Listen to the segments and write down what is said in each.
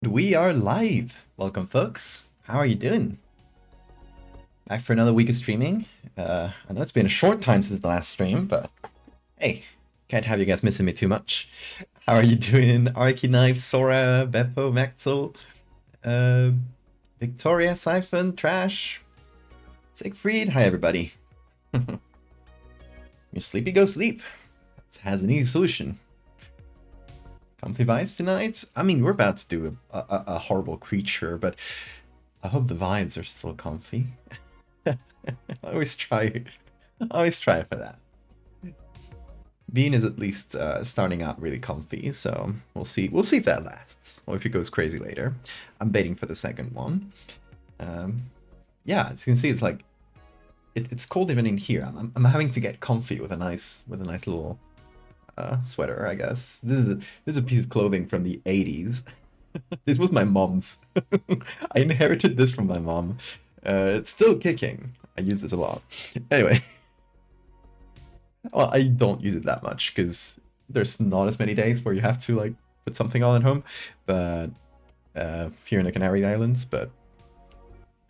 We are live. Welcome, folks. How are you doing? Back for another week of streaming. I know it's been a short time since the last stream, but hey, can't have you guys missing me too much. How are you doing? Archiknife, Sora, Beppo, Maxel, uh, Victoria, Siphon, Trash, Siegfried. Hi, everybody. You're sleepy, go sleep. It has an easy solution. Comfy vibes tonight? I mean, we're about to do a horrible creature, but I hope the vibes are still comfy. I always try for that. Bean is at least starting out really comfy, so we'll see if that lasts, or if it goes crazy later. I'm baiting for the second one. Yeah, as you can see, it's like it's cold even in here. I'm having to get comfy with a nice little sweater, I guess. This is a piece of clothing from the 80s. This was my mom's. I inherited this from my mom. It's still kicking. I use this a lot. Anyway. Well, I don't use it that much because there's not as many days where you have to like put something on at home. But here in the Canary Islands, but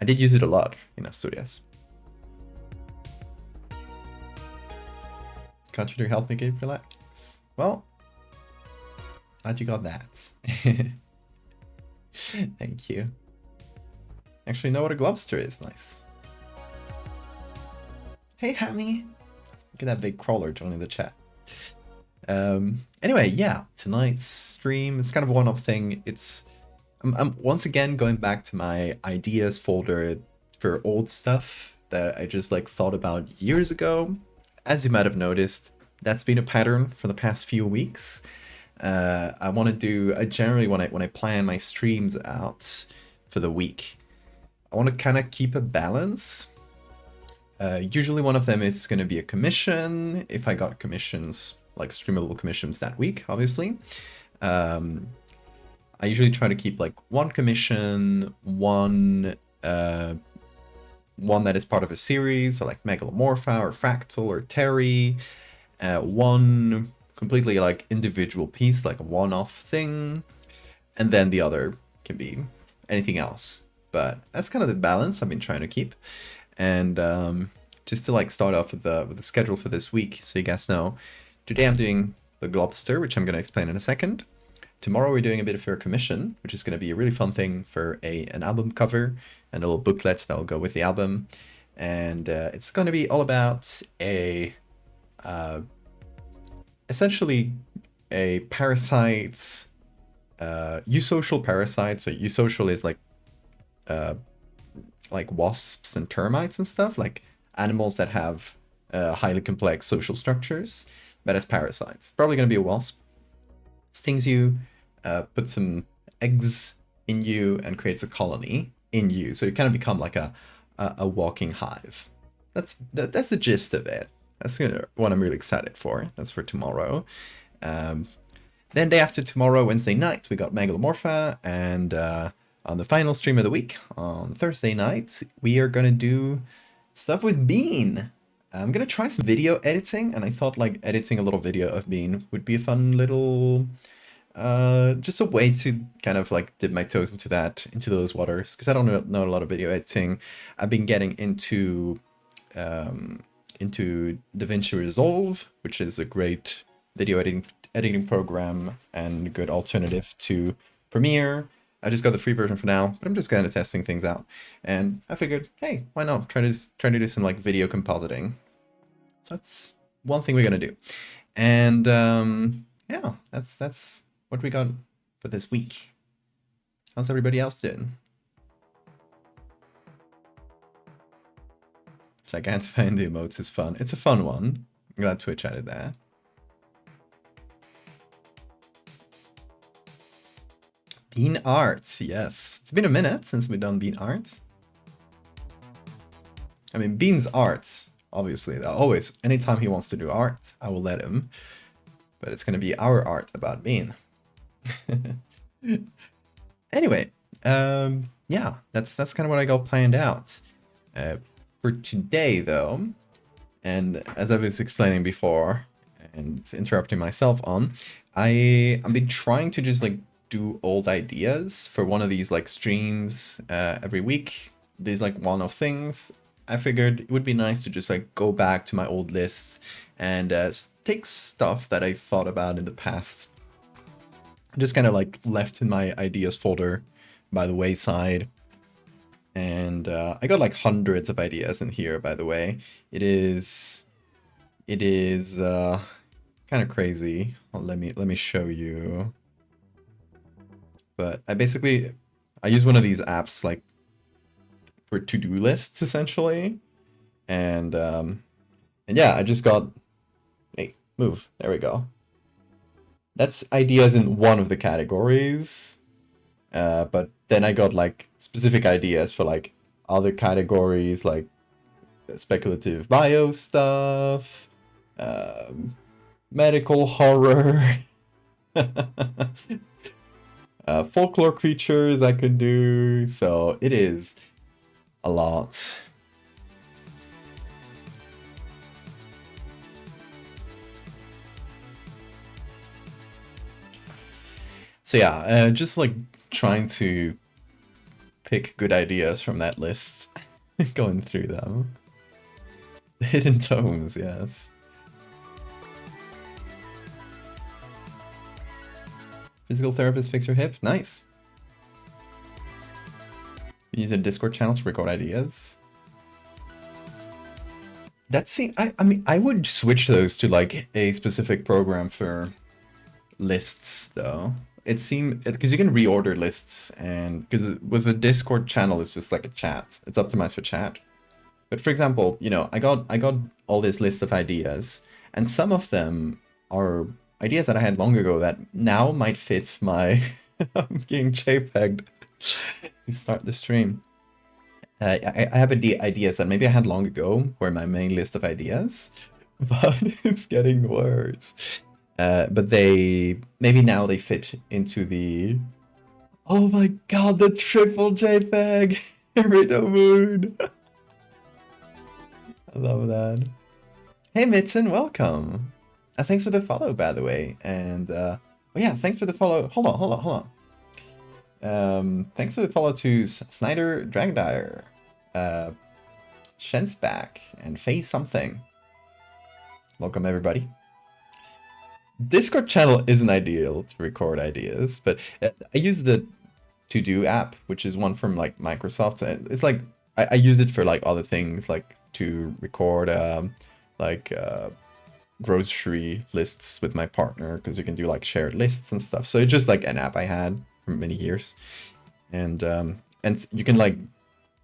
I did use it a lot in Asturias. Can't you help me get relax? Well, glad you got that. Thank you. Actually know what a Globster is. Nice. Hey, Hammy. Look at that big crawler joining the chat. Anyway, yeah, tonight's stream is kind of a one-off thing. I'm once again going back to my ideas folder for old stuff that I just like thought about years ago. As you might have noticed, that's been a pattern for the past few weeks. I generally when I plan my streams out for the week, I want to kind of keep a balance. Usually one of them is going to be a commission, if I got commissions, like streamable commissions that week, obviously. I usually try to keep like one commission, one that is part of a series, so like Megalomorpha or Fractal or Terry, one completely like individual piece, like a one-off thing, and then the other can be anything else. But that's kind of the balance I've been trying to keep. And just to like start off with the schedule for this week, so you guys know, today I'm doing the Globster, which I'm going to explain in a second. Tomorrow we're doing a bit of a commission, which is going to be a really fun thing for an album cover and a little booklet that will go with the album. And it's going to be all about essentially a parasite, eusocial parasite. So eusocial is like wasps and termites and stuff, like animals that have highly complex social structures, but as parasites. Probably going to be a wasp. Stings you, put some eggs in you, and creates a colony in you. So you kind of become like a walking hive. That's the gist of it. That's what I'm really excited for. That's for tomorrow. Then day after tomorrow, Wednesday night, we got Megalomorpha, and on the final stream of the week, on Thursday night, we are going to do stuff with Bean. I'm going to try some video editing, and I thought like editing a little video of Bean would be a fun little, just a way to kind of like dip my toes into those waters, because I don't know a lot of video editing. I've been getting into DaVinci Resolve, which is a great video editing program and good alternative to Premiere. I just got the free version for now, but I'm just kind of testing things out. And I figured, hey, why not try to do some like video compositing. So that's one thing we're gonna do. And yeah, that's what we got for this week. How's everybody else doing? Gigantifying the emotes is fun. It's a fun one. I'm glad Twitch added that. Bean art, yes. It's been a minute since we've done Bean art. I mean, Bean's art, obviously, always, anytime he wants to do art, I will let him. But it's going to be our art about Bean. Anyway, yeah, that's kind of what I got planned out. For today, though, and as I was explaining before, and interrupting myself on, I've been trying to just like do old ideas for one of these like streams every week. These like one-off things. I figured it would be nice to just like go back to my old lists and take stuff that I thought about in the past. Just kind of like left in my ideas folder by the wayside. And I got like hundreds of ideas in here, by the way. It is kind of crazy. Well, let me show you. But I use one of these apps like for to-do lists essentially, and yeah, I just got, hey, move, there we go. That's ideas in one of the categories, but then I got like specific ideas for like other categories, like speculative bio stuff, medical horror, folklore creatures I could do. So it is a lot. So yeah, just like trying to pick good ideas from that list, going through them. Hidden tomes, yes. Physical therapist fix your hip, nice. You use a Discord channel to record ideas. That seems, I mean, I would switch those to like a specific program for lists though. It seemed, because you can reorder lists, and because with the Discord channel it's just like a chat, it's optimized for chat. But for example, you know, I got all this list of ideas, and some of them are ideas that I had long ago that now might fit my I'm getting JPEG'd to start the stream. I have ideas that maybe I had long ago were my main list of ideas, but it's getting worse. But maybe now they fit into the, oh my god, the triple JPEG! Rito Moon! I love that. Hey Mitten, welcome! Thanks for the follow, by the way. And, oh yeah, thanks for the follow. Hold on. Thanks for the follow to Snyder Dragdire, Shensback, and Face Something. Welcome, everybody. Discord channel isn't ideal to record ideas, but I use the To-Do app, which is one from like Microsoft. It's like I use it for like other things, like to record grocery lists with my partner, because you can do like shared lists and stuff. So it's just like an app I had for many years, and you can like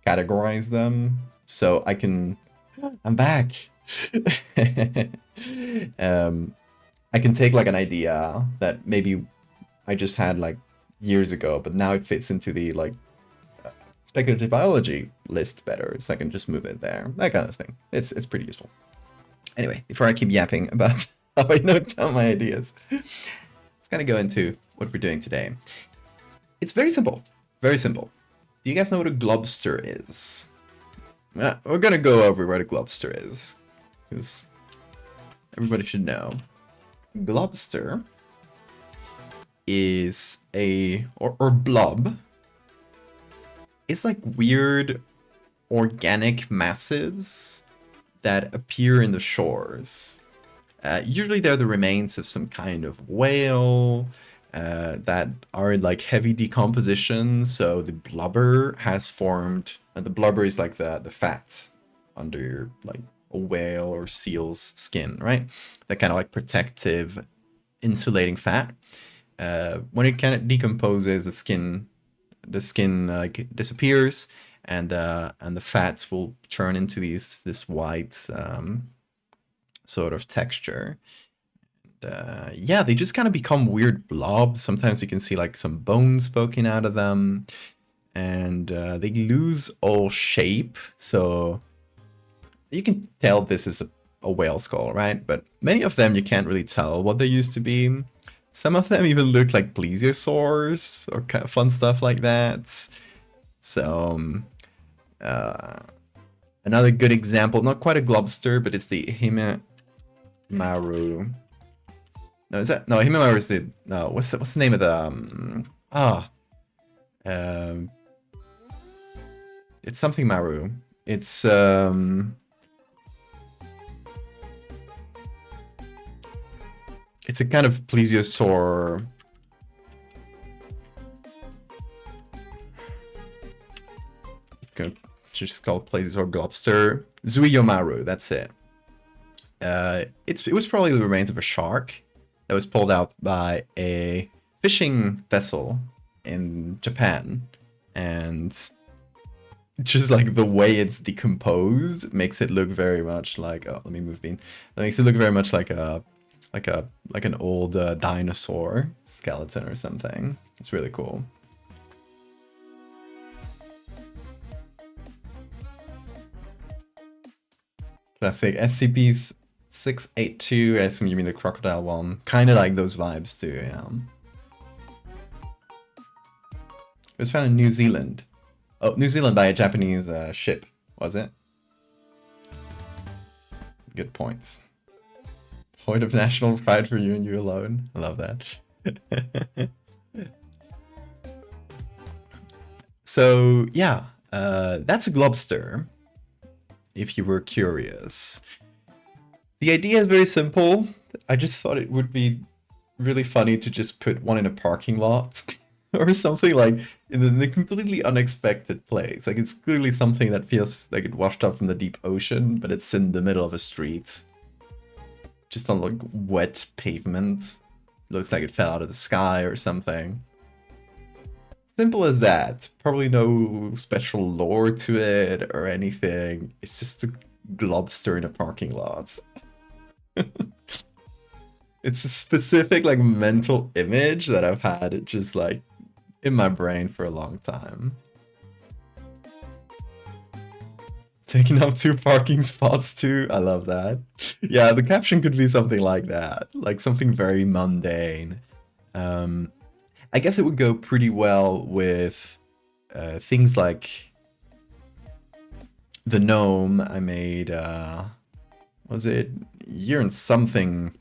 categorize them. So I'm back. I can take like an idea that maybe I just had like years ago, but now it fits into the like speculative biology list better, so I can just move it there, that kind of thing. It's pretty useful. Anyway, before I keep yapping about how I note down my ideas, let's kind of go into what we're doing today. It's very simple, very simple. Do you guys know what a globster is? We're gonna go over what a globster is, because everybody should know. Globster is or blob. It's like weird organic masses that appear in the shores. Usually they're the remains of some kind of whale that are in like heavy decomposition. So the blubber has formed, and the blubber is like the fat under like a whale or seal's skin, right? That kind of like protective, insulating fat. When it kind of decomposes, the skin like disappears, and the fats will turn into this white sort of texture. Yeah, they just kind of become weird blobs. Sometimes you can see like some bones poking out of them, and they lose all shape. So you can tell this is a whale skull, right? But many of them you can't really tell what they used to be. Some of them even look like plesiosaurs or kind of fun stuff like that. So another good example, not quite a globster, but it's the Himemaru. No, is that no Himemaru is the no? What's the name of the Ah, um, it's something Maru. It's a kind of plesiosaur. Gonna just call it plesiosaur globster. Zuiyomaru, that's it. It was probably the remains of a shark that was pulled out by a fishing vessel in Japan, and just like the way it's decomposed makes it look very much like, oh, let me move Bean. That makes it look very much like an old dinosaur skeleton or something. It's really cool. Classic SCP-682. I assume you mean the crocodile one. Kind of like those vibes too, yeah. It was found in New Zealand. Oh, New Zealand by a Japanese ship, was it? Good points. Point of national pride for you and you alone. I love that. So, yeah, that's a globster, if you were curious. The idea is very simple. I just thought it would be really funny to just put one in a parking lot or something, like in a completely unexpected place. Like, it's clearly something that feels like it washed up from the deep ocean, but it's in the middle of a street. Just on like wet pavement. Looks like it fell out of the sky or something. Simple as that. Probably no special lore to it or anything. It's just a globster in a parking lot. It's a specific like mental image that I've had just like in my brain for a long time. Taking up 2 parking spots too. I love that. Yeah, the caption could be something like that. Like something very mundane. I guess it would go pretty well with things like the gnome I made, was it a year and something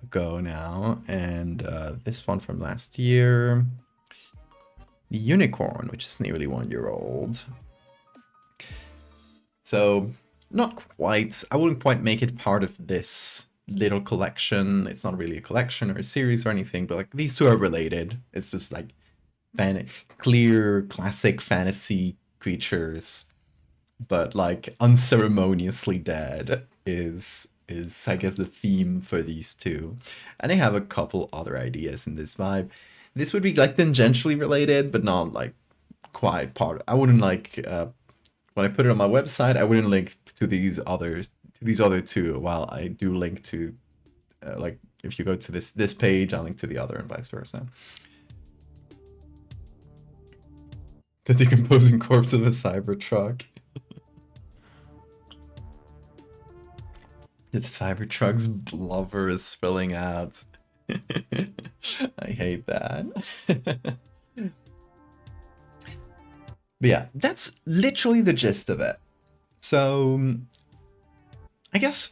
ago now, and this one from last year. The unicorn, which is nearly 1 year old. So, not quite, I wouldn't quite make it part of this little collection. It's not really a collection or a series or anything, but like these two are related. It's just like clear, classic fantasy creatures, but like unceremoniously dead is I guess the theme for these two. And I have a couple other ideas in this vibe. This would be like tangentially related, but not like quite part. I wouldn't like when I put it on my website, I wouldn't link to these other two, while I do link to like if you go to this page, I'll link to the other and vice versa. The decomposing corpse of a Cybertruck. The Cybertruck's blubber is spilling out. I hate that. But yeah, that's literally the gist of it. So, I guess,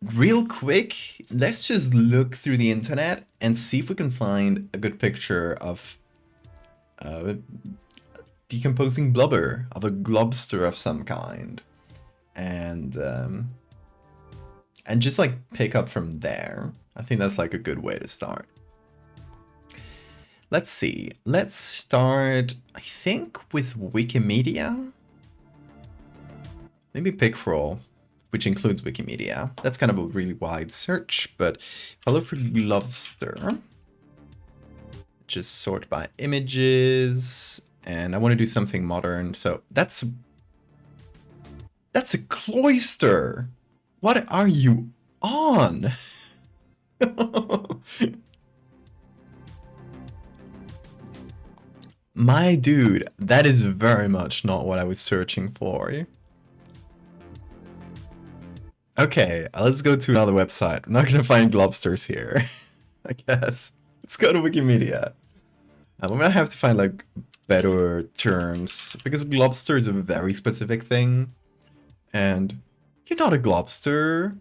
real quick, let's just look through the internet and see if we can find a good picture of decomposing blubber, of a globster of some kind. And just like pick up from there. I think that's like a good way to start. Let's see. Let's start, I think, with Wikimedia. Maybe Picroll, which includes Wikimedia. That's kind of a really wide search, but if I look for globster, just sort by images, and I want to do something modern. So that's a cloister. What are you on? My dude, that is very much not what I was searching for. Okay, let's go to another website. I'm not gonna find globsters here, I guess. Let's go to Wikimedia. I'm gonna have to find like better terms, because globster is a very specific thing. And you're not a globster.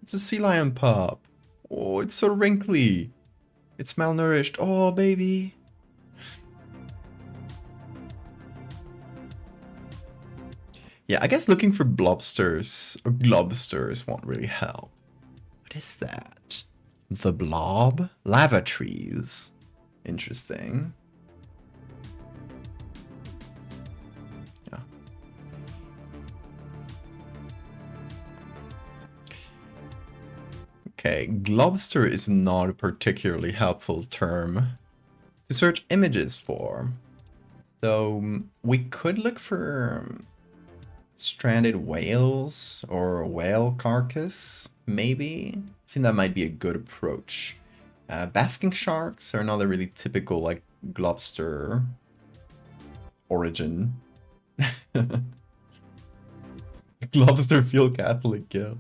It's a sea lion pup. Oh, it's so wrinkly. It's malnourished. Oh, baby. Yeah, I guess looking for blobsters or globsters won't really help. What is that? The blob? Lava trees. Interesting. Yeah. Okay, globster is not a particularly helpful term to search images for. So we could look for stranded whales or a whale carcass, maybe. I think that might be a good approach. Basking sharks are another really typical like globster origin. Globster feel Catholic guilt.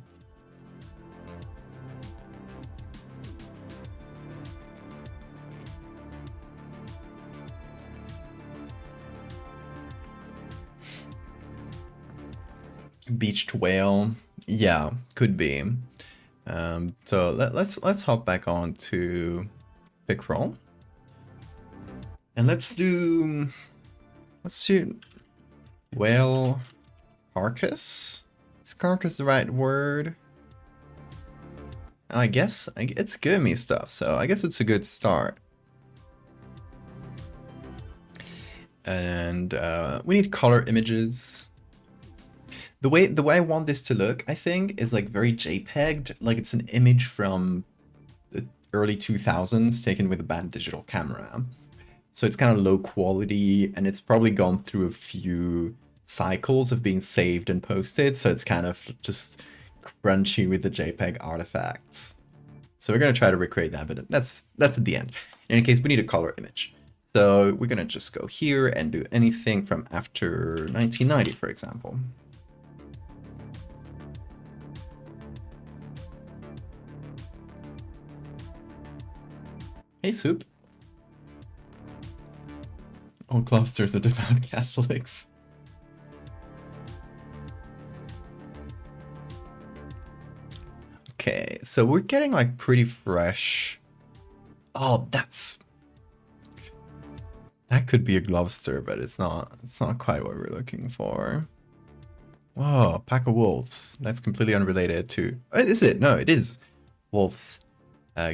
Beached whale, yeah, could be. So let's hop back on to pickerel, and let's do whale carcass. Is carcass the right word? I guess it's giving me stuff, so I guess it's a good start. And we need color images. The way I want this to look, I think, is like very JPEG'd, like it's an image from the early 2000s taken with a bad digital camera. So it's kind of low quality, and it's probably gone through a few cycles of being saved and posted, so it's kind of just crunchy with the JPEG artifacts. So we're gonna try to recreate that, but that's at the end. In any case, we need a color image. So we're gonna just go here and do anything from after 1990, for example. Hey, Soup. All clusters are devout Catholics. Okay, so we're getting like pretty fresh. Oh, that could be a globster, but it's not. It's not quite what we're looking for. Whoa, pack of wolves. That's completely unrelated to. Is it? No, it is wolves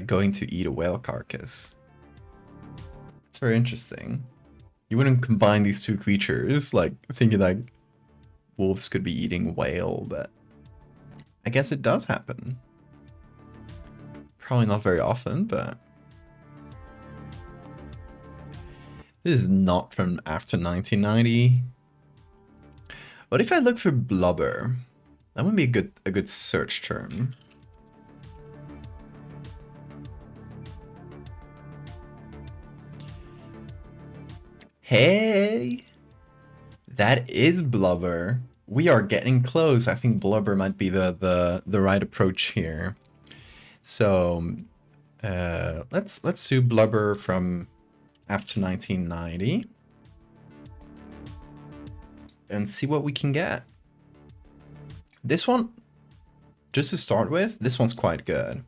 going to eat a whale carcass. It's very interesting. You wouldn't combine these two creatures, like thinking like wolves could be eating whale, but I guess it does happen. Probably not very often, but this is not from after 1990. What if I look for blubber? That would be a good search term. Hey, that is blubber. We are getting close. I think blubber might be the right approach here. So let's do blubber from after 1990 and see what we can get. This one, just to start with, this one's quite good.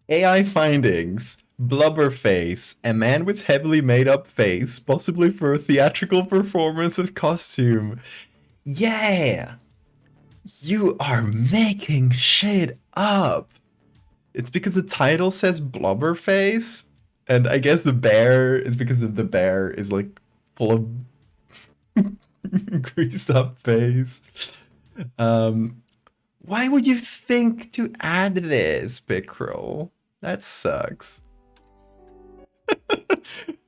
AI findings. Blubber face. A man with heavily made up face, possibly for a theatrical performance of costume. Yeah! You are making shit up! It's because the title says blubber face, and I guess the bear is because the bear is like full of greased up face. Why would you think to add this, Pickrel? That sucks.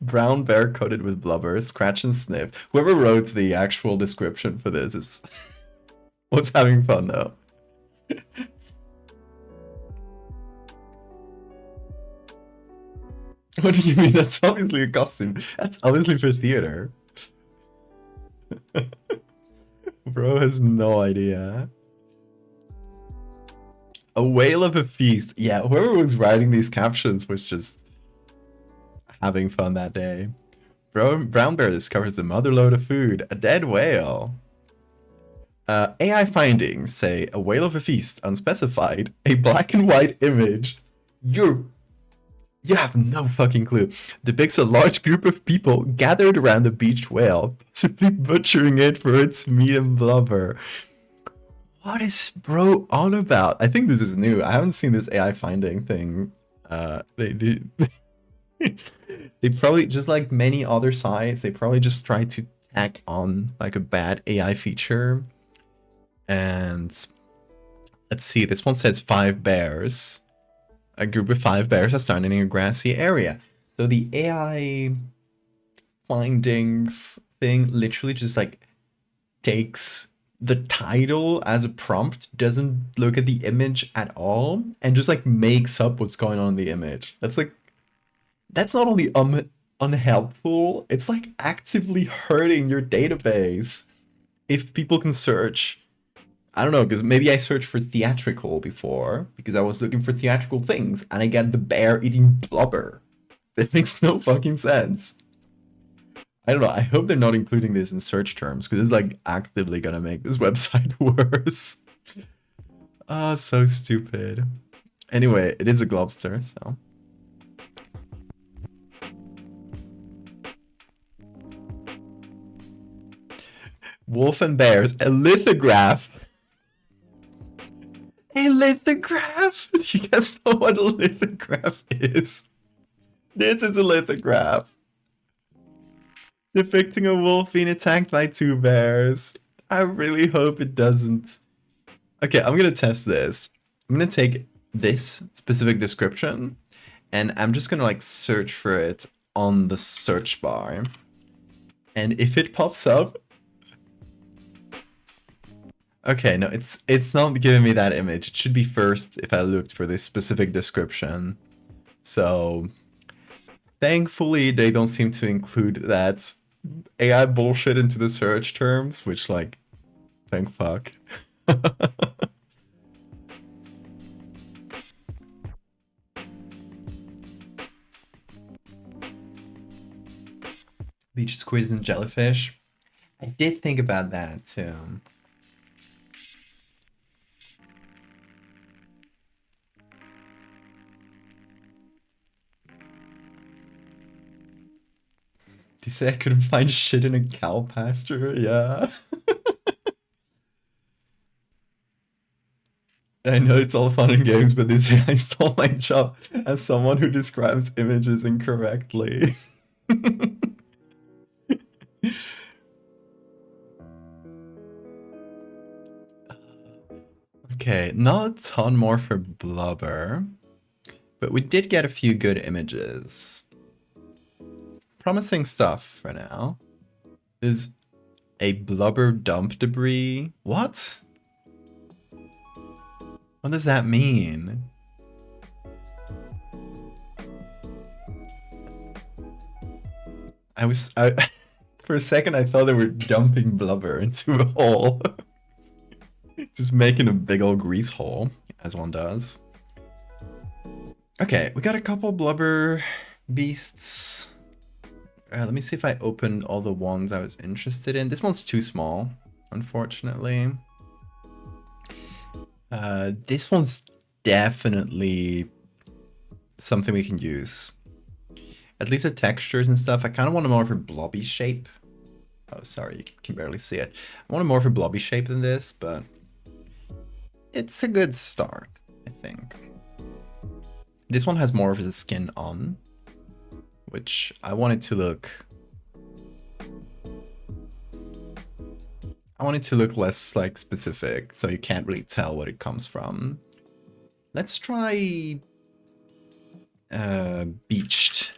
Brown bear coated with blubber, scratch and sniff. Whoever wrote the actual description for this is was having fun though. What do you mean? That's obviously a costume. That's obviously for theater. Bro has no idea. A whale of a feast. Yeah, whoever was writing these captions was just having fun that day. Brown bear discovers the mother lode of food. A dead whale. AI findings say a whale of a feast, unspecified, a black and white image. You're You have no fucking clue. Depicts a large group of people gathered around the beached whale, simply butchering it for its meat and blubber. What is bro on about? I think this is new. I haven't seen this AI finding thing. They they probably, just like many other sites, they probably just try to tack on like a bad AI feature. And let's see, this one says 5 bears. A group of 5 bears are standing in a grassy area. So the AI findings thing literally just like takes the title as a prompt, doesn't look at the image at all, and just like makes up what's going on in the image. That's not only unhelpful, it's like actively hurting your database. If people can search, I don't know, because maybe I searched for theatrical before because I was looking for theatrical things, and I get the bear eating blubber. That makes no fucking sense. I don't know. I hope they're not including this in search terms because it's like actively gonna make this website worse. Ah, so stupid. Anyway, it is a globster, so. Wolf and bears, a lithograph. A lithograph? You guys know what a lithograph is? This is a lithograph depicting a wolf being attacked by 2 bears. I really hope it doesn't. Okay, I'm gonna test this. I'm gonna take this specific description and I'm just gonna like search for it on the search bar. And if it pops up, okay, no, it's not giving me that image. It should be first if I looked for this specific description. So thankfully they don't seem to include that AI bullshit into the search terms, which like, thank fuck. Beach squids and jellyfish. I did think about that too. They say I couldn't find shit in a cow pasture. Yeah. I know it's all fun and games, but this AI stole my job as someone who describes images incorrectly. Okay, not a ton more for blubber, but we did get a few good images. Promising stuff for now. Is a blubber dump debris. What? What does that mean? I for a second I thought they were dumping blubber into a hole. Just making a big old grease hole, as one does. Okay, we got a couple blubber beasts. Let me see if I opened all the ones I was interested in. This one's too small, unfortunately. This one's definitely something we can use. At least the textures and stuff. I kind of want a more of a blobby shape. Oh, sorry, you can barely see it. I want a more of a blobby shape than this, but it's a good start, I think. This one has more of the skin on, which I want it to look... I want it to look less like specific, so you can't really tell what it comes from. Let's try beached.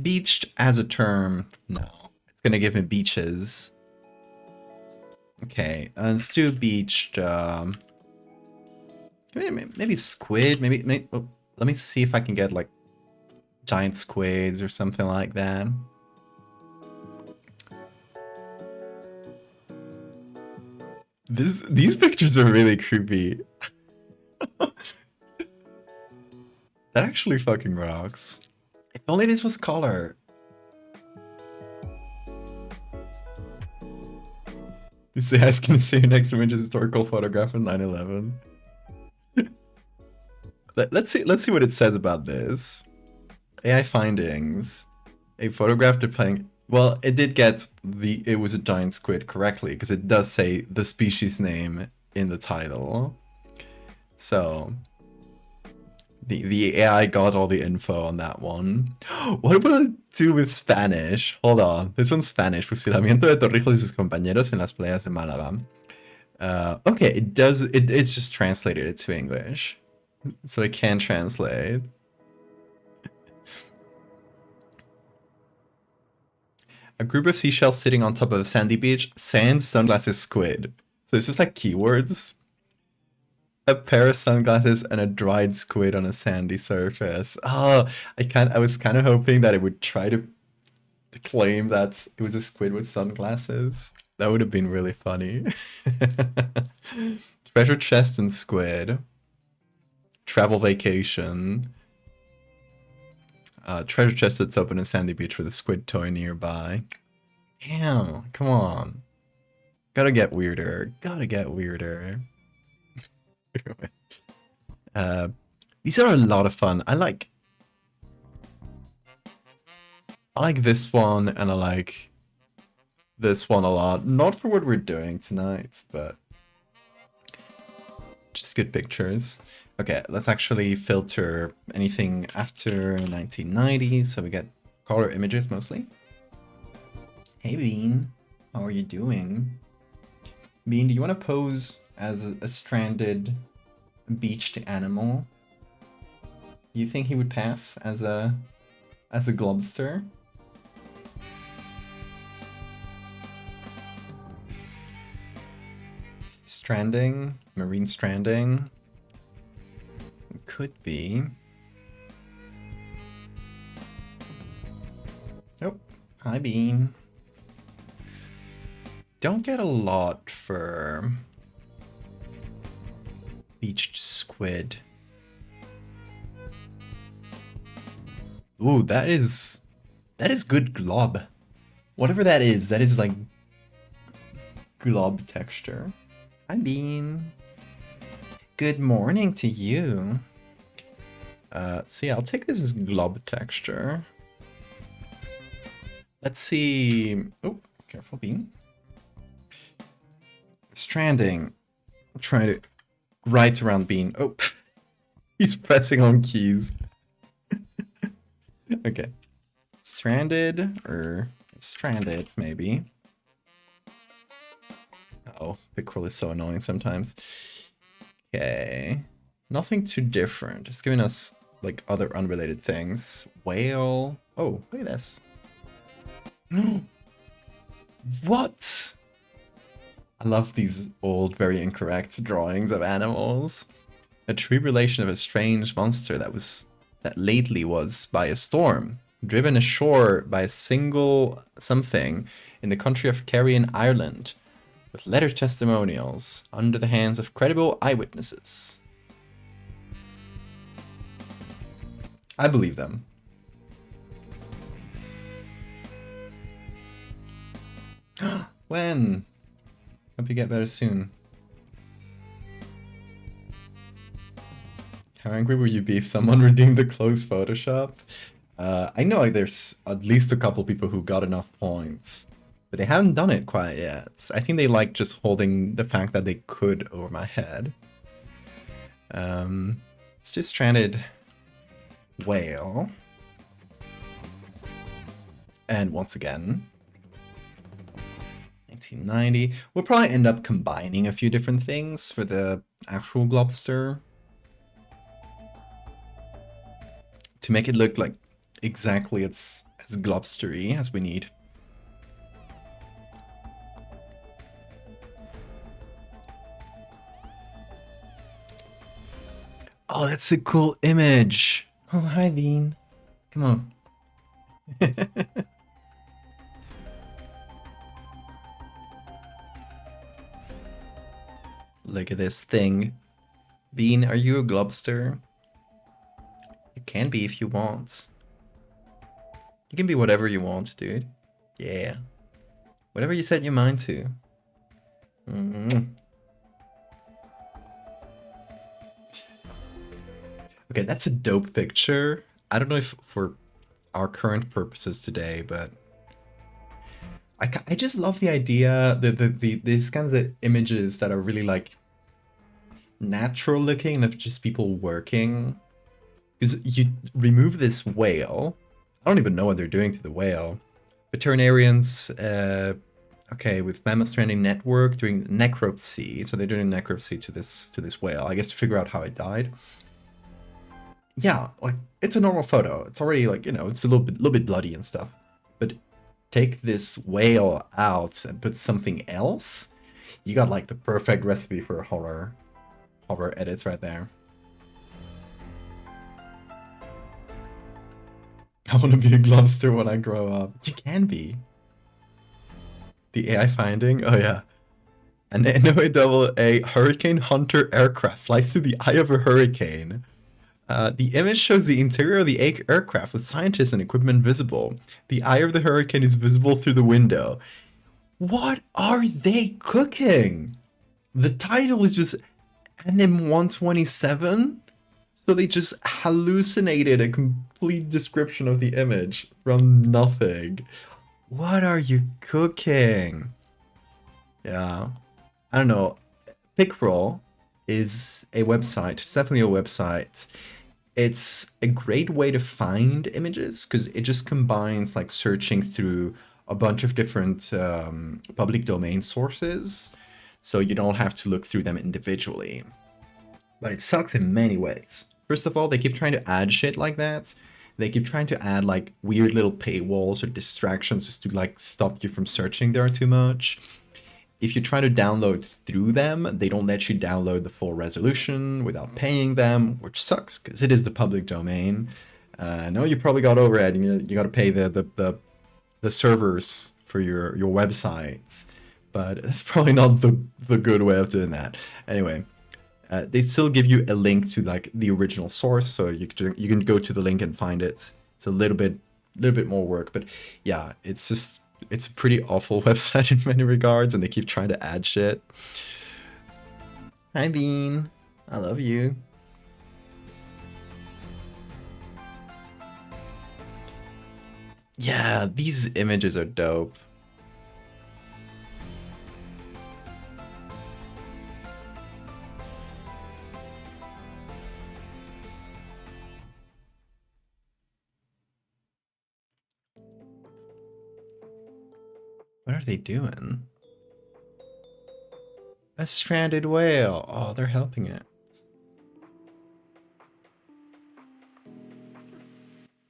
Beached as a term, no. It's gonna give me beaches. Okay, let's do beached. Maybe squid. Maybe oh, let me see if I can get like giant squids or something like that. These pictures are really creepy. That actually fucking rocks. If only this was color. You say I can see your next image is historical photograph of 9/11. Let's see what it says about this. AI findings. A photograph depicting. Well, it did get it was a giant squid correctly because it does say the species name in the title. So the AI got all the info on that one. What will it do with Spanish? Hold on, this one's Spanish. Fusilamiento de Torrijos y sus compañeros en las playas de Málaga. Okay, it does. It's just translated it to English, so it can translate. A group of seashells sitting on top of a sandy beach. Sand, sunglasses, squid. So it's just like keywords. A pair of sunglasses and a dried squid on a sandy surface. Oh, I was kind of hoping that it would try to claim that it was a squid with sunglasses. That would have been really funny. Treasure chest and squid. Travel vacation. Treasure chest that's open in sandy beach with a squid toy nearby. Damn, come on. Gotta get weirder. Gotta get weirder. These are a lot of fun. I like this one, and I like this one a lot. Not for what we're doing tonight, but just good pictures. Okay, let's actually filter anything after 1990, so we get color images mostly. Hey Bean, how are you doing? Bean, do you want to pose as a stranded beached animal? You think he would pass as a globster? Stranding, marine stranding. Could be. Oh, hi Bean. Don't get a lot for beached squid. Ooh, that is good glob. Whatever that is like glob texture. Hi Bean. Good morning to you. See, I'll take this as glob texture. Let's see. Oh, careful, Bean. Stranding. I'm trying to right around Bean. Oh, he's pressing on keys. Okay. Stranded, or stranded, maybe. Oh, Pickrel is so annoying sometimes. Okay. Nothing too different. It's giving us like other unrelated things. Whale. Oh, look at this. What? I love these old, very incorrect drawings of animals. A tree relation of a strange monster that lately was by a storm, driven ashore by a single something in the country of Kerry in Ireland, with letter testimonials under the hands of credible eyewitnesses. I believe them. When? Hope you get better soon. How angry would you be if someone redeemed the closed Photoshop? I know like there's at least a couple people who got enough points, but they haven't done it quite yet. I think they like just holding the fact that they could over my head. It's just stranded whale. And once again, 1990. We'll probably end up combining a few different things for the actual Globster to make it look like exactly as globstery as we need. Oh, that's a cool image. Oh, hi, Bean. Come on. Look at this thing. Bean, are you a globster? You can be if you want. You can be whatever you want, dude. Yeah. Whatever you set your mind to. Mm. Okay, that's a dope picture. I don't know if for our current purposes today, but I just love the idea, these kinds of images that are really like natural looking and of just people working. Because you remove this whale. I don't even know what they're doing to the whale. Veterinarians, okay, with Mammoth Stranding Network doing necropsy. So they're doing necropsy to this whale, I guess, to figure out how it died. Yeah, like it's a normal photo. It's already like, you know, it's a little bit bloody and stuff. But take this whale out and put something else, you got like the perfect recipe for horror edits right there. I want to be a globster when I grow up. You can be. The AI finding? Oh yeah. An NOAA Hurricane Hunter aircraft flies through the eye of a hurricane. The image shows the interior of the aircraft with scientists and equipment visible. The eye of the hurricane is visible through the window. What are they cooking? The title is just NM127? So they just hallucinated a complete description of the image from nothing. What are you cooking? Yeah. I don't know. Pickroll is a website. It's definitely a website. It's a great way to find images because it just combines like searching through a bunch of different public domain sources. So you don't have to look through them individually. But it sucks in many ways. First of all, they keep trying to add shit like that. They keep trying to add like weird little paywalls or distractions just to like stop you from searching there too much. If you try to download through them, they don't let you download the full resolution without paying them, which sucks because it is the public domain. I know you probably got overhead. You got to pay the servers for your websites, but that's probably not the good way of doing that. Anyway, they still give you a link to like the original source, so you can go to the link and find it. It's a little bit more work, but yeah, it's a pretty awful website in many regards, and they keep trying to add shit. Hi Bean, I love you. Yeah, these images are dope. What are they doing? A stranded whale. Oh, they're helping it.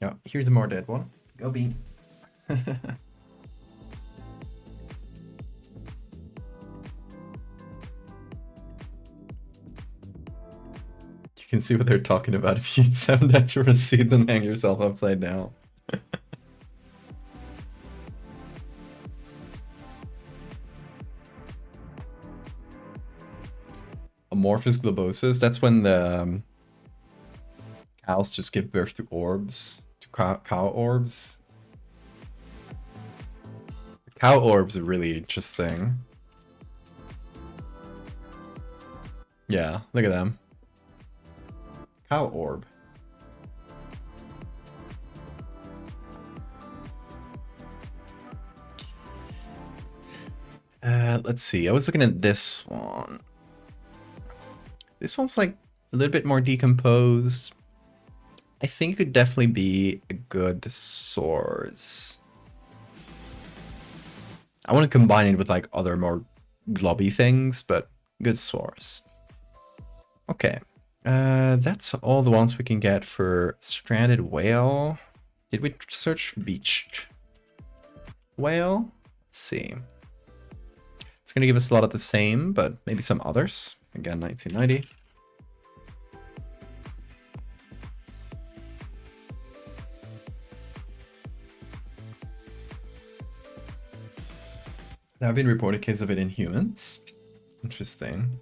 Yeah, here's a more dead one. Go Bean. You can see what they're talking about if you eat 7 Datura seeds and hang yourself upside down. Amorphous globosis, that's when the cows just give birth to orbs, to cow orbs. The cow orbs are really interesting. Yeah, look at them. Cow orb. Let's see. I was looking at this one. This one's like a little bit more decomposed. I think it could definitely be a good source. I want to combine it with like other more globby things, but good source. Okay. That's all the ones we can get for stranded whale. Did we search beached whale? Let's see. It's going to give us a lot of the same, but maybe some others. Again, 1990. There have been reported cases of it in humans. Interesting.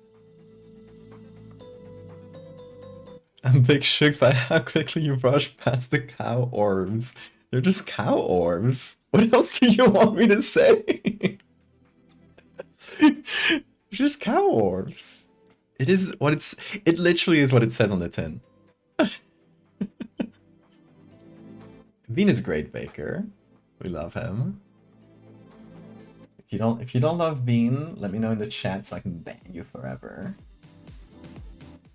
I'm big shook by how quickly you rush past the cow orbs. They're just cow orbs. What else do you want me to say? They're just cow orbs. It is what it's. It literally is what it says on the tin. Bean is a great baker. We love him. If you don't love Bean, let me know in the chat so I can ban you forever.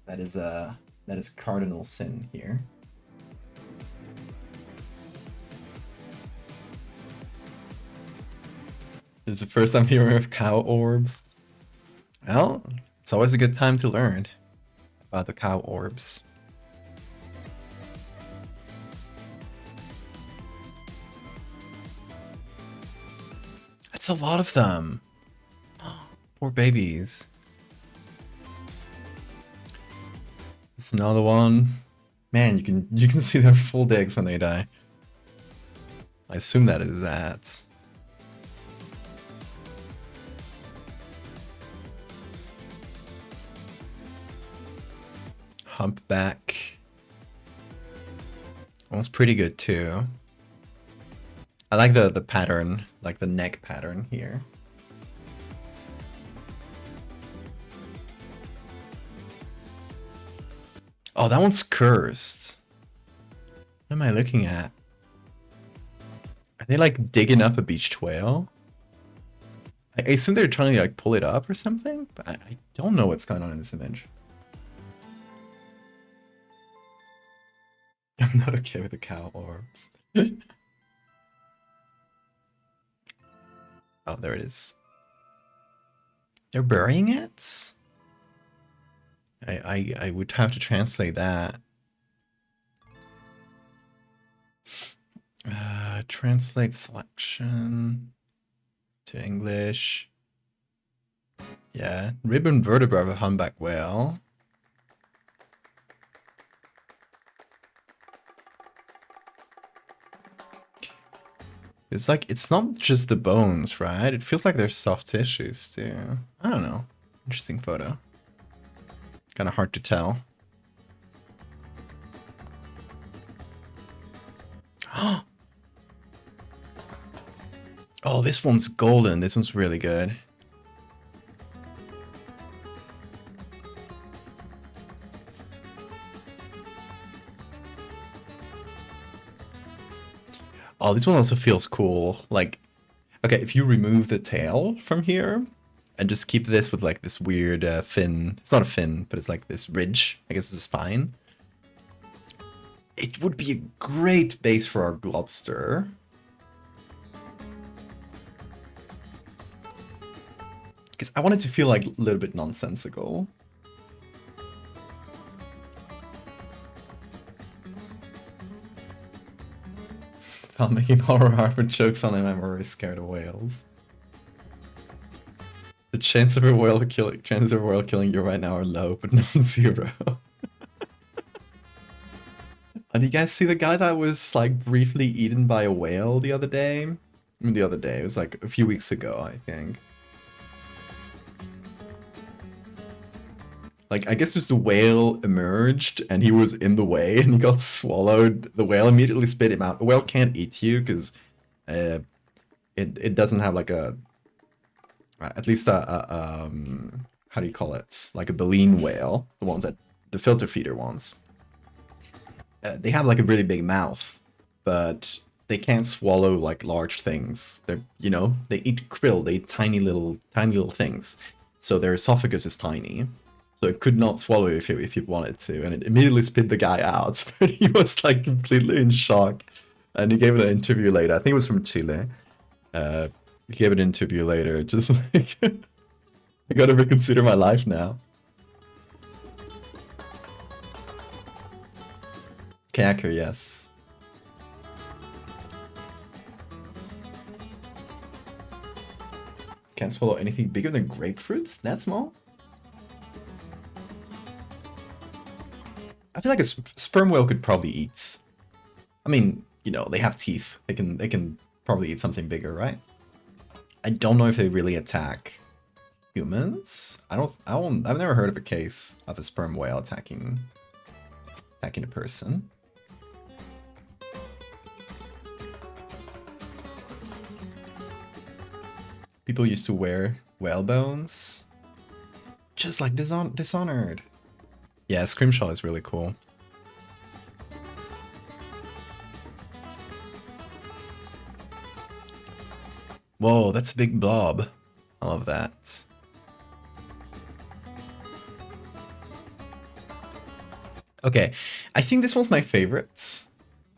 That is cardinal sin here. This is the first time hearing of cow orbs. Well, it's always a good time to learn about the cow orbs. That's a lot of them. Poor babies. It's another one. Man, you can see their full eggs when they die. I assume that is that. Humpback. That one's pretty good too. I like the pattern, like the neck pattern here. Oh, that one's cursed. What am I looking at? Are they like digging up a beached whale? I assume they're trying to like pull it up or something, but I don't know what's going on in this image. I'm not okay with the cow orbs. Oh, there it is. They're burying it? I would have to translate that. Translate selection to English. Yeah, ribbon vertebra of a humpback whale. It's like, it's not just the bones, right? It feels like there's soft tissues too. I don't know. Interesting photo. Kind of hard to tell. Oh, this one's golden. This one's really good. Oh, this one also feels cool. Like, okay, if you remove the tail from here and just keep this with like this weird fin. It's not a fin, but it's like this ridge. I guess it's a spine. It would be a great base for our Globster. Because I want it to feel like a little bit nonsensical. While making horror Harvard jokes on him, I'm already scared of whales. The chances of a whale killing you right now are low, but non-zero. And you guys see the guy that was like briefly eaten by a whale the other day? I mean, the other day, it was like a few weeks ago, I think. Like, I guess just the whale emerged and he was in the way and he got swallowed. The whale immediately spit him out. A whale can't eat you because it doesn't have like a, at least how do you call it? Like a baleen whale, the ones that, the filter feeder ones. They have like a really big mouth, but they can't swallow like large things. They're, you know, they eat krill, they eat tiny little things. So their esophagus is tiny. So it could not swallow if it wanted to, and it immediately spit the guy out. But he was like completely in shock, and he gave an interview later. I think it was from Chile. He gave an interview later, just like I gotta reconsider my life now. Kayaker, yes. Can't swallow anything bigger than grapefruits? That small? I feel like a sperm whale could probably eat. I mean, you know, they have teeth. They can probably eat something bigger, right? I don't know if they really attack humans. I've never heard of a case of a sperm whale attacking a person. People used to wear whale bones. just like Dishonored. Yeah, Scrimshaw is really cool. Whoa, that's a big blob. I love that. Okay, I think this one's my favorite.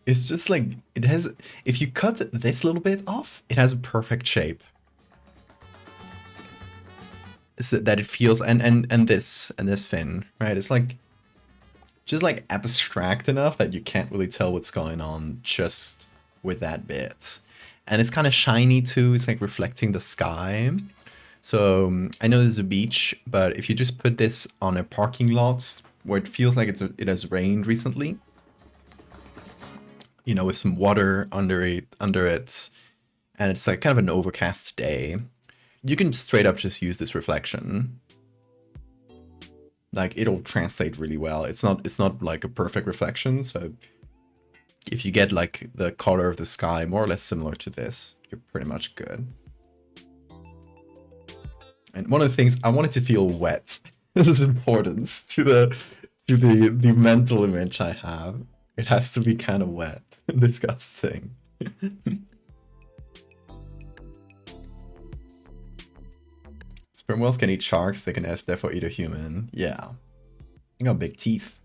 It's just like, it has, if you cut this little bit off, it has a perfect shape. So that it feels, and this fin, right? It's like, just like abstract enough that you can't really tell what's going on just with that bit. And it's kind of shiny too, it's like reflecting the sky. So I know there's a beach, but if you just put this on a parking lot where it feels like it has rained recently, you know, with some water under it, and it's like kind of an overcast day, you can straight up just use this reflection. Like, it'll translate really well. It's not like a perfect reflection, so if you get like the color of the sky more or less similar to this, you're pretty much good. And one of the things, I want it to feel wet. This is important to the mental image I have. It has to be kind of wet and disgusting. Sperm whales can eat sharks, they can therefore eat a human. Yeah. You got big teeth.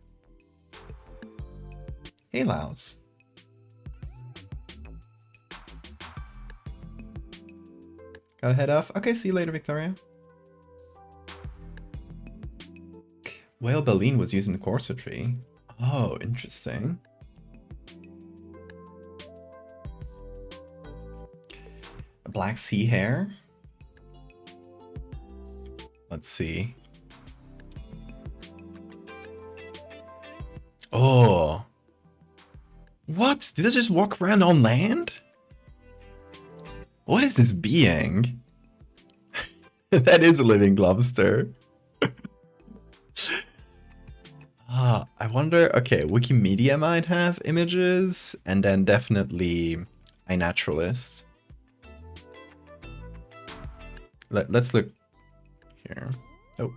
Hey, Laos. Gotta head off. Okay, see you later, Victoria. Whale baleen was used in the corsetry. Oh, interesting. A black sea hare? Let's see. Oh. What? Did it just walk around on land? What is this being? That is a living lobster. I wonder, okay, Wikimedia might have images, and then definitely iNaturalist. Let's look here. Oh.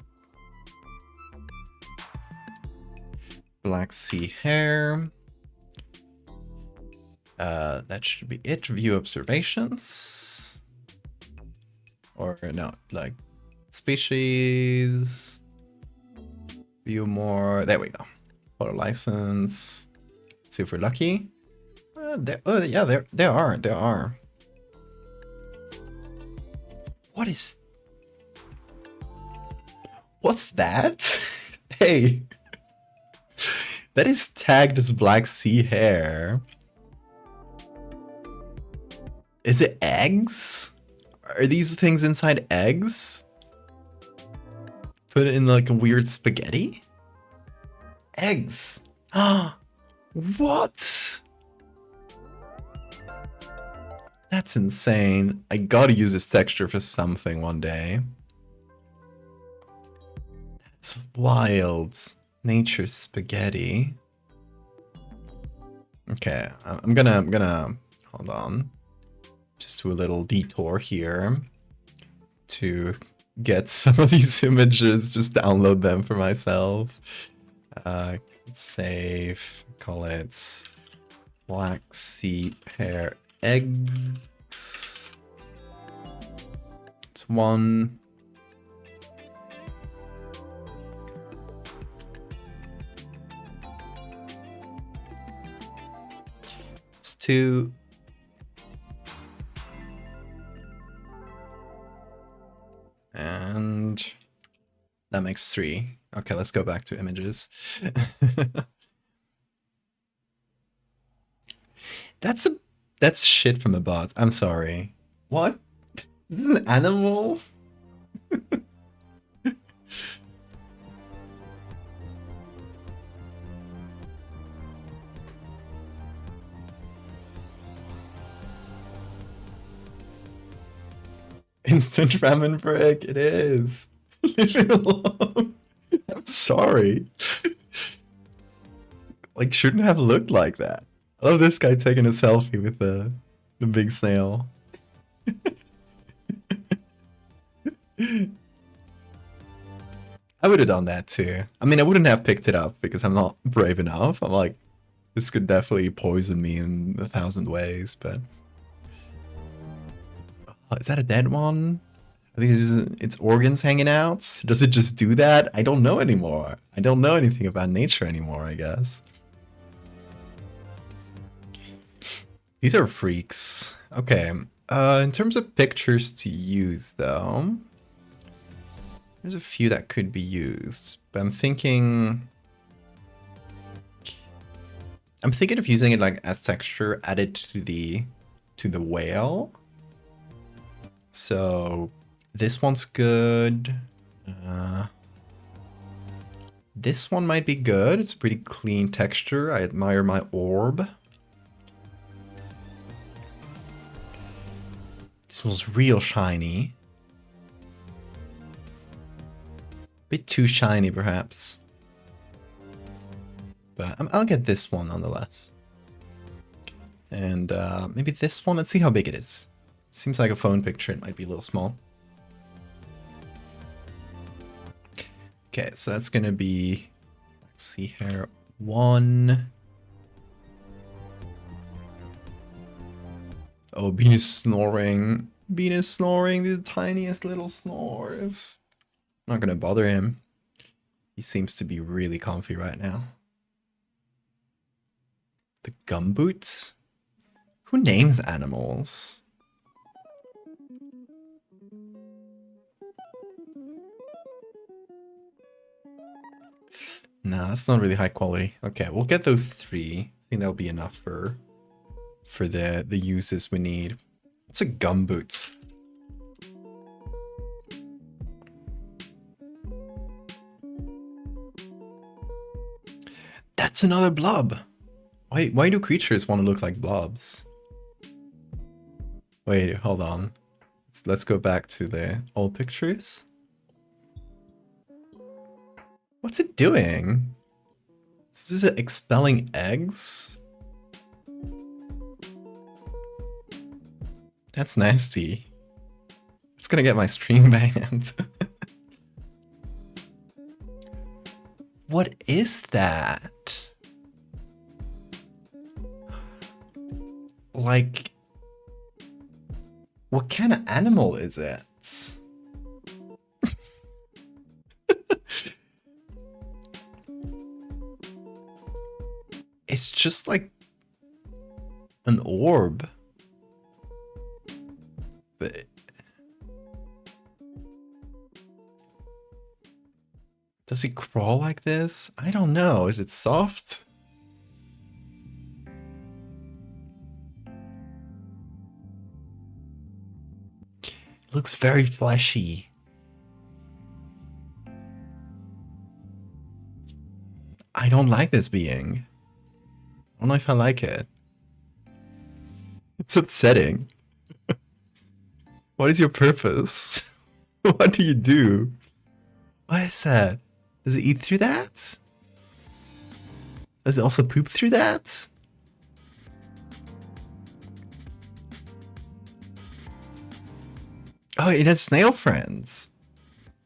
Black sea hare. That should be it. View observations. Or no, like species. View more. There we go. Photo license. Let's see if we're lucky. Oh yeah, there are. What is? What's that? Hey, that is tagged as black sea hare. Is it eggs? Are these things inside eggs? Put it in like a weird spaghetti? Eggs. What? That's insane. I gotta use this texture for something one day. That's wild. Nature spaghetti. Okay, I'm gonna hold on. Just do a little detour here to get some of these images, just download them for myself. Save, call it black sea hare eggs. It's one. It's two. And that makes three. Okay, let's go back to images. That's shit from a bot. I'm sorry. What? This is an animal? Instant ramen break, it is. Leave it alone. I'm sorry. Like, shouldn't have looked like that. I love this guy taking a selfie with the big snail. I would have done that too. I mean, I wouldn't have picked it up because I'm not brave enough. I'm like, this could definitely poison me in 1,000 ways, but... Oh, is that a dead one? I think its organs hanging out? Does it just do that? I don't know anymore. I don't know anything about nature anymore, I guess. These are freaks. Okay. In terms of pictures to use, though, there's a few that could be used, but I'm thinking of using it like as texture added to the whale. So this one's good. This one might be good. It's a pretty clean texture. I admire my orb. This one's real shiny. Bit too shiny, perhaps. But I'll get this one nonetheless. And maybe this one. Let's see how big it is. It seems like a phone picture. It might be a little small. Okay, so that's gonna be, let's see here, 1. Oh, Bean is snoring. Bean is snoring the tiniest little snores. I'm not gonna bother him. He seems to be really comfy right now. The gumboots? Who names animals? Nah, that's not really high quality. Okay, we'll get those 3. I think that'll be enough for the uses we need. What's a gumboot? That's another blob. Why do creatures want to look like blobs? Wait, hold on. Let's go back to the old pictures. What's it doing? Is it expelling eggs? That's nasty. It's gonna get my stream banned. What is that? Like, what kind of animal is it? It's just like an orb. But does he crawl like this? I don't know. Is it soft? It looks very fleshy. I don't like this being. I don't know if I like it. It's upsetting. What is your purpose? What do you do? What is that? Does it eat through that? Does it also poop through that? Oh, it has snail friends.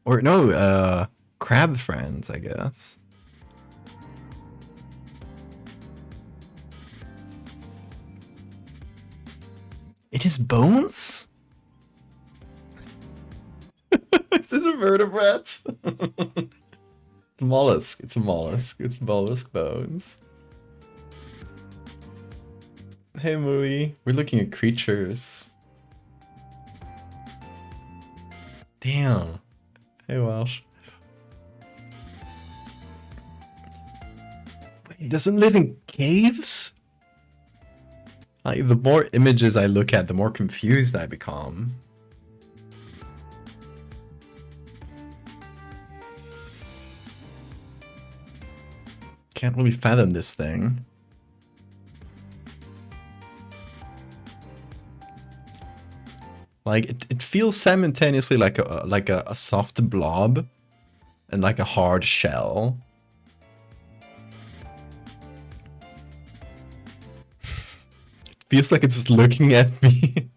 Or no, crab friends, I guess. It has bones? Is this a vertebrate? Mollusk. It's a mollusk. It's mollusk bones. Hey, Mooey. We're looking at creatures. Damn. Hey, Welsh. Wait, it doesn't live in caves? The more images I look at, the more confused I become. Can't really fathom this thing. Like it feels simultaneously like a soft blob and like a hard shell. It feels like it's just looking at me.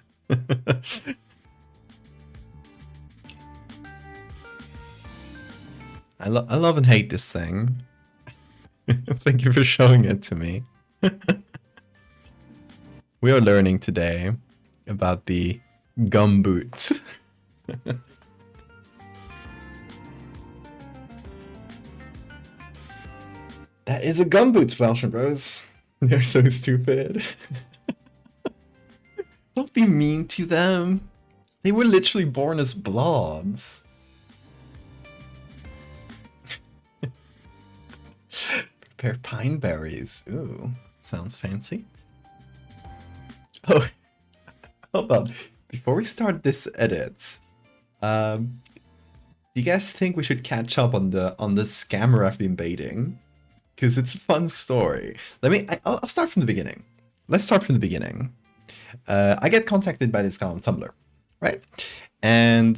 I I love and hate this thing. Thank you for showing it to me. We are learning today about the gumboots. That is a gumboot, Welsh Bros. They're so stupid. Don't be mean to them. They were literally born as blobs. Prepare pine berries. Ooh, sounds fancy. Oh, hold on. Before we start this edit, do you guys think we should catch up on the scammer I've been baiting? Because it's a fun story. I'll start from the beginning. Let's start from the beginning. I get contacted by this guy on Tumblr, right? And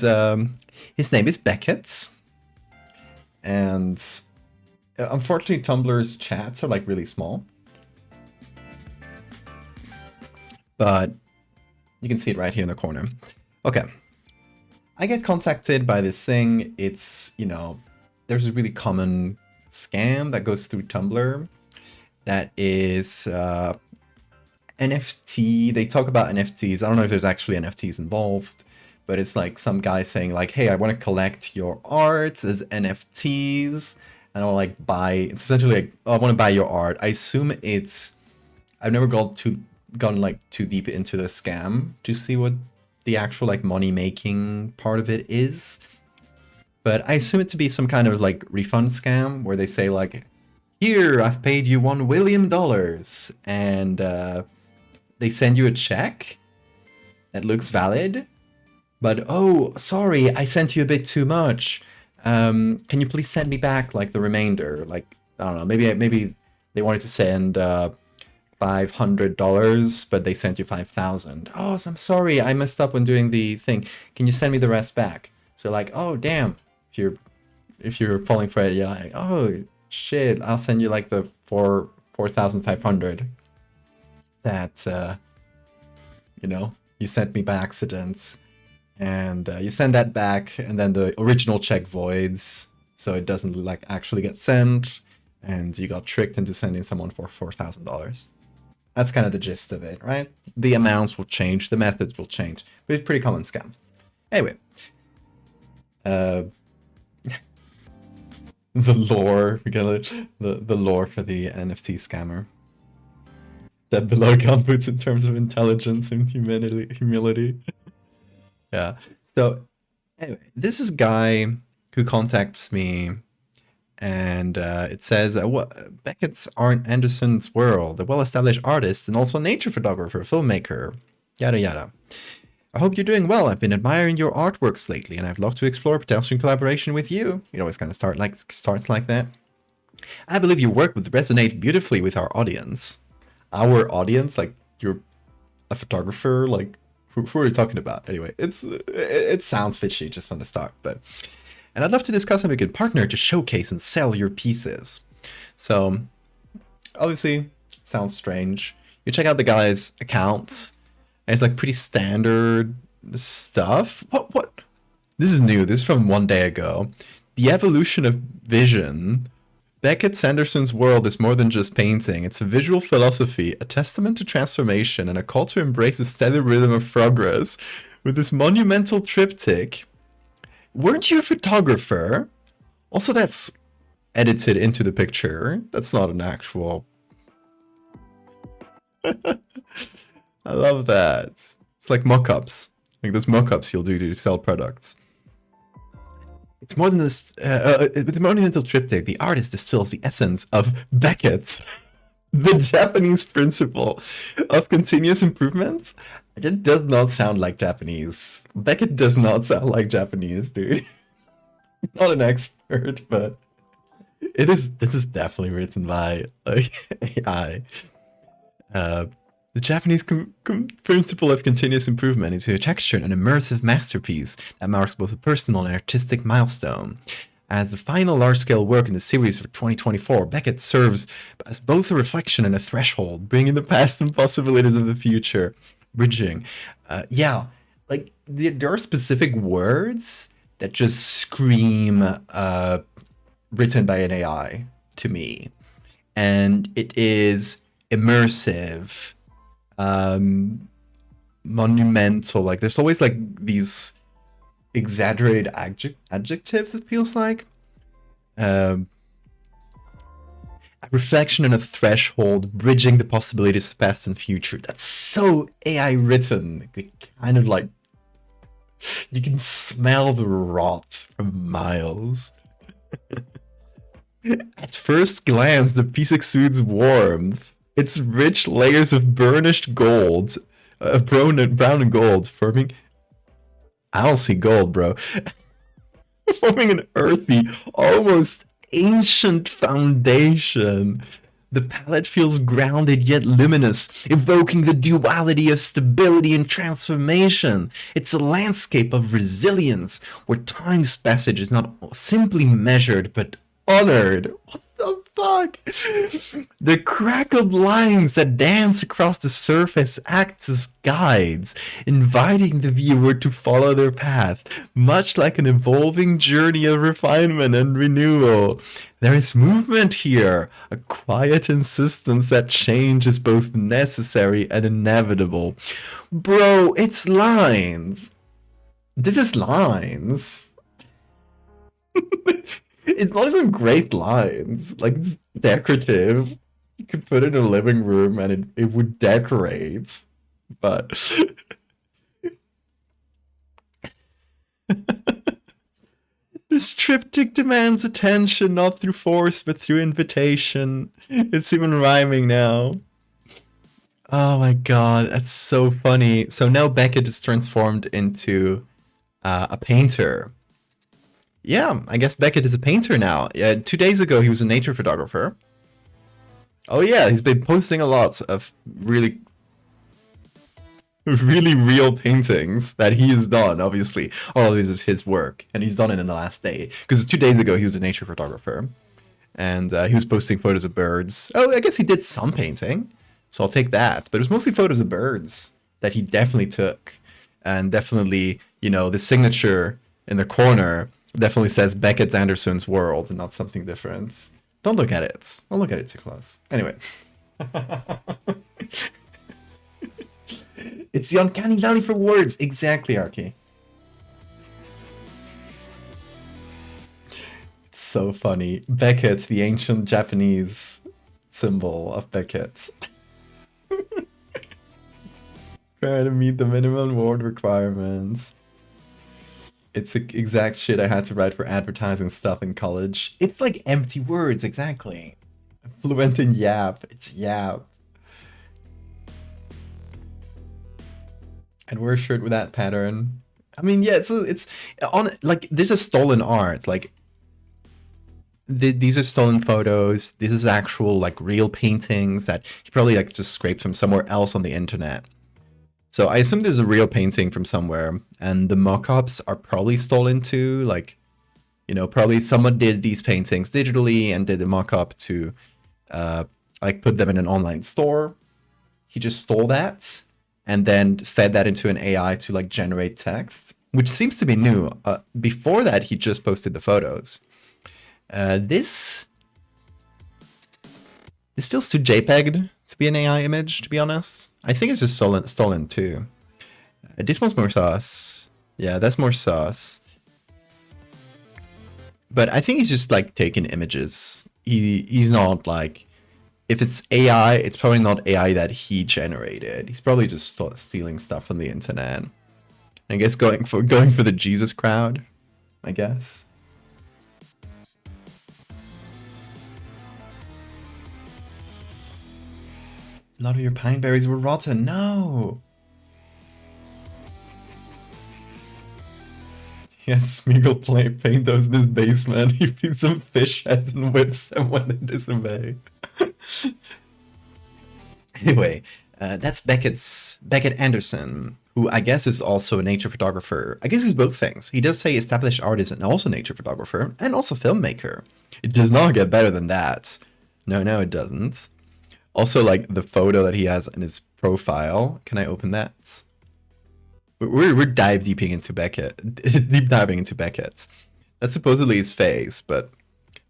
his name is Beckett. And unfortunately, Tumblr's chats are like really small. But you can see it right here in the corner. Okay. I get contacted by this thing. It's, you know, there's a really common scam that goes through Tumblr that is NFT. They talk about NFTs. I don't know if there's actually NFTs involved, but it's like some guy saying like, hey, I want to collect your art as NFTs, and I'll like buy. It's essentially like, oh, I want to buy your art. I assume it's. I've never gone like too deep into the scam to see what the actual like money making part of it is. But I assume it to be some kind of like refund scam where they say like, here, I've paid you $1 William, and they send you a check that looks valid, but oh, sorry, I sent you a bit too much. Can you please send me back like the remainder? Like, I don't know, maybe they wanted to send $500, but they sent you 5,000. Oh, so I'm sorry, I messed up when doing the thing. Can you send me the rest back? So like, oh damn. If you're falling for it, you're like, oh shit, I'll send you like the 4,500 that you know, you sent me by accident, and you send that back, and then the original check voids, so it doesn't like actually get sent, and you got tricked into sending someone for $4,000. That's kind of the gist of it, right? The amounts will change, the methods will change, but it's a pretty common scam. Anyway, the lore, we got the lore for the NFT scammer. Step below gumboots in terms of intelligence and humility. Yeah. So anyway, this is a guy who contacts me, and it says, Beckett's Arn Anderson's World, a well-established artist and also nature photographer, filmmaker, yada yada. I hope you're doing well. I've been admiring your artworks lately, and I'd love to explore potential collaboration with you. It always kind of starts like that. I believe your work would resonate beautifully with our audience. Our audience? Like, you're a photographer? Like, who are you talking about? Anyway, it sounds fishy just from the start, but... And I'd love to discuss how we could partner to showcase and sell your pieces. So, obviously, sounds strange. You check out the guy's account, and it's like pretty standard stuff. What? This is new. This is from 1 day ago. The evolution of vision. Beckett Sanderson's world is more than just painting. It's a visual philosophy, a testament to transformation, and a call to embrace the steady rhythm of progress. With this monumental triptych. Weren't you a photographer? Also, that's edited into the picture. That's not an actual... I love that. It's like mock-ups. Like those mock-ups you'll do to sell products. It's more than this. With the monumental triptych, the artist distills the essence of Beckett, the Japanese principle of continuous improvement. It does not sound like Japanese. Beckett does not sound like Japanese, dude. Not an expert, but it is. This is definitely written by like AI. The Japanese principle of continuous improvement into a textured and immersive masterpiece that marks both a personal and artistic milestone. As the final large-scale work in the series for 2024, Beckett serves as both a reflection and a threshold, bringing the past and possibilities of the future, bridging. Yeah, like there are specific words that just scream written by an AI to me, and it is immersive, monumental. Like there's always like these exaggerated adjectives. It feels like a reflection on a threshold, bridging the possibilities of past and future. That's so AI written. It kind of like you can smell the rot from miles. At first glance, the piece exudes warmth. Its rich layers of burnished gold, brown and gold, forming. I don't see gold, bro. Forming an earthy, almost ancient foundation. The palette feels grounded yet luminous, evoking the duality of stability and transformation. It's a landscape of resilience, where time's passage is not simply measured, but honored. What the fuck? The crackled lines that dance across the surface act as guides, inviting the viewer to follow their path, much like an evolving journey of refinement and renewal. There is movement here, a quiet insistence that change is both necessary and inevitable. Bro, it's lines. This is lines. It's not even great lines. Like, it's decorative. You could put it in a living room and it would decorate. But this triptych demands attention, not through force, but through invitation. It's even rhyming now. Oh my god, that's so funny. So now Beckett is transformed into a painter. Yeah, I guess Beckett is a painter now. 2 days ago, he was a nature photographer. Oh yeah, he's been posting a lot of really real paintings that he has done. Obviously, all of this is his work, and he's done it in the last day. Because 2 days ago, he was a nature photographer, and he was posting photos of birds. Oh, I guess he did some painting, so I'll take that. But it was mostly photos of birds that he definitely took, and definitely, you know, the signature in the corner definitely says Beckett Anderson's World and not something different. Don't look at it. Don't look at it too close. Anyway. It's the uncanny valley for words. Exactly, Arky. It's so funny. Beckett, the ancient Japanese symbol of Beckett. Trying to meet the minimum word requirements. It's the exact shit I had to write for advertising stuff in college. It's like empty words, exactly. Fluent in yap. It's yap. I'd wear a shirt with that pattern. I mean, yeah, it's on like this is stolen art. Like these are stolen photos. This is actual like real paintings that he probably like just scraped from somewhere else on the internet. So I assume there's a real painting from somewhere, and the mock-ups are probably stolen too. Like, you know, probably someone did these paintings digitally and did a mock-up to, like, put them in an online store. He just stole that and then fed that into an AI to like generate text, which seems to be new. Before that, he just posted the photos. This feels too JPEG'd to be an AI image, to be honest. I think it's just stolen too. This one's more sus. Yeah, that's more sus. But I think he's just like taking images. He's not like, if it's AI, it's probably not AI that he generated. He's probably just stealing stuff from the internet. I guess going for the Jesus crowd, I guess. A lot of your pine berries were rotten. No. Yes, Smeagol paint those in his basement. He feeds them fish heads and whips them when they disobey. Anyway, that's Beckett Anderson, who I guess is also a nature photographer. I guess he's both things. He does say established artist and also nature photographer and also filmmaker. It does not get better than that. No, it doesn't. Also, like the photo that he has in his profile. Can I open that? We're dive deeping into Beckett. Deep diving into Beckett. That's supposedly his face, but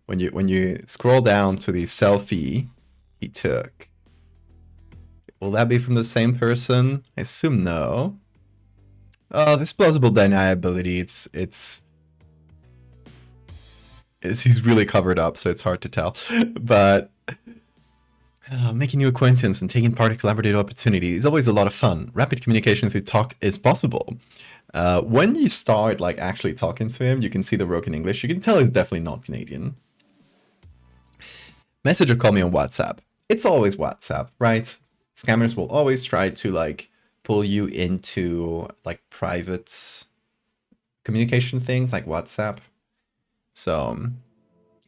When you scroll down to the selfie he took, will that be from the same person? I assume no. Oh, this plausible deniability. He's really covered up, so it's hard to tell. But making new acquaintance and taking part in collaborative opportunity is always a lot of fun. Rapid communication through talk is possible. When you start like actually talking to him, you can see the broken English. You can tell he's definitely not Canadian. Message or call me on WhatsApp. It's always WhatsApp, right? Scammers will always try to like pull you into like private communication things like WhatsApp. So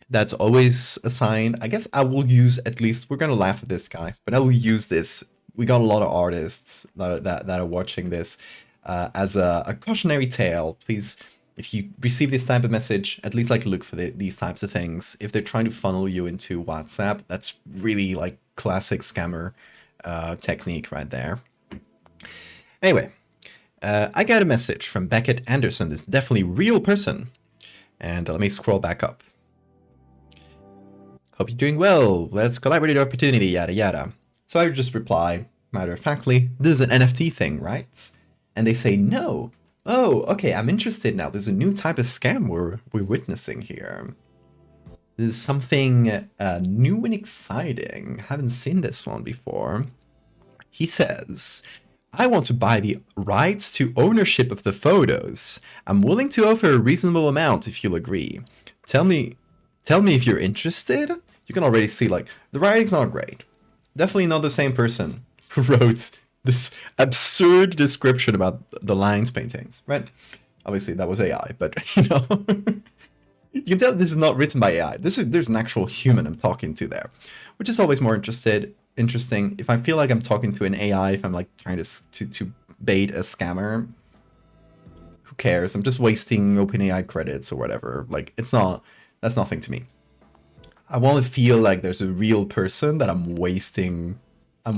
that's always a sign. I guess I will use, at least, we're gonna laugh at this guy, but I will use this. We got a lot of artists that are watching this as a cautionary tale. Please, if you receive this type of message, at least like look for these types of things. If they're trying to funnel you into WhatsApp, that's really like classic scammer technique right there. Anyway, I got a message from Beckett Anderson, this definitely real person. And let me scroll back up. Hope you're doing well. Let's collaborate opportunity, yada yada. So I would just reply, matter of factly, this is an NFT thing, right? And they say no. Oh, okay, I'm interested now. There's a new type of scam we're witnessing here. This is something new and exciting. Haven't seen this one before. He says, I want to buy the rights to ownership of the photos. I'm willing to offer a reasonable amount if you'll agree. Tell me if you're interested. You can already see, like, the writing's not great. Definitely not the same person who wrote this absurd description about the lines paintings, right? Obviously, that was AI, but, you know, you can tell this is not written by AI. There's an actual human I'm talking to there, which is always more interesting. If I feel like I'm talking to an AI, if I'm like trying to bait a scammer, who cares? I'm just wasting OpenAI credits or whatever. Like, that's nothing to me. I want to feel like there's a real person that I'm wasting a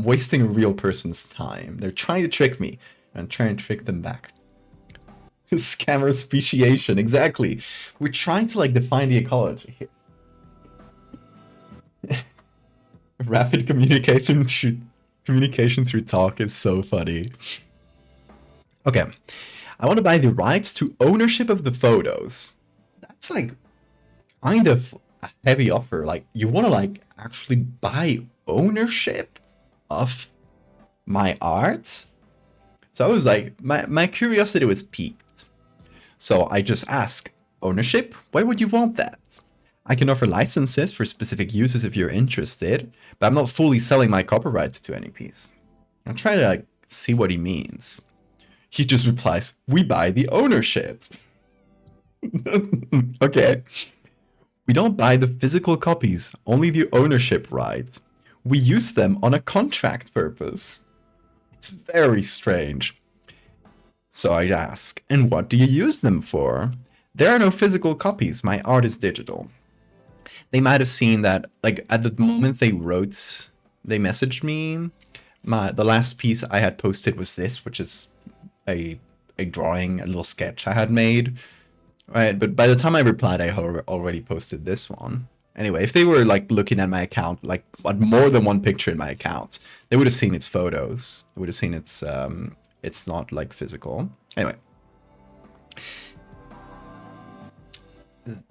real person's time. They're trying to trick me, and I'm trying to trick them back. Scammer speciation, exactly. We're trying to like define the ecology here. Rapid communication through talk is so funny. Okay, I want to buy the rights to ownership of the photos. That's like kind of a heavy offer. Like, you want to like actually buy ownership of my art? So I was like, my curiosity was piqued. So I just asked, ownership? Why would you want that? I can offer licenses for specific uses if you're interested, but I'm not fully selling my copyright to any piece. I'm trying to like see what he means. He just replies, we buy the ownership. Okay. We don't buy the physical copies, only the ownership rights. We use them on a contract purpose. It's very strange. So I ask, and what do you use them for? There are no physical copies, my art is digital. They might have seen that, like, at the moment they messaged me, the last piece I had posted was this, which is a drawing, a little sketch I had made, right? But by the time I replied, I already posted this one. Anyway, if they were, like, looking at my account, like, at more than one picture in my account, they would have seen its photos. They would have seen it's not, like, physical. Anyway.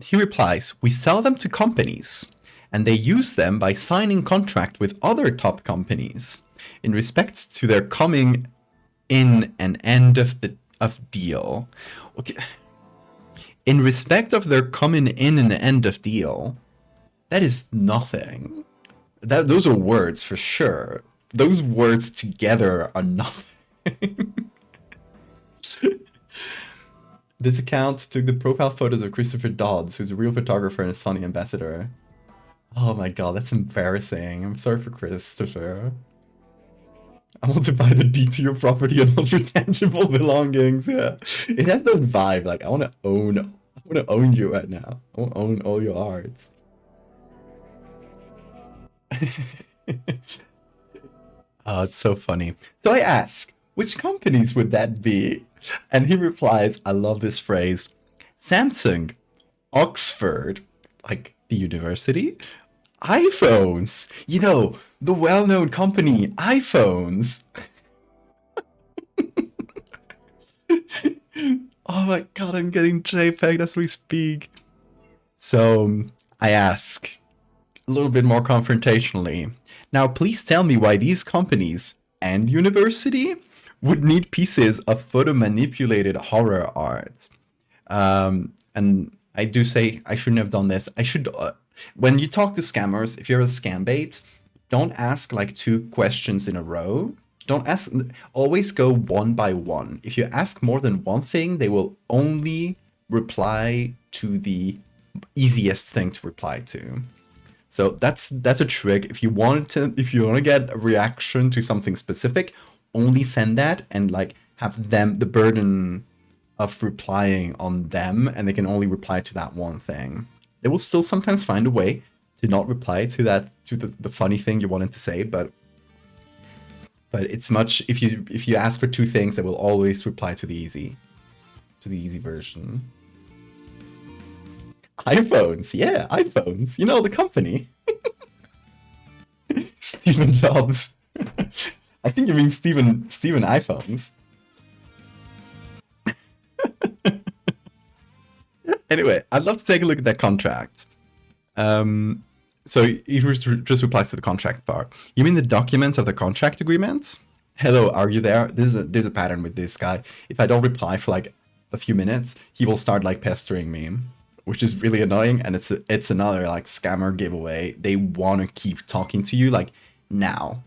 He replies, we sell them to companies, and they use them by signing contract with other top companies in respect to their coming in and end of deal. Okay. In respect of their coming in and end of deal, that is nothing. Those are words for sure. Those words together are nothing. This account took the profile photos of Christopher Dodds, who's a real photographer and a Sony ambassador. Oh my god, that's embarrassing. I'm sorry for Christopher. I want to buy the deed to your property and all your tangible belongings. Yeah, it has that vibe. Like, I want to own you right now. I want to own all your art. Oh, it's so funny. So I ask, which companies would that be? And he replies, I love this phrase, Samsung, Oxford, like The university? iPhones! You know, the well-known company, iPhones! Oh my god, I'm getting JPEG as we speak. So, I ask, a little bit more confrontationally, now please tell me why these companies and university would need pieces of photo-manipulated horror art. And I do say I shouldn't have done this. I should, when you talk to scammers, if you're a scam bait, don't ask like 2 questions in a row. Don't ask, always go one by one. If you ask more than one thing, they will only reply to the easiest thing to reply to. So that's a trick. If you want to get a reaction to something specific, only send that and like have them the burden of replying on them, and they can only reply to that one thing. They will still sometimes find a way to not reply to the funny thing you wanted to say, but it's much if you ask for 2 things, they will always reply to the easy version. iPhones, yeah, iPhones. You know, the company. Stephen Jobs. I think you mean Stephen iPhones. Anyway, I'd love to take a look at that contract. So he just replies to the contract part. You mean the documents of the contract agreements? Hello, are you there? There's a pattern with this guy. If I don't reply for like a few minutes, he will start like pestering me, which is really annoying. And it's another like scammer giveaway. They want to keep talking to you like now.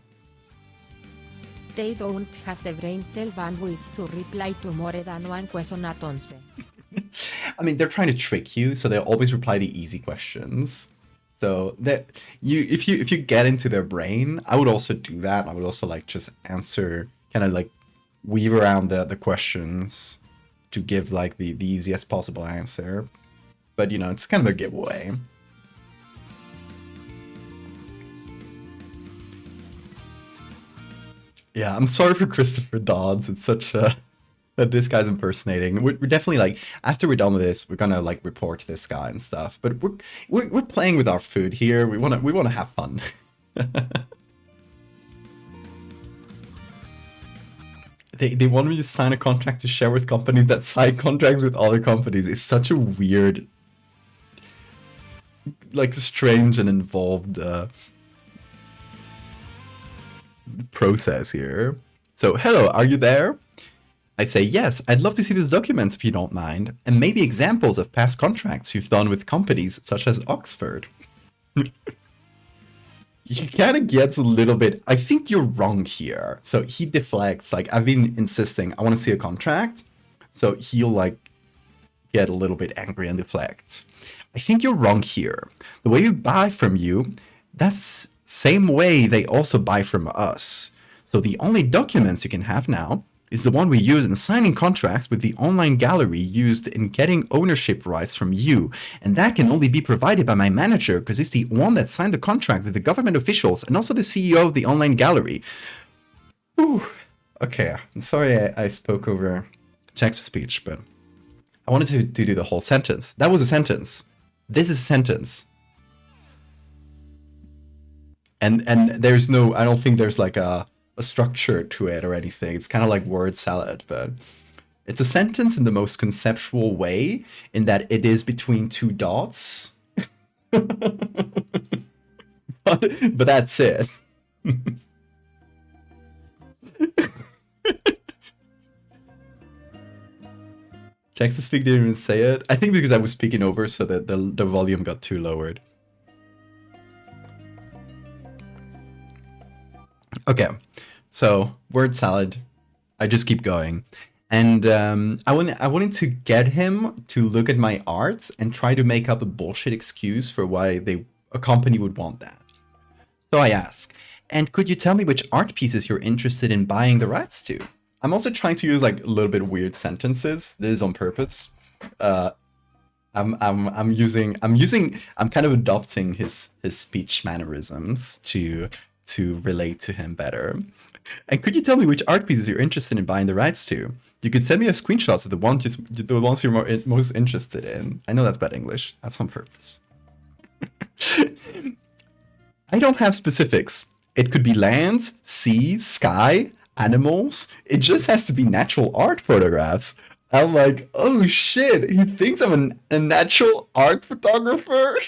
They don't have the brain cell bandwidth to reply to more than 1 question at once. I mean, they're trying to trick you, so they'll always reply the easy questions. So that if you get into their brain, I would also do that. I would also like just answer, kind of like weave around the questions to give like the easiest possible answer. But you know, it's kind of a giveaway. Yeah, I'm sorry for Christopher Dodds. It's such a that this guy's impersonating. We're definitely like, after we're done with this, we're gonna like report this guy and stuff. But we're playing with our food here. We wanna have fun. They want me to sign a contract to share with companies that sign contracts with other companies. It's such a weird, like strange and involved process here. So, hello, are you there? I say, yes, I'd love to see these documents if you don't mind, and maybe examples of past contracts you've done with companies such as Oxford. He kind of gets a little bit, I think you're wrong here. So he deflects, like I've been insisting, I want to see a contract. So he'll like get a little bit angry and deflects. I think you're wrong here. The way we buy from you, that's same way they also buy from us. So the only documents you can have now is the one we use in signing contracts with the online gallery used in getting ownership rights from you. And that can only be provided by my manager because he's the one that signed the contract with the government officials and also the CEO of the online gallery. Whew. Okay, I'm sorry I spoke over text to speech, but I wanted to do the whole sentence. That was a sentence. This is a sentence. And there's no, I don't think there's like a structure to it or anything. It's kind of like word salad, but it's a sentence in the most conceptual way in that it is between 2 dots. but that's it. Text to speak didn't even say it. I think because I was speaking over, so that the volume got too lowered. Okay, so word salad. I just keep going, and I wanted to get him to look at my art and try to make up a bullshit excuse for why a company would want that. So I ask, and could you tell me which art pieces you're interested in buying the rights to? I'm also trying to use like a little bit weird sentences. This is on purpose. I'm kind of adopting his speech mannerisms to relate to him better. And could you tell me which art pieces you're interested in buying the rights to? You could send me a screenshot of the ones you're most interested in. I know that's bad English. That's on purpose. I don't have specifics. It could be lands, sea, sky, animals. It just has to be natural art photographs. I'm like, oh shit, he thinks I'm a natural art photographer?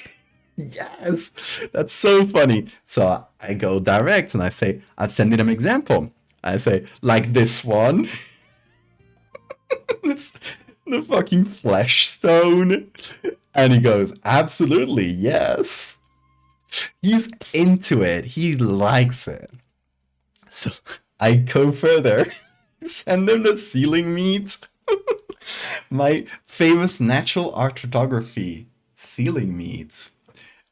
Yes, that's so funny. So I go direct and I say, I'll send him an example. I say, like this one. It's the fucking flesh stone. And he goes, absolutely, yes. He's into it. He likes it. So I go further. Send him the ceiling meat. My famous natural art photography ceiling meats.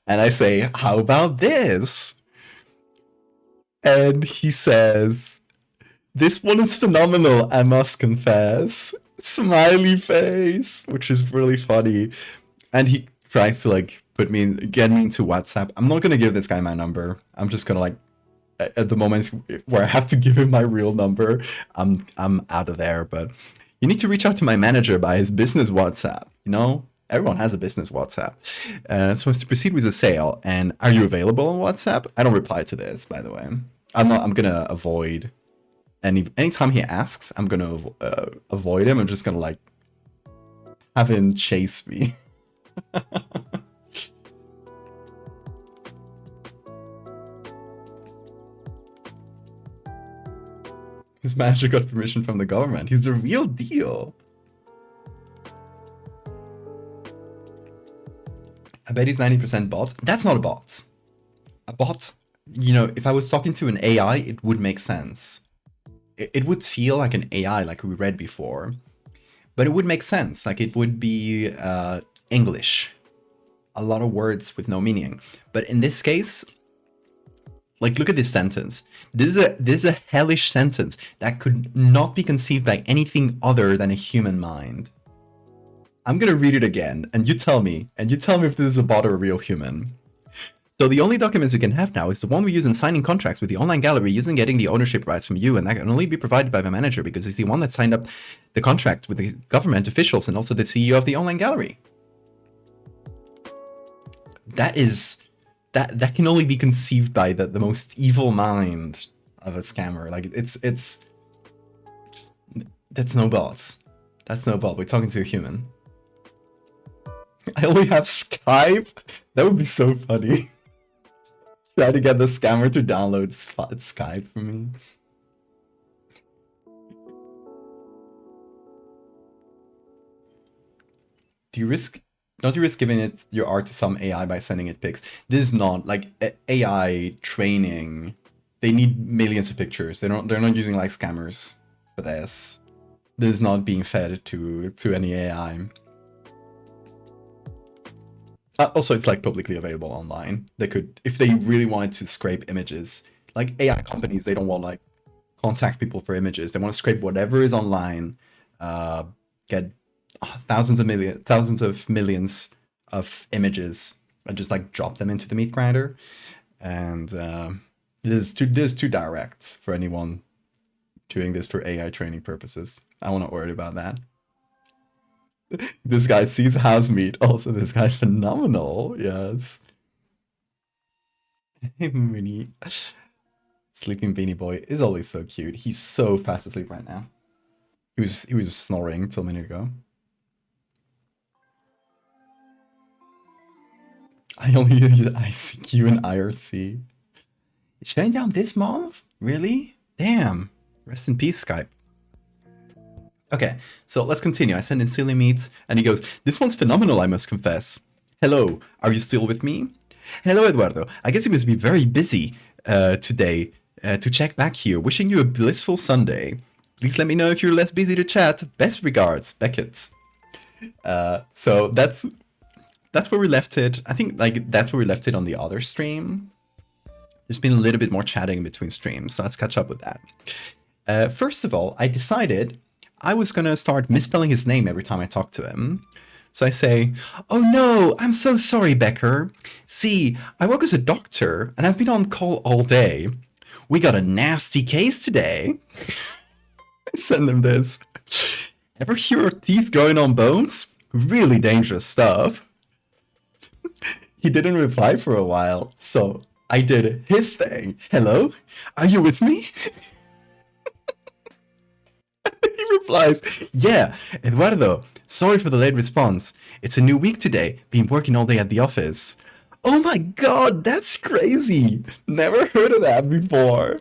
And I say, how about this? And he says, this one is phenomenal, I must confess. Smiley face, which is really funny. And he tries to like get me into WhatsApp. I'm not gonna give this guy my number. I'm just gonna like at the moment where I have to give him my real number, I'm out of there. But you need to reach out to my manager by his business WhatsApp. You know, everyone has a business WhatsApp. So as to proceed with the sale, and are you available on WhatsApp? I don't reply to this, by the way. I'm gonna avoid anytime he asks. I'm gonna avoid him. I'm just gonna like have him chase me. His manager got permission from the government. He's the real deal. I bet he's 90% bots. That's not a bot. A bot, you know, if I was talking to an AI, it would make sense. It would feel like an AI, like we read before. But it would make sense. Like it would be English. A lot of words with no meaning. But in this case, like, look at this sentence. This is a hellish sentence that could not be conceived by anything other than a human mind. I'm gonna read it again, and you tell me if this is a bot or a real human. So the only documents you can have now is the one we use in signing contracts with the online gallery using getting the ownership rights from you, and that can only be provided by the manager because he's the one that signed up the contract with the government officials and also the CEO of the online gallery. That can only be conceived by the most evil mind of a scammer. Like that's no bot. That's no bot. We're talking to a human. I only have Skype. That would be so funny. Try to get the scammer to download Skype for me. Don't you risk giving it your art to some AI by sending it pics? This is not like AI training. They need millions of pictures. They're not using like scammers for this. This is not being fed to any AI. Also, it's like publicly available online. They could, if they really wanted to scrape images, like AI companies, they don't want like contact people for images. They want to scrape whatever is online, get thousands of millions of images and just like drop them into the meat grinder. And this is too direct for anyone doing this for AI training purposes. I won't worry about that. This guy sees house meat. Also, this guy phenomenal. Yes. Mini sleeping beanie boy is always so cute. He's so fast asleep right now. He was snoring till a minute ago. I only use ICQ and IRC. It's shutting down this month? Really? Damn. Rest in peace, Skype. Okay, so let's continue. I send in silly meats, and he goes, this one's phenomenal, I must confess. Hello, are you still with me? Hello, Eduardo. I guess you must be very busy today to check back here. Wishing you a blissful Sunday. Please let me know if you're less busy to chat. Best regards, Beckett. So that's where we left it. I think like that's where we left it on the other stream. There's been a little bit more chatting in between streams, so let's catch up with that. First of all, I decided I was gonna start misspelling his name every time I talk to him. So I say, oh no, I'm so sorry, Becker. See, I work as a doctor and I've been on call all day. We got a nasty case today. I send him this. Ever hear of teeth growing on bones? Really dangerous stuff. he didn't reply for a while, so I did his thing. Hello? Are you with me? He replies, yeah, Eduardo, sorry for the late response. It's a new week today. Been working all day at the office. Oh my god, that's crazy. Never heard of that before.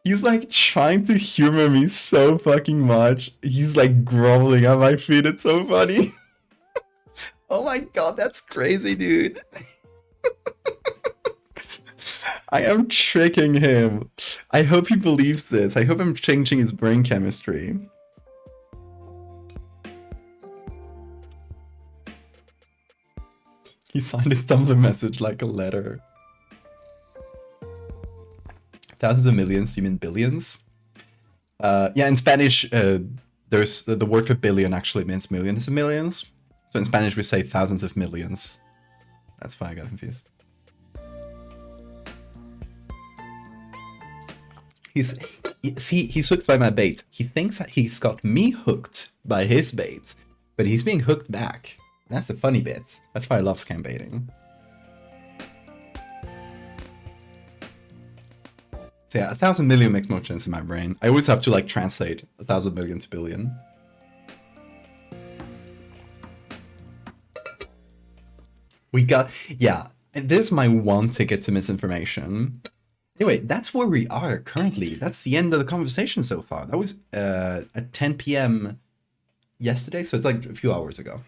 He's like trying to humor me so fucking much. He's like groveling at my feet. It's so funny. Oh my god, that's crazy, dude. I am tricking him. I hope he believes this. I hope I'm changing his brain chemistry. He signed his Tumblr message like a letter. Thousands of millions, you mean billions? Yeah, in Spanish, there's the word for billion actually means millions of millions. So in Spanish, we say thousands of millions. That's why I got confused. He's hooked by my bait. He thinks that he's got me hooked by his bait, but he's being hooked back. That's the funny bit. That's why I love scam baiting. So yeah, 1,000 million makes more sense in my brain. I always have to like translate 1,000 million to billion. We got, yeah, this is my one ticket to misinformation. Anyway, that's where we are currently. That's the end of the conversation so far. That was at 10 p.m. yesterday, so it's like a few hours ago.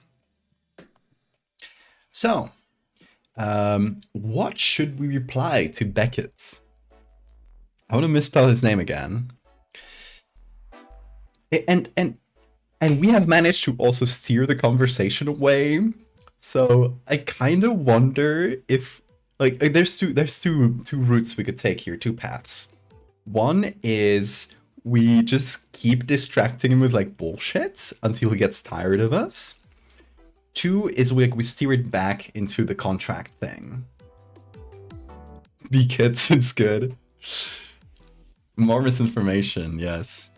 So, what should we reply to Beckett? I want to misspell his name again. And we have managed to also steer the conversation away. So I kind of wonder if like there's two routes we could take here, two paths. One is we just keep distracting him with like bullshit until he gets tired of us. Two is we steer it back into the contract thing. Because it's good. More misinformation, yes.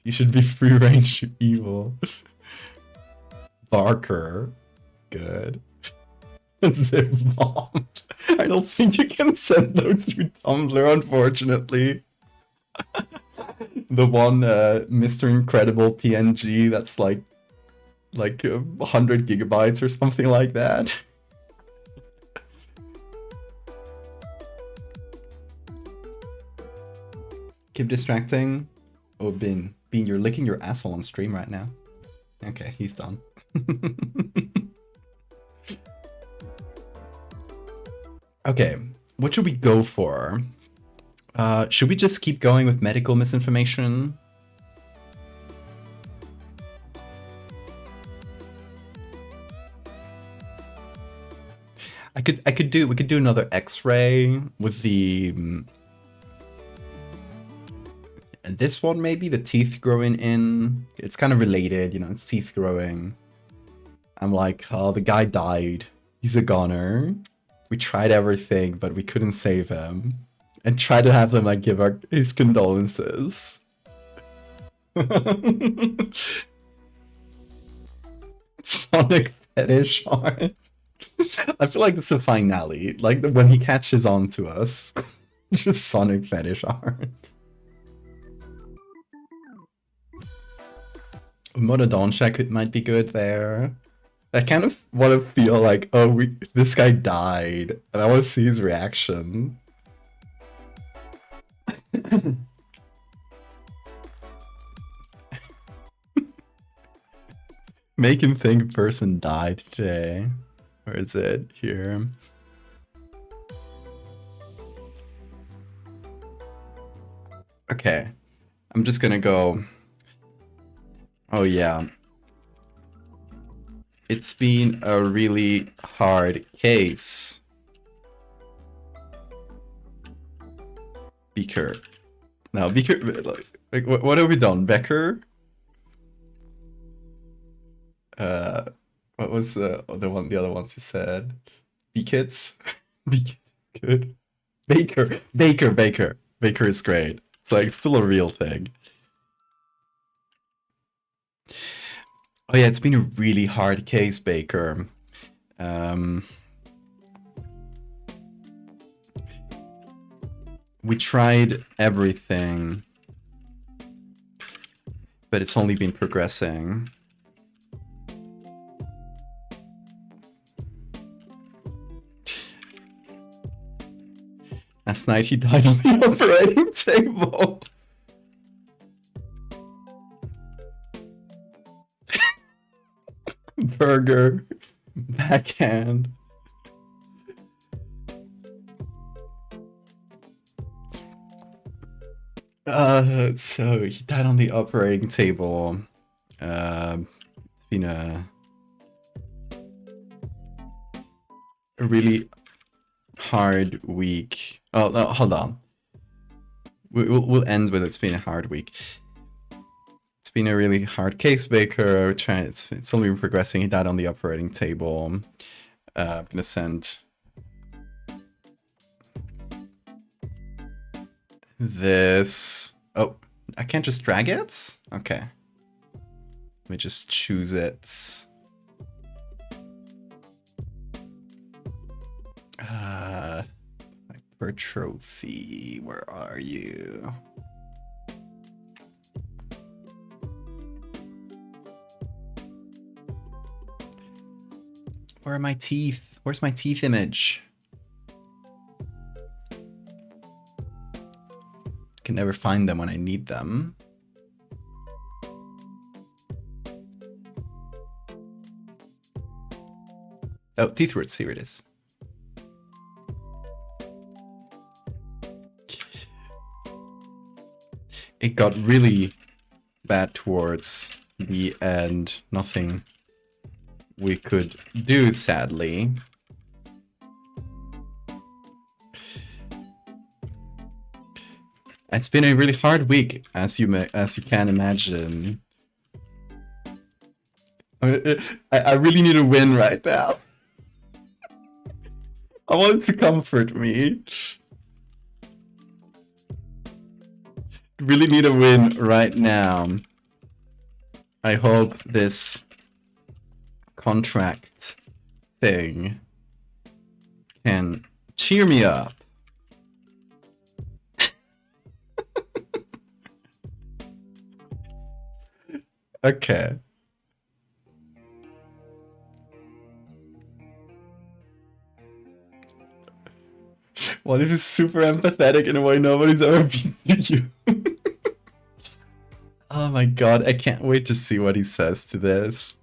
You should be free range to evil. Barker, good. Zip bomb. I don't think you can send those through Tumblr, unfortunately. The one Mr. Incredible PNG that's like 100 gigabytes or something like that. Keep distracting. Oh, Bean, you're licking your asshole on stream right now. Okay, he's done. Okay, what should we go for? Should we just keep going with medical misinformation? We could do another X-ray with the and this one maybe the teeth growing in. It's kind of related, you know, it's teeth growing. I'm like, oh, the guy died. He's a goner. We tried everything, but we couldn't save him. And try to have them like give his condolences. Sonic fetish art. I feel like it's a finale. Like when he catches on to us. Just Sonic fetish art. Monodon check it might be good there. I kind of want to feel like, oh, this guy died, and I want to see his reaction. Make him think a person died today. Where is it? Here. Okay. I'm just gonna go. Oh yeah. It's been a really hard case. Beaker. No, Beaker. Like what have we done? Becker? What was the other ones you said? Beakits? Beakits good. Baker. Baker is great. It's like still a real thing. Oh yeah, it's been a really hard case, Baker. We tried everything, but it's only been progressing. Last night he died on the operating table. Burger. Backhand. So he died on the operating table. It's been a really hard week. Oh, no, hold on. We'll end with it's been a hard week. It's been a really hard case, Baker. It's only been progressing. He died on the operating table. I'm gonna send this. Oh, I can't just drag it? Okay. Let me just choose it. For trophy, where are you? Where are my teeth? Where's my teeth image? Can never find them when I need them. Oh, teeth roots, here it is. It got really bad towards the end. Nothing we could do, sadly. It's been a really hard week, as you can imagine. I really need a win right now. I want it to comfort me. Really need a win right now. I hope this contract thing can cheer me up. Okay. What if he's super empathetic in a way nobody's ever been to you? Oh my god, I can't wait to see what he says to this.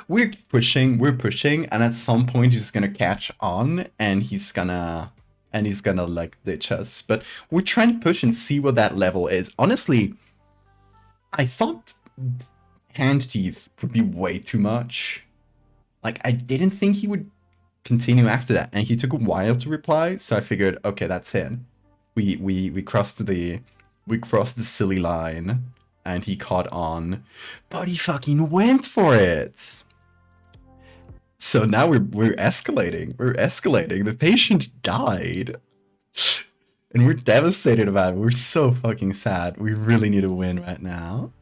We're pushing, and at some point he's gonna catch on, and he's gonna like ditch us. But we're trying to push and see what that level is. Honestly, I thought hand teeth would be way too much. Like, I didn't think he would continue after that, and he took a while to reply, so I figured, okay, that's him. We crossed the silly line, and he caught on, but he fucking went for it. So now we're escalating. We're escalating. The patient died, and we're devastated about it. We're so fucking sad. We really need a win right now.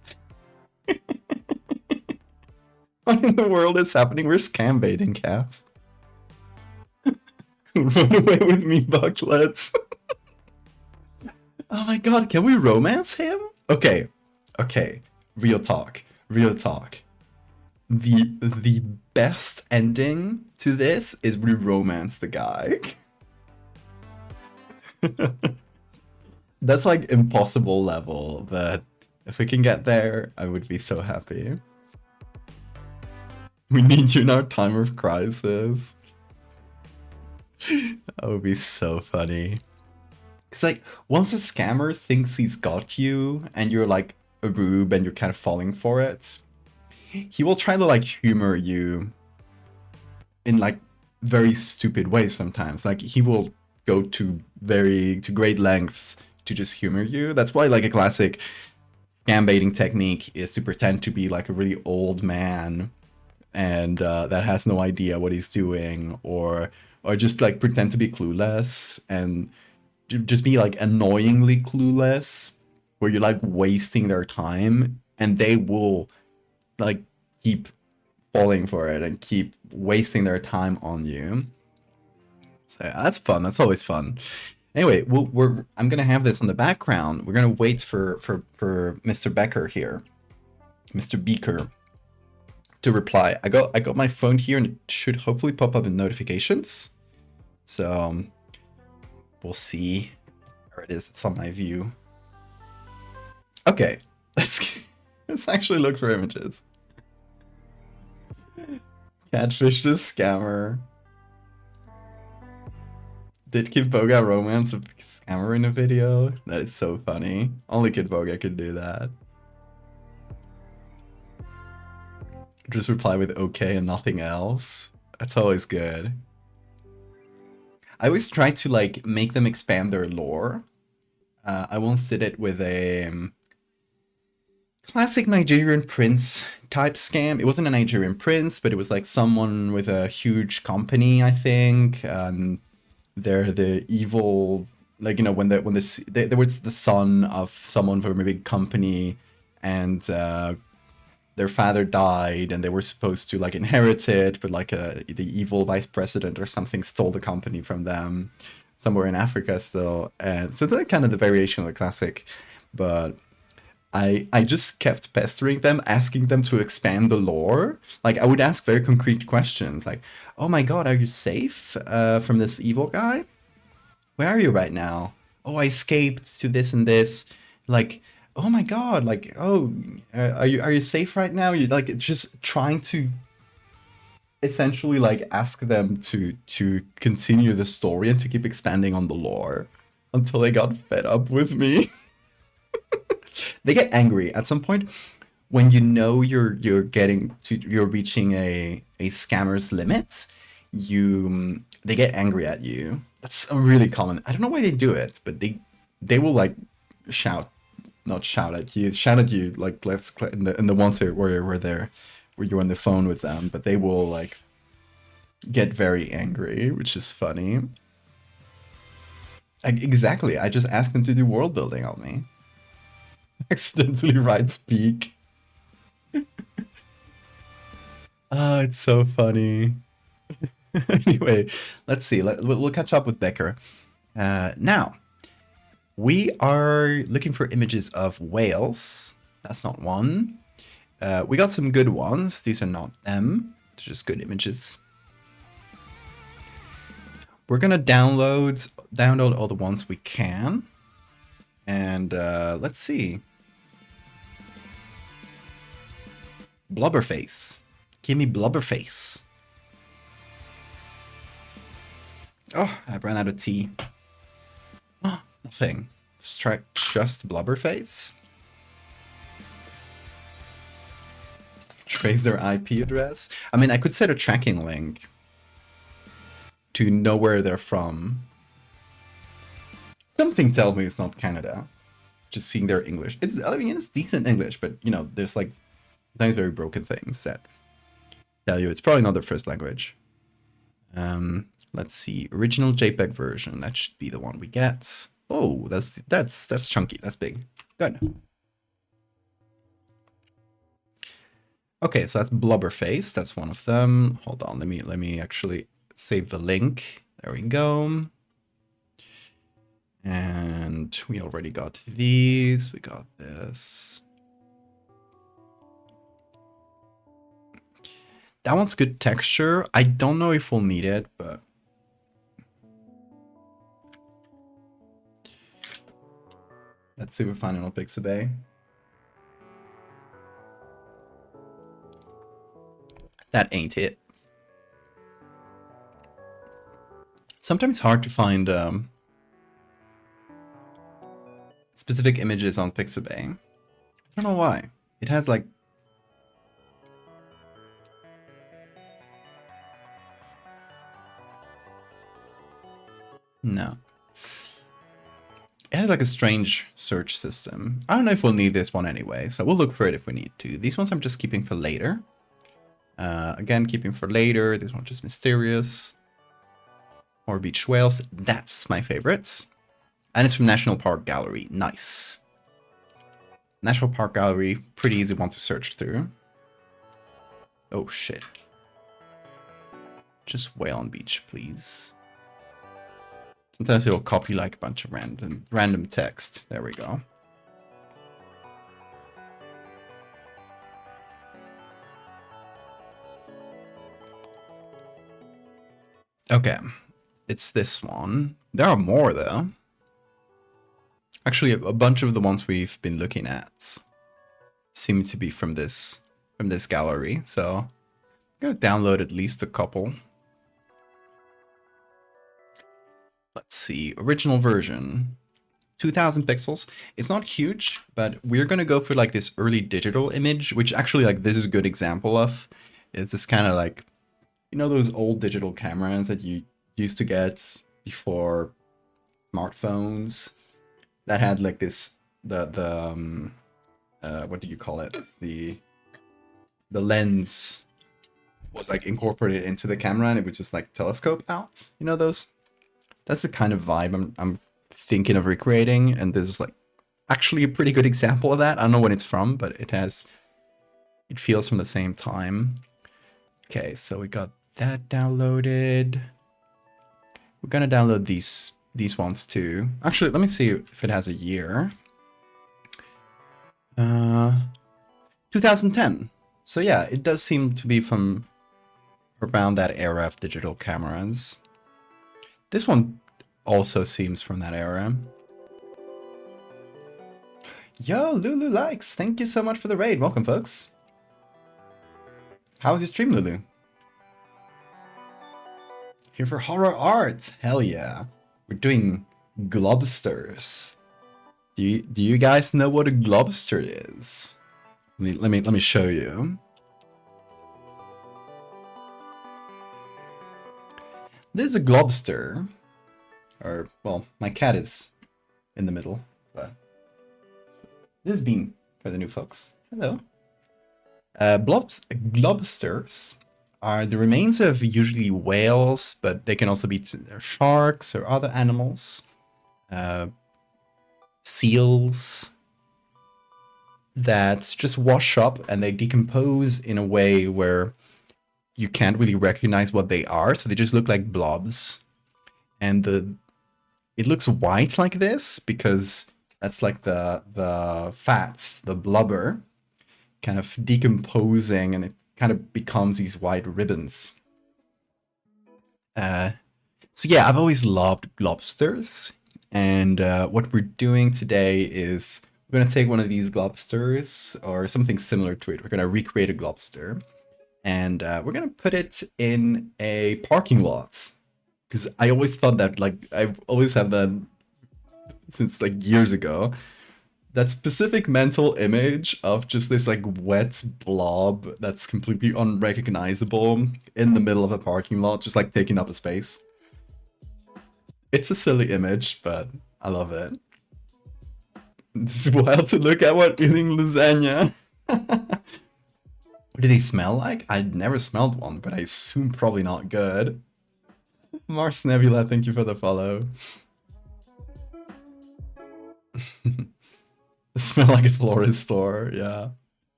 What in the world is happening? We're scam baiting, cats. Run away with me, bucklets. Oh my god, can we romance him? Okay, real talk. The best ending to this is we romance the guy. That's like impossible level, but if we can get there, I would be so happy. We need you in our time of crisis. That would be so funny. It's like, once a scammer thinks he's got you, and you're like a rube and you're kind of falling for it, he will try to like humor you in like very stupid ways sometimes. Like, he will go to great lengths to just humor you. That's why like a classic scam baiting technique is to pretend to be like a really old man and that has no idea what he's doing, or just like pretend to be clueless and just be like annoyingly clueless, where you're like wasting their time, and they will like keep falling for it and keep wasting their time on you. So yeah, that's fun. That's always fun. Anyway, I'm gonna have this on the background. We're gonna wait for Mr. Becker here, Mr. Beaker, to reply. I got my phone here and it should hopefully pop up in notifications. So we'll see. There it is. It's on my view. Okay, let's actually look for images. Catfish the scammer. Did Kid Boga romance with scammer in a video? That is so funny. Only Kid Boga could do that. Just reply with okay and nothing else. That's always good. I always try to like make them expand their lore. I once did it with a classic Nigerian prince type scam. It wasn't a Nigerian prince, but it was like someone with a huge company, I think. They're the evil, like, you know, when there was the son of someone from a big company, and their father died, and they were supposed to like inherit it, but like the evil vice president or something stole the company from them, somewhere in Africa still, and so they're kind of the variation of the classic, but I just kept pestering them, asking them to expand the lore. Like, I would ask very concrete questions, like, oh my god, are you safe from this evil guy? Where are you right now? Oh, I escaped to this and this. Like, oh my god, like, oh, are you safe right now? You like just trying to essentially like ask them to continue the story and to keep expanding on the lore until they got fed up with me. They get angry at some point when you know you're reaching a scammer's limits. They get angry at you. That's a really common. I don't know why they do it, but they will like not shout at you, like let's in the ones where you're on the phone with them, but they will like get very angry, which is funny. Exactly. I just asked them to do world building on me. Accidentally write speak. Oh, it's so funny. Anyway, let's see. We'll catch up with Becker. Now, we are looking for images of whales. That's not one. We got some good ones. These are not them. They're just good images. We're gonna download all the ones we can. And let's see. Blubberface. Give me Blubberface. Oh, I ran out of tea. Oh, nothing. Let's try just Blubberface. Trace their IP address. I mean, I could set a tracking link to know where they're from. Something tells me it's not Canada. Just seeing their English. I mean, it's decent English, but you know, there's like very broken things that tell you it's probably not their first language. Let's see, original JPEG version. That should be the one we get. Oh, that's chunky. That's big. Good. Okay, so that's Blubberface. That's one of them. Hold on, let me actually save the link. There we go. And we already got these. We got this. That one's good texture. I don't know if we'll need it, but let's see if we find it on Pixabay. That ain't it. Sometimes hard to find specific images on Pixabay. I don't know why. It has like no. It has like a strange search system. I don't know if we'll need this one anyway, so we'll look for it if we need to. These ones I'm just keeping for later. Again, keeping for later. This one's just mysterious. Or beach whales. That's my favorites. And it's from National Park Gallery. Nice. National Park Gallery, pretty easy one to search through. Oh shit. Just whale on beach, please. Sometimes it'll copy like a bunch of random text. There we go. Okay, it's this one. There are more though. Actually, a bunch of the ones we've been looking at seem to be from this gallery. So I'm gonna download at least a couple. Let's see, original version, 2000 pixels. It's not huge, but we're gonna go for like this early digital image, which actually like this is a good example of. It's this kind of like, you know, those old digital cameras that you used to get before smartphones that had like this, what do you call it? The lens was like incorporated into the camera and it would just like telescope out, you know those? That's the kind of vibe I'm thinking of recreating, and this is like actually a pretty good example of that. I don't know when it's from, but it feels from the same time. Okay, so we got that downloaded. We're gonna download these ones too. Actually, let me see if it has a year. 2010. So yeah, it does seem to be from around that era of digital cameras. This one also seems from that era. Yo, Lulu likes. Thank you so much for the raid. Welcome, folks. How was your stream, Lulu? Here for horror art. Hell yeah. We're doing globsters. Do you guys know what a globster is? Let me show you. This is a globster. Or, well, my cat is in the middle, but this is Bean for the new folks. Hello. Globsters are the remains of usually whales, but they can also be sharks or other animals. Seals that just wash up and they decompose in a way where you can't really recognize what they are, so they just look like blobs. And it looks white like this because that's like the fats, the blubber, kind of decomposing, and it kind of becomes these white ribbons. So yeah, I've always loved globsters, and what we're doing today is we're gonna take one of these globsters or something similar to it. We're gonna recreate a globster, and we're gonna put it in a parking lot. Because I always thought that, like, I've always had that since like years ago, that specific mental image of just this like wet blob that's completely unrecognizable in the middle of a parking lot, just like taking up a space. It's a silly image, but I love it. It's wild to look at what eating lasagna. What do they smell like? I'd never smelled one, but I assume probably not good. Mars Nebula, thank you for the follow. It smells like a florist store, yeah.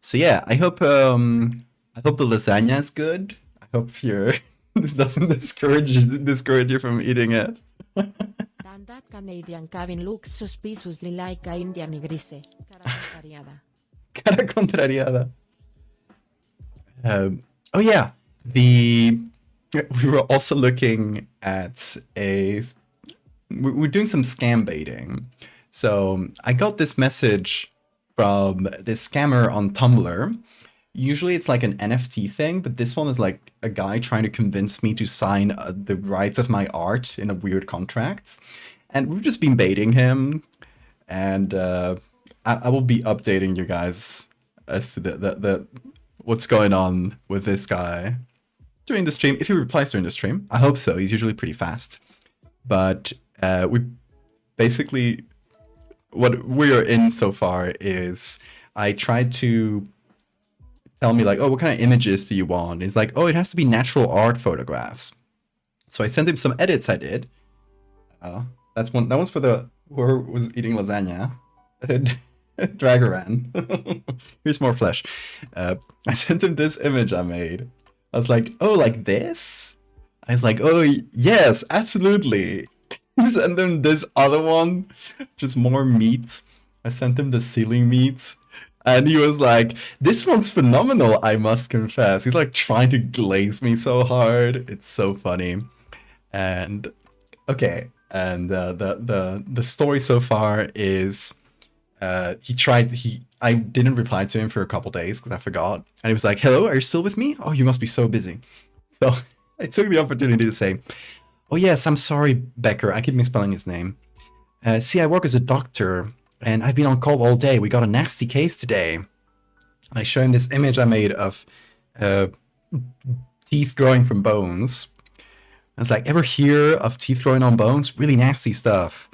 So yeah, I hope the lasagna is good. I hope this doesn't discourage you from eating it. And that Canadian cabin looks suspiciously like a Indian grise. Cara contrariada. Cara contrariada. Oh yeah, we were also looking at we're doing some scam baiting. So I got this message from this scammer on Tumblr. Usually it's like an NFT thing, but this one is like a guy trying to convince me to sign the rights of my art in a weird contract. And we've just been baiting him, and I will be updating you guys as to the what's going on with this guy during the stream. If he replies during the stream, I hope so. He's usually pretty fast. But we basically, what we are in so far is I tried to tell me like, oh, what kind of images do you want? He's like, oh, it has to be natural art photographs. So I sent him some edits I did. That one's for the whoever was eating lasagna. Dragaran. Here's more flesh. I sent him this image I made. I was like, oh, like this? I was like, oh, yes, absolutely. Send him this other one, just more meat. I sent him the ceiling meat. And he was like, this one's phenomenal, I must confess. He's like trying to glaze me so hard. It's so funny. And okay, and the story so far is I didn't reply to him for a couple days because I forgot. And he was like, hello, are you still with me? Oh, you must be so busy. So I took the opportunity to say, oh yes, I'm sorry, Becker. I keep misspelling his name. See, I work as a doctor and I've been on call all day. We got a nasty case today. I show him this image I made of teeth growing from bones. I was like, ever hear of teeth growing on bones? Really nasty stuff.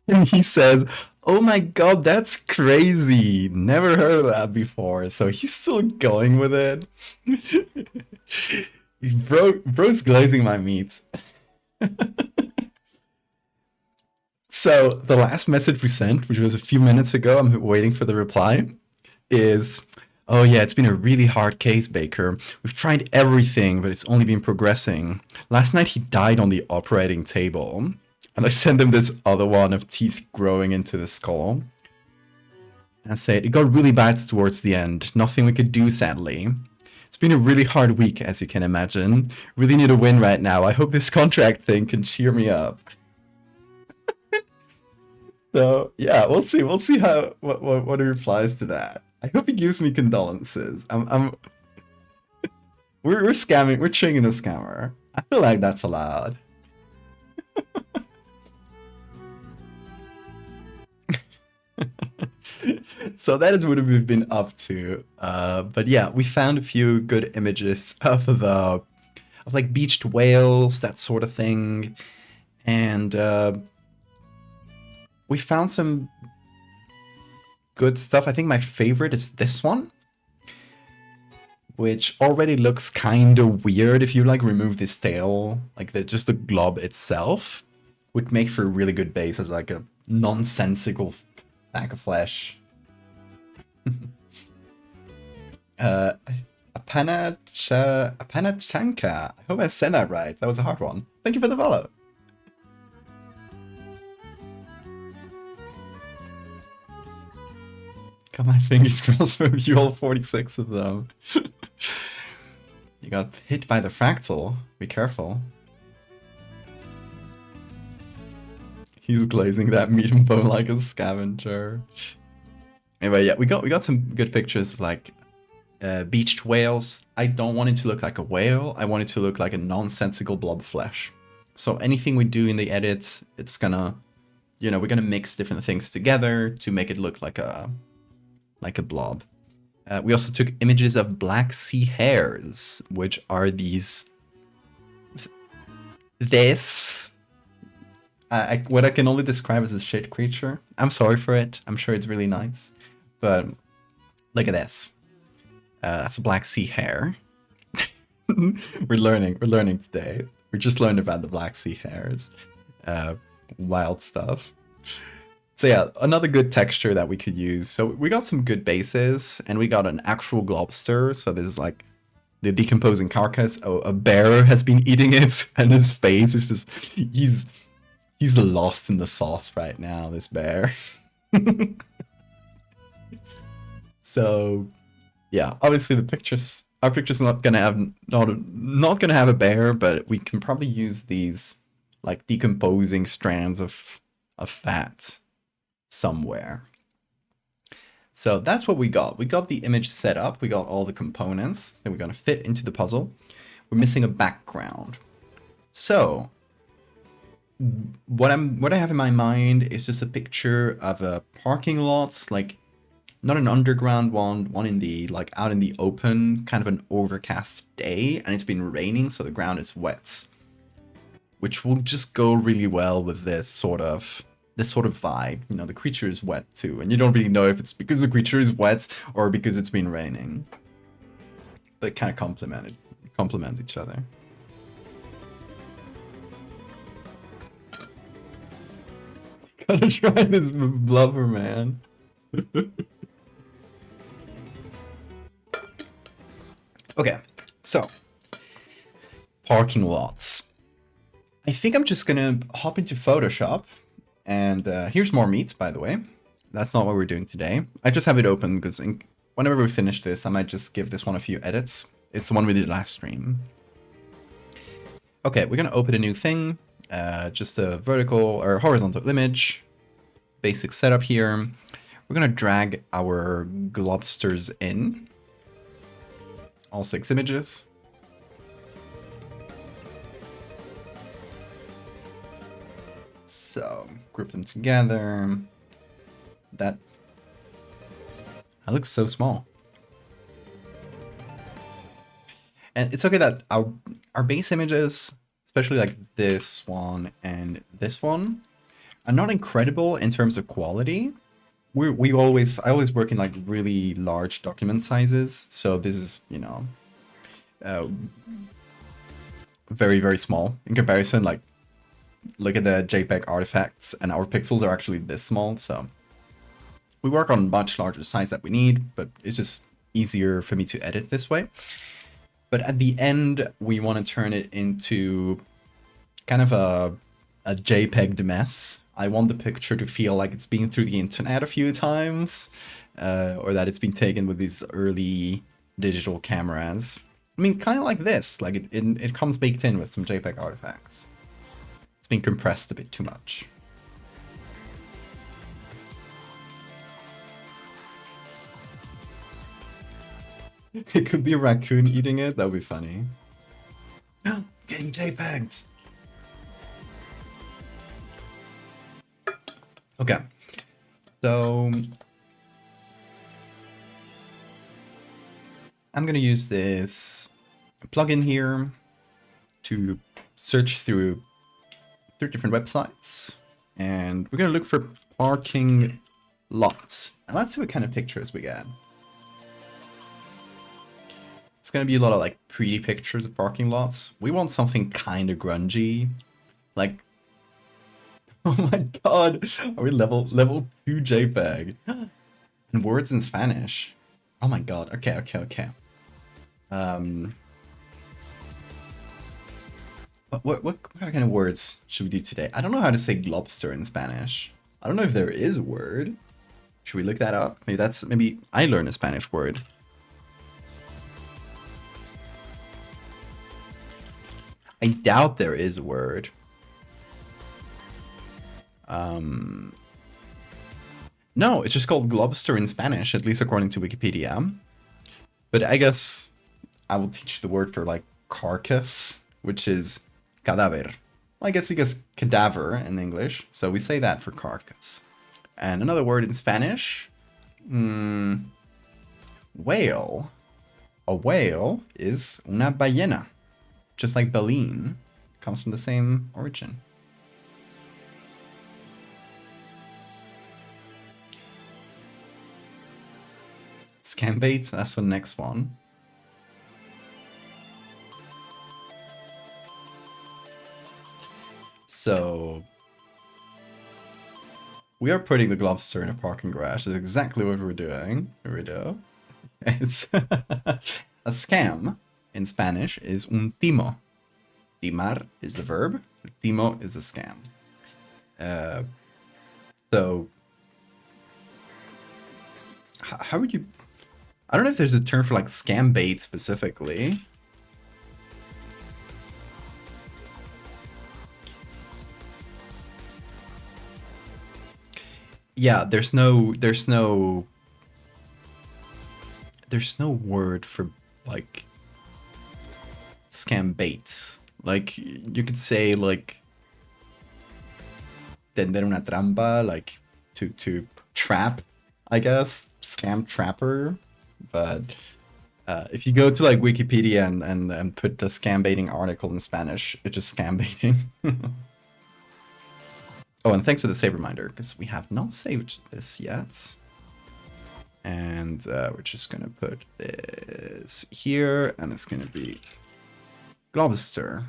And he says, oh my god, that's crazy. Never heard of that before. So he's still going with it. Bro's glazing my meat. So the last message we sent, which was a few minutes ago, I'm waiting for the reply, is, oh yeah, it's been a really hard case, Baker. We've tried everything, but it's only been progressing. Last night he died on the operating table. And I sent him this other one of teeth growing into the skull. And I said, it got really bad towards the end. Nothing we could do, sadly. It's been a really hard week, as you can imagine. Really need a win right now. I hope this contract thing can cheer me up. So yeah, we'll see. We'll see how what he replies to that. I hope he gives me condolences. We're scamming. We're triggering a scammer. I feel like that's allowed. So that is what we've been up to. But yeah, we found a few good images of like beached whales, that sort of thing, and we found some good stuff. I think my favorite is this one, which already looks kind of weird if you like remove this tail, like just the glob itself would make for a really good base as like a nonsensical sack of flesh. A panachanka. I hope I said that right. That was a hard one. Thank you for the follow. Got my fingers crossed for you, all 46 of them. You got hit by the fractal. Be careful. He's glazing that meat and bone like a scavenger. Anyway, yeah, we got some good pictures of like beached whales. I don't want it to look like a whale. I want it to look like a nonsensical blob of flesh. So anything we do in the edit, it's gonna, we're gonna mix different things together to make it look like a blob. We also took images of black sea hares, which are these. What I can only describe as a shit creature. I'm sorry for it. I'm sure it's really nice, but look at this. That's a black sea hare. We're learning today. We just learned about the black sea hares. Wild stuff. So yeah, another good texture that we could use. So we got some good bases, and we got an actual globster. So this is like the decomposing carcass. Oh, a bear has been eating it, and his face is just he's lost in the sauce right now. This bear. So yeah, obviously our picture's not gonna have a bear, but we can probably use these like decomposing strands of fat somewhere. So that's what we got. We got the image set up. We got all the components that we're going to fit into the puzzle. We're missing a background. So what I have in my mind is just a picture of a parking lot, like not an underground one in the like out in the open, kind of an overcast day, and it's been raining, so the ground is wet, which will just go really well with this sort of vibe. The creature is wet too, and you don't really know if it's because the creature is wet or because it's been raining. But kind of complement each other. Gotta try this blubber, man. Okay, so parking lots. I think I'm just gonna hop into Photoshop, and here's more meat, by the way. That's not what we're doing today. I just have it open because whenever we finish this, I might just give this one a few edits. It's the one we did last stream. Okay, we're gonna open a new thing, just a vertical or horizontal image, basic setup here. We're gonna drag our globsters in, all 6 images. So group them together. That looks so small. And it's okay that our base images, especially like this one and this one, are not incredible in terms of quality. I always work in like really large document sizes, so this is, you know, very, very small in comparison. Like, look at the JPEG artifacts, and our pixels are actually this small, so we work on much larger size that we need, but it's just easier for me to edit this way. But at the end, we want to turn it into kind of a JPEG mess. I want the picture to feel like it's been through the internet a few times, or that it's been taken with these early digital cameras. I mean, kind of like this. Like it comes baked in with some JPEG artifacts. It's been compressed a bit too much. It could be a raccoon eating it. That would be funny. Getting JPEGs. Okay. So I'm going to use this plugin here to search through different websites. And we're going to look for parking lots. And let's see what kind of pictures we get. It's going to be a lot of like pretty pictures of parking lots. We want something kind of grungy. Like, oh my god, are we level 2 JPEG? And words in Spanish. Oh my god, okay. What kind of words should we do today? I don't know how to say globster in Spanish. I don't know if there is a word. Should we look that up? Maybe I learn a Spanish word. I doubt there is a word. No, it's just called globster in Spanish, at least according to Wikipedia. But I guess I will teach you the word for like carcass, which is cadáver. Well, I guess we guess cadaver in English, so we say that for carcass. And another word in Spanish, whale. A whale is una ballena. Just like baleen, comes from the same origin. Scam bait, that's for the next one. So we are putting the globster in a parking garage. That's exactly what we're doing. Here we go. It's a scam in Spanish is un timo. Timar is the verb. Timo is a scam. So how would you... I don't know if there's a term for like scam bait specifically. Yeah, there's no word for like scam bait. Like you could say like tender una trampa, like to trap, I guess, scam trapper. But if you go to like Wikipedia and put the scam baiting article in Spanish, it's just scam baiting. Oh, and thanks for the save reminder, because we have not saved this yet. And we're just gonna put this here, and it's gonna be Globster.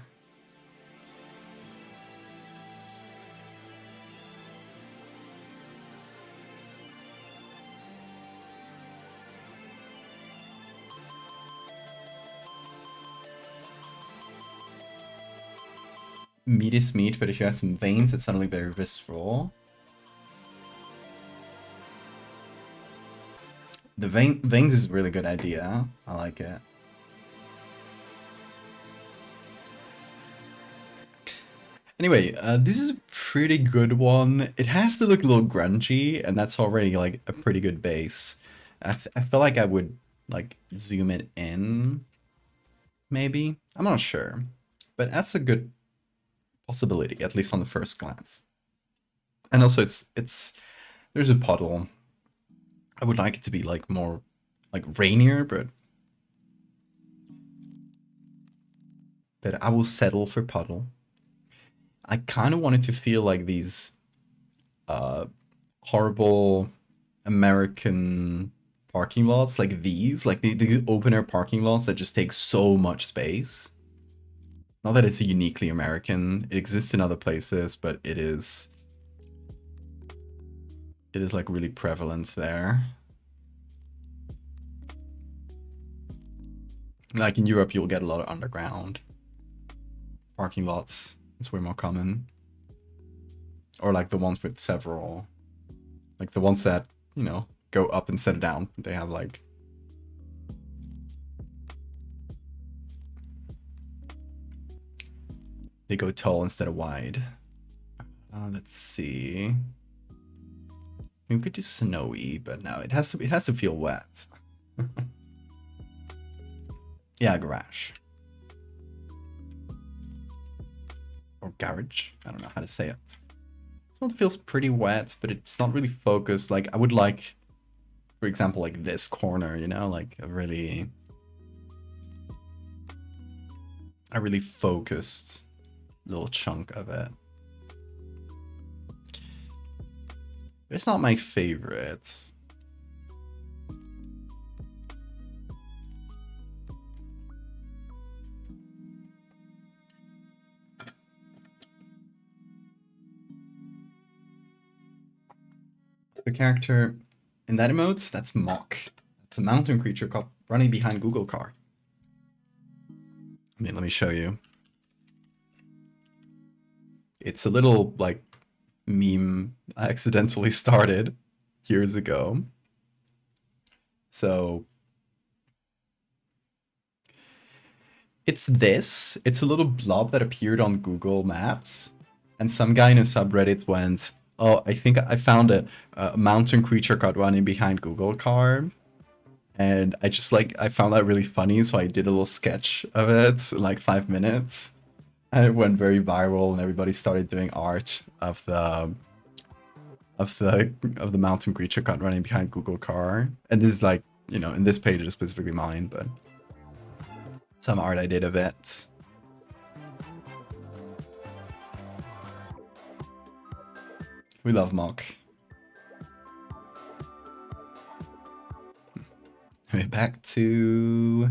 meat is meat, but if you add some veins, it's suddenly very visceral. The veins is a really good idea. I like it. Anyway, this is a pretty good one. It has to look a little grungy, and that's already like a pretty good base. I feel like I would like zoom it in, maybe. I'm not sure, but that's a good possibility, at least on the first glance. And also, it's there's a puddle. I would like it to be like more like rainier, but I will settle for puddle. I kind of wanted to feel like these horrible American parking lots, like these, like the open air parking lots that just take so much space. Not that it's a uniquely American, it exists in other places, but it is like really prevalent there. Like in Europe, you'll get a lot of underground parking lots. It's way more common. Or like the ones with several, like the ones that, you know, go up instead of down. They have like, they go tall instead of wide. Let's see. We could do snowy, but no, it has to feel wet. Yeah, garage. Or garage. I don't know how to say it. This one feels pretty wet, but it's not really focused. Like, I would like, for example, like this corner, you know, like a really focused little chunk of it. It's not my favorite. The character in that emote, that's Mock. It's a mountain creature called running behind Google car. I mean, let me show you. It's a little like meme I accidentally started years ago. So it's this. It's a little blob that appeared on Google Maps, and some guy in a subreddit went, "Oh, I think I found a mountain creature caught running behind Google car." And I just like, I found that really funny, so I did a little sketch of it in like 5 minutes. And it went very viral, and everybody started doing art of the mountain creature caught running behind Google car. And this is like, you know, in this page it is specifically mine, but some art I did of it. We love Mock. We're back to...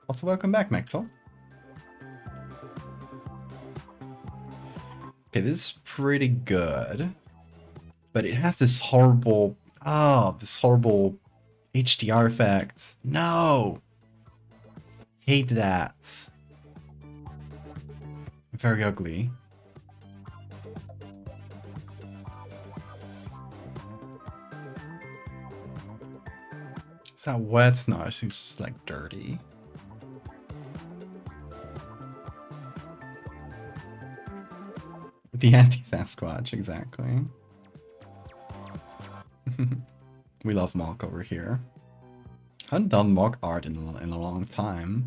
Also, welcome back, Mechtel. Okay, this is pretty good, but it has this horrible, HDR effect. No! Hate that. Very ugly. Is that wet? No, it's just like dirty. The anti-Sasquatch, exactly. We love Mock over here. Haven't done Mock art in a long time.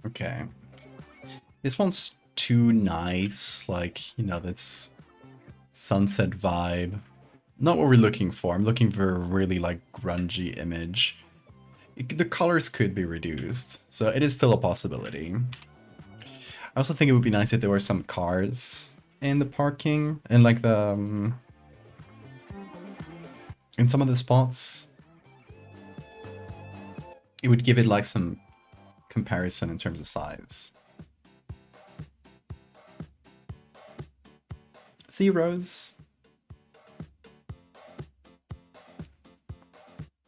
Okay. This one's too nice, like, you know, that's sunset vibe. Not what we're looking for. I'm looking for a really like grungy image. The colors could be reduced, so it is still a possibility. I also think it would be nice if there were some cars in the parking and like the in some of the spots. It would give it like some comparison in terms of size. Zeros.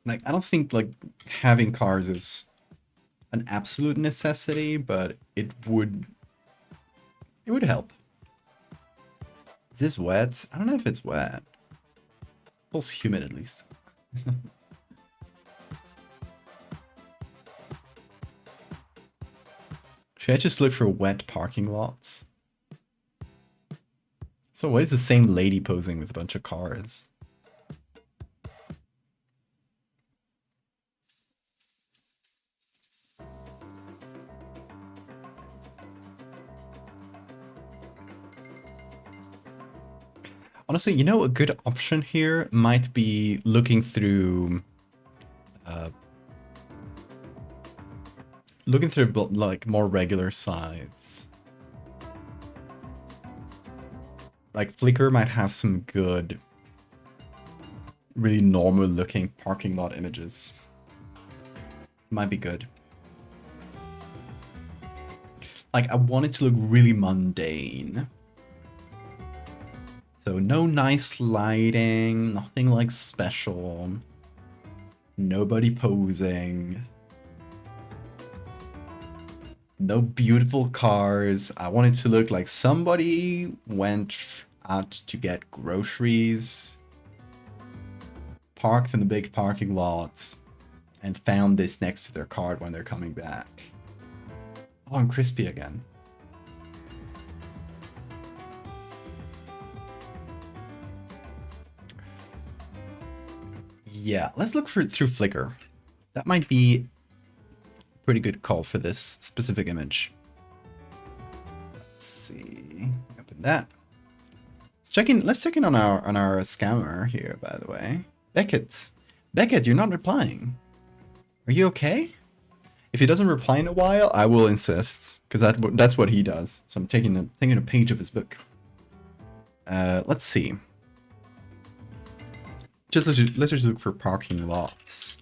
Like, I don't think like having cars is an absolute necessity, but it would help. Is this wet? I don't know if it's wet. It feels humid at least. Should I just look for wet parking lots? So why is the same lady posing with a bunch of cars? Honestly, you know, a good option here might be looking through like more regular sites. Like Flickr might have some good, really normal looking parking lot images. Might be good. Like I want it to look really mundane. So no nice lighting, nothing like special. Nobody posing. No beautiful cars. I want it to look like somebody went out to get groceries, parked in the big parking lots, and found this next to their car when they're coming back. Oh, I'm crispy again. Yeah, let's look through Flickr. That might be a pretty good call for this specific image. Let's see. Open that. Let's check in on our scammer here, by the way. Beckett, you're not replying. Are you okay? If he doesn't reply in a while, I will insist, because that's what he does. So I'm taking a page of his book. Let's see. Let's just look for parking lots.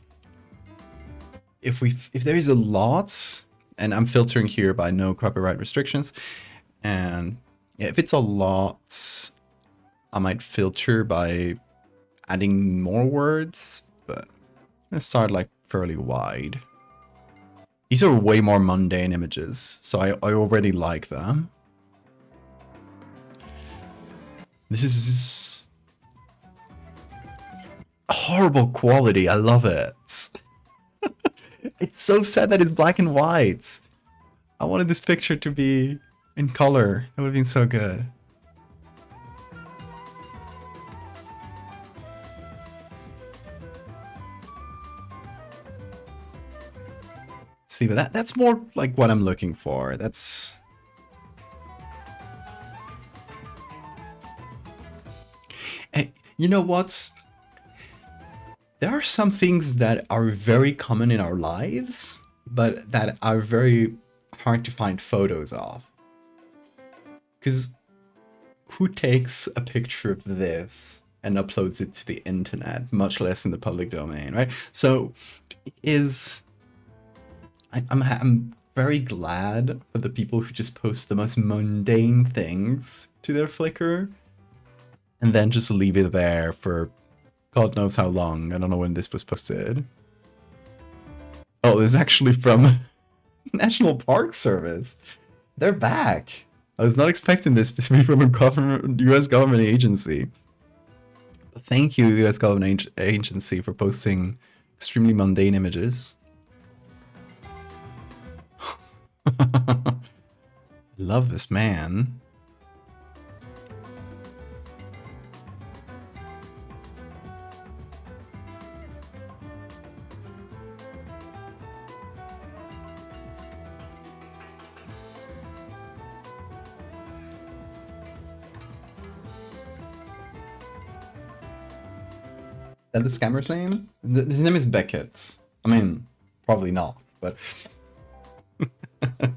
If there is a lot, and I'm filtering here by no copyright restrictions, and yeah, if it's a lot, I might filter by adding more words, but I'm gonna start like fairly wide. These are way more mundane images, so I already like them. This is horrible quality. I love it. It's so sad that it's black and white. I wanted this picture to be in color. That would have been so good. See, but that's more like what I'm looking for. That's... And you know what? There are some things that are very common in our lives, but that are very hard to find photos of. Because who takes a picture of this and uploads it to the internet, much less in the public domain, right? So I'm very glad for the people who just post the most mundane things to their Flickr and then just leave it there for God knows how long. I don't know when this was posted. Oh, this is actually from National Park Service. They're back. I was not expecting this to be from a US government agency. But thank you, US government agency, for posting extremely mundane images. Love this man. Is that the scammer's name? His name is Beckett. I mean, probably not, but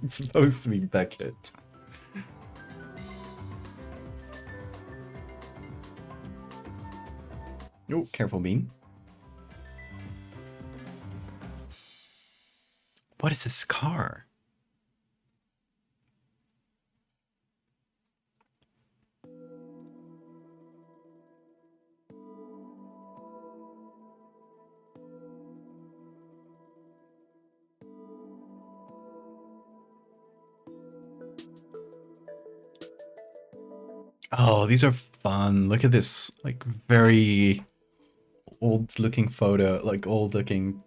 it's supposed to be Beckett. Oh, careful, Bean. What is this car? Oh, these are fun. Look at this, like, very old looking photo, like old looking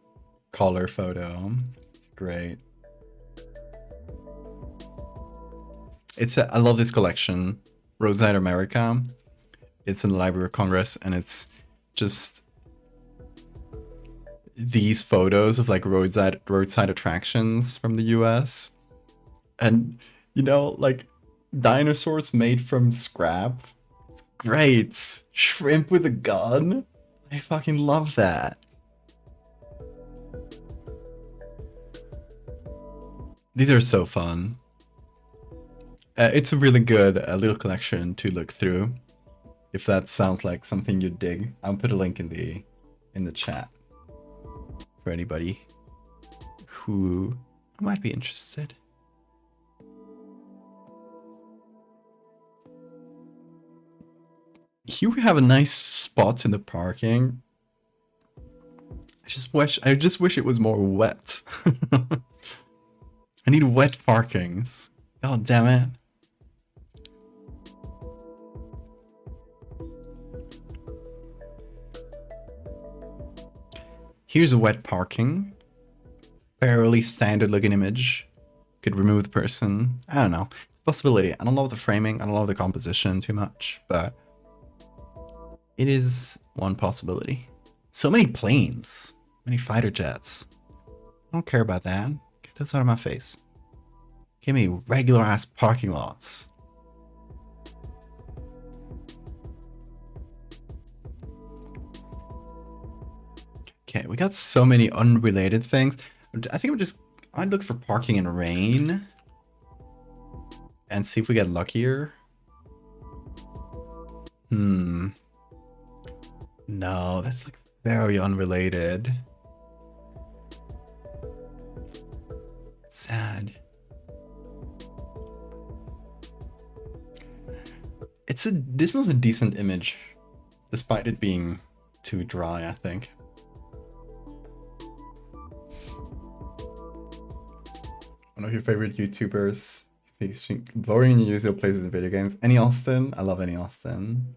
color photo. It's great. I love this collection, Roadside America. It's in the Library of Congress, and it's just these photos of like roadside attractions from the US. And like dinosaurs made from scrap. It's great. Shrimp with a gun. I fucking love that. These are so fun. It's a really good little collection to look through. If that sounds like something you dig, I'll put a link in the chat for anybody who might be interested. Here we have a nice spot in the parking. I just wish it was more wet. I need wet parkings. God damn it. Here's a wet parking. Fairly standard looking image. Could remove the person. I don't know. It's a possibility. I don't love the framing. I don't love the composition too much, but it is one possibility. So many planes. Many fighter jets. I don't care about that. Get those out of my face. Give me regular ass parking lots. Okay, we got so many unrelated things. I think I'd look for parking in rain and see if we get luckier. No, that's like very unrelated. Sad. This was a decent image, despite it being too dry, I think. One of your favorite YouTubers voting in usual places in video games. Any Austin? I love Any Austin.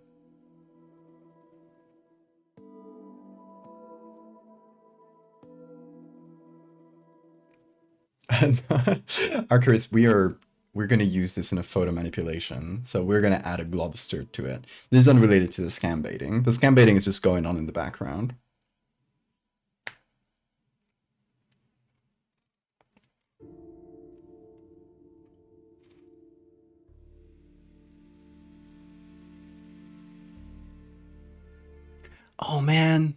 Arcurus, we're gonna use this in a photo manipulation, so we're gonna add a globster to it. This is unrelated to the scam baiting. The scam baiting is just going on in the background. Oh man,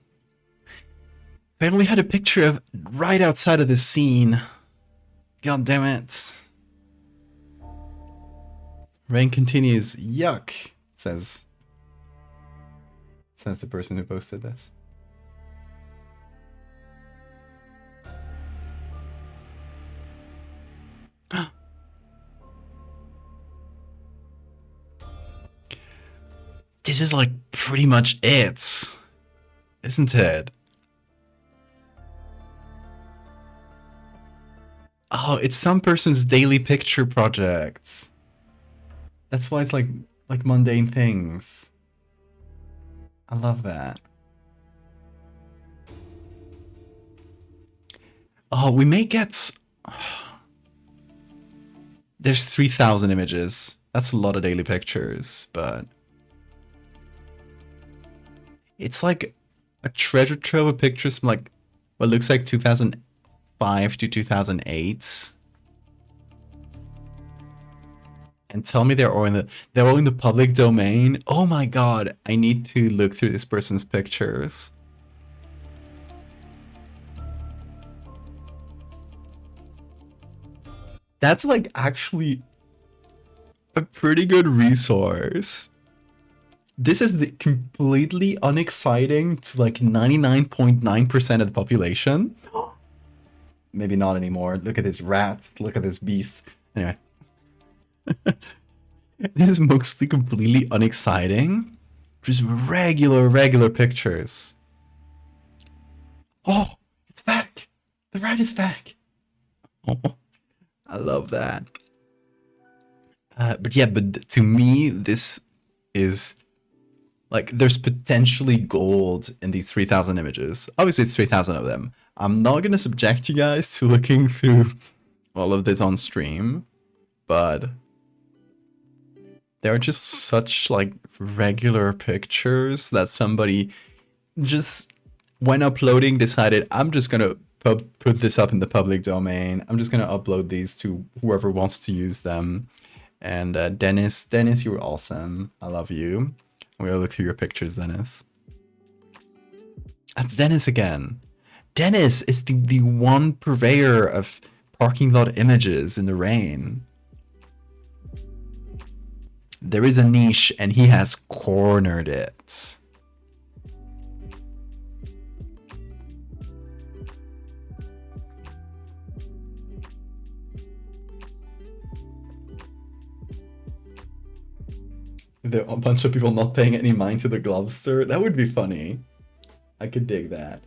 I only had a picture of right outside of the scene. God damn it. Rain continues. Yuck, says the person who posted this. This is like pretty much it, isn't it? Oh, it's some person's daily picture project. That's why it's like mundane things. I love that. Oh, we may get... There's 3,000 images. That's a lot of daily pictures, but... It's like a treasure trove of pictures from like what looks like 2005 to 2008. And tell me they're all in the public domain. Oh my god, I need to look through this person's pictures. That's like actually a pretty good resource. This is the completely unexciting to like 99.9% of the population. Maybe not anymore. Look at this rat. Look at this beast. Anyway. This is mostly completely unexciting. Just regular pictures. Oh, it's back. The rat is back. Oh, I love that. But yeah, but to me, this is like there's potentially gold in these 3,000 images. Obviously, it's 3,000 of them. I'm not gonna subject you guys to looking through all of this on stream, but they're just such like regular pictures that somebody just when uploading decided I'm just gonna put this up in the public domain. I'm just gonna upload these to whoever wants to use them. And Dennis, you're awesome. I love you. I'm gonna look through your pictures, Dennis. That's Dennis again. Dennis is the one purveyor of parking lot images in the rain. There is a niche and he has cornered it. There are a bunch of people not paying any mind to the Globster. That would be funny. I could dig that.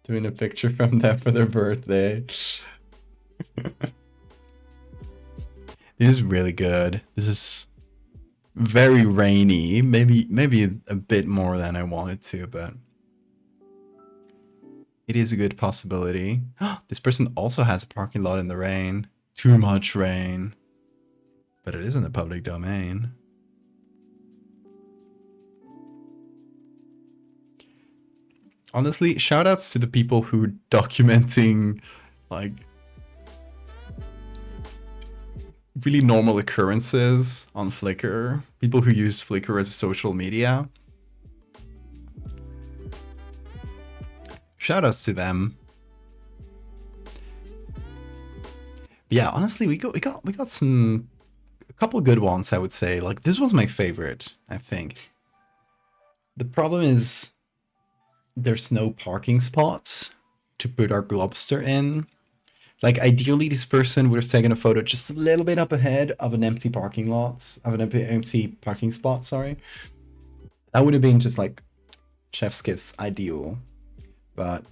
Doing a picture from them for their birthday. This is really good. This is very rainy. Maybe a bit more than I wanted to, but it is a good possibility. This person also has a parking lot in the rain. Too much rain. But it is in the public domain. Honestly, shoutouts to the people who are documenting like really normal occurrences on Flickr. People who used Flickr as social media. Shoutouts to them. But yeah, honestly, we got a couple good ones, I would say. Like this was my favorite, I think. The problem is there's no parking spots to put our Globster in. Like ideally this person would have taken a photo just a little bit up ahead of an empty parking lot, of an empty parking spot, sorry. That would have been just like chef's kiss ideal. But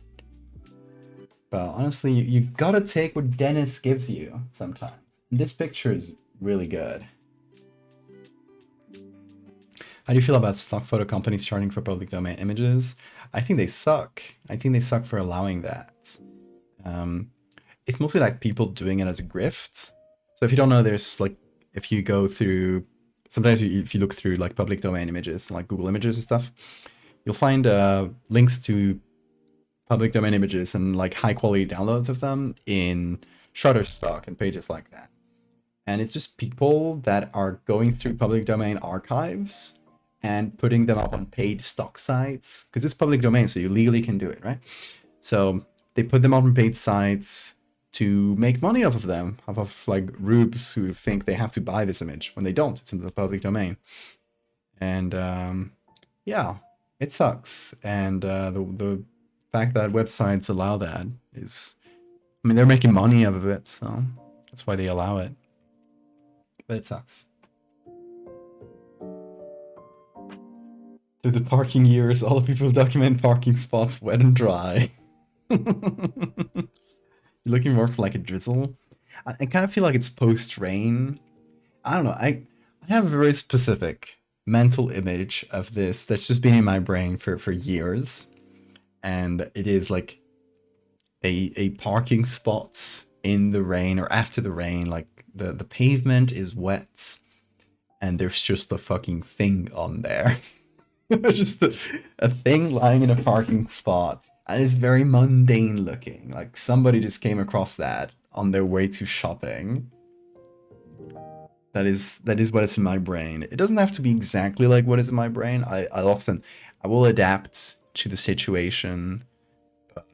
honestly, you gotta take what Dennis gives you sometimes. This picture is really good. How do you feel about stock photo companies charging for public domain images? I think they suck. I think they suck for allowing that. It's mostly like people doing it as a grift. So if you don't know, there's like, if you go through, sometimes if you look through like public domain images, like Google Images and stuff, you'll find links to public domain images and like high quality downloads of them in Shutterstock and pages like that. And it's just people that are going through public domain archives and putting them up on paid stock sites, because it's public domain, so you legally can do it, right? So they put them up on paid sites to make money off of them, off of like rubes who think they have to buy this image when they don't. It's in the public domain. And yeah, it sucks. And the fact that websites allow that is, I mean, they're making money out of it, so that's why they allow it. But it sucks. Through the parking years, all the people who document parking spots wet and dry. You're looking more for like a drizzle. I kind of feel like it's post-rain. I don't know. I have a very specific mental image of this that's just been in my brain for years. And it is like a parking spots in the rain or after the rain, like the pavement is wet and there's just a fucking thing on there. Just a thing lying in a parking spot, and it's very mundane looking. Like somebody just came across that on their way to shopping. That is what is in my brain. It doesn't have to be exactly like what is in my brain. I will adapt to the situation. But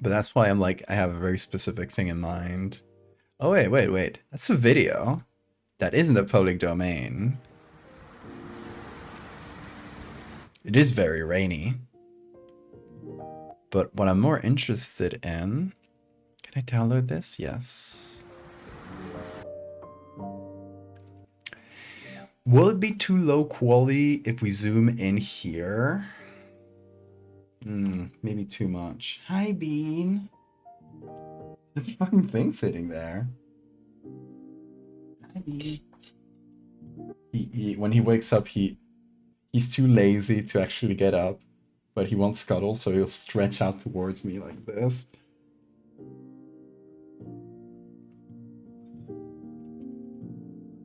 But that's why I'm like, I have a very specific thing in mind. Oh, wait. That's a video. That isn't the public domain. It is very rainy. But what I'm more interested in... Can I download this? Yes. Will it be too low quality if we zoom in here? Maybe too much. Hi, Bean. This fucking thing sitting there. Hi, Bean. When he wakes up, he's too lazy to actually get up, but he wants cuddle, so he'll stretch out towards me like this.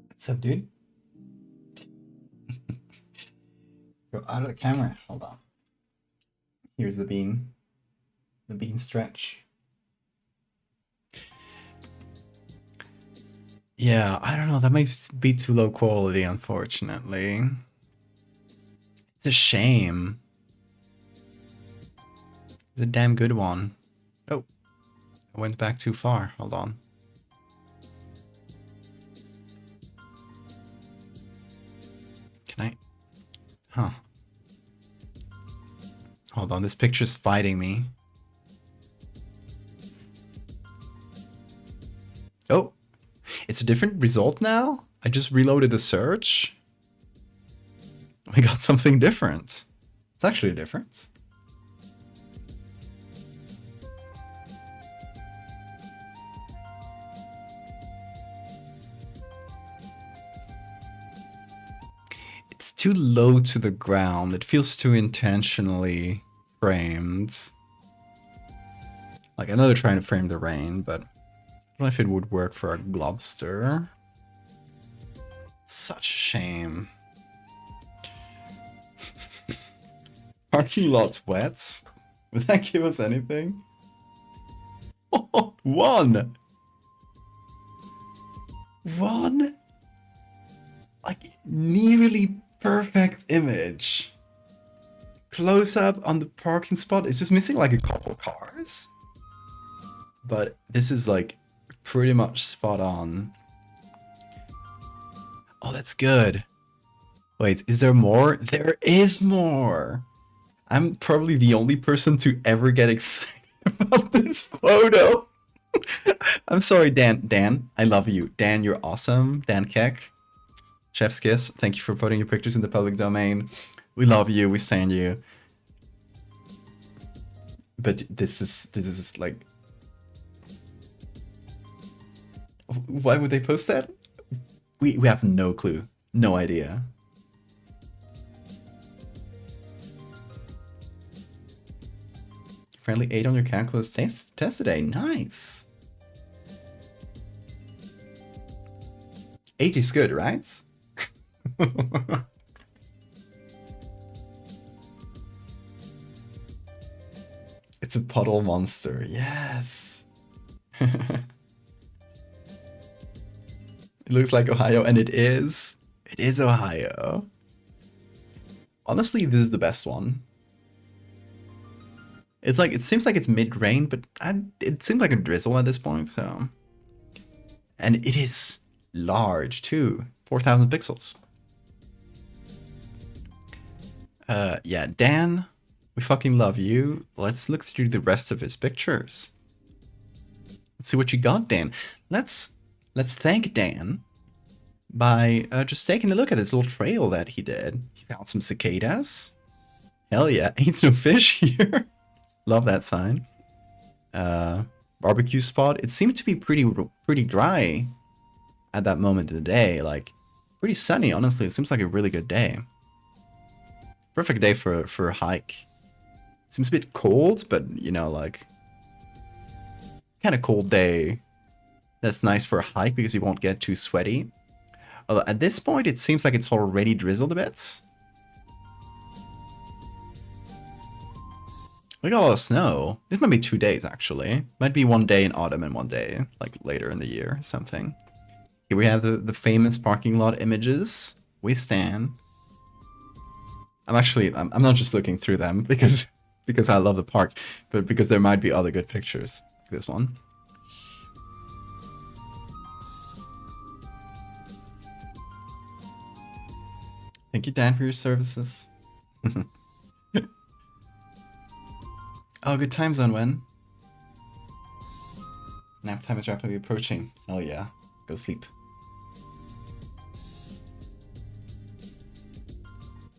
What's up, dude? Go out of the camera. Hold on. Here's the bean. The bean stretch. Yeah, I don't know. That might be too low quality, unfortunately. It's a shame. It's a damn good one. Oh, I went back too far. Hold on. Can I? Huh. Hold on, this picture's fighting me. Oh, it's a different result now? I just reloaded the search. We got something different. It's actually different. It's too low to the ground. It feels too intentionally framed. Like, I know they're trying to frame the rain, but I don't know if it would work for a Globster. Such a shame. Parking lot's wet? Would that give us anything? Oh, one! One? Like, nearly perfect image. Close up on the parking spot. It's just missing like a couple cars. But this is like pretty much spot on. Oh, that's good. Wait, is there more? There is more. I'm probably the only person to ever get excited about this photo. I'm sorry, Dan. Dan, I love you. Dan, you're awesome. Dan Keck. Chef's kiss. Thank you for putting your pictures in the public domain. We love you. We stand you. But this is like... Why would they post that? We have no clue. No idea. Friendly 8 on your calculus test today. Nice. 8 is good, right? It's a puddle monster. Yes. It looks like Ohio, and it is. It is Ohio. Honestly, this is the best one. It's like, it seems like it's mid-rain, but it seems like a drizzle at this point, so. And it is large, too. 4,000 pixels. Yeah, Dan, we fucking love you. Let's look through the rest of his pictures. Let's see what you got, Dan. Let's thank Dan by just taking a look at this little trail that he did. He found some cicadas. Hell yeah, ain't no fish here. Love that sign. Barbecue spot. It seemed to be pretty dry at that moment of the day. Like, pretty sunny, honestly. It seems like a really good day. Perfect day for a hike. Seems a bit cold, but, you know, like, kind of cold day. That's nice for a hike because you won't get too sweaty. Although at this point, it seems like it's already drizzled a bit. We got a lot of snow. This might be 2 days, actually. Might be 1 day in autumn and 1 day, like, later in the year or something. Here we have the famous parking lot images. We stand. I'm not just looking through them because because I love the park, but because there might be other good pictures. This one. Thank you, Dan, for your services. Oh, good time zone, when? Nap time is rapidly approaching. Hell yeah. Go sleep.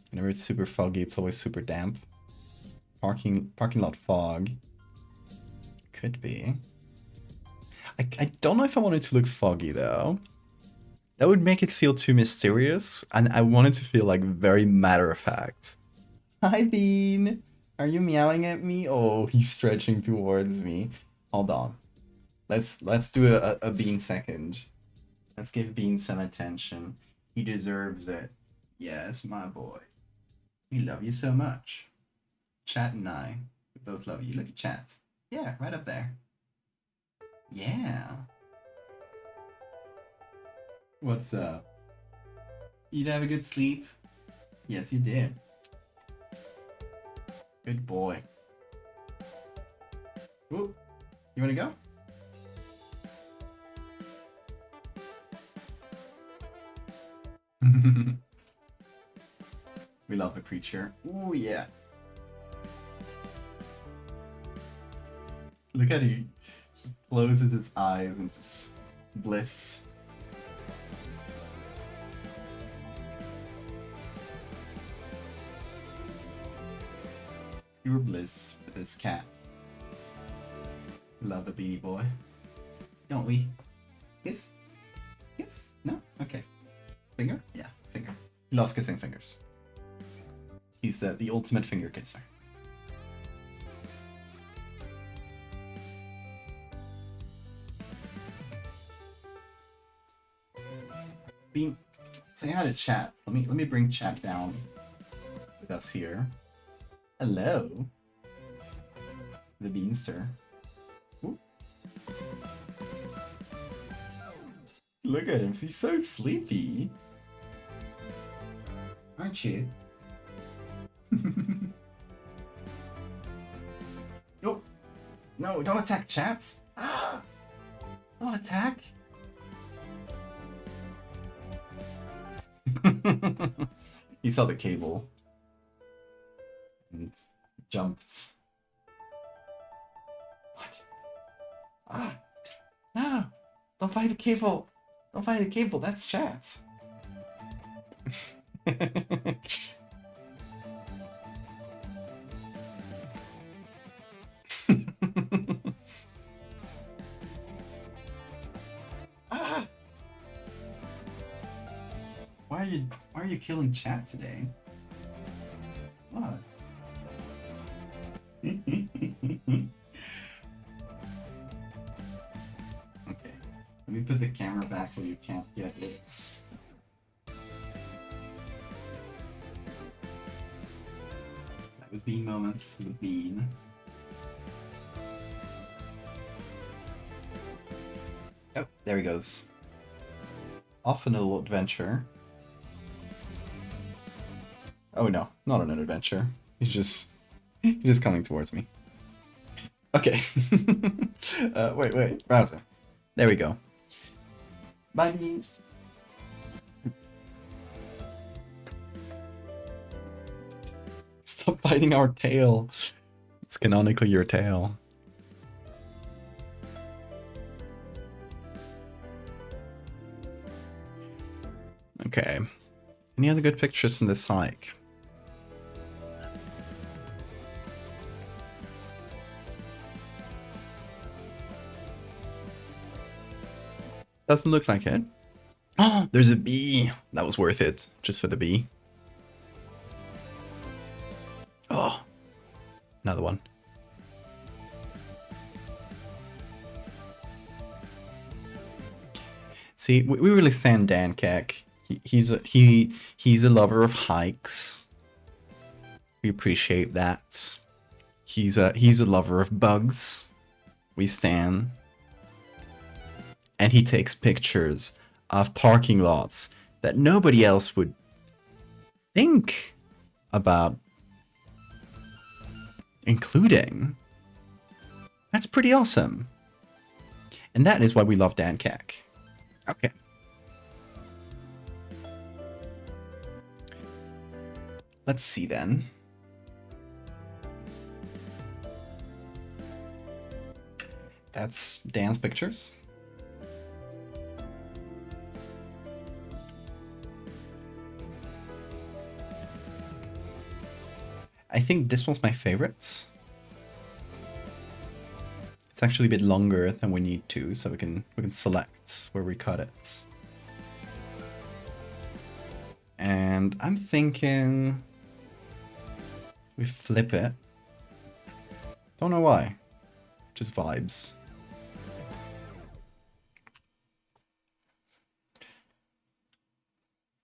Whenever it's super foggy, it's always super damp. Parking lot fog. Could be. I don't know if I want it to look foggy, though. That would make it feel too mysterious, and I want it to feel like very matter-of-fact. Hi, Bean! Are you meowing at me? Oh, he's stretching towards me. Hold on. Let's do a Bean second. Let's give Bean some attention. He deserves it. Yes, my boy. We love you so much. Chat and I, we both love you. Look at Chat. Yeah, right up there. Yeah. What's up? You did have a good sleep? Yes, you did. Good boy. Ooh, you wanna go? We love the creature. Ooh, yeah. Look at he closes his eyes and just bliss. Pure bliss with this cat. Love a Beanie Boy. Don't we? Kiss? Kiss? No? Okay. Finger? Yeah, finger. He loves kissing fingers. He's the ultimate finger kisser. Bean, say hi to Chat. Let me bring Chat down with us here. Hello, the Beanster. Ooh. Look at him, he's so sleepy. Aren't you? Oh, no, don't attack Chats. Ah, don't attack. He saw the cable and jumped. What? Ah, no, don't fight the cable. Don't fight the cable, that's Chats. Ah! Why are you killing Chat today? What? Okay, let me put the camera back so you can't get it. That was Bean Moments with Bean. Oh, there he goes. Off on a little adventure. Oh no, not on an adventure. He's just coming towards me. Okay. Wait, browser. There we go. Bye, Bean. Stop biting our tail. It's canonically your tail. Okay. Any other good pictures from this hike? Doesn't look like it. Oh, there's a bee. That was worth it, just for the bee. Oh, another one. See, we really stand Dan Keck. He's a lover of hikes. We appreciate that. He's a lover of bugs. We stan. And he takes pictures of parking lots that nobody else would think about Including? That's pretty awesome. And that is why we love Dan Keck. Okay. Let's see then. That's Dan's pictures. I think this one's my favorite. It's actually a bit longer than we need to, so we can select where we cut it. And I'm thinking we flip it. Don't know why. Just vibes.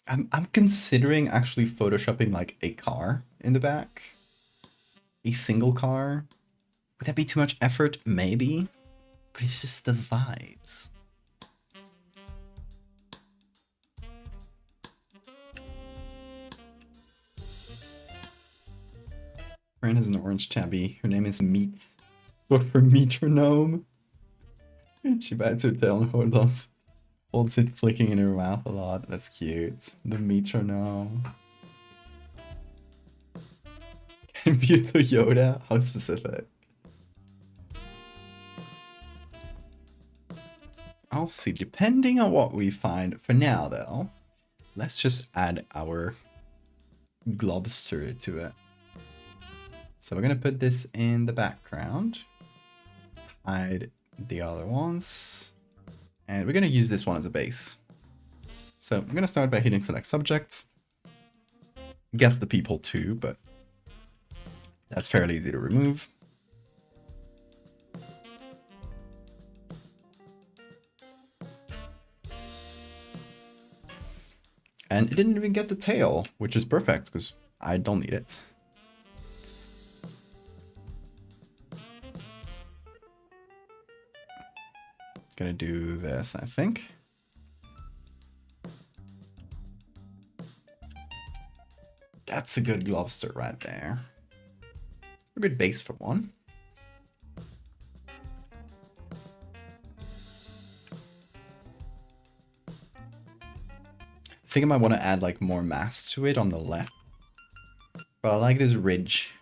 I'm considering actually photoshopping like a car in the back. A single car. Would that be too much effort? Maybe. But it's just the vibes. Fran is an orange tabby. Her name is Meats. Short for metronome. She bites her tail and holds it flicking in her mouth a lot. That's cute. The metronome. Can it be a Toyota? How specific? I'll see, depending on what we find. For now, though, let's just add our Globster to it. So we're going to put this in the background. Hide the other ones. And we're going to use this one as a base. So I'm going to start by hitting select subject. Guess the people too, but that's fairly easy to remove. And it didn't even get the tail, which is perfect because I don't need it. Gonna do this, I think. That's a good Globster right there. A good base for one. I think I might want to add like more mass to it on the left. But I like this ridge.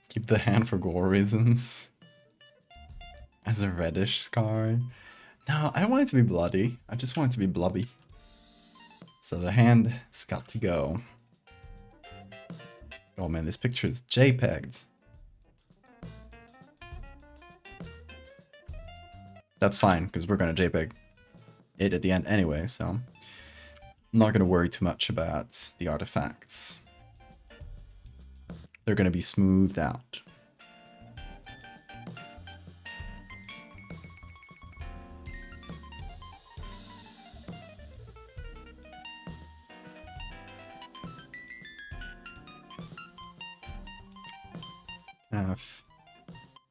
Keep the hand for gore reasons. As a reddish scar. No, I don't want it to be bloody. I just want it to be blubby. So the hand's got to go. Oh man, this picture is JPEG'd. That's fine, because we're going to JPEG it at the end anyway, so I'm not going to worry too much about the artifacts. They're going to be smoothed out.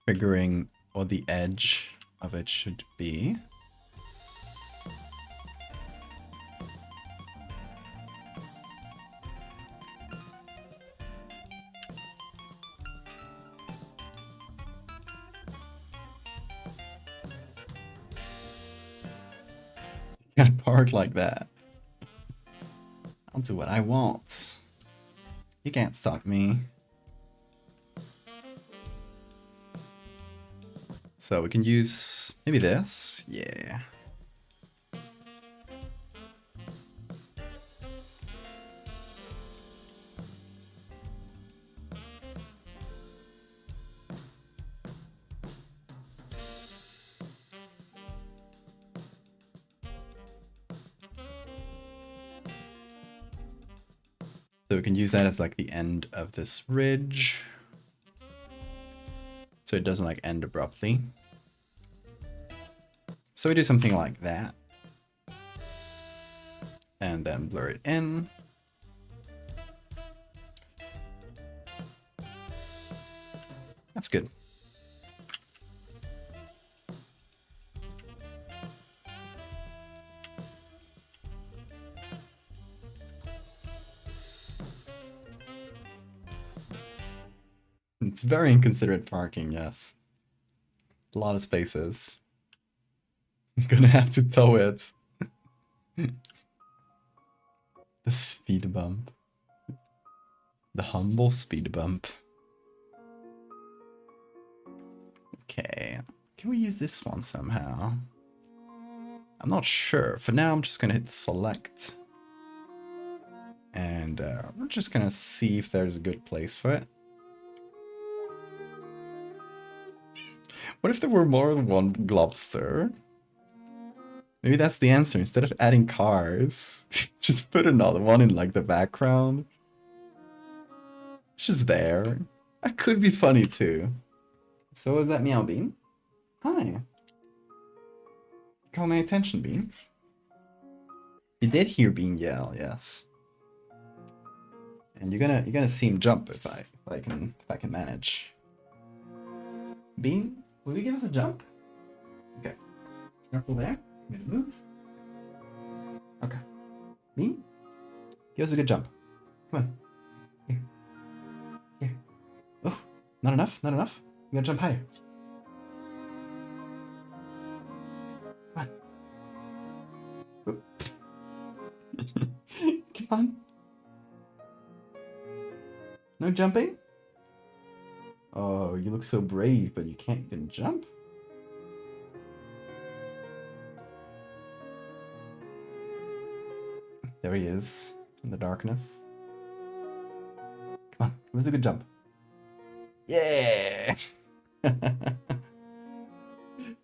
Figuring what the edge of it should be. Can't park like that. I'll do what I want. You can't stop me. So we can use maybe this. Yeah. So we can use that as like the end of this ridge. So it doesn't like end abruptly. So we do something like that. And then blur it in. That's good. It's very inconsiderate parking, yes. A lot of spaces. I'm gonna have to tow it. The speed bump. The humble speed bump. Okay. Can we use this one somehow? I'm not sure. For now, I'm just gonna hit select. And we're just gonna see if there's a good place for it. What if there were more than one Globster? Maybe that's the answer. Instead of adding cars, just put another one in like the background. It's just there. That could be funny too. So is that Meow Bean? Hi. Call my attention, Bean. You did hear Bean yell, yes. And you're gonna see him jump if I can manage. Bean, will you give us a jump? Okay. Careful there. I'm gonna move. Okay. Bean, give us a good jump. Come on. Here. Here. Oh, not enough, not enough. You gotta jump higher. Come on. Oh. Come on. No jumping? Oh, you look so brave, but you can't even jump? There he is, in the darkness. Come on, give us a good jump. Yeah!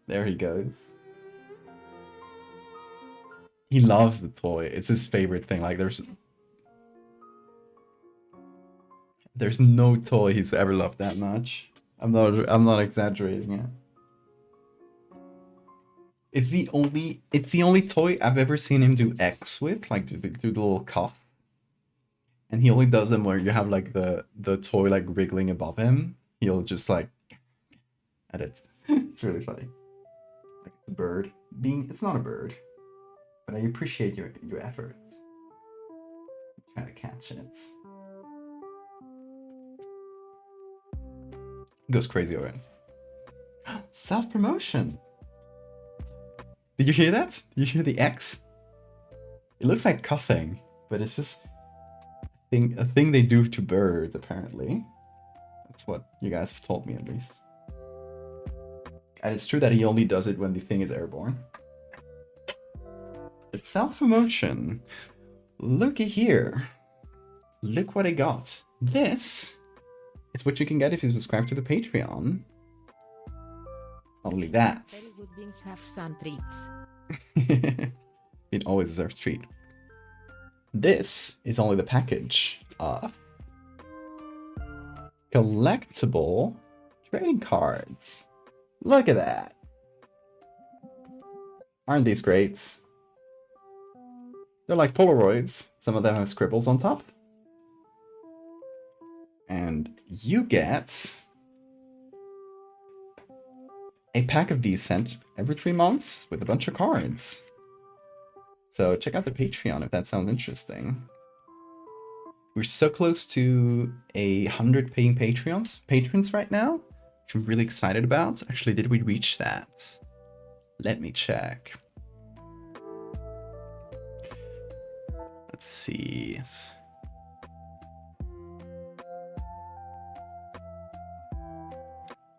There he goes. He loves the toy. It's his favorite thing. Like, there's no toy he's ever loved that much. I'm not exaggerating it. It's the only toy I've ever seen him do X with, like do the little cuff. And he only does them where you have like the toy like wriggling above him. He'll just like at it. It's really funny. Like it's a bird. It's not a bird. But I appreciate your efforts. I'm trying to catch it. Goes crazy over it. Self-promotion. Did you hear that? Did you hear the X? It looks like cuffing, but it's just a thing they do to birds, apparently. That's what you guys have told me, at least. And it's true that he only does it when the thing is airborne. It's self-promotion. Looky here. Look what I got. This is what you can get if you subscribe to the Patreon. Only that. Very good being have some treats. It always deserves a treat. This is only the package of collectible trading cards. Look at that. Aren't these great? They're like Polaroids. Some of them have scribbles on top. And you get a pack of these sent every 3 months with a bunch of cards. So check out the Patreon if that sounds interesting. We're so close to 100 paying patrons right now, which I'm really excited about. Actually, did we reach that? Let me check. Let's see.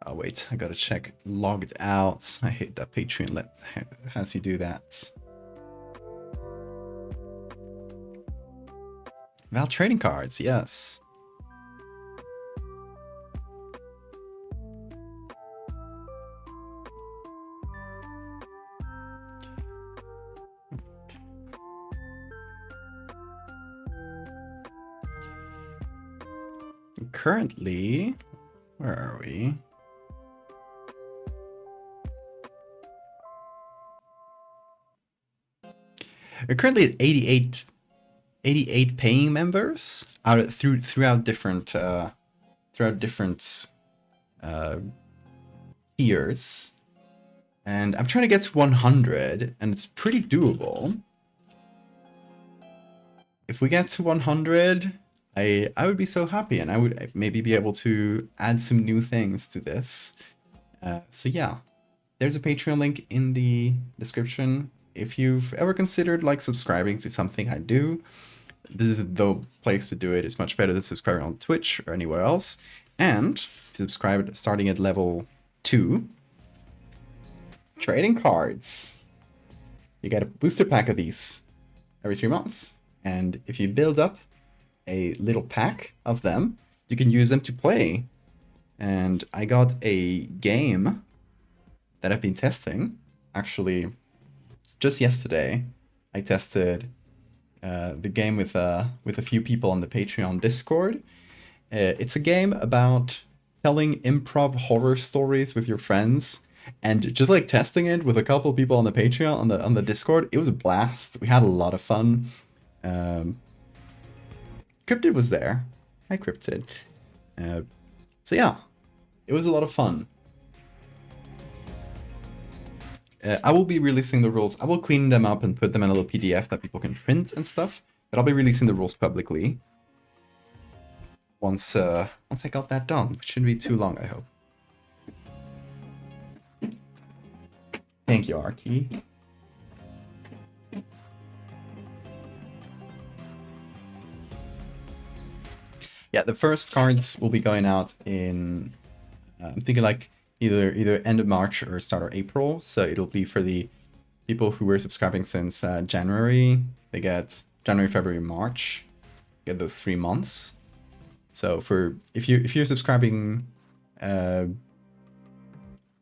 Oh wait, I gotta check logged out. I hate that Patreon has you do that. Val trading cards, yes. Currently, where are we? We're currently at 88 paying members throughout different tiers, and I'm trying to get to 100, and it's pretty doable. If we get to 100, I would be so happy, and I would maybe be able to add some new things to this. So yeah, there's a Patreon link in the description. If you've ever considered like subscribing to something I do, this is the place to do it. It's much better than subscribing on Twitch or anywhere else. And if you subscribe starting at level 2, trading cards. You get a booster pack of these every 3 months. And if you build up a little pack of them, you can use them to play. And I got a game that I've been testing. Actually, just yesterday, I tested the game with a few people on the Patreon Discord. It's a game about telling improv horror stories with your friends, and just like testing it with a couple people on the Patreon on the Discord. It was a blast. We had a lot of fun. Cryptid was there. Hi, Cryptid. So yeah, it was a lot of fun. I will be releasing the rules. I will clean them up and put them in a little PDF that people can print and stuff. But I'll be releasing the rules publicly once I got that done. It shouldn't be too long, I hope. Thank you, RT. Yeah, the first cards will be going out in, I'm thinking like either end of March or start of April. So it'll be for the people who were subscribing since January. They get January, February, March. Get those 3 months. So for if you're subscribing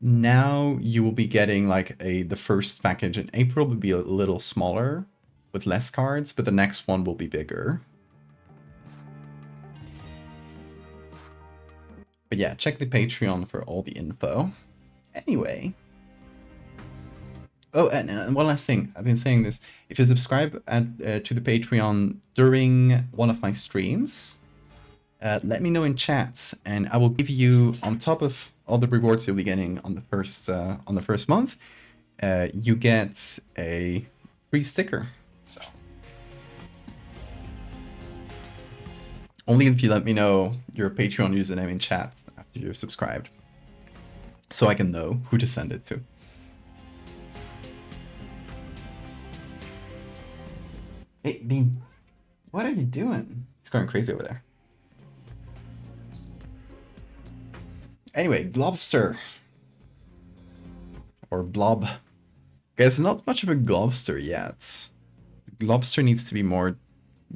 now, you will be getting like the first package in April will be a little smaller with less cards, but the next one will be bigger. But yeah, check the Patreon for all the info. Anyway. Oh, and one last thing. I've been saying this. If you subscribe to the Patreon during one of my streams, let me know in chat, and I will give you, on top of all the rewards you'll be getting on the first month, you get a free sticker. So only if you let me know your Patreon username in chat after you're subscribed, so I can know who to send it to. Hey, Bean, what are you doing? It's going crazy over there. Anyway, Globster. Or Blob. Guys, not much of a Globster yet. Globster needs to be more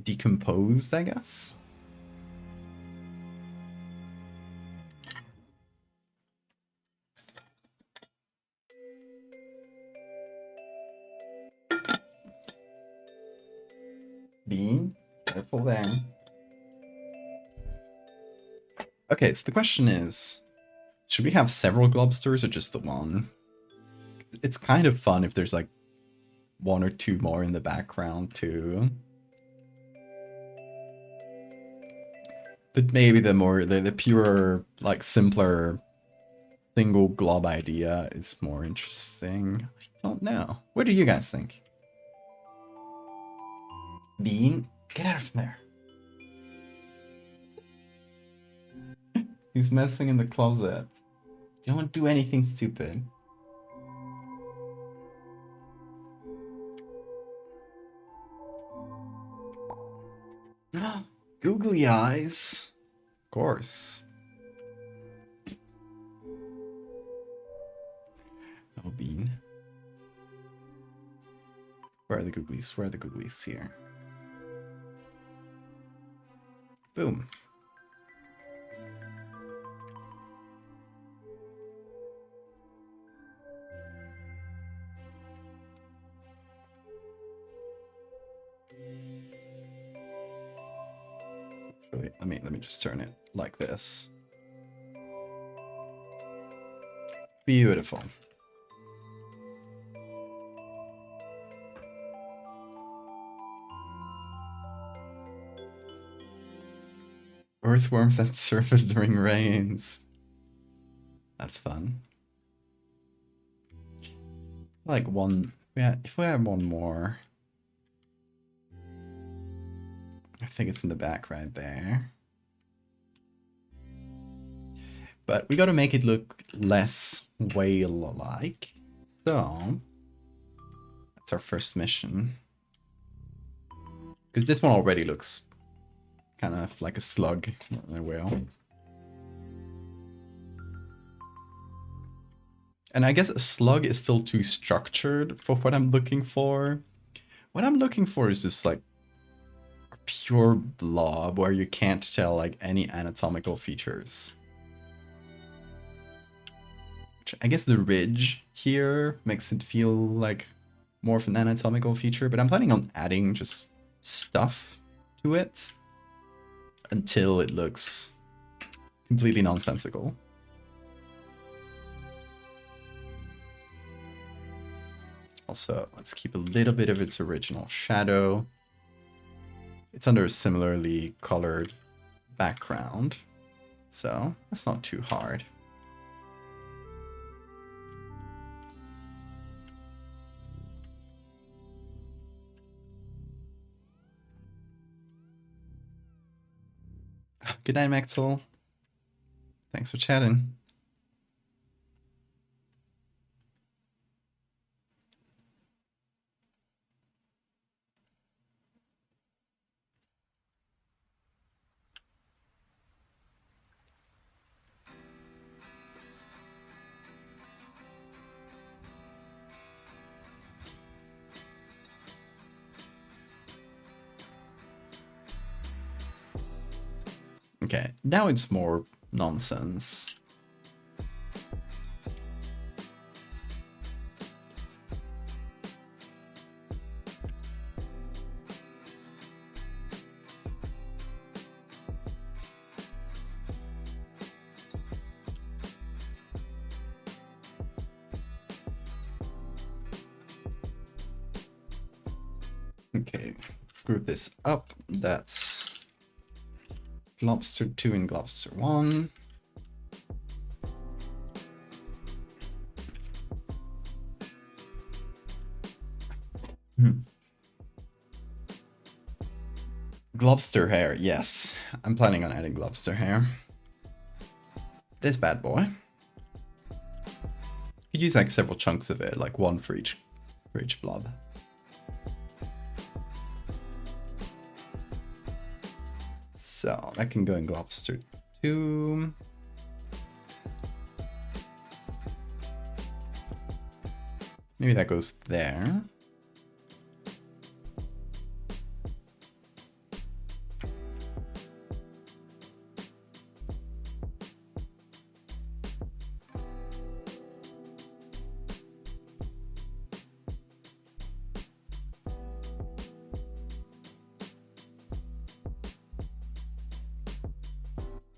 decomposed, I guess. Bean, careful there. Okay, so the question is, should we have several Globsters or just the one? It's kind of fun if there's like 1 or 2 more in the background too. But maybe the pure, like simpler single glob idea is more interesting. I don't know. What do you guys think? Bean, get out of there. He's messing in the closet. Don't do anything stupid. Googly eyes. Of course. Oh, Bean. Where are the googlies? Where are the googlies? Here. Boom. Let me just turn it like this. Beautiful. Earthworms that surface during rains. That's fun. Like one, yeah, if we have one more. I think it's in the back right there. But we gotta make it look less whale-like. So that's our first mission. Because this one already looks kind of like a slug, not a whale. And I guess a slug is still too structured for what I'm looking for. What I'm looking for is just like a pure blob where you can't tell like any anatomical features. I guess the ridge here makes it feel like more of an anatomical feature, but I'm planning on adding just stuff to it until it looks completely nonsensical. Also, let's keep a little bit of its original shadow. It's under a similarly colored background, so that's not too hard. Good night, Maxwell. Thanks for chatting. Okay, now it's more nonsense. Okay, let's group this up. That's Globster 2 and Globster 1. Globster hair, yes. I'm planning on adding globster hair. This bad boy. Could use like several chunks of it, like one for each blob. So that can go in Globster 2. Maybe that goes there.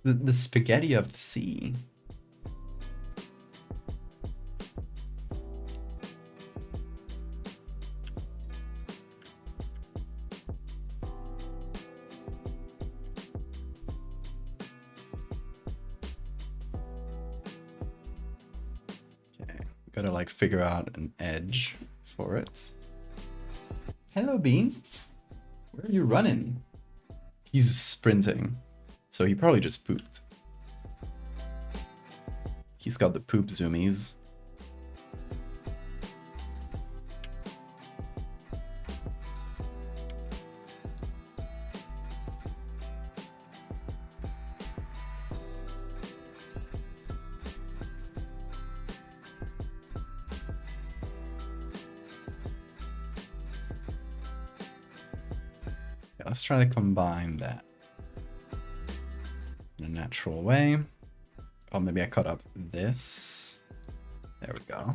The spaghetti of the sea. Okay, gotta like figure out an edge for it. Hello, Bean. Where are you running? He's sprinting. So he probably just pooped. He's got the poop zoomies. Yeah, let's try to combine that in a natural way. Oh, maybe I cut up this. There we go.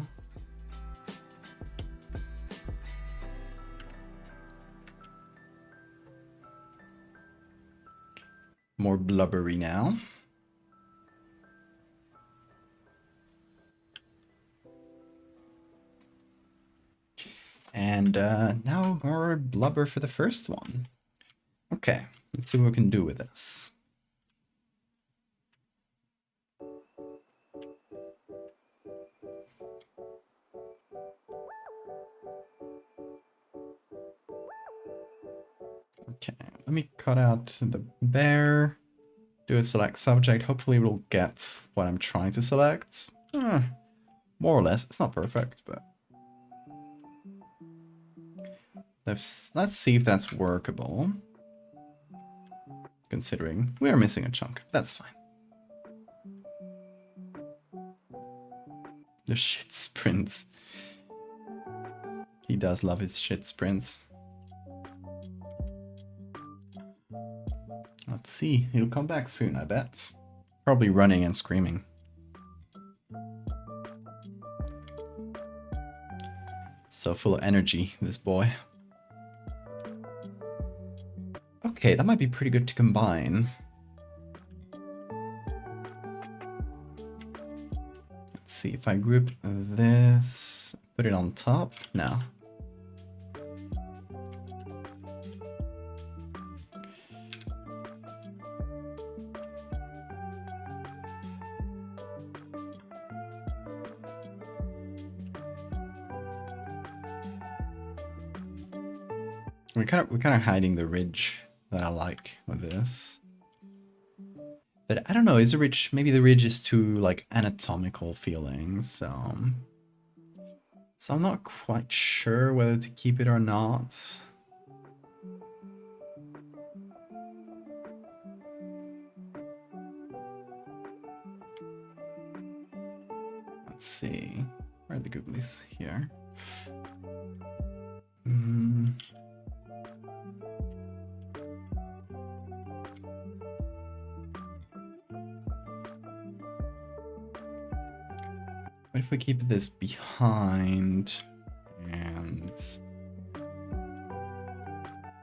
More blubbery now. And now more blubber for the first one. Okay, let's see what we can do with this. Okay, let me cut out the bear. Do a select subject. Hopefully we'll get what I'm trying to select. More or less. It's not perfect, but... Let's see if that's workable. Considering we are missing a chunk. That's fine. The shit sprints. He does love his shit sprints. Let's see. He'll come back soon, I bet. Probably running and screaming. So full of energy, this boy. Okay, that might be pretty good to combine. Let's see if I group this, put it on top. No. We're kind of hiding the ridge that I like with this. But I don't know, is the ridge, maybe the ridge is too like anatomical feeling, so I'm not quite sure whether to keep it or not. Let's see, where are the googlies? Here. What if we keep this behind and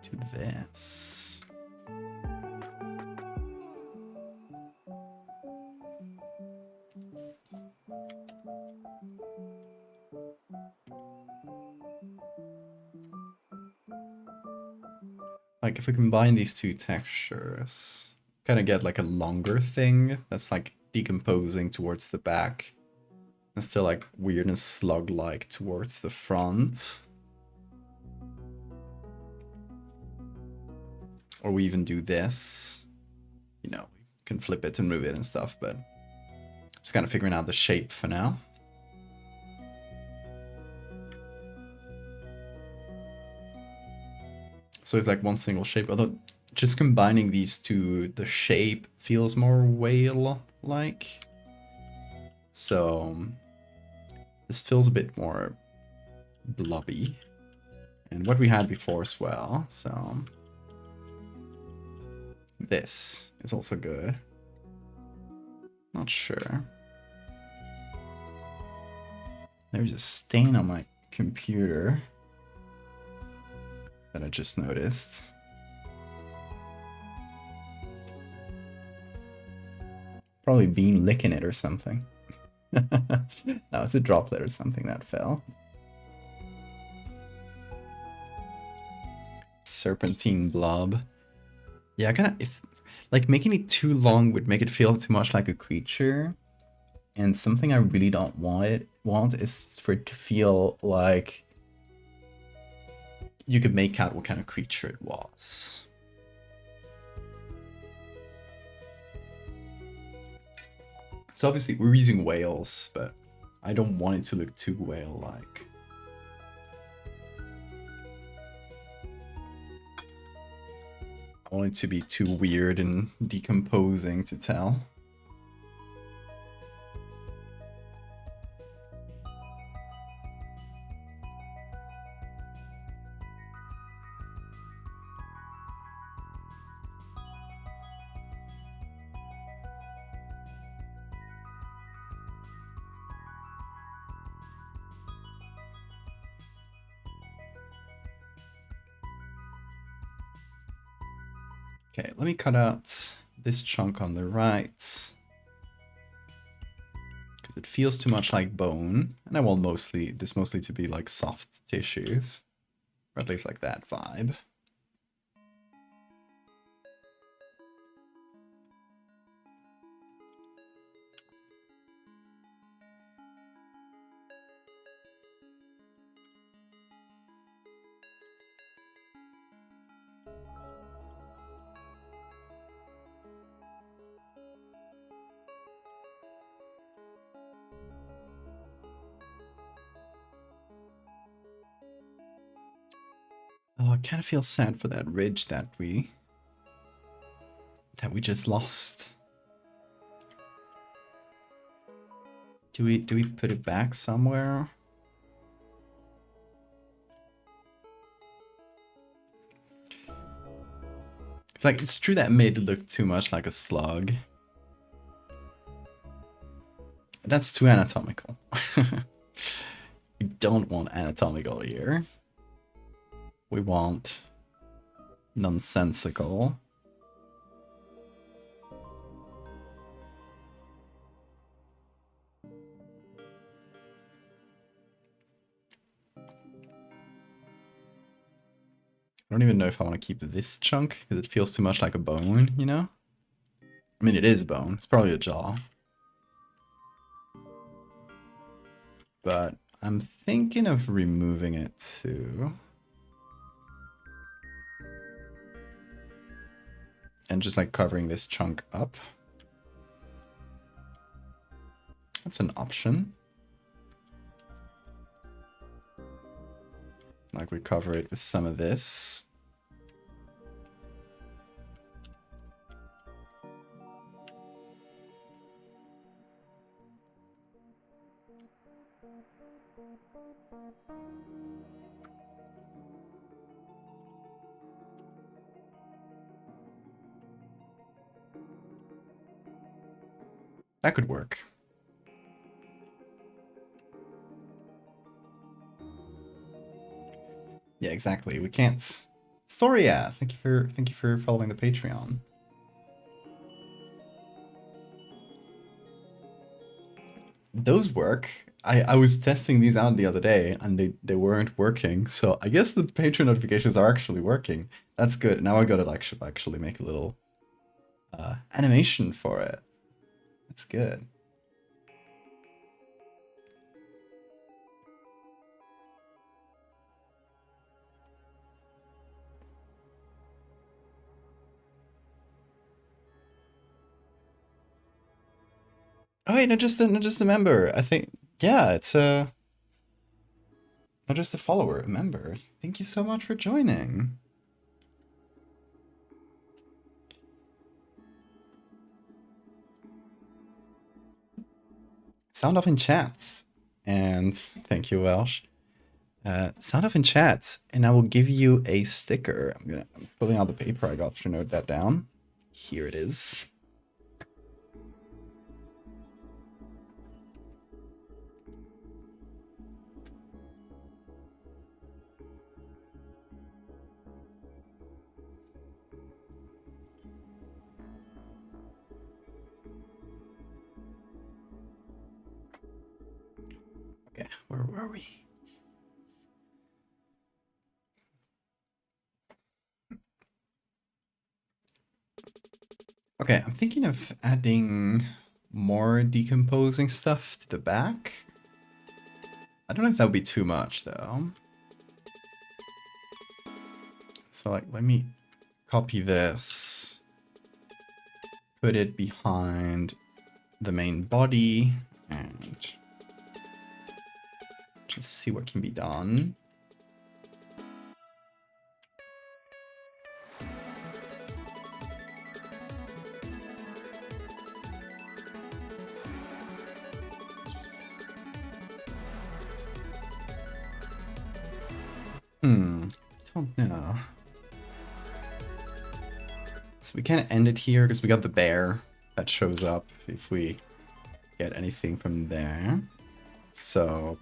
do this? Like if we combine these two textures, kind of get like a longer thing that's like decomposing towards the back. And still like weird and slug-like towards the front. Or we even do this. You know, we can flip it and move it and stuff, but just kind of figuring out the shape for now. So it's like one single shape, although just combining these two, the shape feels more whale-like. So this feels a bit more blobby. And what we had before as well, so this is also good. Not sure. There's a stain on my computer that I just noticed. Probably Bean licking it or something. No, it's a droplet or something that fell. Serpentine blob. Yeah, if like making it too long would make it feel too much like a creature. And something I really don't want is for it to feel like you could make out what kind of creature it was. So obviously we're using whales, but I don't want it to look too whale-like. I want it to be too weird and decomposing to tell. Okay, let me cut out this chunk on the right. Because it feels too much like bone. And I want this mostly to be like soft tissues. Or at least like that vibe. Oh, I kind of feel sad for that ridge that we just lost. Do we put it back somewhere? It's like, it's true that made it look too much like a slug. That's too anatomical. We don't want anatomical here. We want nonsensical. I don't even know if I want to keep this chunk, because it feels too much like a bone, you know? I mean, it is a bone. It's probably a jaw. But I'm thinking of removing it too. And just like covering this chunk up. That's an option. Like we cover it with some of this. That could work. Yeah, exactly. We can't. Storia, thank you for following the Patreon. Those work. I was testing these out the other day and they weren't working. So I guess the Patreon notifications are actually working. That's good. Now I gotta like actually make a little animation for it. That's good. Oh wait, not just a member. I think yeah, it's not just a follower, a member. Thank you so much for joining. Sound off in chats. And thank you, Welsh. Sound off in chats, and I will give you a sticker. I'm pulling out the paper I got to note that down. Here it is. Okay, where were we? Okay, I'm thinking of adding more decomposing stuff to the back. I don't know if that would be too much though. So like, let me copy this, put it behind the main body, and just see what can be done. Don't know. So we can't end it here because we got the bear that shows up if we get anything from there. So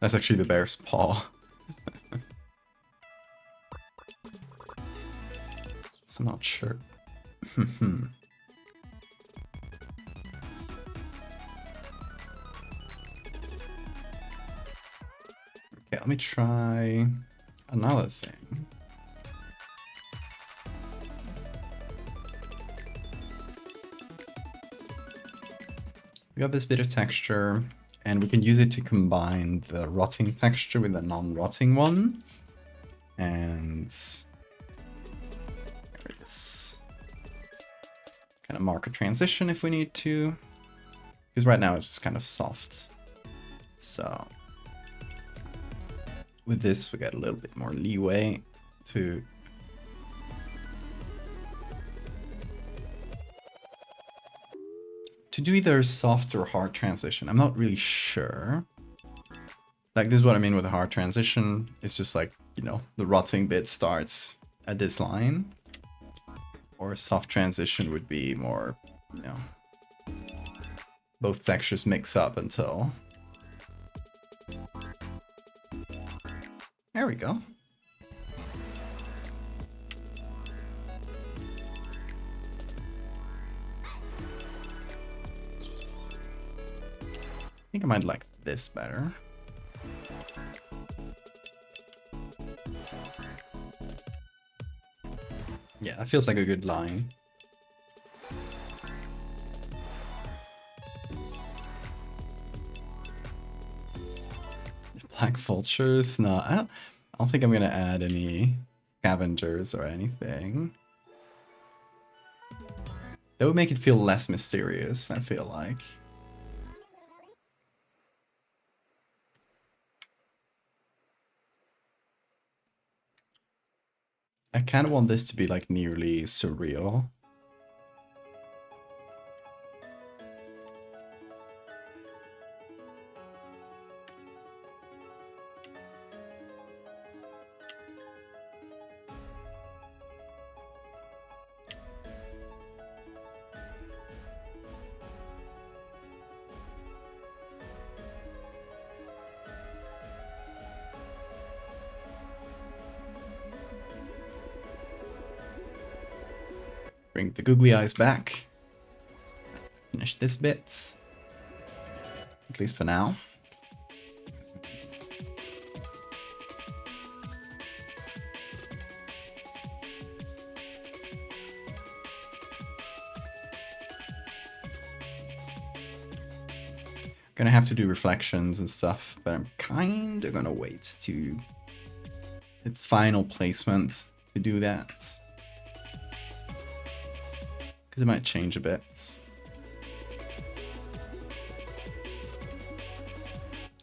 that's actually the bear's paw. So I'm not sure. Okay, let me try another thing. We got this bit of texture, and we can use it to combine the rotting texture with the non-rotting one. And Gonna mark a transition if we need to. Because right now it's just kind of soft. So with this we got a little bit more leeway to do either soft or hard transition. I'm not really sure. Like, this is what I mean with a hard transition. It's just like, you know, the rotting bit starts at this line. Or a soft transition would be more, you know, both textures mix up until... There we go. I think I might like this better. Yeah, that feels like a good line. Black vultures? No, I don't think I'm gonna add any scavengers or anything. That would make it feel less mysterious, I feel like. I kind of want this to be like nearly surreal. Bring the googly eyes back. Finish this bit. At least for now. Gonna have to do reflections and stuff, but I'm kinda gonna wait to its final placement to do that. Because it might change a bit.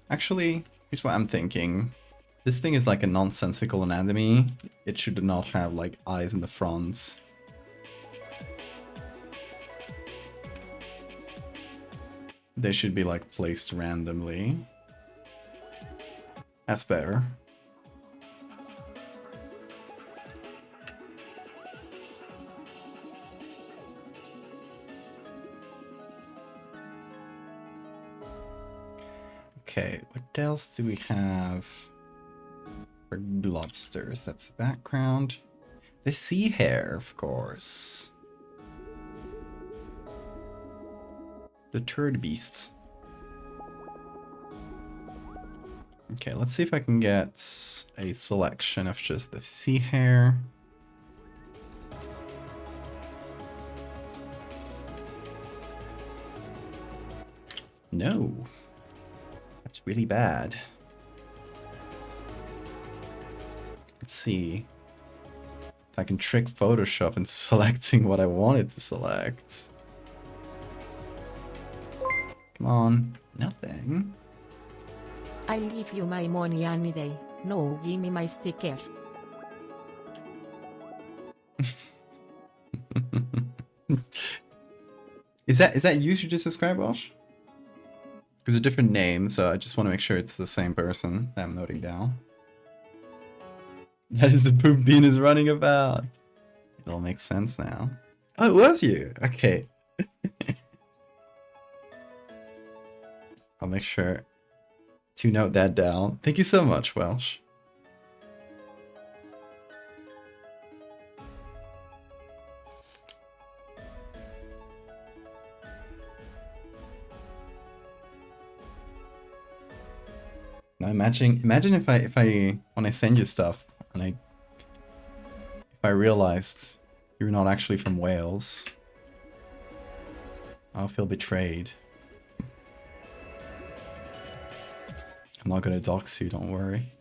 Actually, here's what I'm thinking. This thing is like a nonsensical anatomy. It should not have like eyes in the front. They should be like placed randomly. That's better. Okay, what else do we have for globsters? That's the background. The sea hare, of course. The turd beast. Okay, let's see if I can get a selection of just the sea hare. No. That's really bad. Let's see if I can trick Photoshop into selecting what I wanted to select. Come on, nothing. I leave you my money any day. No, give me my sticker. Is that you who just subscribed, Walsh? There's a different name, so I just want to make sure it's the same person that I'm noting down. That is the poop Bean is running about. It all makes sense now. Oh, it was you. Okay. I'll make sure to note that down. Thank you so much, Welsh. Now imagine if I when I send you stuff and if I realized you're not actually from Wales, I'll feel betrayed. I'm not gonna dox you, don't worry.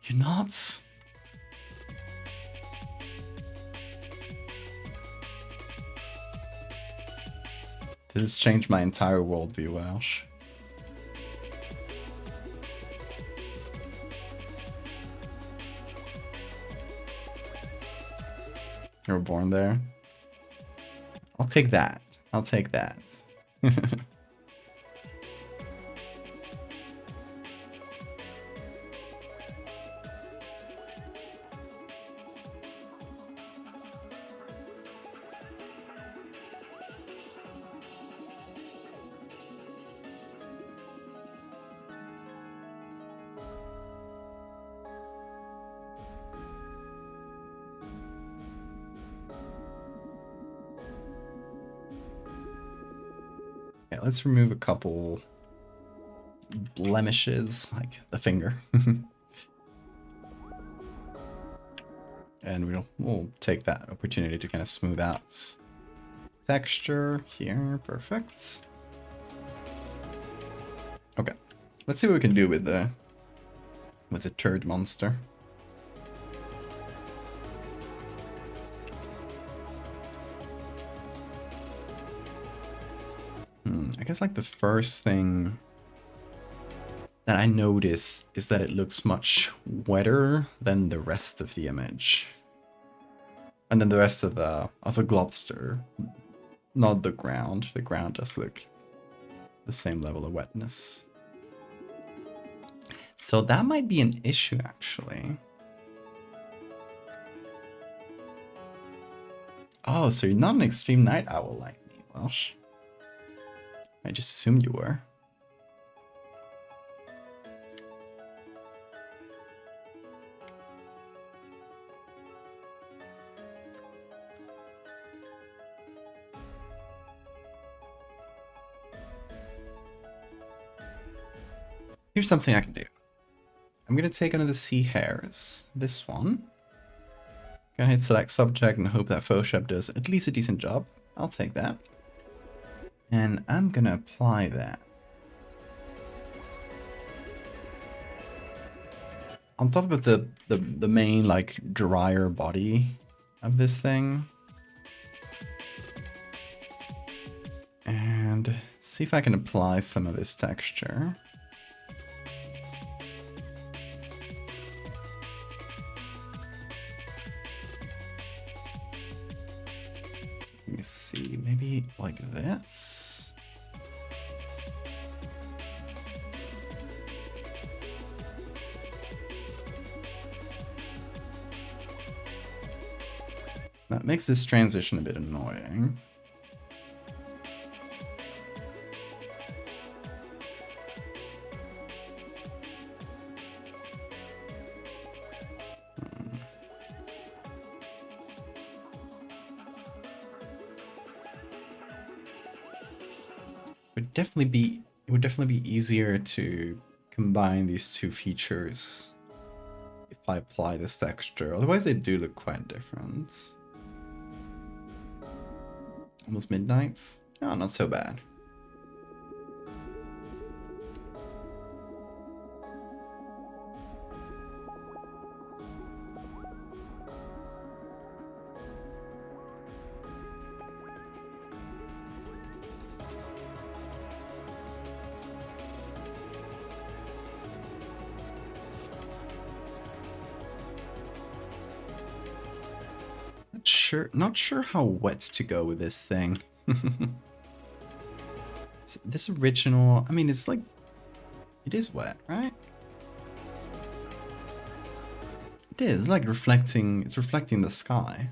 You're nuts. This has changed my entire worldview, Ash. You were born there? I'll take that. I'll take that. Yeah, let's remove a couple blemishes, like the finger. And we'll take that opportunity to kind of smooth out texture here. Perfect. Okay, let's see what we can do with the turd monster. I guess like the first thing that I notice is that it looks much wetter than the rest of the image. And then the rest of the Globster, not the ground. The ground does look the same level of wetness. So that might be an issue, actually. Oh, so you're not an extreme night owl like me, Welsh. I just assumed you were. Here's something I can do. I'm gonna take one of the sea hares, this one. Gonna hit select subject and hope that Photoshop does at least a decent job. I'll take that. And I'm gonna apply that on top of the main like drier body of this thing. And see if I can apply some of this texture. Let me see, maybe like this. That makes this transition a bit annoying. It would definitely be easier to combine these two features if I apply this texture. Otherwise, they do look quite different. Almost midnights? Oh, not so bad. Not sure how wet to go with this thing. This original, I mean, it's like, it is wet, right? It is like reflecting, it's reflecting the sky.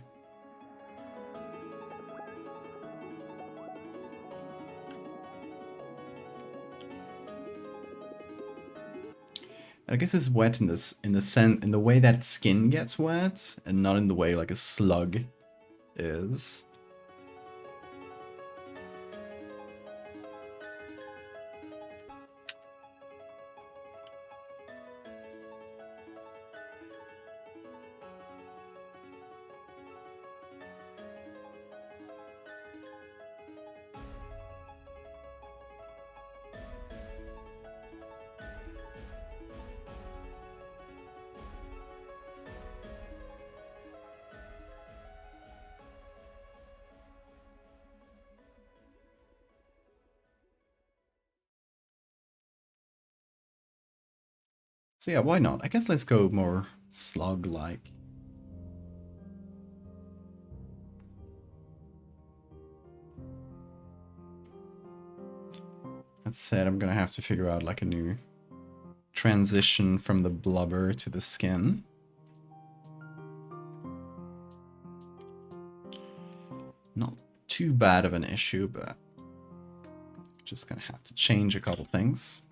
I guess it's wet in the way that skin gets wet, and not in the way like a slug is. So yeah, why not? I guess let's go more slug-like. That said, I'm gonna have to figure out like a new transition from the blubber to the skin. Not too bad of an issue, but just gonna have to change a couple things.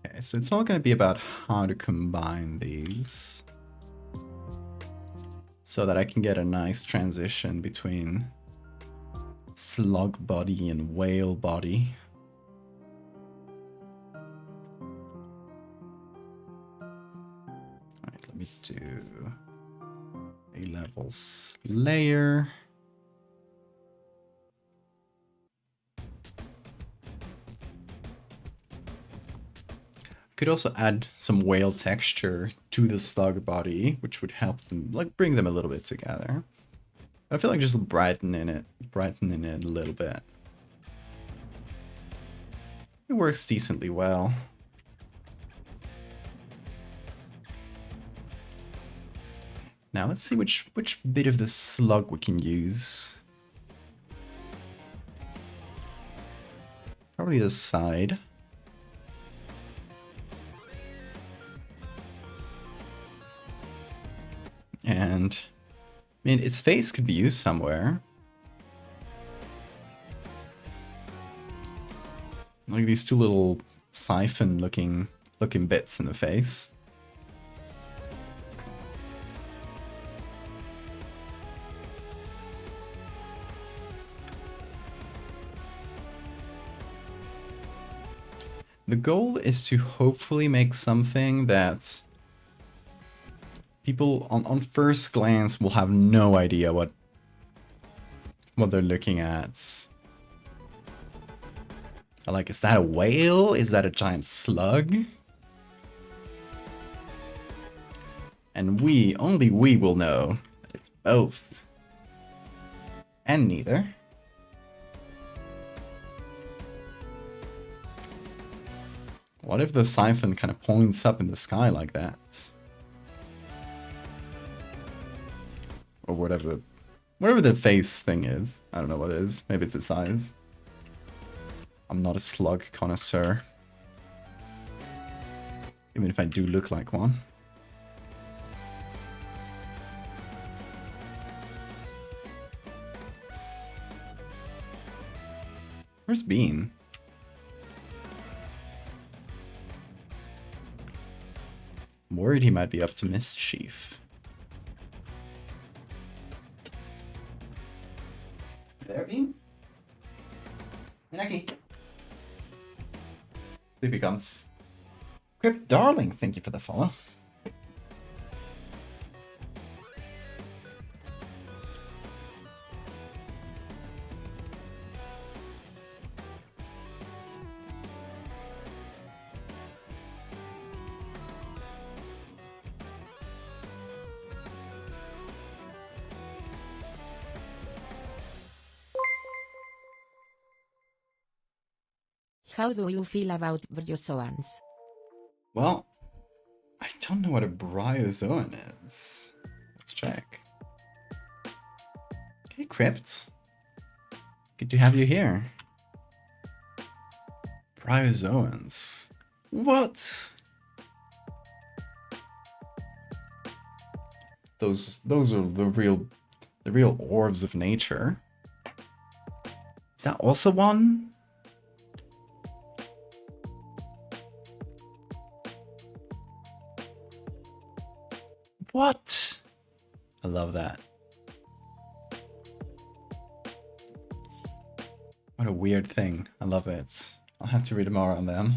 Okay, so it's all going to be about how to combine these so that I can get a nice transition between slug body and whale body. All right, let me do a levels layer. Could also add some whale texture to the slug body, which would help them, like, bring them a little bit together. I feel like just brightening it a little bit. It works decently well. Now let's see which bit of the slug we can use. Probably the side. And, I mean, its face could be used somewhere. Like these two little siphon looking bits in the face. The goal is to hopefully make something that's people on first glance will have no idea what they're looking at. Like, is that a whale? Is that a giant slug? And only we will know that it's both. And neither. What if the siphon kind of points up in the sky like that? Or whatever the face thing is. I don't know what it is. Maybe it's its size. I'm not a slug connoisseur. Even if I do look like one. Where's Bean? I'm worried he might be up to mischief. There, Bean? Minaki. Sleepy comes. Crypt Darling, thank you for the follow. How do you feel about bryozoans? Well, I don't know what a bryozoan is. Let's check. Hey, Crypts. Good to have you here. Bryozoans. What? Those are the real orbs of nature. Is that also one? What? I love that. What a weird thing. I love it. I'll have to read more on them.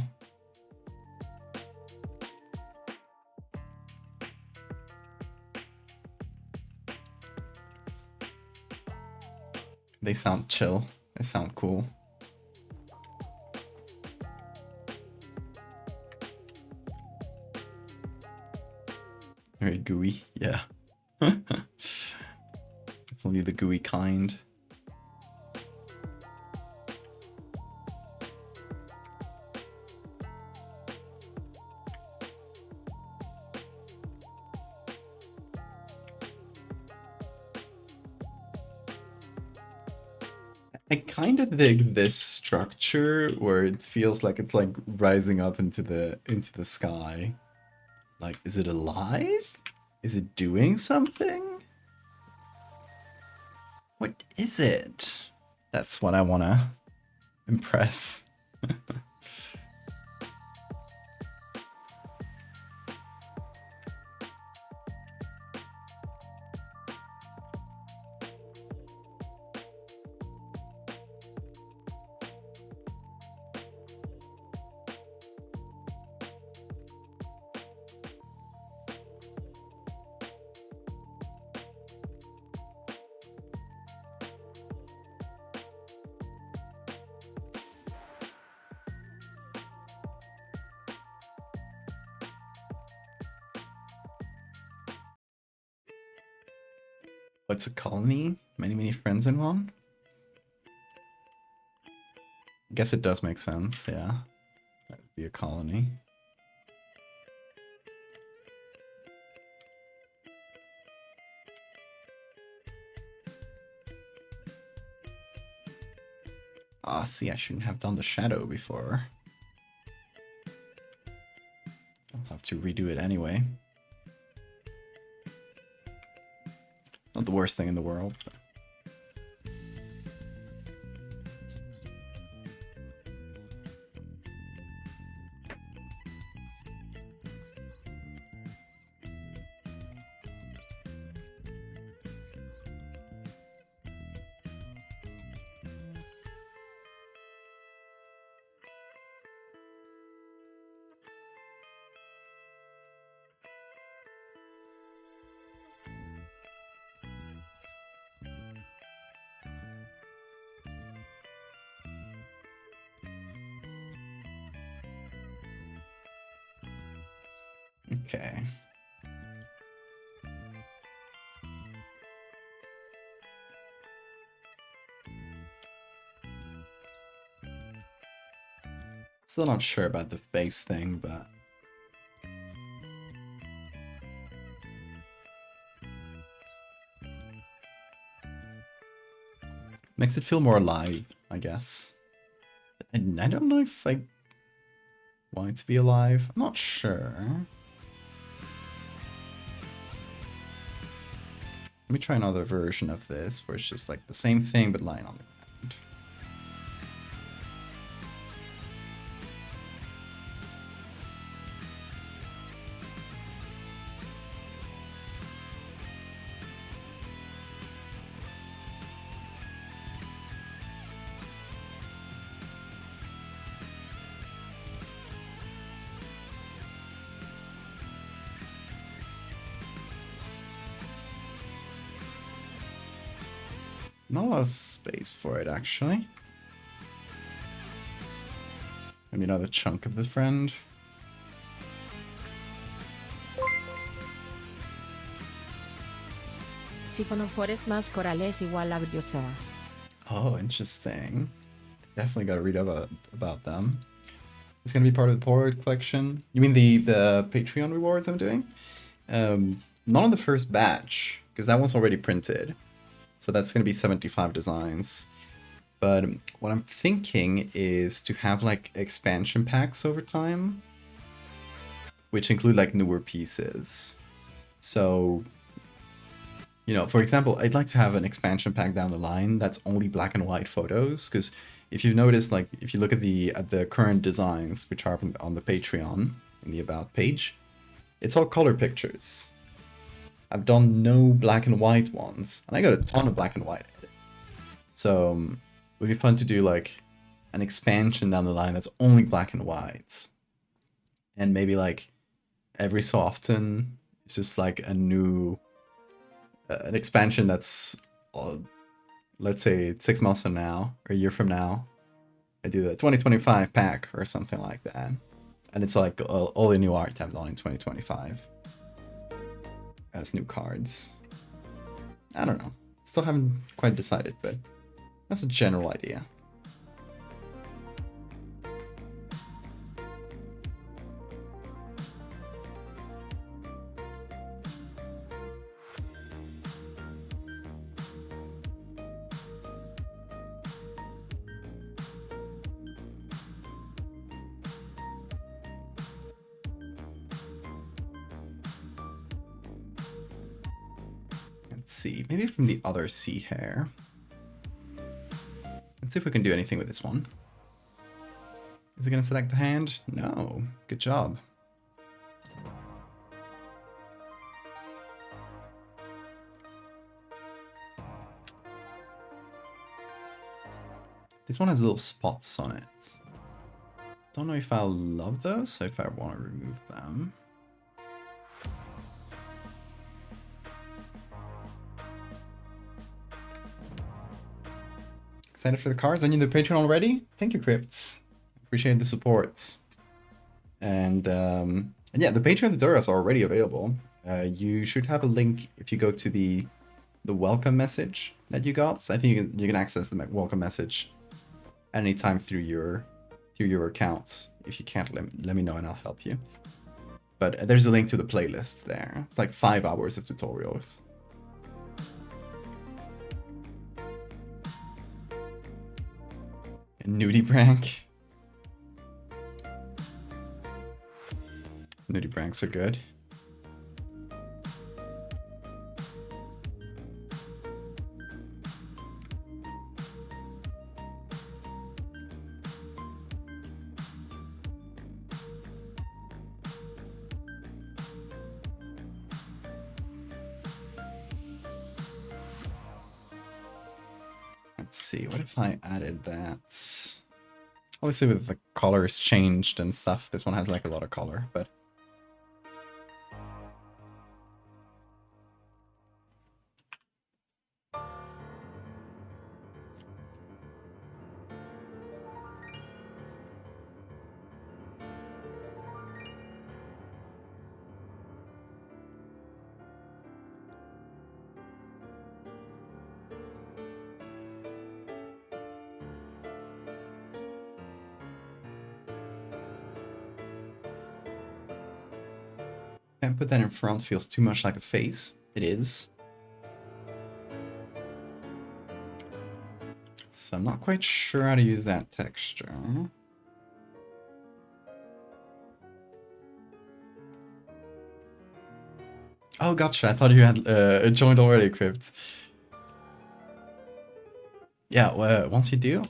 They sound chill. They sound cool. Very gooey, yeah. Definitely the gooey kind. I kind of dig this structure where it feels like it's like rising up into the sky. Like, is it alive? Is it doing something? What is it? That's what I want to impress. What's a colony? Many friends in one? I guess it does make sense, yeah. That would be a colony. Ah, see, I shouldn't have done the shadow before. I'll have to redo it anyway. Not the worst thing in the world. But... Okay. Still not sure about the face thing, but... makes it feel more alive, I guess. And I don't know if I want it to be alive. I'm not sure. Let me try another version of this, where it's just like the same thing, but lying on the ground. Not a lot of space for it, actually. Maybe another chunk of the friend. Sifonofores más corales igual a Valdevia. Oh, interesting. Definitely got to read about them. It's gonna be part of the Polaroid collection. You mean the Patreon rewards I'm doing? Not on the first batch, because that one's already printed. So that's gonna be 75 designs. But what I'm thinking is to have like expansion packs over time, which include like newer pieces. So, you know, for example, I'd like to have an expansion pack down the line that's only black and white photos, because if you've noticed, like if you look at the current designs, which are on the Patreon in the About page, it's all color pictures. I've done no black and white ones, and I got a ton of black and white. So it would be fun to do like an expansion down the line that's only black and white. And maybe like every so often, it's just like a new, an expansion that's, let's say 6 months from now, or a year from now. I do the 2025 pack or something like that. And it's like all the new art tabs on in 2025 as new cards. I don't know. Still haven't quite decided, but that's a general idea. Let's see, maybe from the other sea hare. Let's see if we can do anything with this one. Is it going to select the hand? No. Good job. This one has little spots on it. Don't know if I'll love those, or if I want to remove them. Excited for the cards? Are you in the Patreon already? Thank you, Crypts. Appreciate the supports. And yeah, the Patreon tutorials are already available. You should have a link if you go to the welcome message that you got. So I think you can access the welcome message anytime through your account. If you can't, let me know and I'll help you. But there's a link to the playlist there. It's like 5 hours of tutorials. Nudie prank. Nudie pranks are good. Let's see, what if I added that? Obviously with the colors changed and stuff, this one has like a lot of color, but... Can't put that in front, feels too much like a face. It is. So I'm not quite sure how to use that texture. Oh, gotcha. I thought you had joined already, Crypt. Yeah, well, once you do,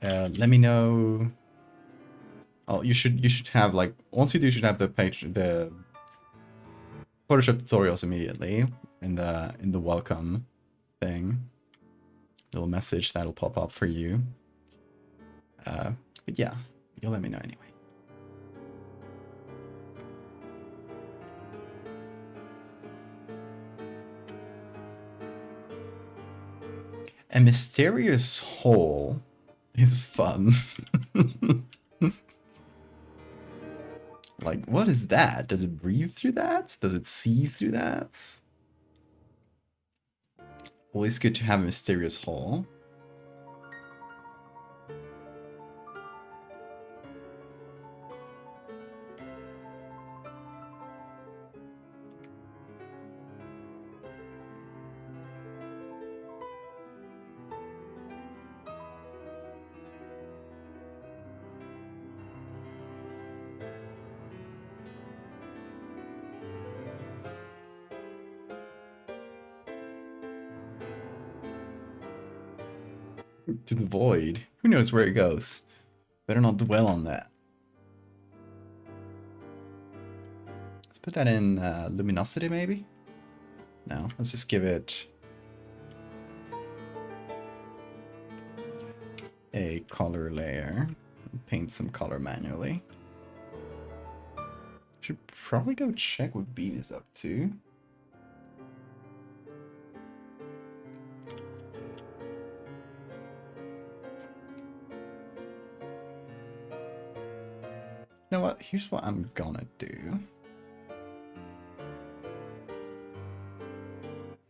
let me know. Oh, you should have like once you do, you should have the Photoshop tutorials immediately in the welcome thing. Little message that'll pop up for you. But yeah, you'll let me know anyway. A mysterious hole is fun. Like, what is that? Does it breathe through that? Does it see through that? Always good to have a mysterious hole. To the void. Who knows where it goes? Better not dwell on that. Let's put that in luminosity, maybe? No, let's just give it... a color layer. Paint some color manually. Should probably go check what Bean is up to. You know what? Here's what I'm gonna do.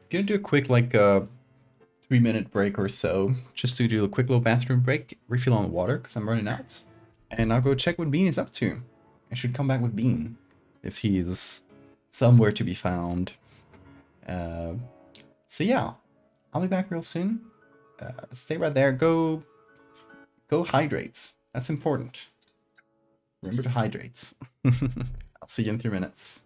Gonna do a quick, like, 3-minute break or so, just to do a quick little bathroom break, refill on water, because I'm running out. And I'll go check what Bean is up to. I should come back with Bean, if he's somewhere to be found. So yeah, I'll be back real soon. Stay right there. Go hydrate. That's important. Remember to hydrate. I'll see you in 3 minutes.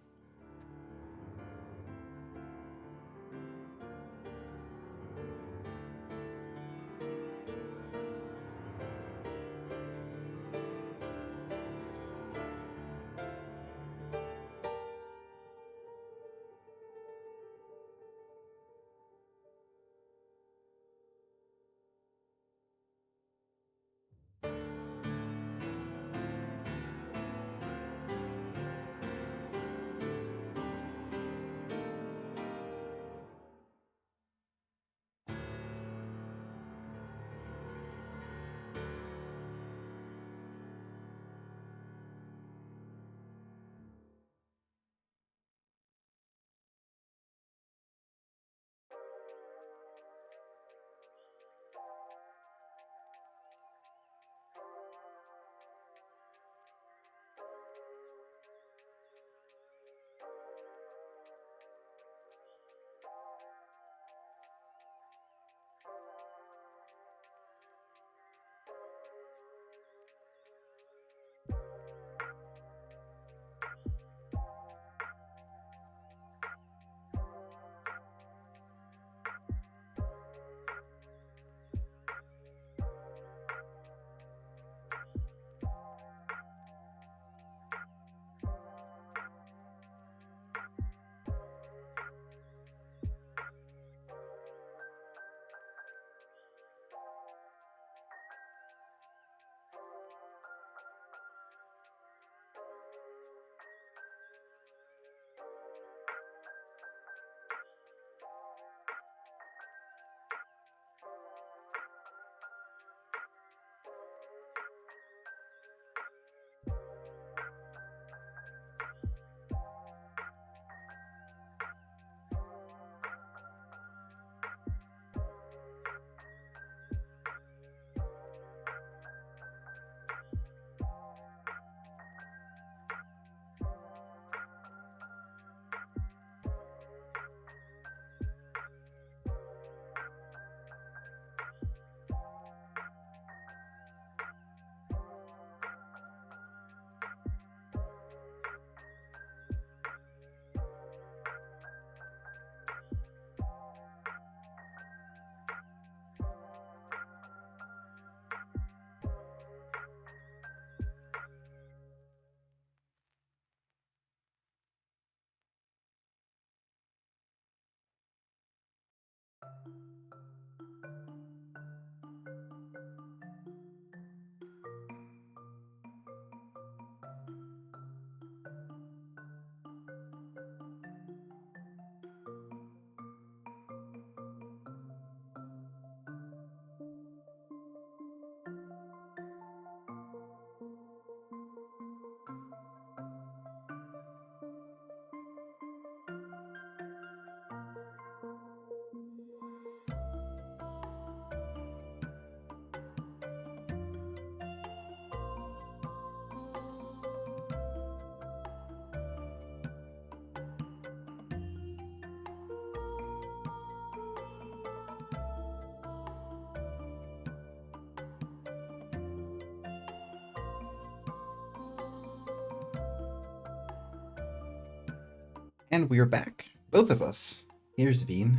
And we are back. Both of us. Here's Bean.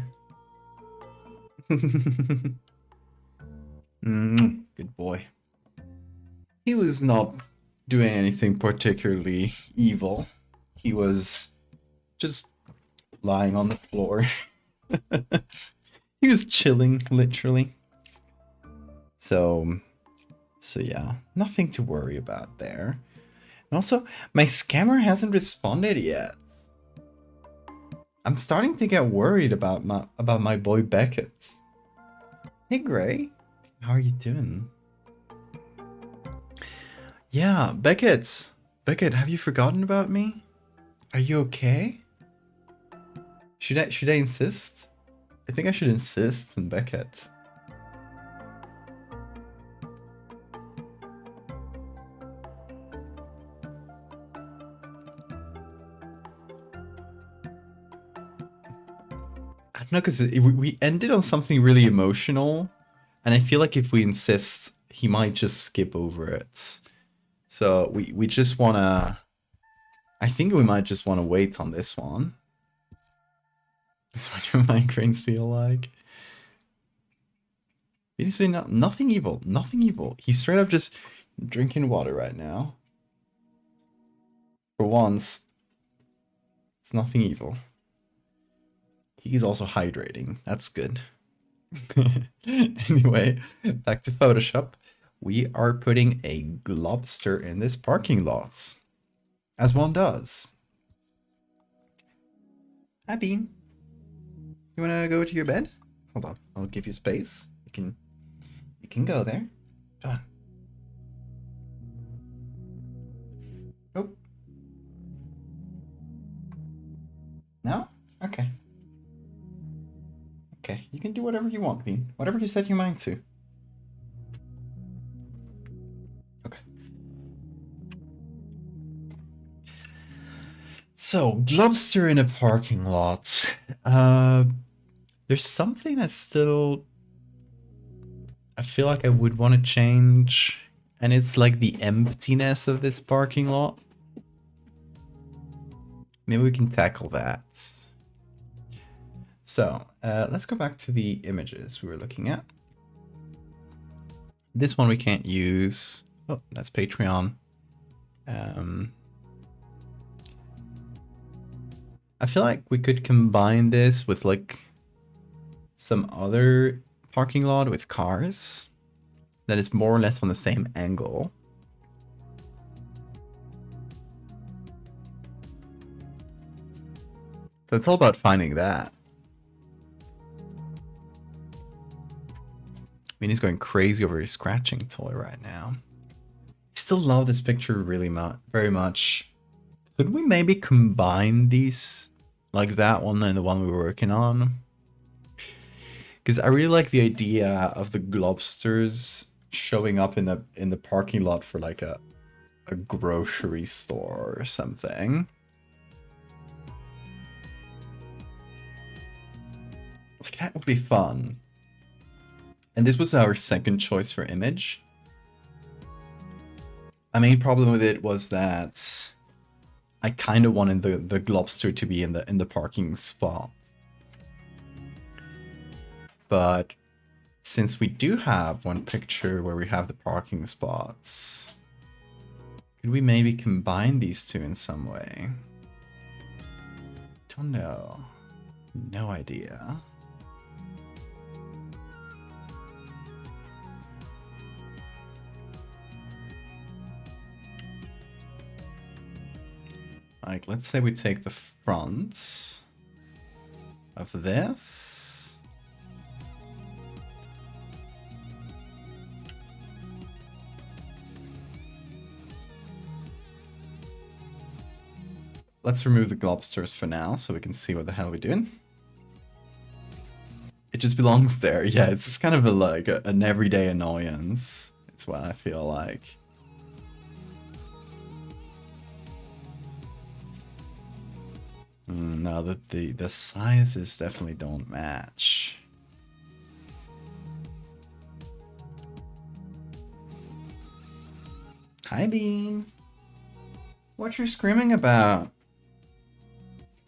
Good boy. He was not doing anything particularly evil. He was just lying on the floor. He was chilling, literally. So, So yeah, nothing to worry about there. And also, my scammer hasn't responded yet. I'm starting to get worried about my boy Beckett. Hey Gray, how are you doing? Yeah, Beckett. Beckett, have you forgotten about me? Are you okay? Should I insist? I think I should insist on Beckett. I don't know, because we ended on something really emotional, and I feel like if we insist, he might just skip over it. So we just wanna... I think we might just want to wait on this one. That's what your migraines feel like. He didn't say nothing evil. Nothing evil. He's straight up just drinking water right now. For once, it's nothing evil. He's also hydrating. That's good. Anyway, back to Photoshop. We are putting a globster in this parking lot. As one does. Hi, Bean. You wanna go to your bed? Hold on, I'll give you space. You can go there. Come on. Nope. No? Okay. Okay, you can do whatever you want, Bean. Whatever you set your mind to. Okay. So, Globster in a parking lot. There's something that's still... I feel like I would want to change, and it's like the emptiness of this parking lot. Maybe we can tackle that. So, let's go back to the images we were looking at. This one we can't use. Oh, that's Patreon. I feel like we could combine this with like some other parking lot with cars that is more or less on the same angle. So it's all about finding that. I mean, he's going crazy over his scratching toy right now. I still love this picture really very much. Could we maybe combine these, like that one and the one we were working on? Because I really like the idea of the globsters showing up in the parking lot for like a grocery store or something. Like that would be fun. And this was our second choice for image. My main problem with it was that I kind of wanted the globster to be in the parking spot. But since we do have one picture where we have the parking spots, could we maybe combine these two in some way? Don't know. No idea. Like, let's say we take the fronts of this. Let's remove the globsters for now so we can see what the hell we're doing. It just belongs there. Yeah, it's just kind of an everyday annoyance. It's what I feel like. No, the sizes definitely don't match. Hi, Bean. What you screaming about?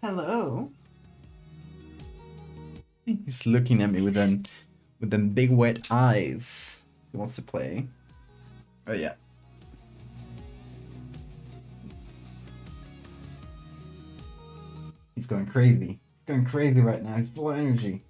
Hello. He's looking at me with them big wet eyes. He wants to play. Oh yeah. He's going crazy. He's going crazy right now. He's full of energy.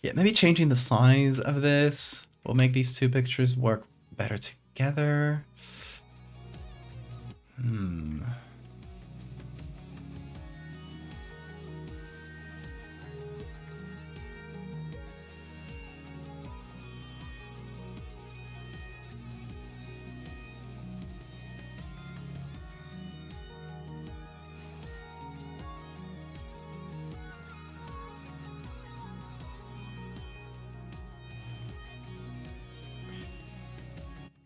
Yeah, maybe changing the size of this will make these two pictures work better together.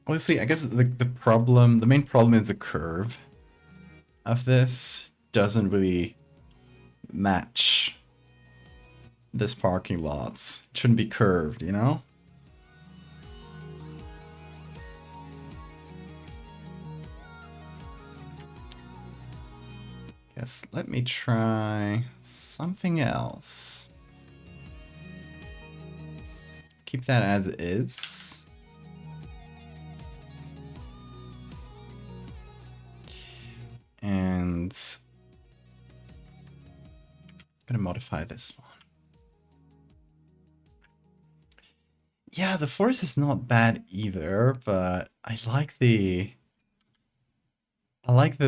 Honestly, I guess the main problem is the curve of this doesn't really match this parking lot. It shouldn't be curved, you know? Guess let me try something else. Keep that as is. And I'm gonna modify this one. Yeah, the forest is not bad either, but I like the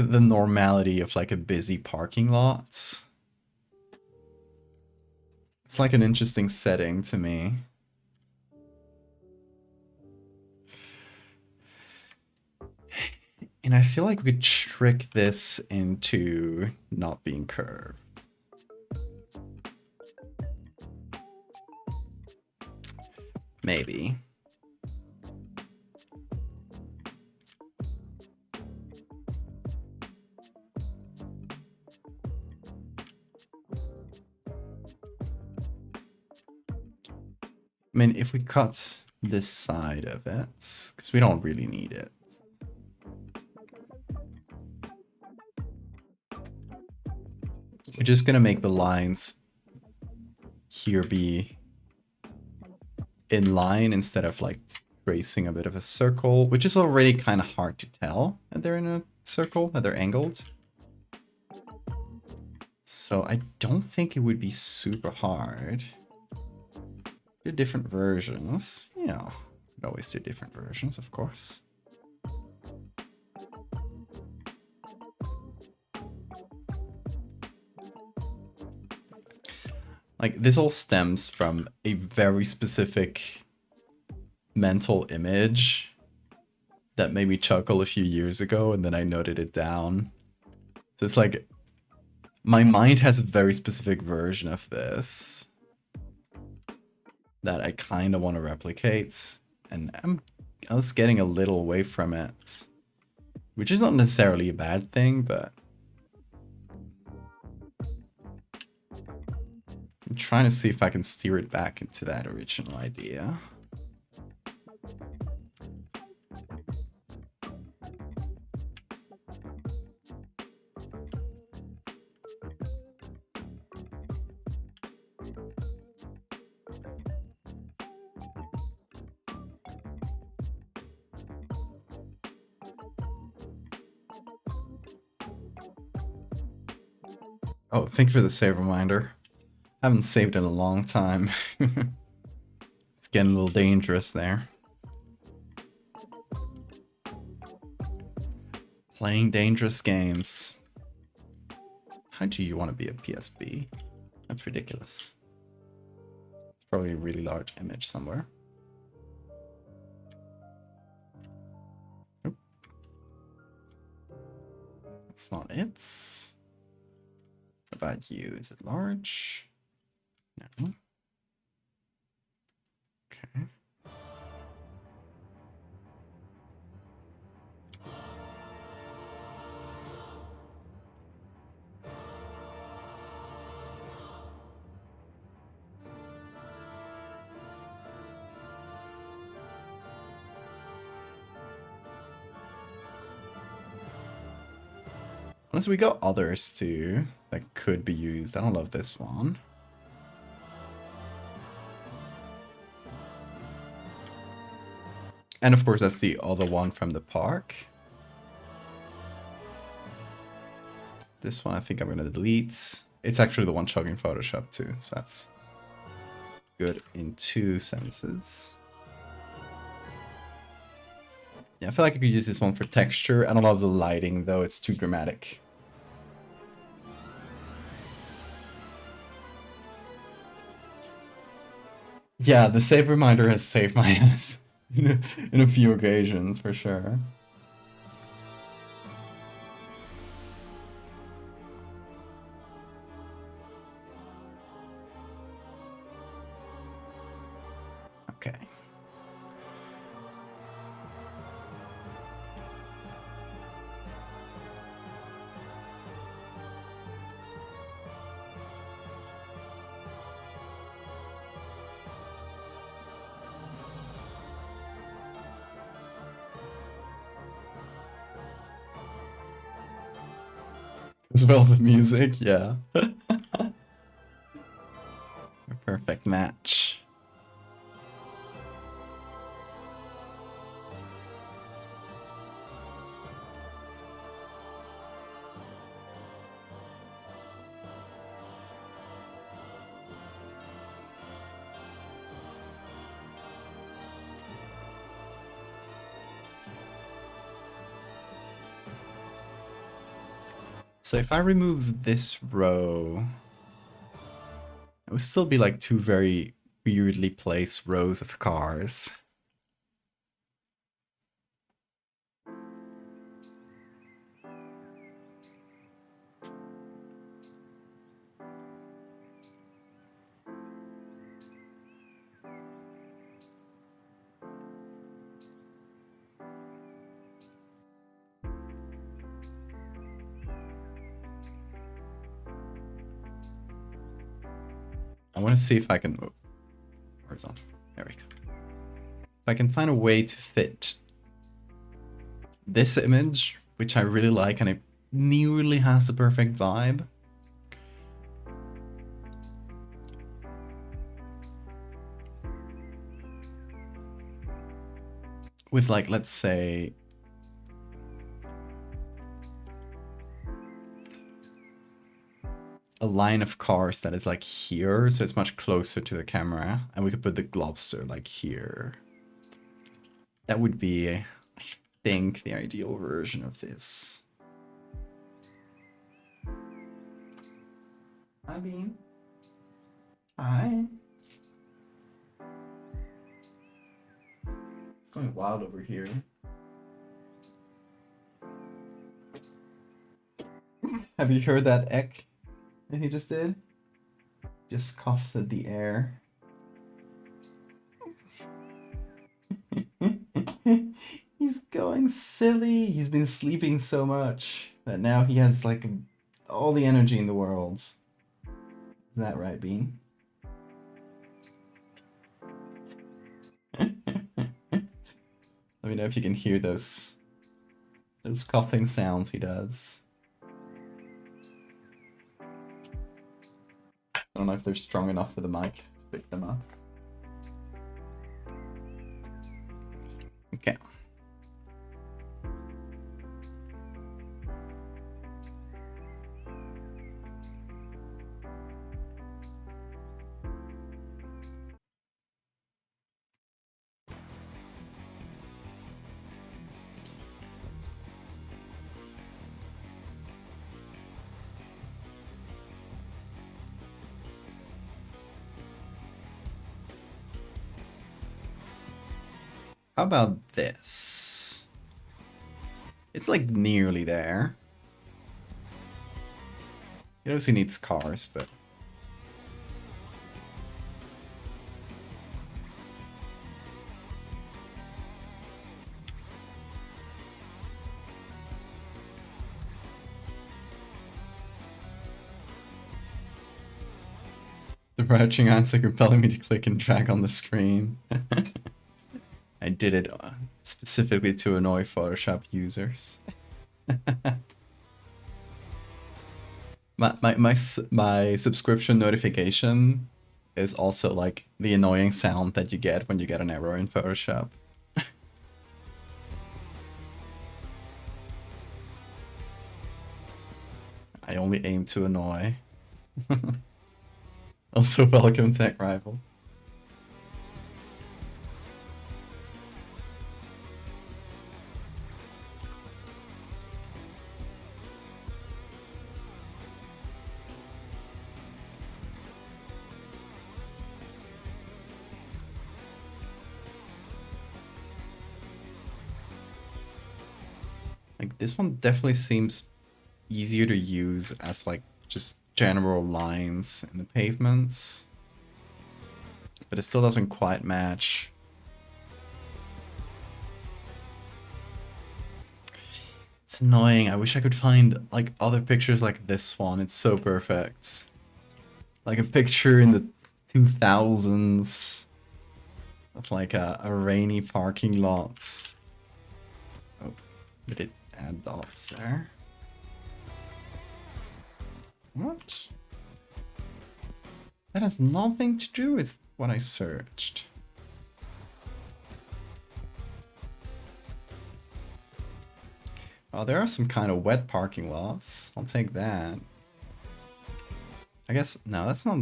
normality of like a busy parking lot. It's like an interesting setting to me. And I feel like we could trick this into not being curved. Maybe. I mean, if we cut this side of it, because we don't really need it. We're just gonna make the lines here be in line instead of like tracing a bit of a circle, which is already kind of hard to tell that they're in a circle, that they're angled. So I don't think it would be super hard. Do different versions. Yeah, you could always do different versions, of course. Like, this all stems from a very specific mental image that made me chuckle a few years ago, and then I noted it down. So it's like, my mind has a very specific version of this that I kind of want to replicate, and I was getting a little away from it, which is not necessarily a bad thing, but I'm trying to see if I can steer it back into that original idea. Oh, thank you for the save reminder. I haven't saved in a long time. It's getting a little dangerous there. Playing dangerous games. How do you want to be a PSB? That's ridiculous. It's probably a really large image somewhere. Nope. That's not it. What about you? Is it large? No. Okay. Unless we got others too that could be used. I don't love this one. And of course, that's the other one from the park. This one I think I'm going to delete. It's actually the one chugging Photoshop too, so that's good in two senses. Yeah, I feel like I could use this one for texture. I don't love the lighting though, it's too dramatic. Yeah, the save reminder has saved my ass in a few occasions, for sure. Okay. As well the music, yeah. A perfect match. So if I remove this row, it would still be like two very weirdly placed rows of cars. I want to see if I can move horizontal. There we go. If I can find a way to fit this image, which I really like, and it nearly has the perfect vibe. With like, let's say, a line of cars that is like here, so it's much closer to the camera, and we could put the Globster like here. That would be, I think, the ideal version of this. Hi, Bean. Hi. It's going wild over here. Have you heard that ek that he just did? Just coughs at the air. He's going silly. He's been sleeping so much that now he has like all the energy in the world. Is that right, Bean? Let me know if you can hear those coughing sounds he does. I don't know if they're strong enough for the mic to pick them up. Okay. How about this? It's like nearly there. It obviously needs cars, but... The crouching answer compelling me to click and drag on the screen. I did it specifically to annoy Photoshop users. my subscription notification is also like the annoying sound that you get when you get an error in Photoshop. I only aim to annoy. Also, welcome Tech Rival. Like this one definitely seems easier to use as like just general lines in the pavements, but it still doesn't quite match. It's annoying. I wish I could find like other pictures like this one. It's so perfect. Like a picture in the 2000s of like a rainy parking lot. Oh, did it add dots there? What? That has nothing to do with what I searched. Oh, there are some kind of wet parking lots. I'll take that. I guess, no, that's not...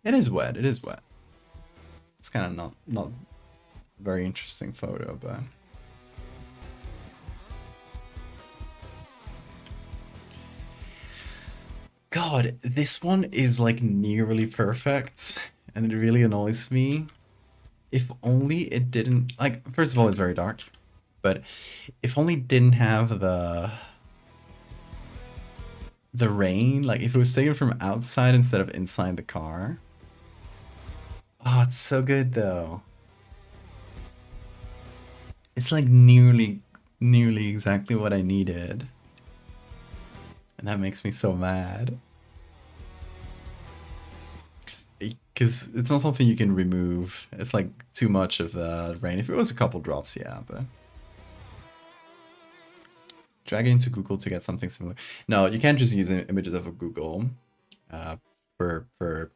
It is wet, it is wet. It's kind of not very interesting photo, but... God, this one is like nearly perfect, and it really annoys me. If only it didn't, like, first of all, it's very dark, but if only it didn't have the rain, like if it was taken from outside instead of inside the car. Oh, it's so good though. It's like nearly exactly what I needed. And that makes me so mad. Because it's not something you can remove. It's like too much of the rain. If it was a couple drops, yeah, but... Drag it into Google to get something similar. No, you can't just use images of a Google for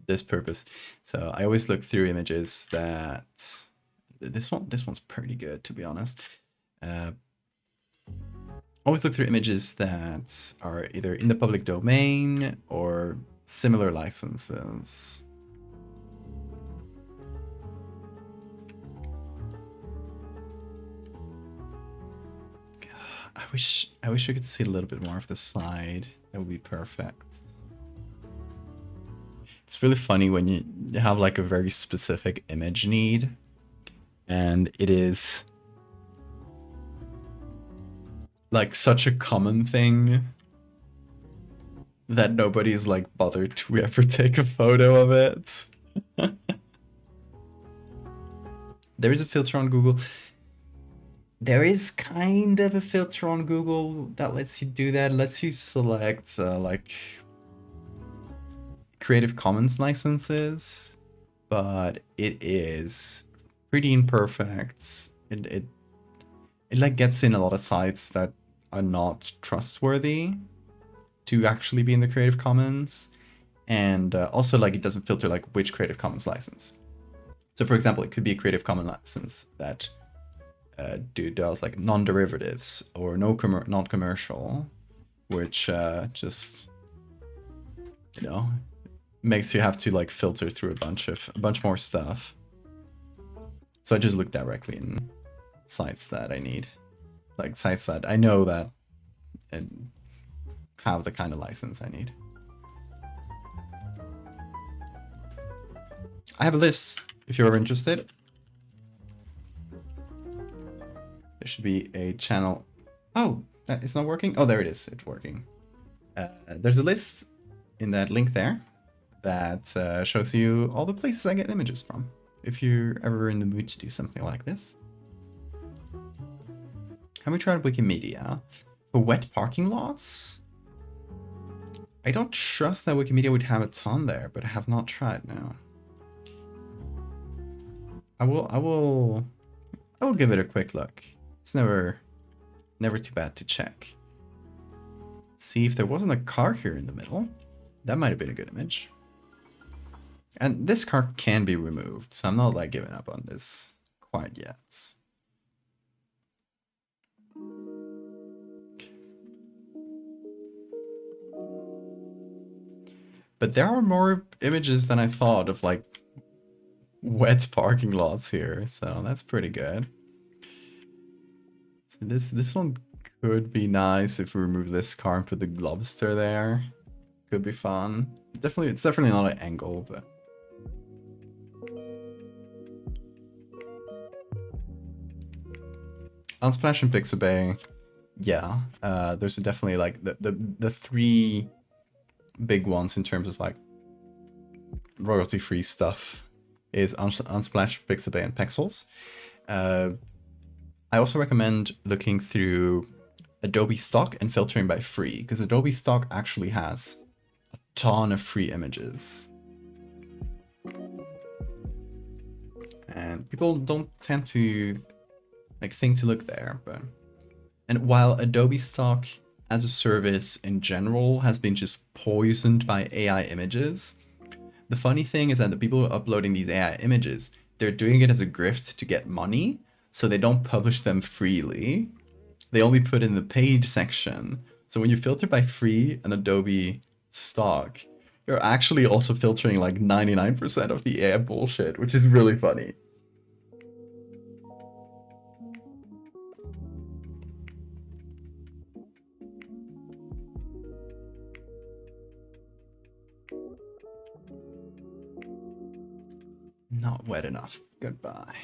this purpose. So I always look through images that... This one's pretty good, to be honest. Always look through images that are either in the public domain or similar licenses. I wish we could see a little bit more of the side. That would be perfect. It's really funny when you have like a very specific image need, and it is like such a common thing that nobody's like bothered to ever take a photo of it. There is a filter on Google. There is kind of a filter on Google that lets you do that. It lets you select like Creative Commons licenses, but it is pretty imperfect. It like gets in a lot of sites that are not trustworthy to actually be in the Creative Commons, and also like it doesn't filter like which Creative Commons license. So for example, it could be a Creative Commons license that does like non-derivatives or non-commercial, which just, you know, makes you have to like filter through a bunch more stuff. So I just look directly in sites that I need, like sites that I know that have the kind of license I need. I have a list if you're ever interested. There should be a channel. Oh, it's not working? Oh, there it is. It's working. There's a list in that link there that shows you all the places I get images from, if you're ever in the mood to do something like this. Have we tried Wikimedia? For wet parking lots? I don't trust that Wikimedia would have a ton there, but I have not tried now. I will give it a quick look. It's never too bad to check. See if there wasn't a car here in the middle. That might have been a good image. And this car can be removed, so I'm not like giving up on this quite yet. But there are more images than I thought of like wet parking lots here, so that's pretty good. So this one could be nice if we remove this car and put the Globster there. Could be fun. It's definitely not an angle, but Unsplash and Pixabay Yeah, there's definitely like the three big ones in terms of like royalty-free stuff is Unsplash, Pixabay, and Pexels. I also recommend looking through Adobe Stock and filtering by free, because Adobe Stock actually has a ton of free images. And people don't tend to like think to look there, but and while Adobe Stock as a service in general has been just poisoned by AI images, the funny thing is that the people who are uploading these AI images, they're doing it as a grift to get money, so they don't publish them freely. They only put in the paid section. So when you filter by free and Adobe Stock, you're actually also filtering like 99% of the AI bullshit, which is really funny. Not wet enough. Goodbye.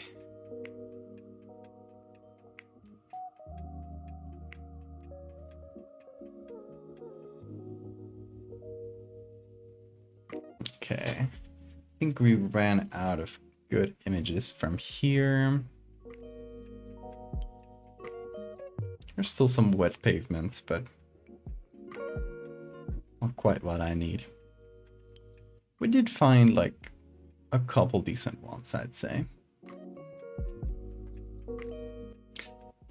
Okay. I think we ran out of good images from here. There's still some wet pavements, but not quite what I need. We did find like a couple decent ones, I'd say.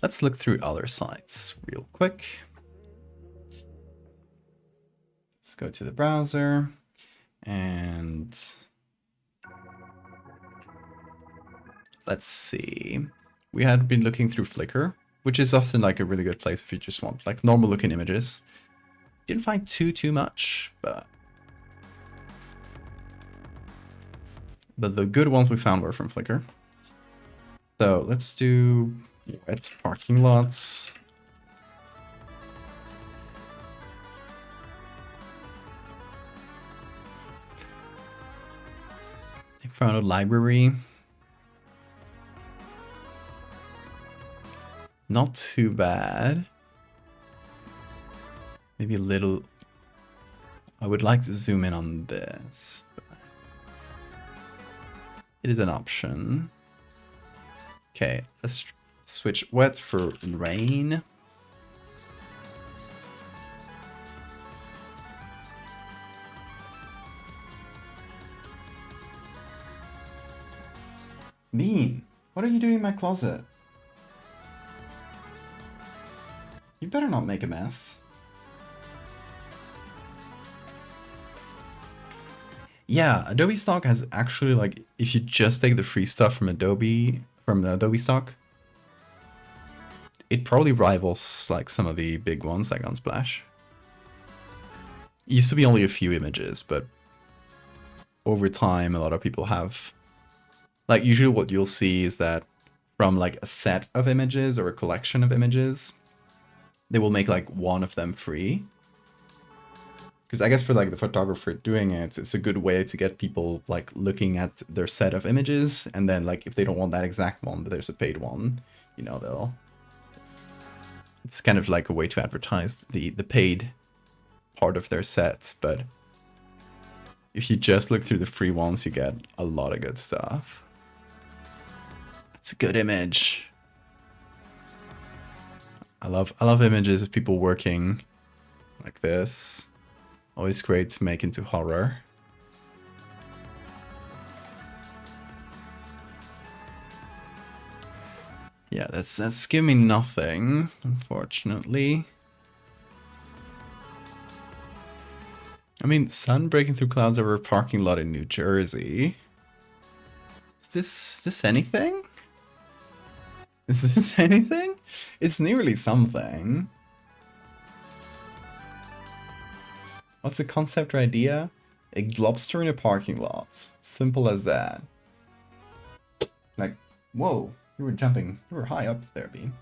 Let's look through other sites real quick. Let's go to the browser and let's see. We had been looking through Flickr, which is often like a really good place if you just want like normal looking images. Didn't find too much, but the good ones we found were from Flickr. So let's do wet parking lots. I found a library. Not too bad. Maybe a little. I would like to zoom in on this, but it is an option. Okay, let's switch wet for rain. Bean, what are you doing in my closet? You better not make a mess. Yeah, Adobe Stock has actually like, if you just take the free stuff from the Adobe Stock, it probably rivals like some of the big ones like Unsplash. It used to be only a few images, but over time, a lot of people have, like usually what you'll see is that from like a set of images or a collection of images, they will make like one of them free. Because I guess for like the photographer doing it, it's a good way to get people like looking at their set of images, and then like if they don't want that exact one, but there's a paid one, you know, they'll. It's kind of like a way to advertise the paid part of their sets, but if you just look through the free ones, you get a lot of good stuff. It's a good image. I love images of people working like this. Always great to make into horror. Yeah, that's giving me nothing, unfortunately. I mean, sun breaking through clouds over a parking lot in New Jersey. Is this anything? Is this anything? It's nearly something. What's the concept or idea? A globster in a parking lot. Simple as that. Like, whoa, you were jumping. You were high up there, Bean.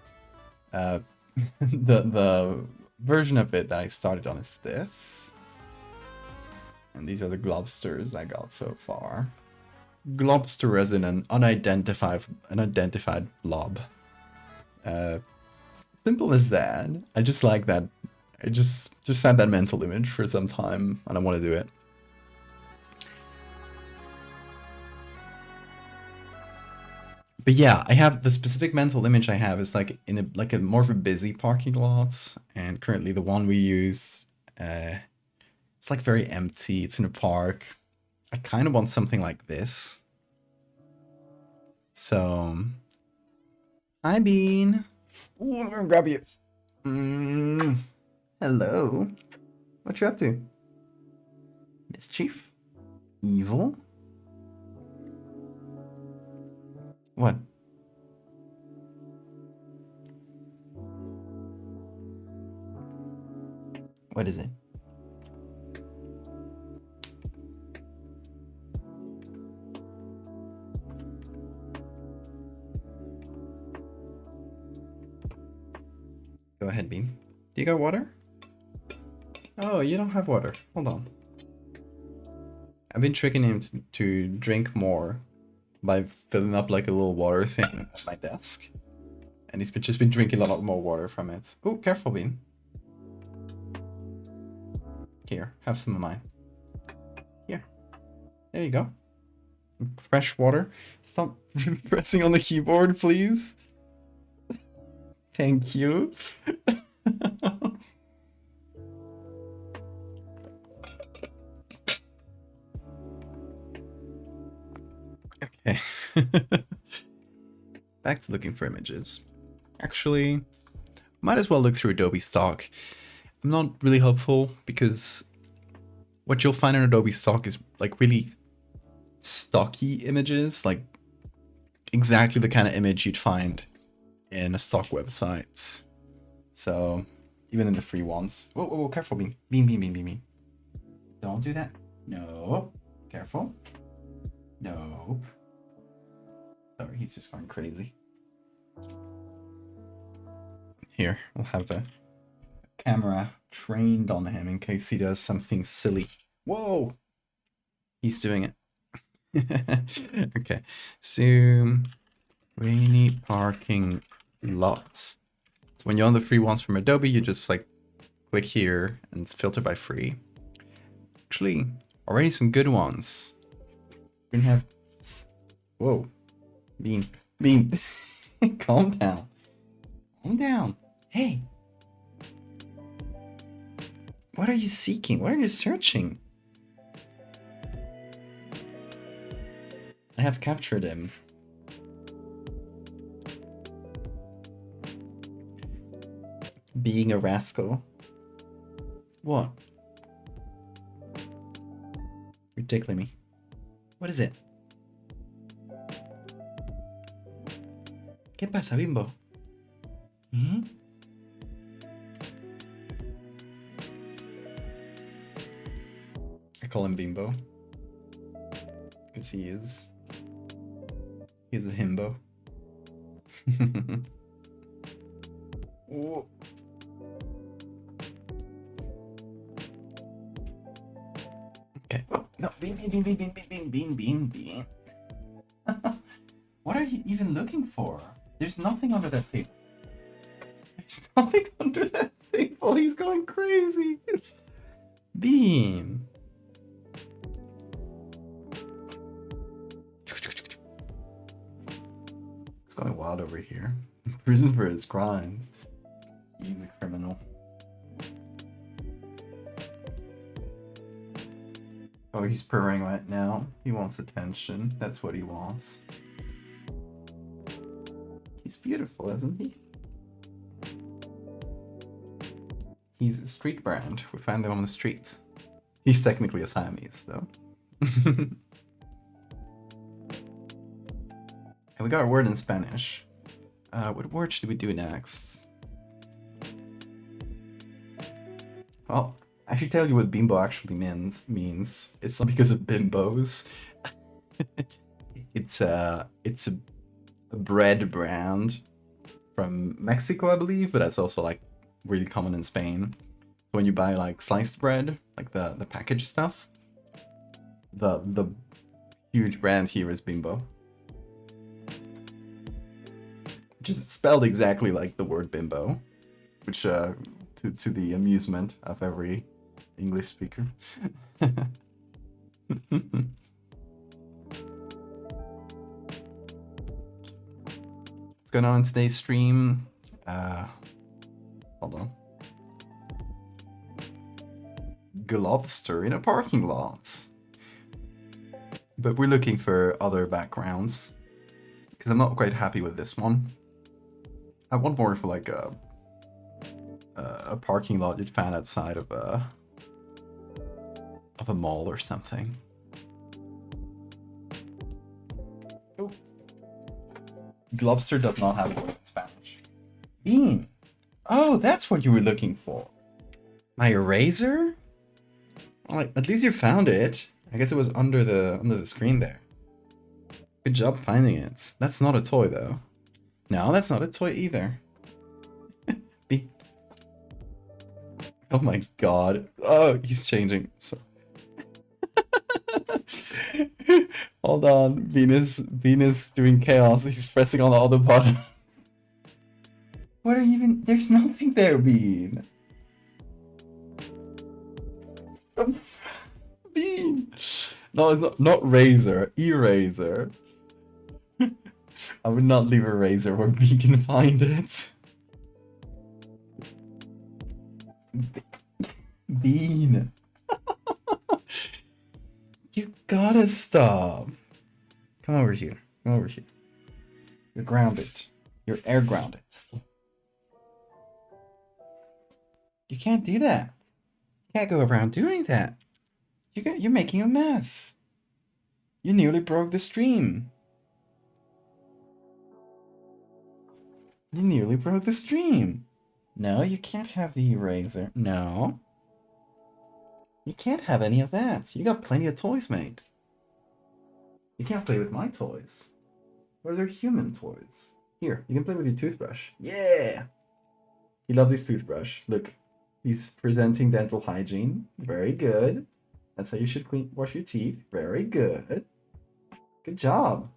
The version of it that I started on is this. And these are the globsters I got so far. Globster as in an unidentified blob. Simple as that. I just like that. I just had that mental image for some time, and I want to do it. But yeah, I have the specific mental image I have is like in a more of a busy parking lot, and currently the one we use, it's like very empty. It's in a park. I kind of want something like this. So, hi Bean. Ooh, I'm gonna grab you. Hello. What you up to? Mischief? Evil? What? What is it? Go ahead, Bean. Do you got water? Oh, you don't have water. Hold on. I've been tricking him to drink more by filling up like a little water thing at my desk. And he's just been drinking a lot more water from it. Oh, careful, Bean. Here, have some of mine. Here. There you go. Fresh water. Stop pressing on the keyboard, please. Thank you. Okay. Back to looking for images. Actually, might as well look through Adobe stock. I'm not really hopeful because what you'll find in Adobe stock is like really stocky images, like exactly the kind of image you'd find in a stock website. So even in the free ones. Whoa, whoa, whoa, careful, Bean. Bean. Don't do that. No. Careful. Nope. Sorry, he's just going crazy. Here, we'll have a camera trained on him in case he does something silly. Whoa! He's doing it. Okay. Zoom. Rainy parking lots. So when you're on the free ones from Adobe, you just like click here and it's filtered by free. Actually, already some good ones. We have. Whoa. Bean. Calm down. Calm down. Hey. What are you seeking? What are you searching? I have captured him. Being a rascal. What? You're tickling me. What is it? ¿Qué pasa, Bimbo? ¿Eh? I call him Bimbo. Because he is. He's a himbo. Oh. Okay. Oh, no, Bean. What are you even looking for? There's nothing under that table. There's nothing under that table. He's going crazy. Bean. He's going wild over here. In prison for his crimes. He's a criminal. Oh, he's purring right now. He wants attention. That's what he wants. He's beautiful, isn't he? He's a street brand. We find him on the streets. He's technically a Siamese, though. And we got a word in Spanish. What word should we do next? Well, I should tell you what bimbo actually means. It's not because of bimbos. It's a bread brand from Mexico, I believe, but that's also like really common in Spain. When you buy like sliced bread, like the packaged stuff, the huge brand here is Bimbo, which is spelled exactly like the word bimbo, which to the amusement of every English speaker. What's going on in today's stream? Hold on. Globster in a parking lot. But we're looking for other backgrounds because I'm not quite happy with this one. I want more for like a parking lot you'd find outside of a mall or something. Oh. Globster does not have a word in Spanish. Bean. Oh, that's what you were looking for. My eraser? Well, at least you found it. I guess it was under the screen there. Good job finding it. That's not a toy though. No, that's not a toy either. Bean. Oh my god. Oh, he's changing. So... Hold on. Venus doing chaos. He's pressing on all the buttons. What are you even... There's nothing there, Bean. Bean. No, it's not razor. Eraser. I would not leave a razor where Bean can find it. Bean. You gotta stop. Come over here. Come over here. You're grounded. You're air grounded. You can't do that. You can't go around doing that. You're making a mess. You nearly broke the stream. You nearly broke the stream. No, you can't have the eraser. No. You can't have any of that. You got plenty of toys, mate. You can't play with my toys. Or they're human toys. Here, you can play with your toothbrush. Yeah! He loves his toothbrush. Look, he's presenting dental hygiene. Very good. That's how you should wash your teeth. Very good. Good job.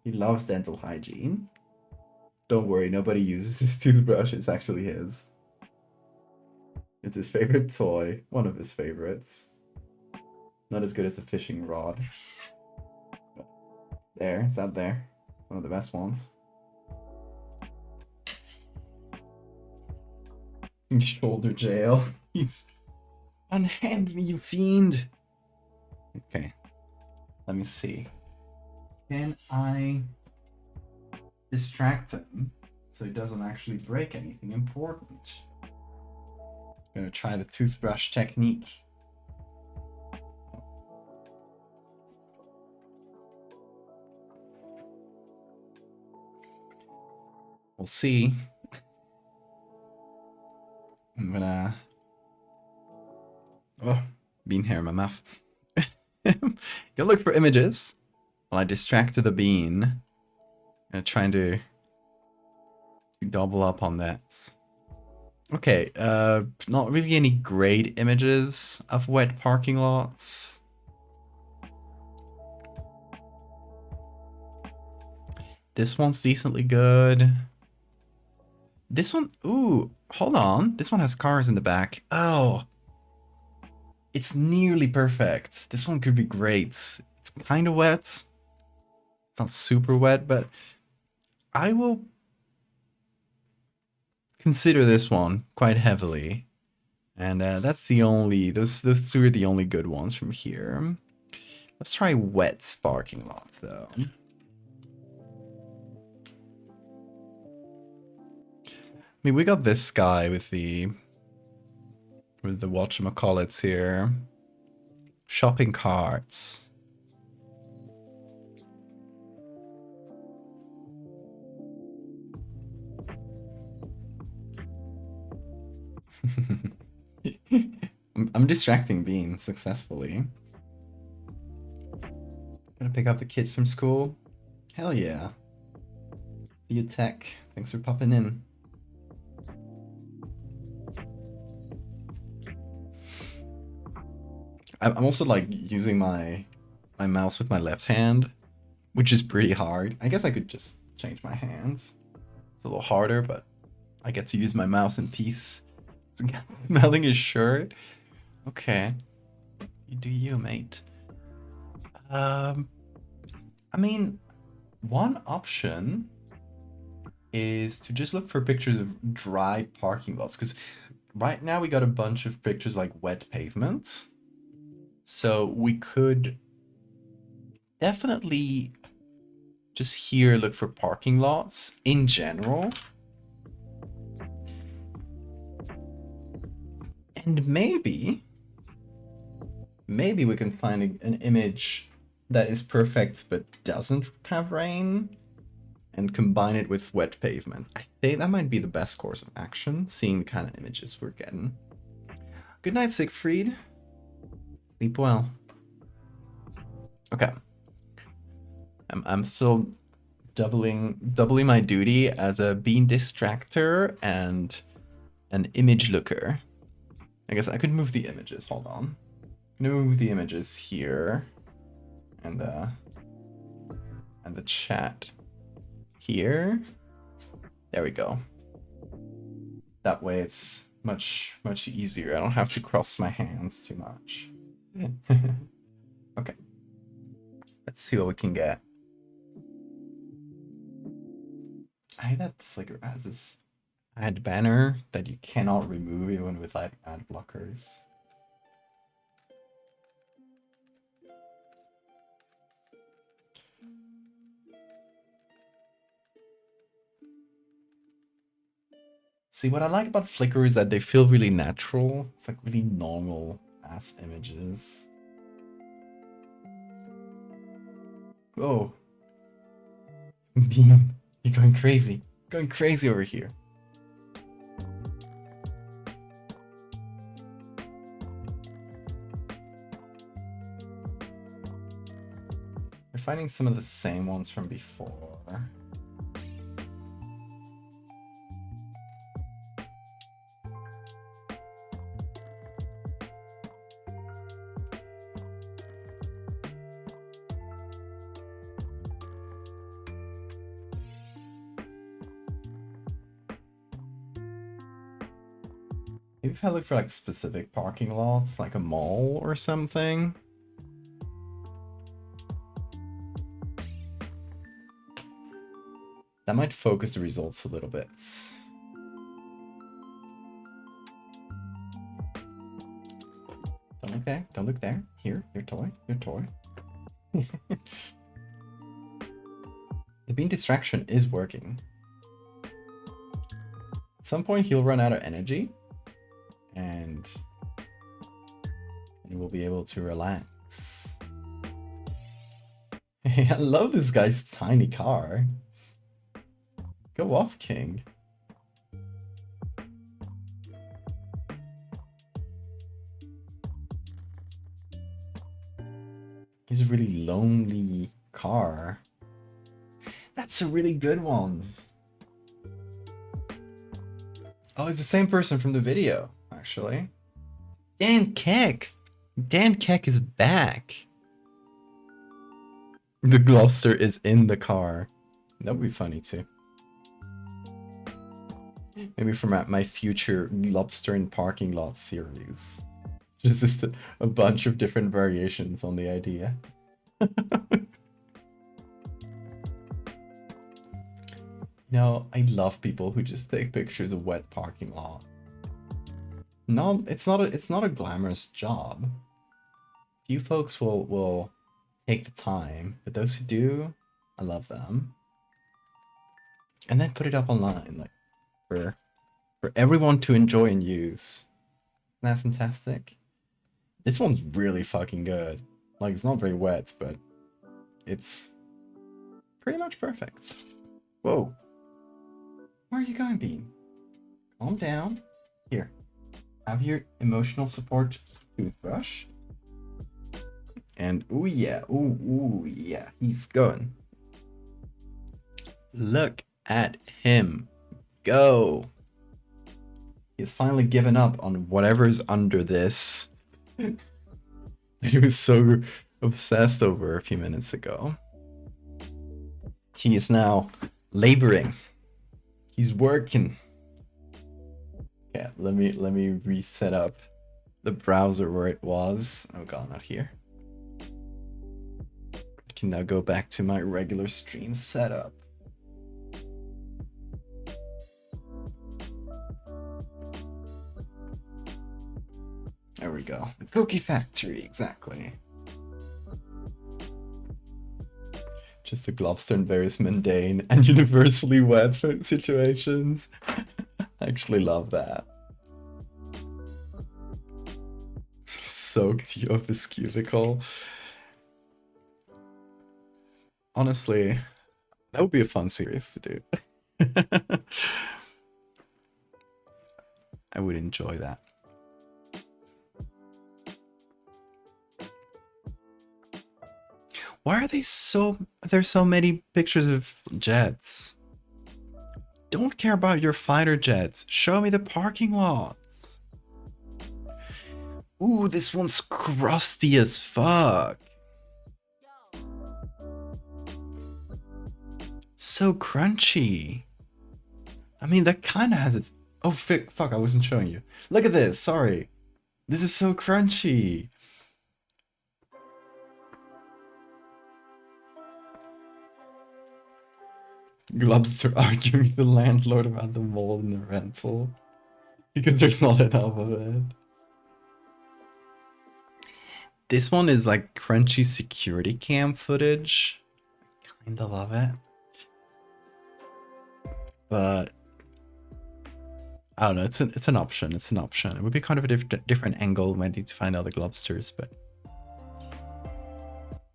He loves dental hygiene. Don't worry, nobody uses his toothbrush. It's actually his. It's his favorite toy. One of his favorites. Not as good as a fishing rod. There, it's out there. One of the best ones. Shoulder jail. He's... Unhand me, you fiend! Okay. Let me see. Can I distract him so he doesn't actually break anything important? I'm gonna try the toothbrush technique. We'll see. I'm gonna... Oh, bean hair in my mouth. Go look for images while I distracted the bean. I'm trying to double up on that. Okay, not really any great images of wet parking lots. This one's decently good. This one, ooh, hold on. This one has cars in the back. Oh, it's nearly perfect. This one could be great. It's kind of wet. It's not super wet, but I will consider this one quite heavily. And that's the only, those two are the only good ones from here. Let's try wet parking lots though. I mean, we got this guy with the whatchamacallits here. Shopping carts. I'm distracting Bean successfully. Gonna pick up the kid from school. Hell yeah. See you, Tech. Thanks for popping in. I'm also like using my mouse with my left hand, which is pretty hard. I guess I could just change my hands. It's a little harder, but I get to use my mouse in peace. Smelling his shirt. Okay. You do you, mate. I mean, one option is to just look for pictures of dry parking lots, because right now we got a bunch of pictures like wet pavements. So we could definitely just here look for parking lots in general. And maybe we can find an image that is perfect but doesn't have rain and combine it with wet pavement. I think that might be the best course of action, seeing the kind of images we're getting. Good night, Siegfried. Sleep well. Okay. I'm still doubling my duty as a bean distractor and an image looker. I guess I could move the images. Hold on. I'm gonna move the images here, and the chat here. There we go. That way it's much easier. I don't have to cross my hands too much. Okay. Let's see what we can get. I hate that Flickr has this ad banner that you cannot remove even with like ad blockers. See, what I like about Flickr is that they feel really natural. It's like really normal ass images. Oh. Bean, you're going crazy. Going crazy over here. We're finding some of the same ones from before. Maybe if I look for like specific parking lots, like a mall or something. That might focus the results a little bit. Don't look there. Don't look there. Here, your toy. Your toy. The bean distraction is working. At some point, he'll run out of energy. And we'll be able to relax. I love this guy's tiny car. Go off, King. He's a really lonely car. That's a really good one. Oh, it's the same person from the video, actually. Dan Keck! Dan Keck is back. The Globster is in the car. That would be funny too. Maybe from my future Globster in Parking Lot series. Just a bunch of different variations on the idea. No, I love people who just take pictures of wet parking lot. No, it's not a glamorous job. Few folks will take the time, but those who do, I love them. And then put it up online, like for everyone to enjoy and use. Isn't that fantastic? This one's really fucking good. Like, it's not very wet, but it's pretty much perfect. Whoa. Where are you going, Bean? Calm down. Here. Have your emotional support toothbrush. And ooh yeah, ooh yeah, he's going. Look at him go. He's finally given up on whatever's under this. He was so obsessed over a few minutes ago. He is now laboring. He's working. Okay, let me reset up the browser where it was. Oh god, not here. I can now go back to my regular stream setup. There we go. The Cookie Factory, exactly. Just the Globster in various mundane and universally wet situations. I actually love that. Soaked you of his cubicle. Honestly, that would be a fun series to do. I would enjoy that. Why are there's so many pictures of jets? Don't care about your fighter jets. Show me the parking lots. Ooh, this one's crusty as fuck. So crunchy. I mean, that kind of has its... Oh, fuck, I wasn't showing you. Look at this, sorry. This is so crunchy. Globster arguing with the landlord about the mold in the rental. Because there's not enough of it. This one is like crunchy security cam footage. Kinda love it. But I don't know, it's an option. It's an option. It would be kind of a different angle when I need to find other globsters, but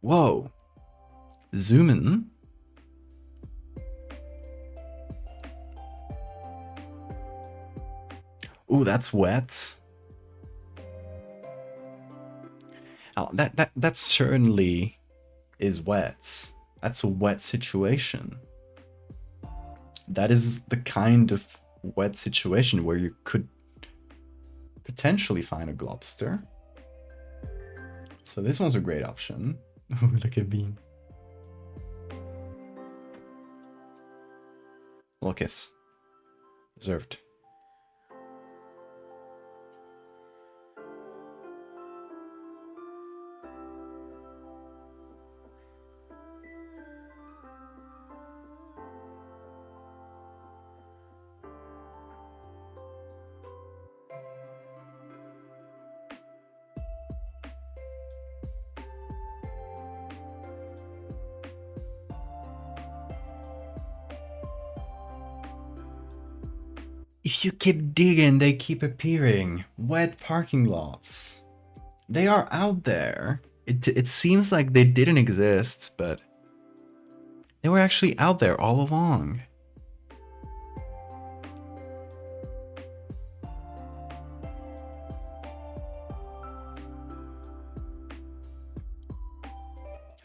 whoa. Zoom in. Ooh, that's wet. Oh, that certainly is wet. That's a wet situation. That is the kind of wet situation where you could potentially find a globster. So this one's a great option. Look at Bean. Lucas. Deserved. If you keep digging, they keep appearing. Wet parking lots. They are out there. It seems like they didn't exist, but they were actually out there all along.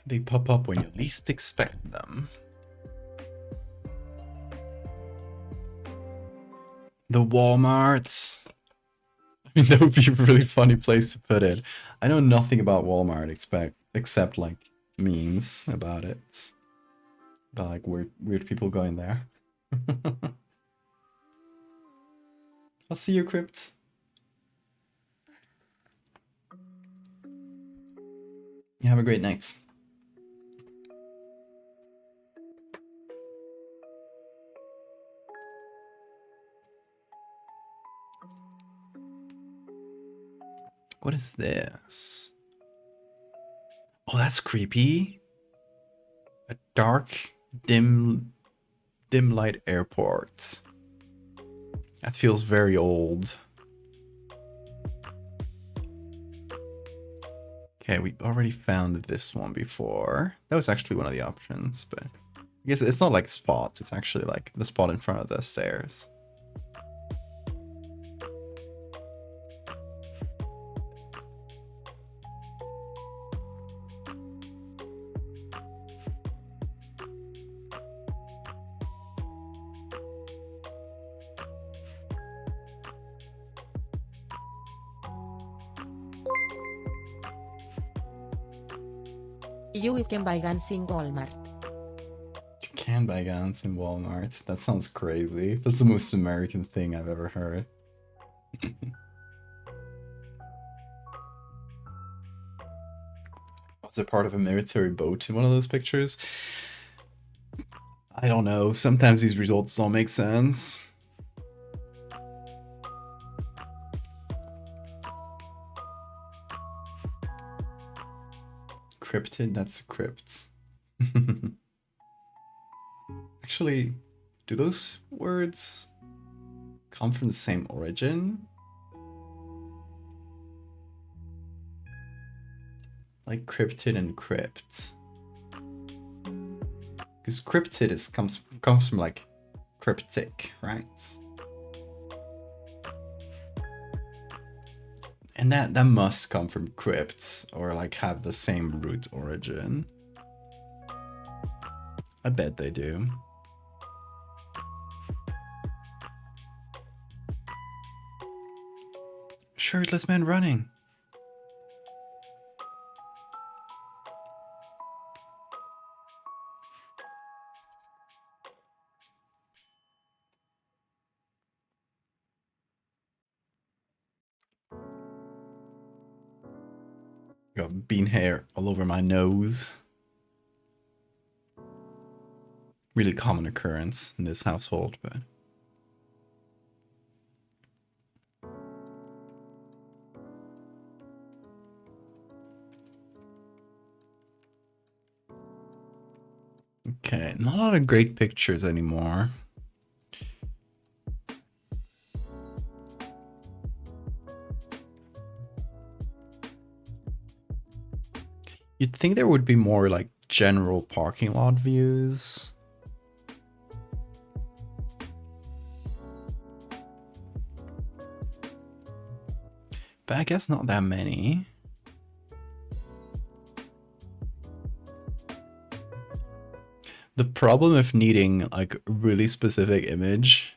They pop up when you least expect them. The Walmarts. I mean, that would be a really funny place to put it. I know nothing about Walmart except like memes about it. About like weird people going there. I'll see you, Crypt. You have a great night. What is this? Oh, that's creepy. A dark, dim light airport. That feels very old. Okay, we already found this one before. That was actually one of the options, but I guess it's not like spots. It's actually like the spot in front of the stairs. You can buy guns in Walmart. You can buy guns in Walmart. That sounds crazy. That's the most American thing I've ever heard. Was it part of a military boat in one of those pictures? I don't know. Sometimes these results don't make sense. Cryptid, that's a crypt. Actually, do those words come from the same origin? Like cryptid and crypt. Because cryptid comes from like cryptic, right? And that must come from crypts or like have the same root origin. I bet they do. Shirtless man running. Got bean hair all over my nose. Really common occurrence in this household, but okay, not a lot of great pictures anymore. You'd think there would be more like general parking lot views. But I guess not that many. The problem of needing like a really specific image.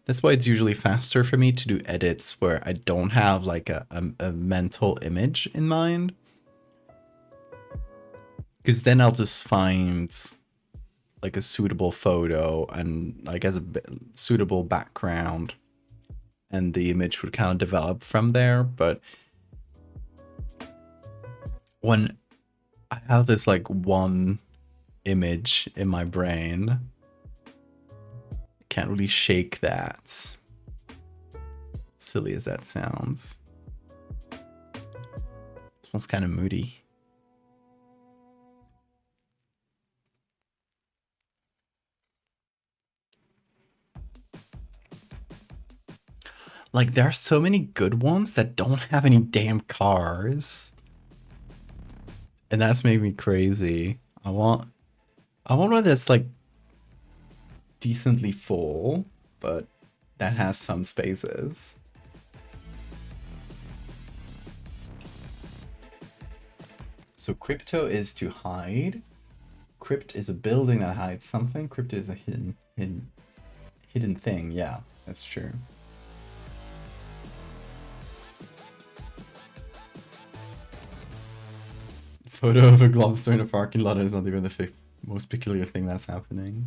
That's why it's usually faster for me to do edits where I don't have like a mental image in mind. Because then I'll just find like a suitable photo and like as a suitable background and the image would kind of develop from there. But when I have this like one image in my brain, can't really shake that. Silly as that sounds. This one's kind of moody. Like, there are so many good ones that don't have any damn cars. And that's made me crazy. I want one that's like decently full, but that has some spaces. So crypto is to hide. Crypt is a building that hides something. Crypto is a hidden thing. Yeah, that's true. Photo of a Globster in a parking lot is not even the most peculiar thing that's happening.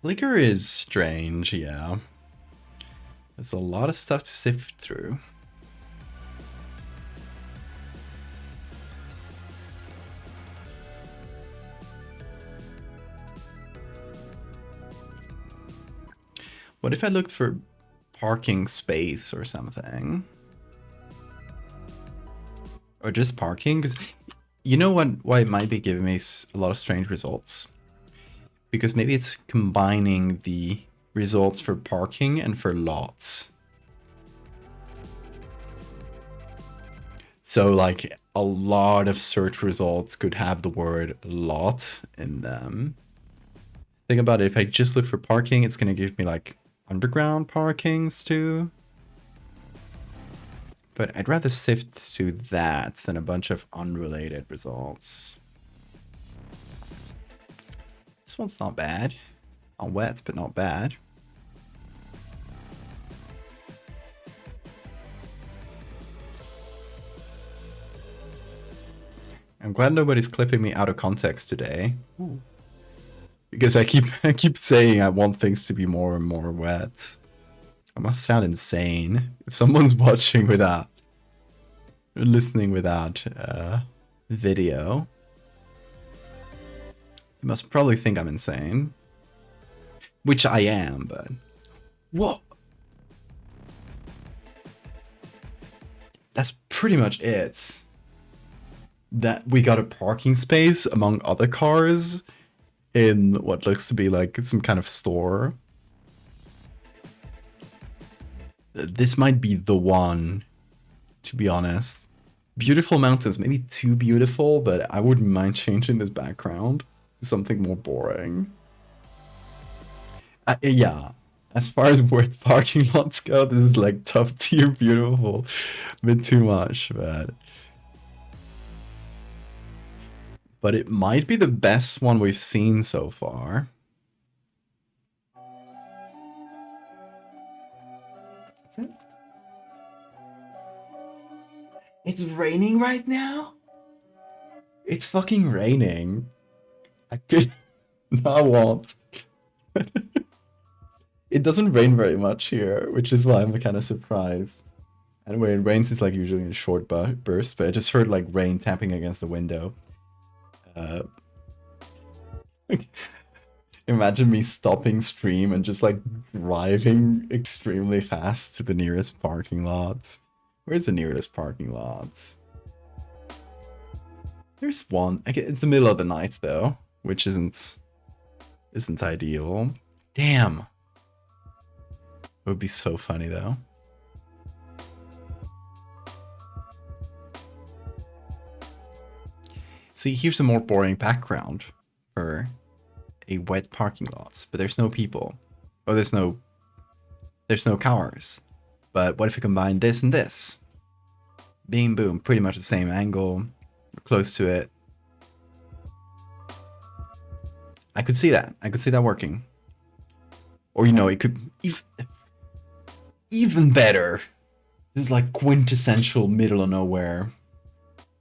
Liquor is strange, yeah. There's a lot of stuff to sift through. What if I looked for parking space or something? Or just parking? Because you know why it might be giving me a lot of strange results? Because maybe it's combining the results for parking and for lots. So like a lot of search results could have the word lot in them. Think about it, if I just look for parking, it's going to give me like underground parkings too. But I'd rather sift to that than a bunch of unrelated results. This one's not bad. Not wet, but not bad. I'm glad nobody's clipping me out of context today. Ooh. Because I keep saying I want things to be more and more wet. I must sound insane. If someone's watching without, or listening without video, you must probably think I'm insane. Which I am, but... Whoa! That's pretty much it. That we got a parking space among other cars in what looks to be like some kind of store. This might be the one, to be honest. Beautiful mountains, maybe too beautiful, but I wouldn't mind changing this background to something more boring. Yeah, as far as worth parking lots go, this is like top tier beautiful. A bit too much, but it might be the best one we've seen so far. It's raining right now? It's fucking raining. I could not want. It doesn't rain very much here, which is why I'm kind of surprised. And when it rains, it's like usually in short bursts, but I just heard like rain tapping against the window. Imagine me stopping stream and just like driving extremely fast to the nearest parking lots. Where's the nearest parking lots? There's one. It's the middle of the night though, which isn't ideal. Damn. It would be so funny though. See, here's a more boring background for a wet parking lot, but there's no people. Oh, there's no cars. But what if we combine this and this? Beam boom, pretty much the same angle, close to it. I could see that. I could see that working. Or, you know, it could even better. This is like quintessential middle of nowhere.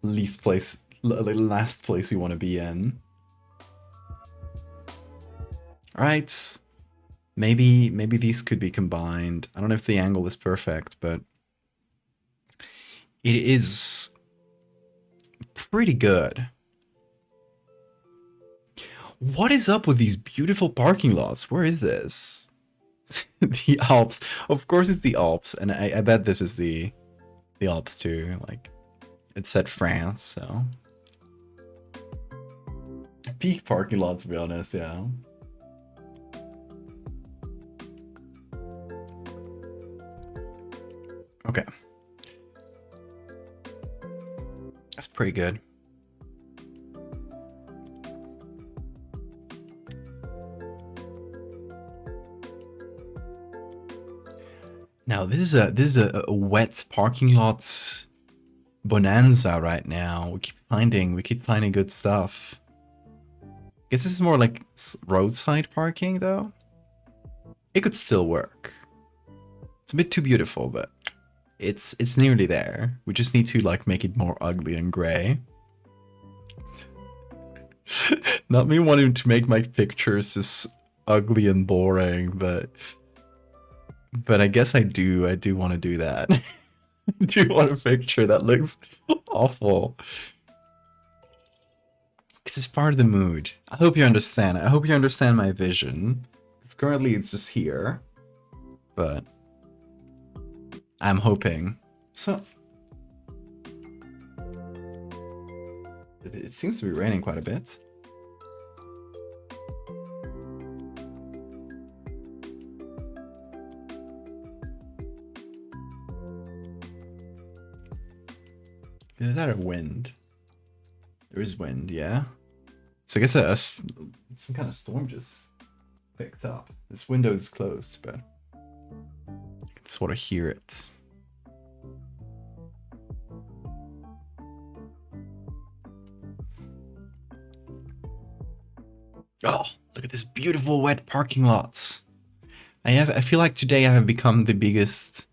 Last place you want to be in. Alright. Maybe these could be combined. I don't know if the angle is perfect, but it is pretty good. What is up with these beautiful parking lots? Where is this? The Alps. Of course it's the Alps, and I bet this is the Alps too. Like, it said France, so... Peak parking lot, to be honest, yeah. Okay. That's pretty good. Now this is a wet parking lot bonanza right now. We keep finding good stuff. Guess this is more like roadside parking though. It could still work. It's a bit too beautiful, but it's nearly there. We just need to like make it more ugly and gray. Not me wanting to make my pictures just ugly and boring, but I guess I do want to do that. I do want a picture that looks awful. Because it's part of the mood. I hope you understand. I hope you understand my vision. Because currently it's just here. But I'm hoping. So it seems to be raining quite a bit. Is that a wind? There is wind, yeah. So I guess some kind of storm just picked up. This window is closed, but I can sort of hear it. Oh, look at this beautiful wet parking lots. I feel like today I have become the biggest,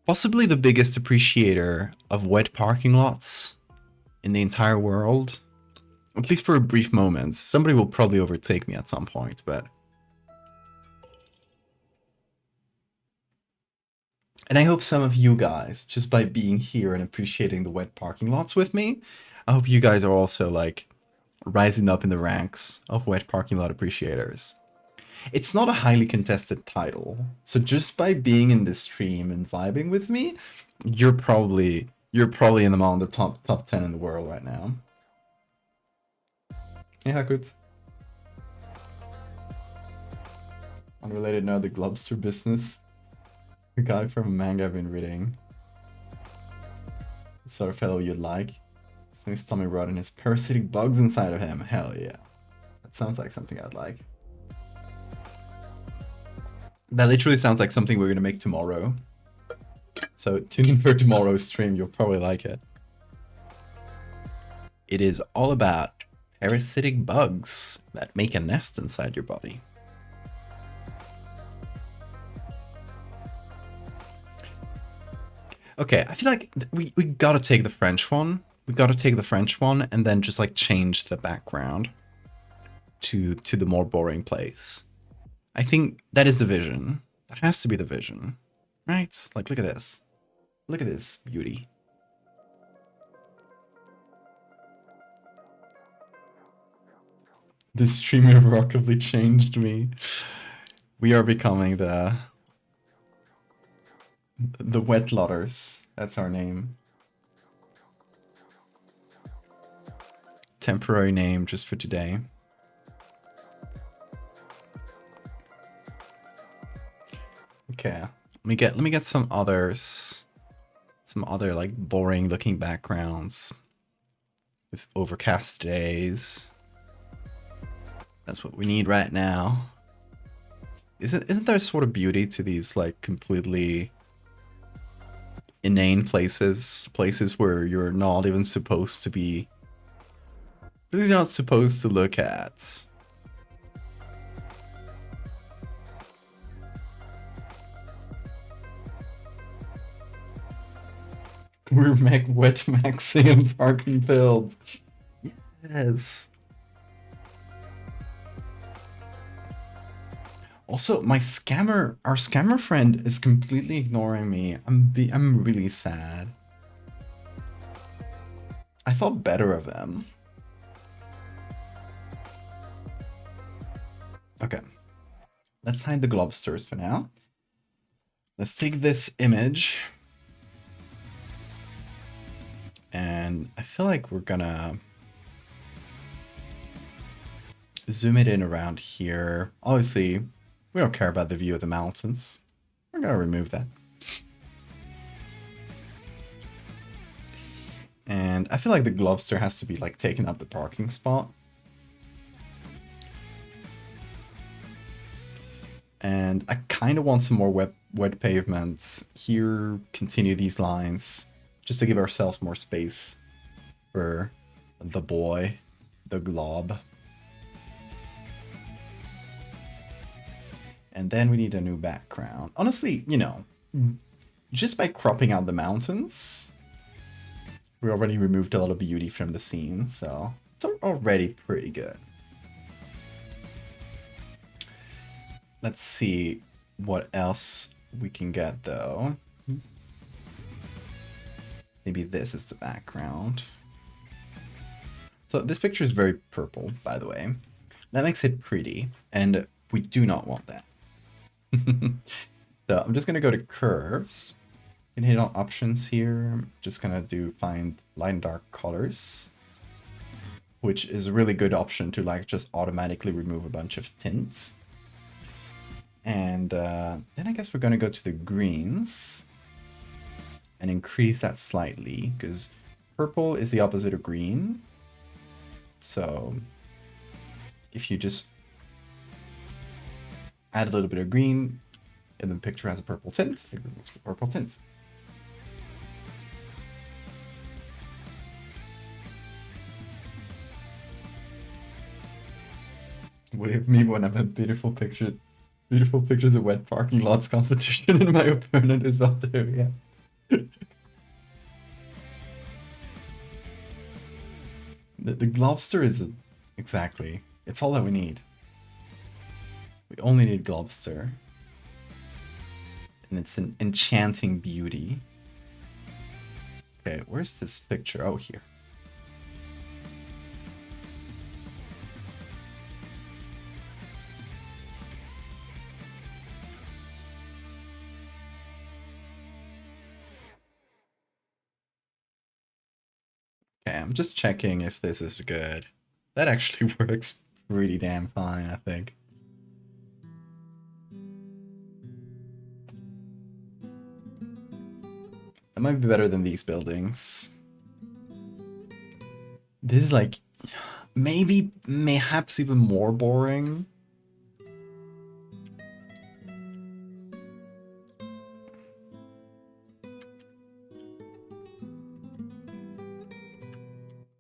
possibly the biggest appreciator of wet parking lots in the entire world. At least for a brief moment. Somebody will probably overtake me at some point, but... And I hope some of you guys, just by being here and appreciating the wet parking lots with me, I hope you guys are also, like, rising up in the ranks of wet parking lot appreciators. It's not a highly contested title, so just by being in this stream and vibing with me, you're probably among the top 10 in the world right now. Yeah, good. Unrelated note, the Globster business. The guy from a manga I've been reading. The sort of fellow you'd like. His name's Tommy Rod and his parasitic bugs inside of him. Hell yeah. That sounds like something I'd like. That literally sounds like something we're gonna make tomorrow. So tune in for tomorrow's stream, you'll probably like it. It is all about parasitic bugs that make a nest inside your body. Okay, I feel like we gotta take the French one. We gotta take the French one and then just like change the background to the more boring place. I think that is the vision. That has to be the vision, right? Like, look at this. Look at this beauty. This stream irrevocably changed me. We are becoming the wet lotters. That's our name. Temporary name just for today. Okay, let me get some others. Some other like boring looking backgrounds with overcast days. That's what we need right now. Isn't there sort of beauty to these like completely inane places where you're not even supposed to be, you're not supposed to look at? We're wet maxing and parking builds. Yes. Also, our scammer friend is completely ignoring me. I'm really sad. I thought better of them. Okay. Let's hide the globsters for now. Let's take this image. And I feel like we're gonna zoom it in around here. Obviously, we don't care about the view of the mountains. We're gonna remove that. And I feel like the globster has to be like taking up the parking spot. And I kind of want some more wet pavement here. Continue these lines just to give ourselves more space for the boy, the glob. And then we need a new background. Honestly, you know, just by cropping out the mountains, we already removed a lot of beauty from the scene, so it's already pretty good. Let's see what else we can get, though. Maybe this is the background. So this picture is very purple, by the way. That makes it pretty, and we do not want that. So I'm just gonna go to curves and hit on options here. I'm just gonna do find light and dark colors, which is a really good option to like just automatically remove a bunch of tints. And then I guess we're gonna go to the greens and increase that slightly, because purple is the opposite of green. So if you just add a little bit of green and the picture has a purple tint, it removes the purple tint. Wave me when I have beautiful pictures of wet parking lots competition and my opponent is Valdevia. The Globster is exactly. It's all that we need. We only need Globster. And it's an enchanting beauty. Okay, where's this picture? Oh, here. Okay, I'm just checking if this is good. That actually works pretty damn fine, I think. That might be better than these buildings. This is like, maybe, mayhaps even more boring.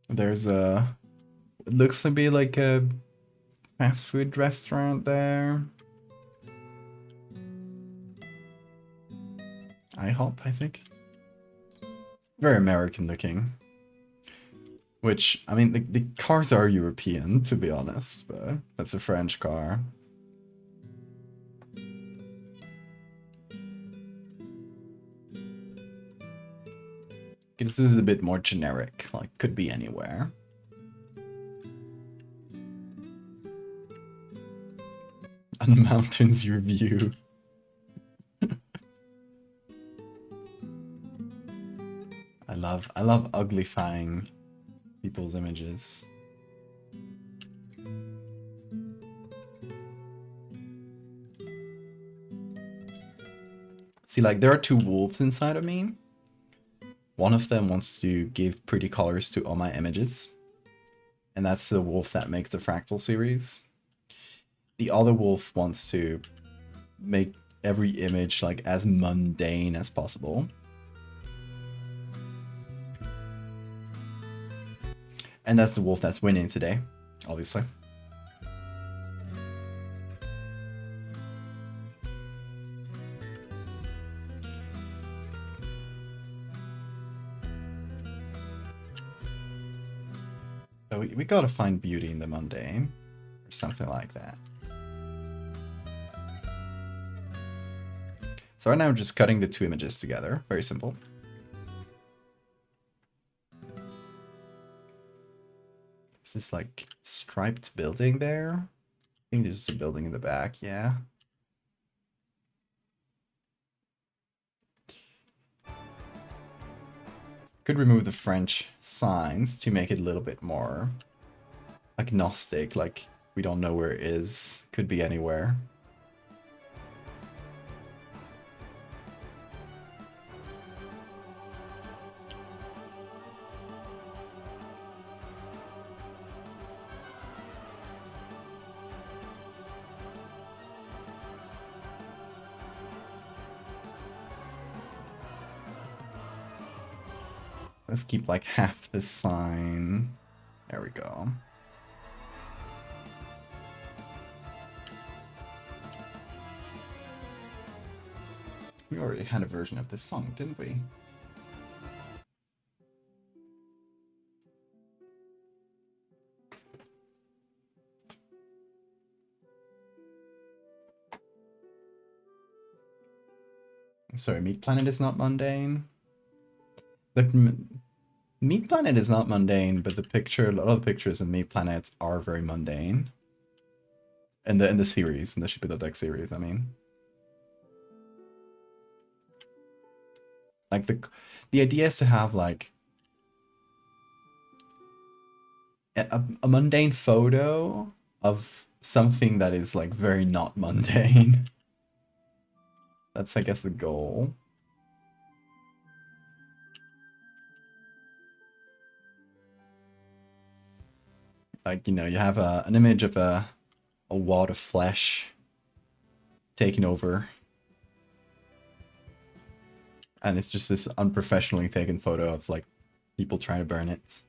There's a, it looks to be like a fast food restaurant there. IHOP, I think. Very American looking. Which, I mean, the cars are European, to be honest, but that's a French car. This is a bit more generic, like, could be anywhere. On the mountains, your view. I love uglifying people's images. See, like, there are two wolves inside of me. One of them wants to give pretty colors to all my images. And that's the wolf that makes the fractal series. The other wolf wants to make every image like as mundane as possible. And that's the wolf that's winning today, obviously. So we gotta find beauty in the mundane, or something like that. So right now I'm just cutting the two images together, very simple. Is this like striped building there? I think there's just a building in the back, yeah. Could remove the French signs to make it a little bit more agnostic, like we don't know where it is, could be anywhere. Let's keep like half this sign. There we go. We already had a version of this song, didn't we? Sorry, Meat Planet is not mundane. The Meat Planet is not mundane, but the picture, a lot of the pictures in Meat Planet are very mundane. In the series, in the Ship of the Deck series, I mean. Like the idea is to have like a mundane photo of something that is like very not mundane. That's, I guess, the goal. Like, you know, you have an image of a wad of flesh taken over. And it's just this unprofessionally taken photo of, like, people trying to burn it.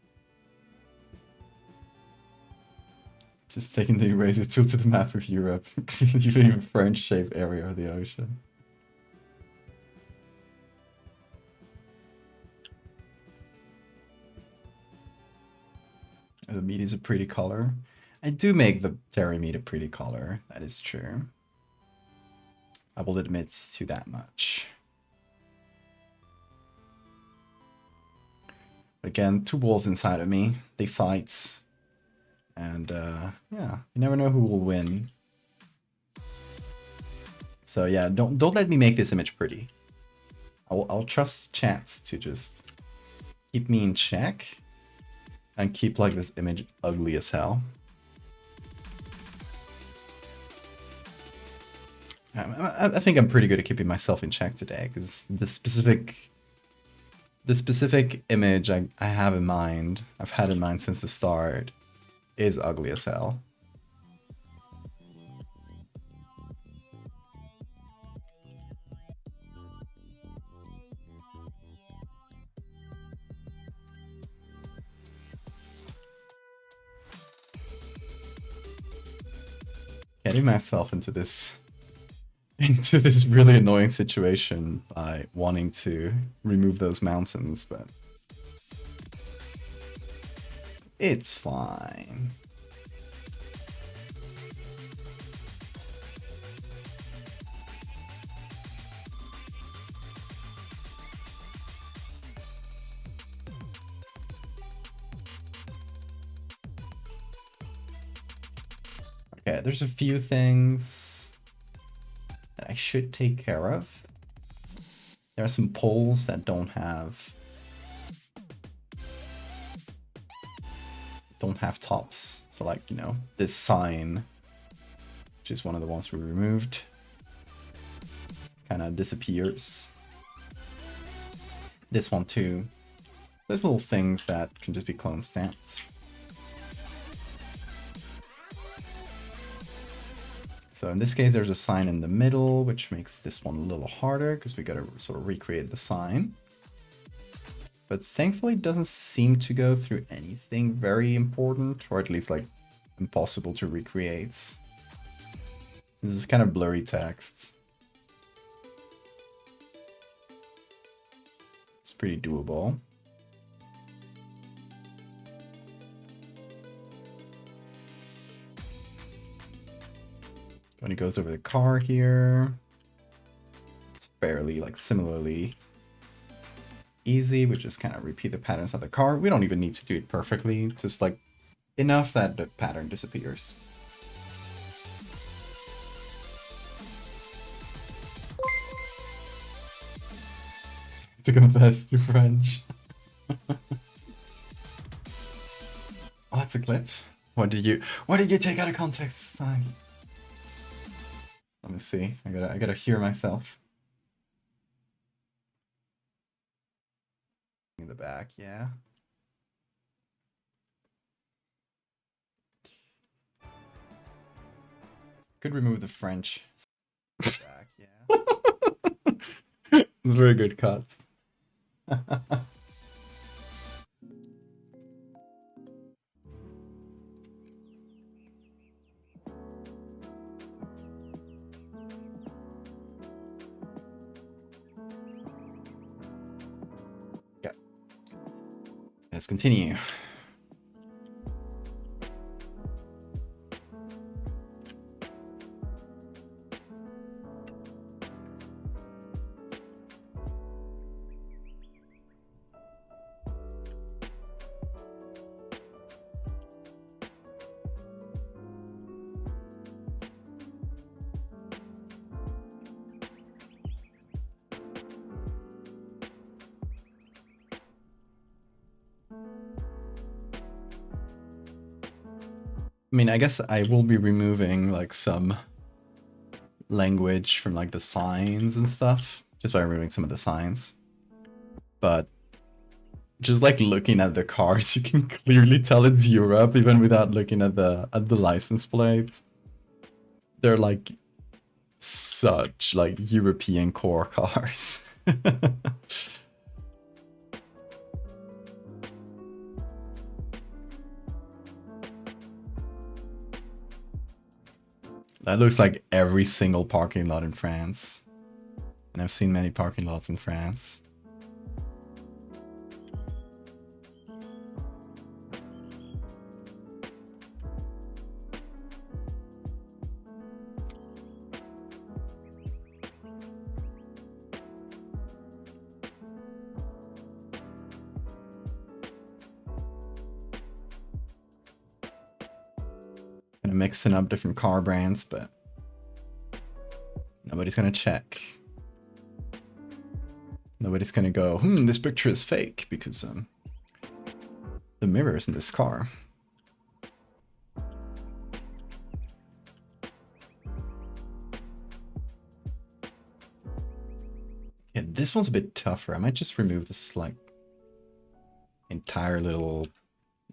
Just taking the eraser tool to the map of Europe, leaving a French-shaped area of the ocean. The meat is a pretty color. I do make the dairy meat a pretty color. That is true. I will admit to that much. Again, two wolves inside of me. They fight. And yeah, you never know who will win. So yeah, don't let me make this image pretty. I'll trust chance to just keep me in check and keep like this image ugly as hell. I think I'm pretty good at keeping myself in check today, because the specific image I have in mind, I've had in mind since the start, is ugly as hell. Getting myself into this really annoying situation by wanting to remove those mountains, but it's fine. Okay, there's a few things that I should take care of. There are some poles that don't have tops. So like, you know, this sign, which is one of the ones we removed, kind of disappears. This one too. There's little things that can just be clone stamps. So in this case, there's a sign in the middle, which makes this one a little harder because we gotta sort of recreate the sign. But thankfully it doesn't seem to go through anything very important, or at least like impossible to recreate. This is kind of blurry text. It's pretty doable. When it goes over the car here, it's fairly like similarly easy. We just kind of repeat the patterns of the car. We don't even need to do it perfectly, just like enough that the pattern disappears. To confess to French. Oh, that's a clip. What did you take out of context this time? Let me see. I gotta hear myself. In the back, yeah. Could remove the French. Back, yeah. It's a very good cut. Yeah. Let's continue. I mean, I guess I will be removing like some language from like the signs and stuff, just by removing some of the signs. But just like looking at the cars, you can clearly tell it's Europe even without looking at the license plates. They're like such like European core cars. That looks like every single parking lot in France. And I've seen many parking lots in France. mixing up different car brands, but nobody's gonna check. Nobody's gonna go, this picture is fake because the mirrors in this car. Yeah, this one's a bit tougher. I might just remove this like entire little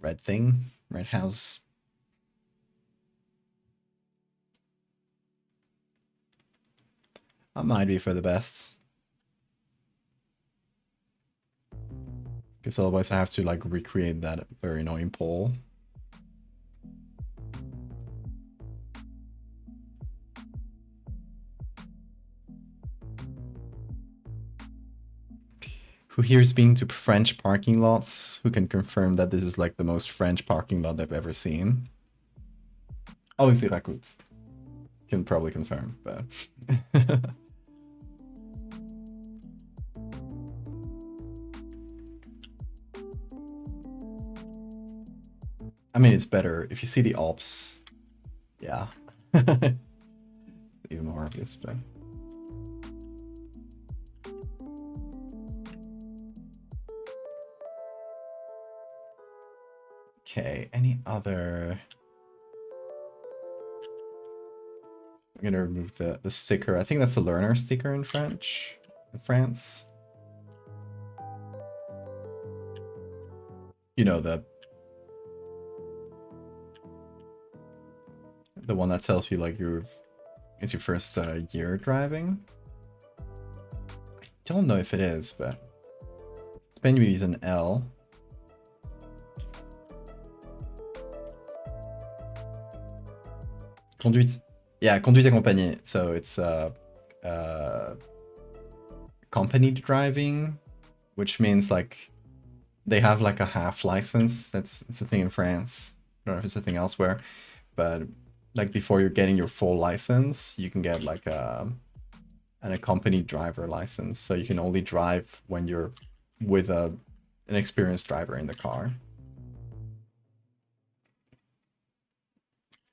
red thing, red house. That might be for the best. Because otherwise I have to like recreate that very annoying pole. Who here has been to French parking lots? Who can confirm that this is like the most French parking lot they've ever seen? Obviously Rakut can probably confirm, but... I mean, it's better if you see the Alps. Yeah. Even more obvious, but... Okay, any other... I'm gonna remove the sticker. I think that's a learner sticker in French. In France. You know, the one that tells you like it's your first year driving. I don't know if it is, but it's maybe an L. Conduite, yeah, conduite accompagnée. So it's accompanied driving, which means like they have like a half license. It's a thing in France. I don't know if it's a thing elsewhere, but like before you're getting your full license, you can get like an accompanied driver license. So you can only drive when you're with an experienced driver in the car.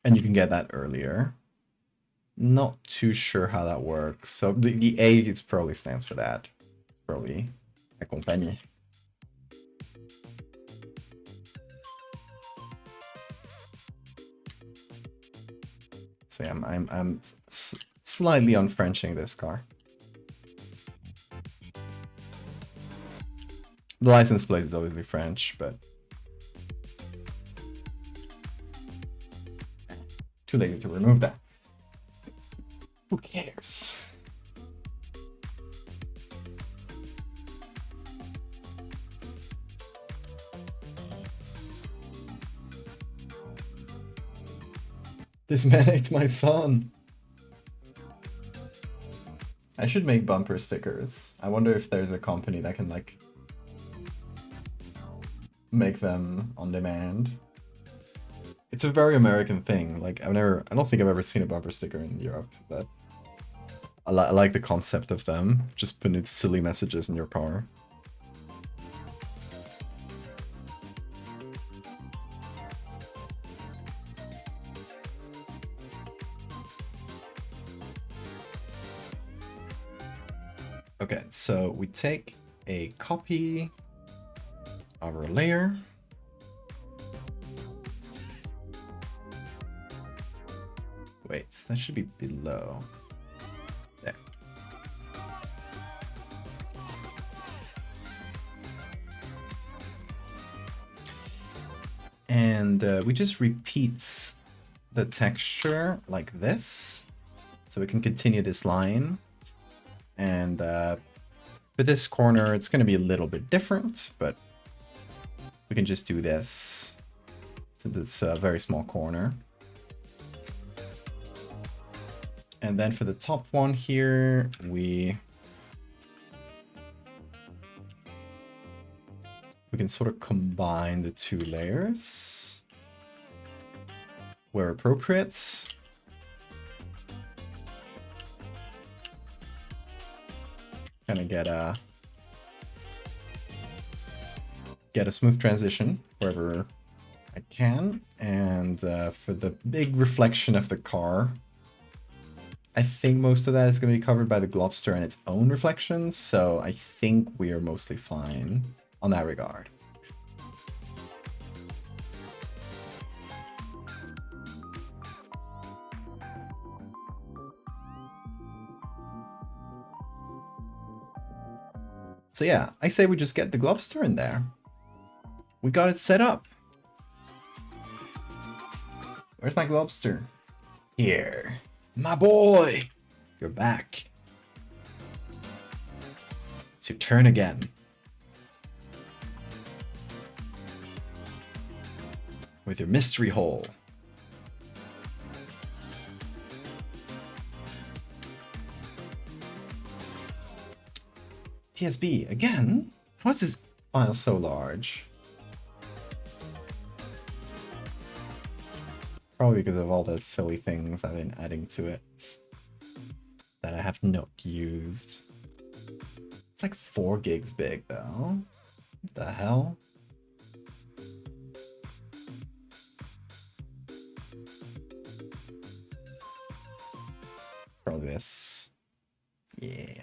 And you can get that earlier. Not too sure how that works. So the A it probably stands for that. Probably accompagné. So yeah, I'm slightly unfrenching this car. The license plate is obviously French, but too lazy to remove that. Who cares? This man ate my son. I should make bumper stickers. I wonder if there's a company that can like make them on demand. It's a very American thing. Like I don't think I've ever seen a bumper sticker in Europe, but I like the concept of them. Just putting silly messages in your car. Okay, so we take a copy of our layer. Wait, that should be below. There. And we just repeat the texture like this. So we can continue this line. And for this corner, it's going to be a little bit different, but we can just do this since it's a very small corner. And then for the top one here, we can sort of combine the two layers where appropriate. Kind of get a smooth transition wherever I can, and for the big reflection of the car, I think most of that is going to be covered by the Globster and its own reflections, so I think we are mostly fine on that regard. So yeah, I say we just get the Globster in there. We got it set up. Where's my Globster? Here. My boy! You're back. It's your turn again. With your mystery hole. TSB, again? How is this file so large? Probably because of all the silly things I've been adding to it that I have not used. It's like 4 gigs big though. What the hell? Probably this. Yeah.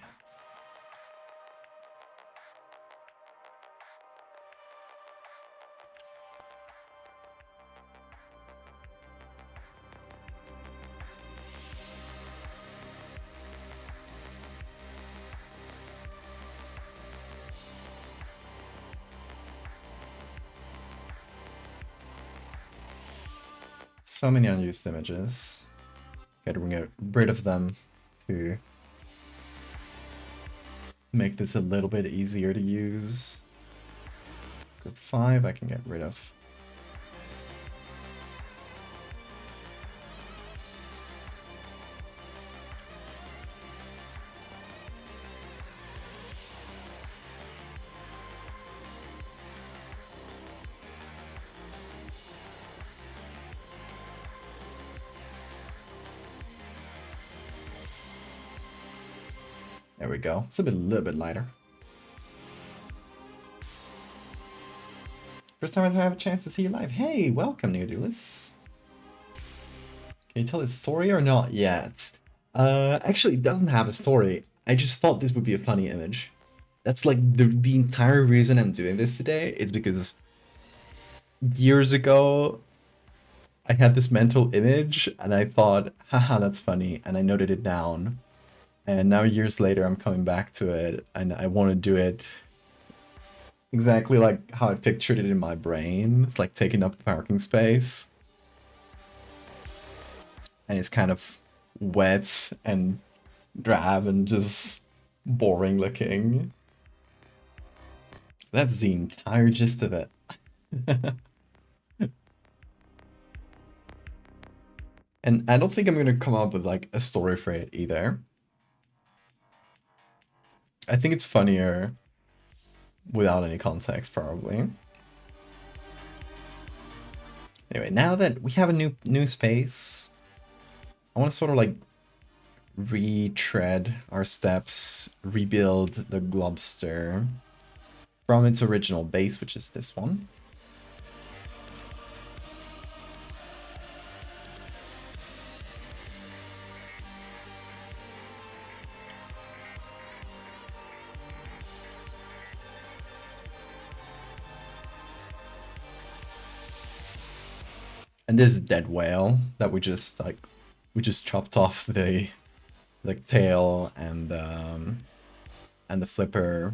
So many unused images. Gotta get rid of them to make this a little bit easier to use. Group 5 I can get rid of. There we go. It's a little bit lighter. First time I have a chance to see you live. Hey, welcome, Neodulis. Can you tell its story or not yet? Actually, it doesn't have a story. I just thought this would be a funny image. That's like the entire reason I'm doing this today is because years ago I had this mental image and I thought, haha, that's funny, and I noted it down. And now years later, I'm coming back to it, and I want to do it exactly like how I pictured it in my brain. It's like taking up parking space. And it's kind of wet and drab and just boring looking. That's the entire gist of it. And I don't think I'm going to come up with like a story for it either. I think it's funnier without any context, probably. Anyway, now that we have a new space, I want to sort of like retread our steps, rebuild the Globster from its original base, which is this one. And this dead whale that we just chopped off the tail and the flipper.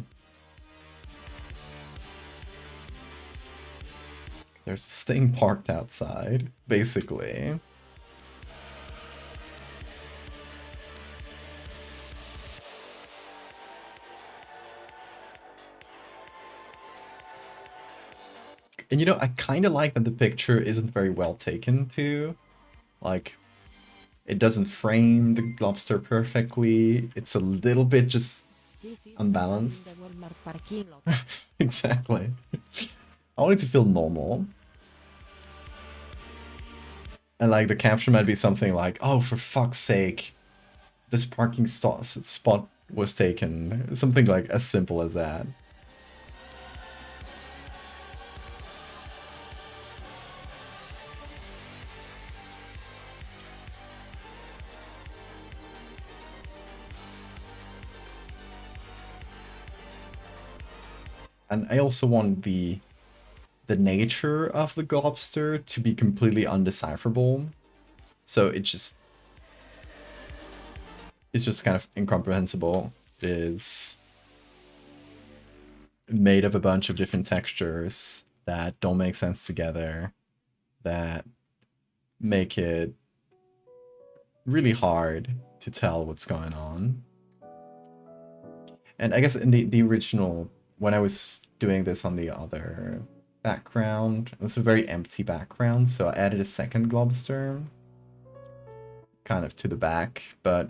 There's this thing parked outside, basically. And you know, I kind of like that the picture isn't very well taken too. Like, it doesn't frame the lobster perfectly. It's a little bit just unbalanced. Exactly. I want it to feel normal. And like the caption might be something like, oh, for fuck's sake, this parking spot was taken. Something like as simple as that. And I also want the nature of the globster to be completely undecipherable. So it's just kind of incomprehensible. It is made of a bunch of different textures that don't make sense together, that make it really hard to tell what's going on. And I guess in the original, when I was doing this on the other background, it was a very empty background, so I added a second globster kind of to the back, but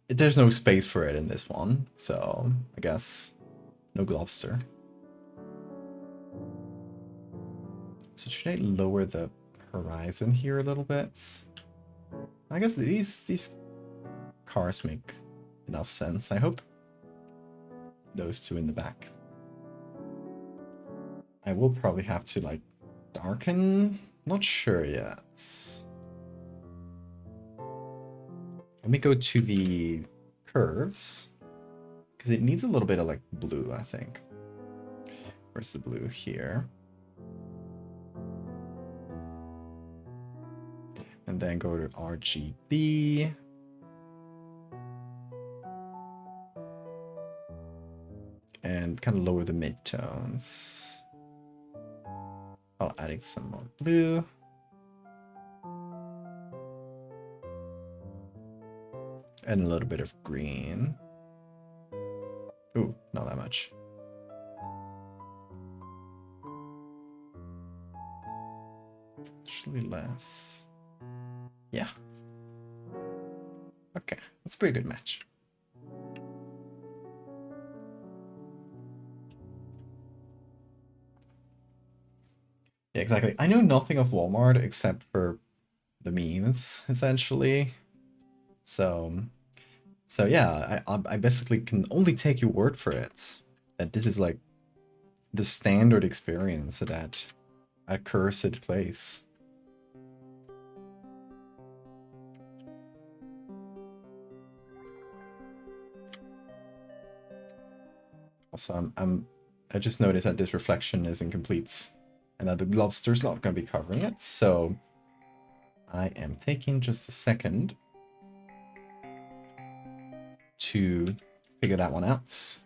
there's no space for it in this one, so I guess no globster. So should I lower the horizon here a little bit? I guess these cars make enough sense, I hope. Those two in the back. I will probably have to, like, darken? Not sure yet. Let me go to the curves, because it needs a little bit of, like, blue, I think. Where's the blue? Here. And then go to RGB. And kind of lower the midtones while adding some more blue. And a little bit of green. Ooh, not that much. Actually less. Yeah. Okay, that's a pretty good match. Yeah, exactly. I know nothing of Walmart except for the memes, essentially. So yeah, I basically can only take your word for it. That this is like the standard experience at that accursed place. Also, I just noticed that this reflection is incomplete and that the globster's not going to be covering it, so I am taking just a second to figure that one out.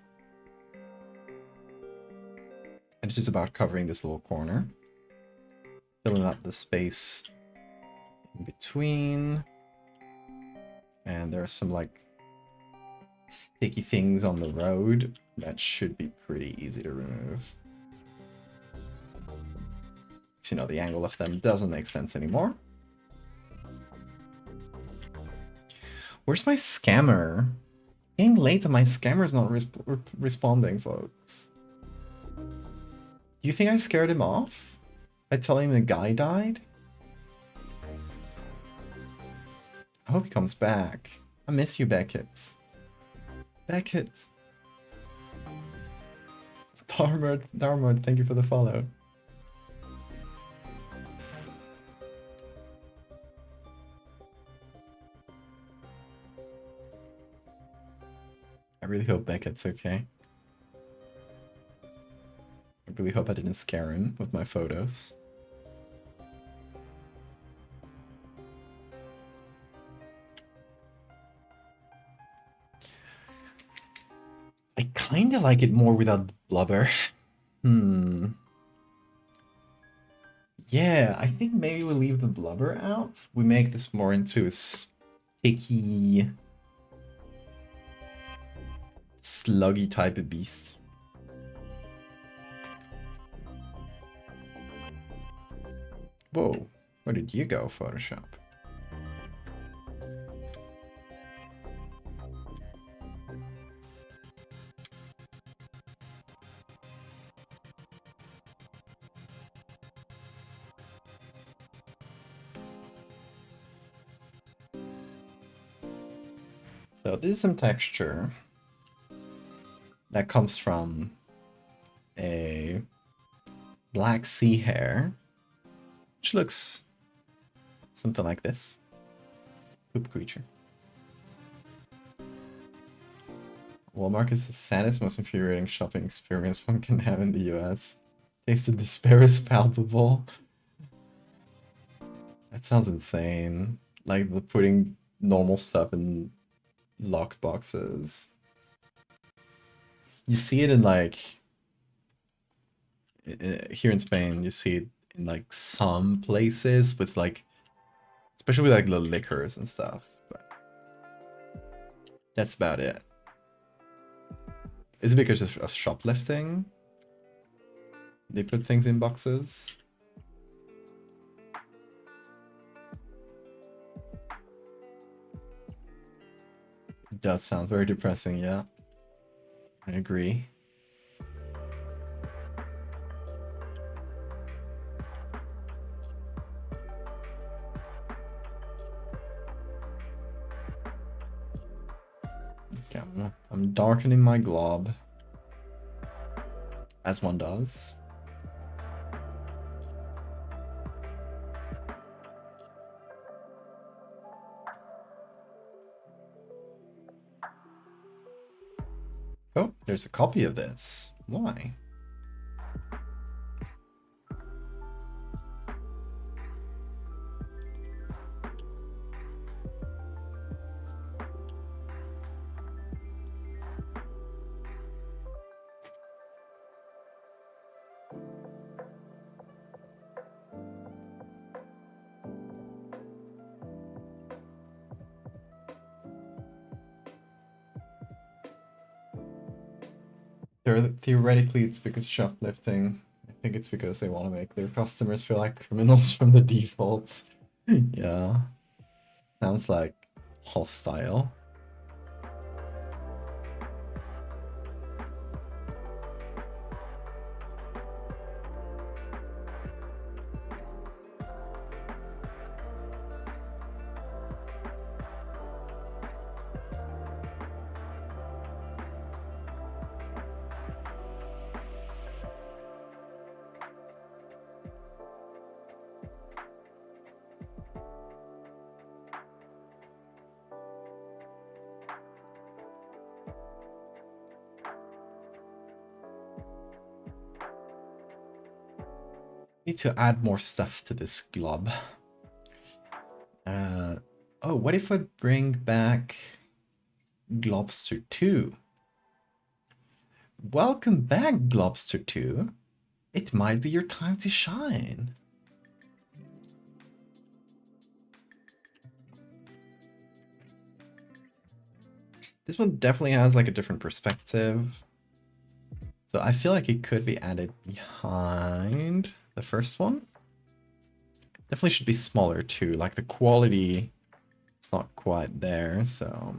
And it's just about covering this little corner, filling up the space in between, and there are some like sticky things on the road that should be pretty easy to remove. So, you know, the angle of them doesn't make sense anymore. Where's my scammer? It's getting late and my scammer's not responding, folks. Do you think I scared him off by telling him the guy died? I hope he comes back. I miss you, Beckett. Beckett. Darmard, thank you for the follow. I really hope Beckett's okay. I really hope I didn't scare him with my photos. I kinda like it more without the blubber. Yeah, I think maybe we'll leave the blubber out. We make this more into a sticky, sluggy type of beast. Whoa, where did you go, Photoshop? So this is some texture that comes from a black sea hare, which looks something like this. Poop creature. Walmart is the saddest, most infuriating shopping experience one can have in the US. Taste of despair is palpable. That sounds insane. Like putting normal stuff in locked boxes. You see it in like here in Spain, you see it in like some places with like, especially with like the liquors and stuff. But that's about it. Is it because of shoplifting? They put things in boxes? It does sound very depressing, yeah. I agree. Okay, I'm darkening my glob. As one does. Oh, there's a copy of this. Why? Theoretically, it's because shoplifting. I think it's because they want to make their customers feel like criminals from the default. Yeah. Sounds like hostile. Need to add more stuff to this glob. Oh, what if I bring back Globster 2? Welcome back, Globster 2. It might be your time to shine. This one definitely has like a different perspective. So I feel like it could be added behind the first one. Definitely should be smaller too. Like the quality, it's not quite there, so.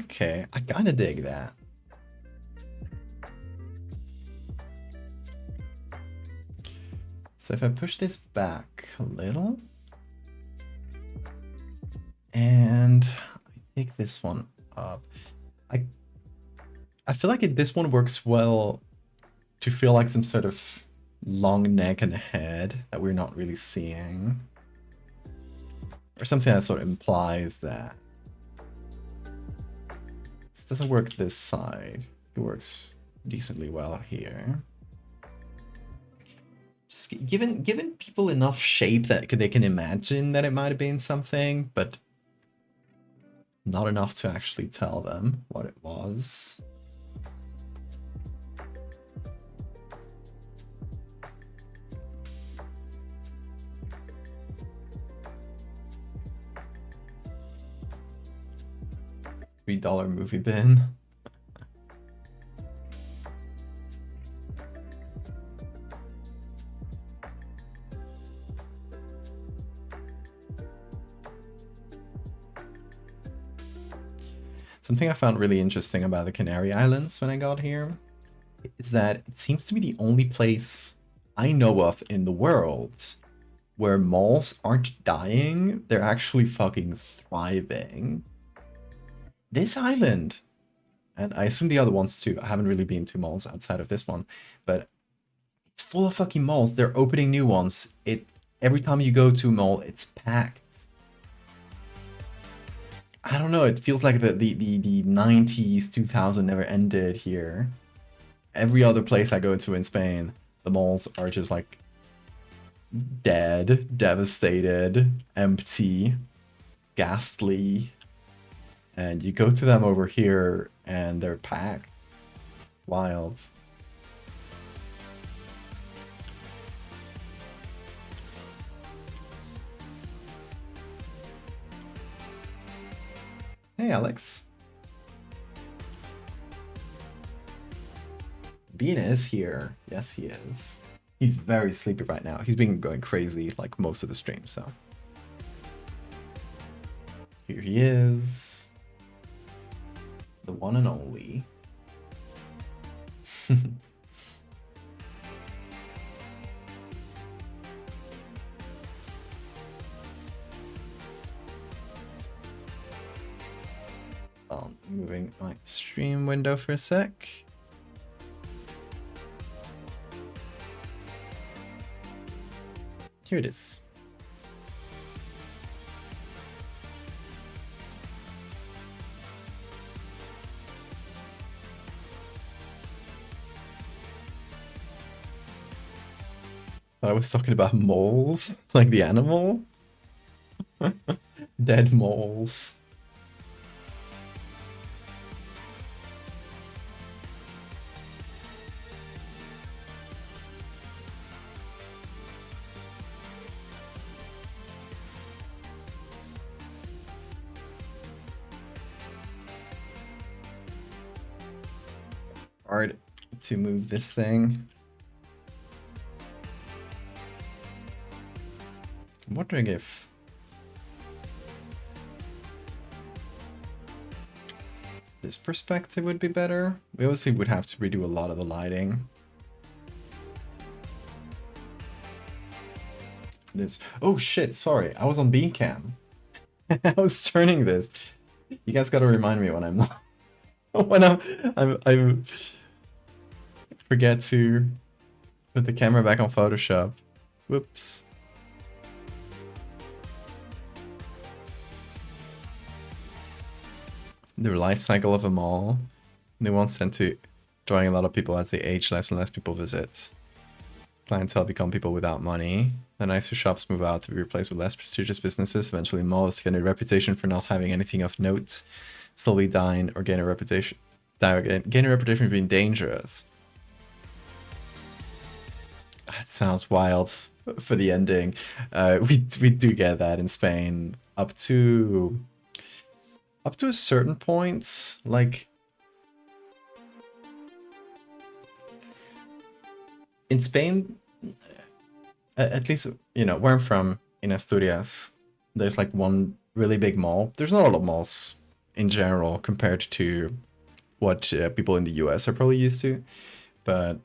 Okay, I kinda dig that. So if I push this back a little, and I take this one up, I feel like this one works well to feel like some sort of long neck and head that we're not really seeing. Or something that sort of implies that. This doesn't work this side. It works decently well here. Just given people enough shape that they can imagine that it might have been something, but not enough to actually tell them what it was. $3 movie bin. Something I found really interesting about the Canary Islands when I got here is that it seems to be the only place I know of in the world where malls aren't dying, they're actually fucking thriving. This island, And I assume the other ones too. I haven't really been to malls outside of this one, but it's full of fucking malls. They're opening new ones. Every time you go to a mall, it's packed. I don't know. It feels like the 90s, 2000 never ended here. Every other place I go to in Spain, the malls are just like dead, devastated, empty, ghastly. And you go to them over here and they're packed. Wild. Hey, Alex. Bean is here. Yes, he is. He's very sleepy right now. He's been going crazy like most of the stream, so. Here he is. The one and only. Moving my stream window for a sec. Here it is. I was talking about moles, like the animal. Dead moles. Hard to move this thing. I'm wondering if this perspective would be better. We obviously would have to redo a lot of the lighting. Oh shit, sorry, I was on bean cam. I was turning this. You guys gotta remind me when I'm not. When I forget to put the camera back on Photoshop. Whoops. The life cycle of a mall. New ones tend to drawing a lot of people as they age, less and less people visit. Clientele become people without money. The nicer shops move out to be replaced with less prestigious businesses. Eventually malls gain a reputation for not having anything of note, slowly dying, or gain a reputation for being dangerous. That sounds wild for the ending. We do get that in Spain up to a certain point. Like in Spain, at least you know where I'm from in Asturias, there's like one really big mall. There's not a lot of malls in general compared to what people in the US are probably used to, but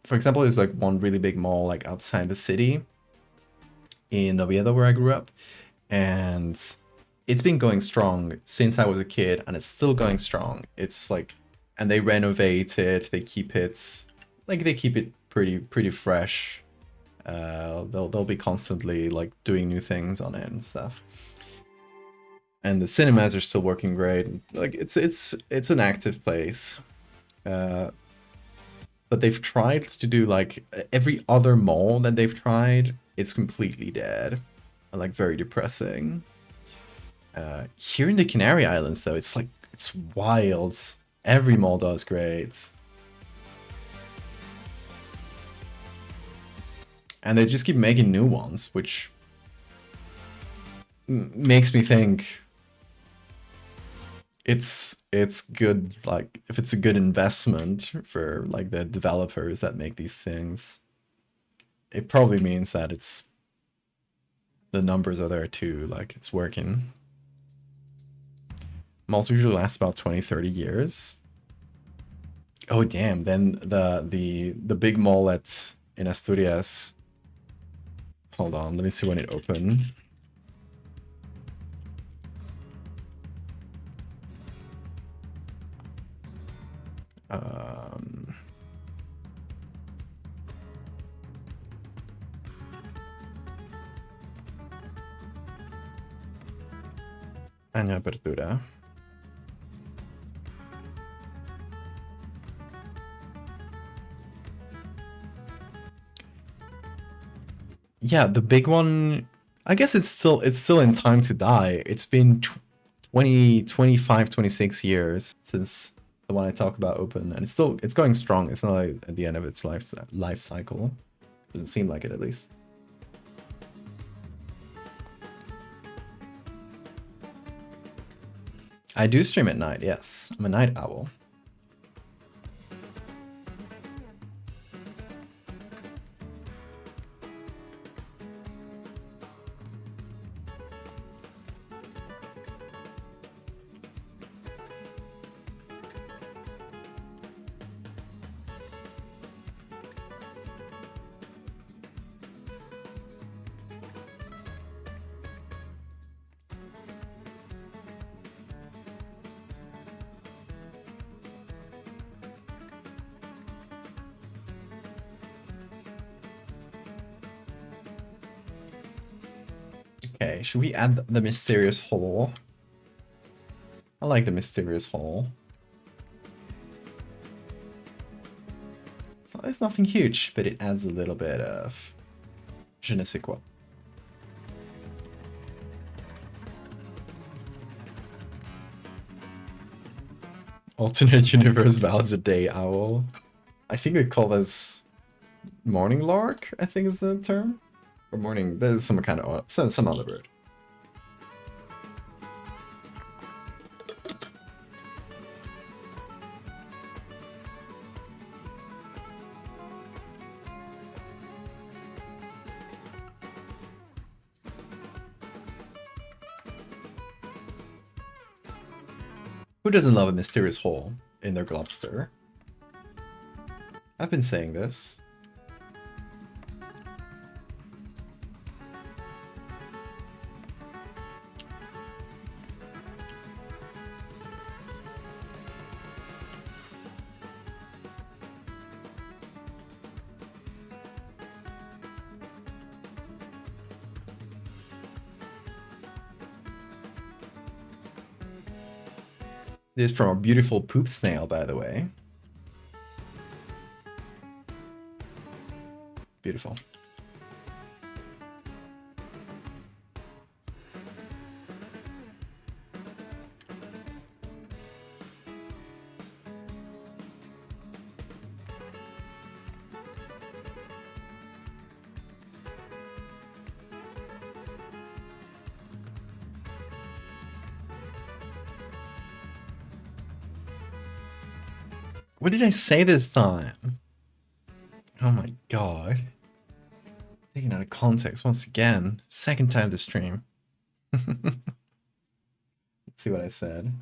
for example, there's like one really big mall like outside the city in Oviedo where I grew up, and it's been going strong since I was a kid, and it's still going strong. It's like, and they renovate it, they keep it pretty fresh. They'll be constantly like doing new things on it and stuff. And the cinemas are still working great. Like it's an active place. But they've tried to do like every other mall that they've tried, it's completely dead. And like very depressing. Here in the Canary Islands though, it's wild. Every mall does great. And they just keep making new ones, which makes me think it's good, like if it's a good investment for like the developers that make these things, it probably means that the numbers are there too, like it's working. Malls usually last about 20-30 years. Oh damn, then the big mall in Asturias. Hold on, let me see when it opened. Um, Año apertura. Yeah, the big one, I guess it's still in time to die. It's been 20, 25, 26 years since the one I talk about opened, and it's going strong. It's not like at the end of its life cycle. Doesn't seem like it, at least. I do stream at night, yes. I'm a night owl. Okay, should we add the mysterious hole? I like the mysterious hole. So it's nothing huge, but it adds a little bit of je ne sais quoi. Alternate universe Val's a day owl. I think they call this morning lark, I think is the term. Or morning, there's some kind of, some other bird. Who doesn't love a mysterious hole in their Globster? I've been saying this. This is from a beautiful poop snail, by the way. Beautiful. What did I say this time? Oh my god. Taken out of context once again. Second time this stream. Let's see what I said.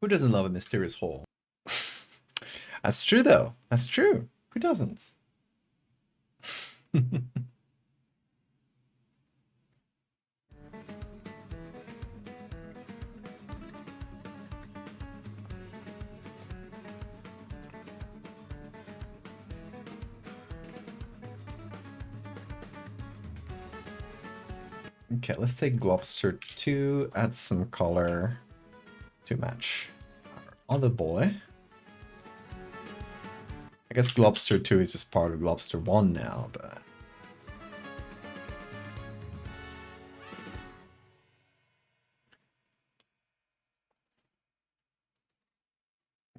Who doesn't love a mysterious hole? That's true though. That's true. Who doesn't? Okay, let's take Globster 2, add some color to match our other boy. I guess Globster 2 is just part of Globster 1 now, but...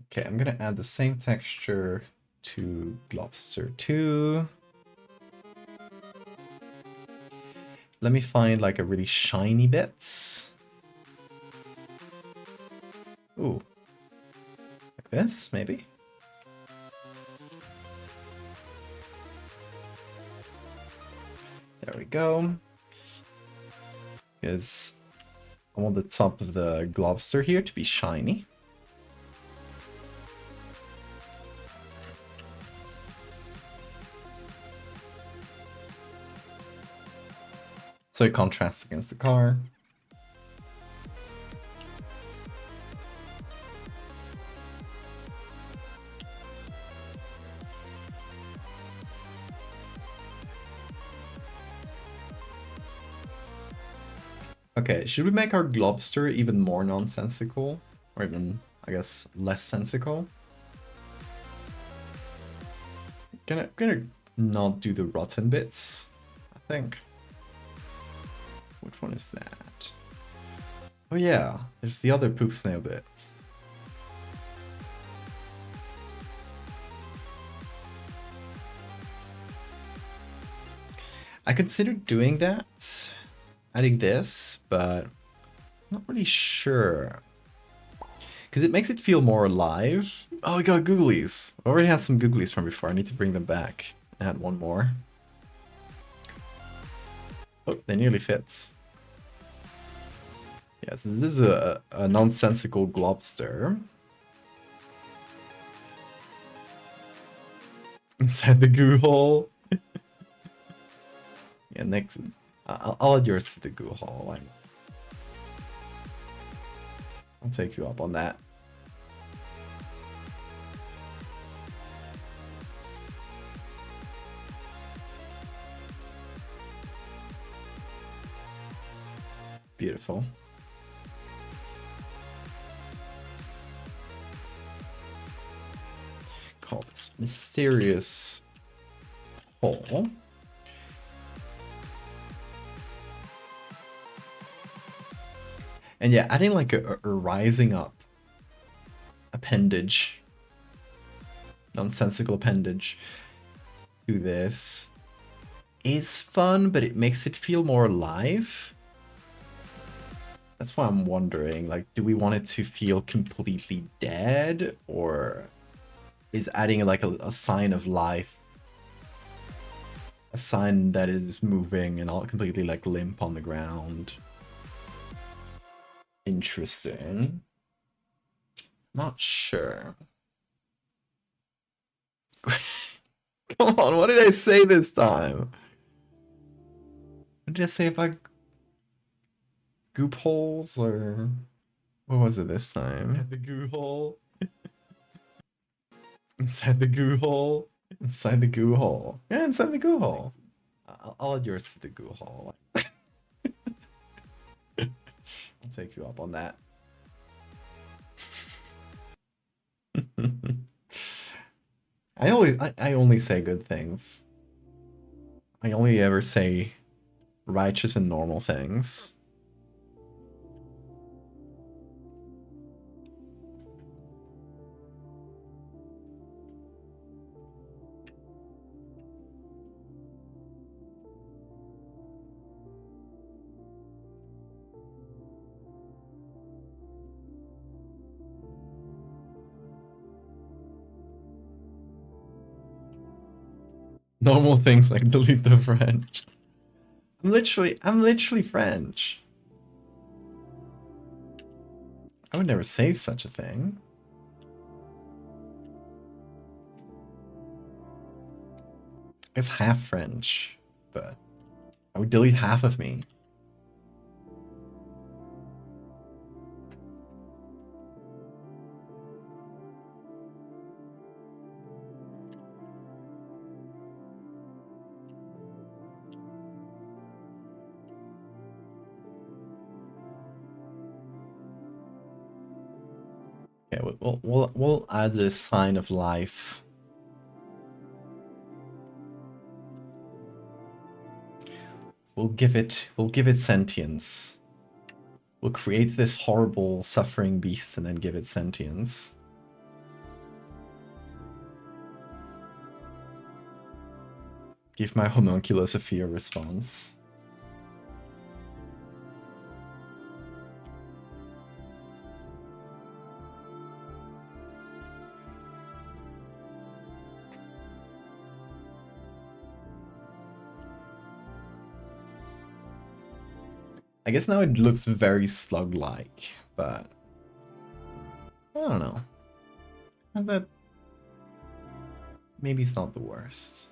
Okay, I'm gonna add the same texture to Globster 2. Let me find like a really shiny bits. Ooh. Like this, maybe? There we go. Because I want the top of the Globster here to be shiny. So it contrasts against the car. Okay, should we make our Globster even more nonsensical? Or even, I guess, less sensical? Gonna not do the rotten bits, I think. Which one is that? Oh yeah, there's the other poop snail bits. I considered doing that, adding this, but I'm not really sure. Because it makes it feel more alive. Oh, we got googlies. I already had some googlies from before. I need to bring them back. Add one more. Oh, they nearly fits. Yes, this is a nonsensical globster. Inside the goo hole. Yeah, next. I'll add yours to the goo hole. I'll take you up on that. Beautiful. Call this mysterious hole. And yeah, adding like a rising up appendage, nonsensical appendage to this is fun, but it makes it feel more alive. That's why I'm wondering, like, do we want it to feel completely dead, or is adding like a sign of life, a sign that is moving and all completely like limp on the ground? Interesting. Not sure. Come on, what did I say this time? What did I say about goop holes, or what was it this time? The goo hole. Inside the goo hole. Inside the goo hole. Yeah, inside the goo hole. I'll add yours to the goo hole. I'll take you up on that. I only say good things. I only ever say righteous and normal things. Normal things like delete the French. I'm literally French. I would never say such a thing. I guess half French, but I would delete half of me. Yeah, we'll add this sign of life. We'll give it sentience. We'll create this horrible suffering beast and then give it sentience. Give my homunculus a fear response. I guess now it looks very slug-like, but I don't know. And that maybe it's not the worst.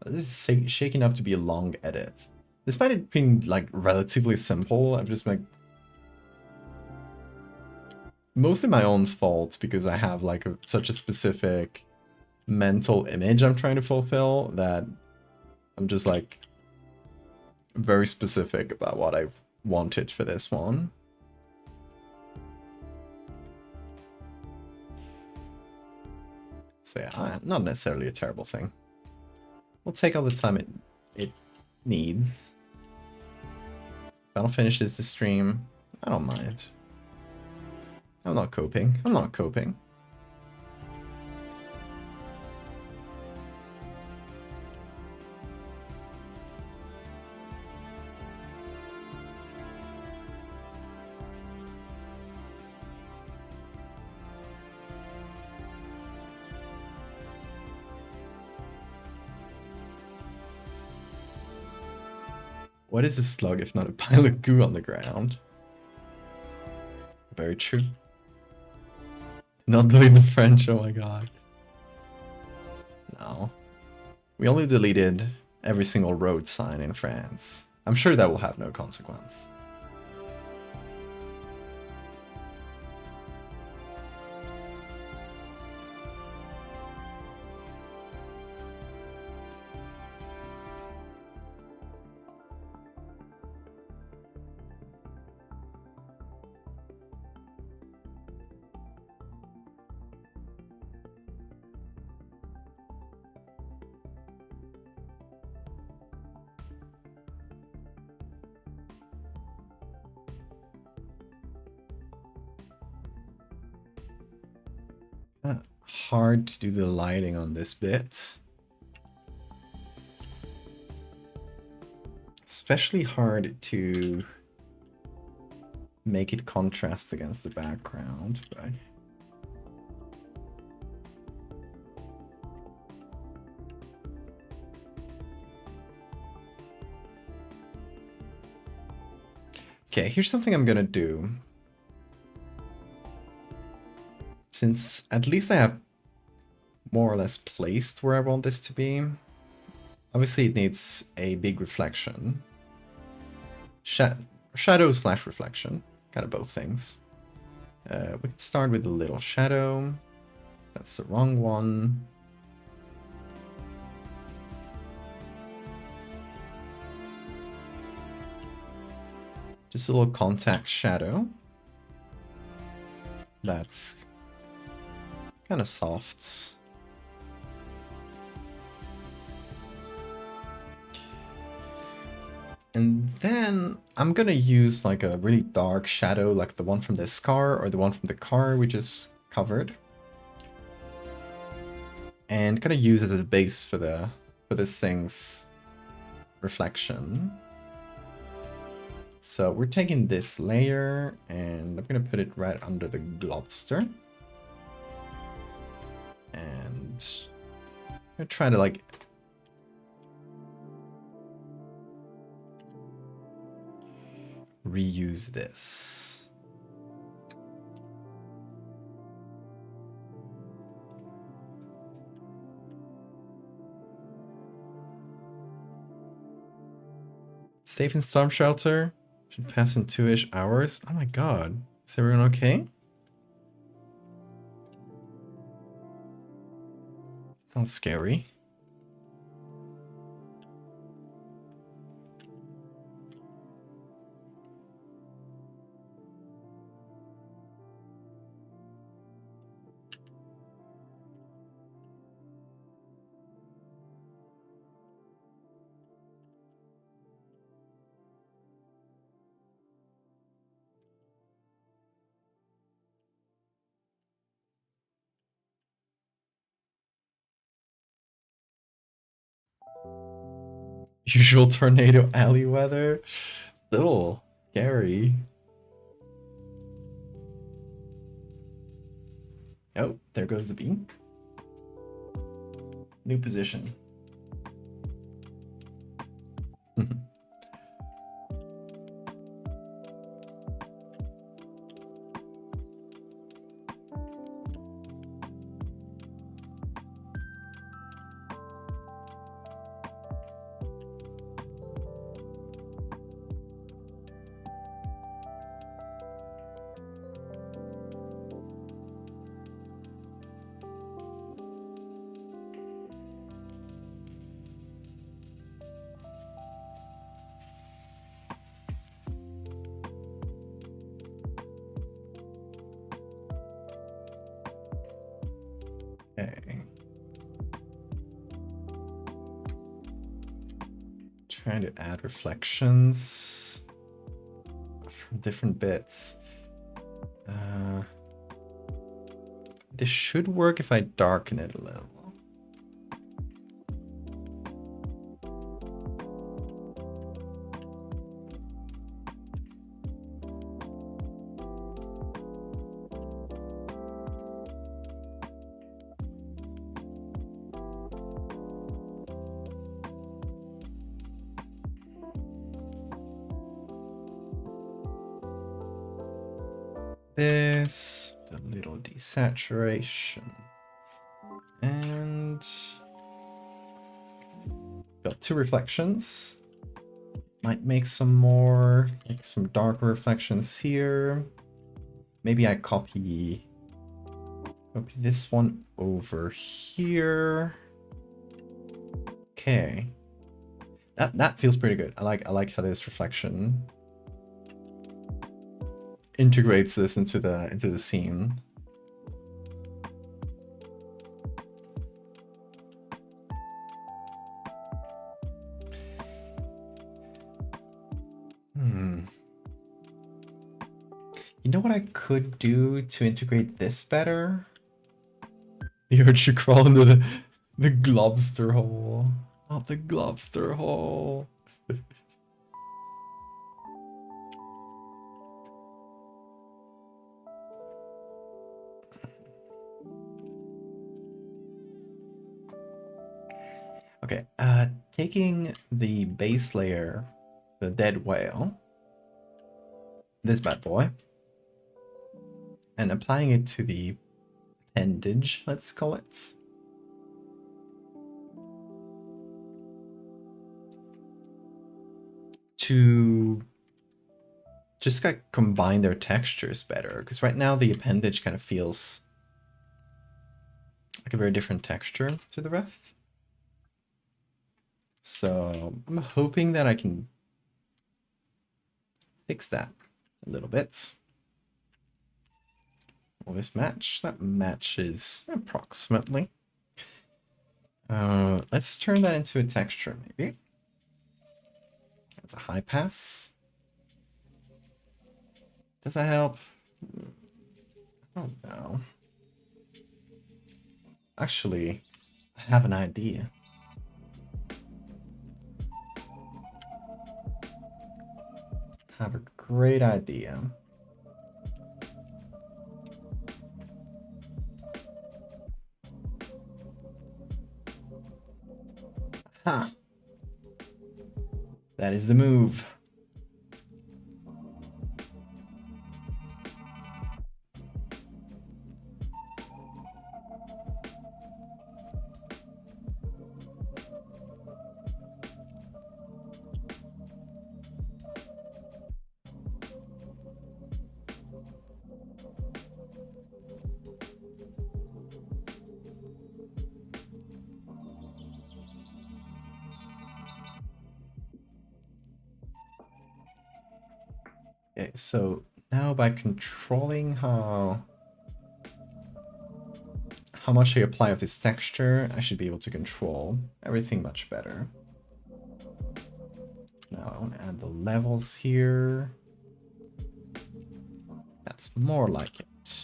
This is shaking up to be a long edit. Despite it being like relatively simple, I've just like mostly my own fault because I have like such a specific mental image I'm trying to fulfill that I'm just like very specific about what I wanted for this one. So yeah, not necessarily a terrible thing. We'll take all the time it needs. If I don't finish this stream, I don't mind. I'm not coping. I'm not coping. What is a slug if not a pile of goo on the ground? Very true. Not doing the French, oh my god. No. We only deleted every single road sign in France. I'm sure that will have no consequence. Hard to do the lighting on this bit. Especially hard to make it contrast against the background, but okay, here's something I'm gonna do. Since at least I have more or less placed where I want this to be. Obviously it needs a big reflection. Shadow slash reflection, kind of both things. We can start with a little shadow. That's the wrong one. Just a little contact shadow. That's kind of soft. And then I'm gonna use like a really dark shadow, like the one from this car or the one from the car we just covered. And gonna use it as a base for this thing's reflection. So we're taking this layer and I'm gonna put it right under the Globster. And I'm gonna try to like reuse this. Safe in storm shelter. Should pass in 2-ish hours. Oh my god. Is everyone okay? Sounds scary. Usual tornado alley weather. Still scary. Oh, there goes the beam. New position. trying to add reflections from different bits. This should work if I darken it a little. This, a little desaturation, and got 2 reflections. Might make some more, like some darker reflections here. Maybe I copy this one over here. Okay, that feels pretty good. I like how this reflection integrates this into the scene. You know what I could do to integrate this better? The urge to crawl into the Globster hole. Not the Globster hole. Okay, taking the base layer, the dead whale, this bad boy, and applying it to the appendage, let's call it. To just like combine their textures better, because right now the appendage kind of feels like a very different texture to the rest. So I'm hoping that I can fix that a little bit. Will this match? That matches approximately. Let's turn that into a texture, maybe. That's a high pass. Does that help? I don't know. Actually, I have an idea. I have a great idea. Ha! That is the move. Okay, so now by controlling how much I apply of this texture, I should be able to control everything much better. Now I want to add the levels here. That's more like it.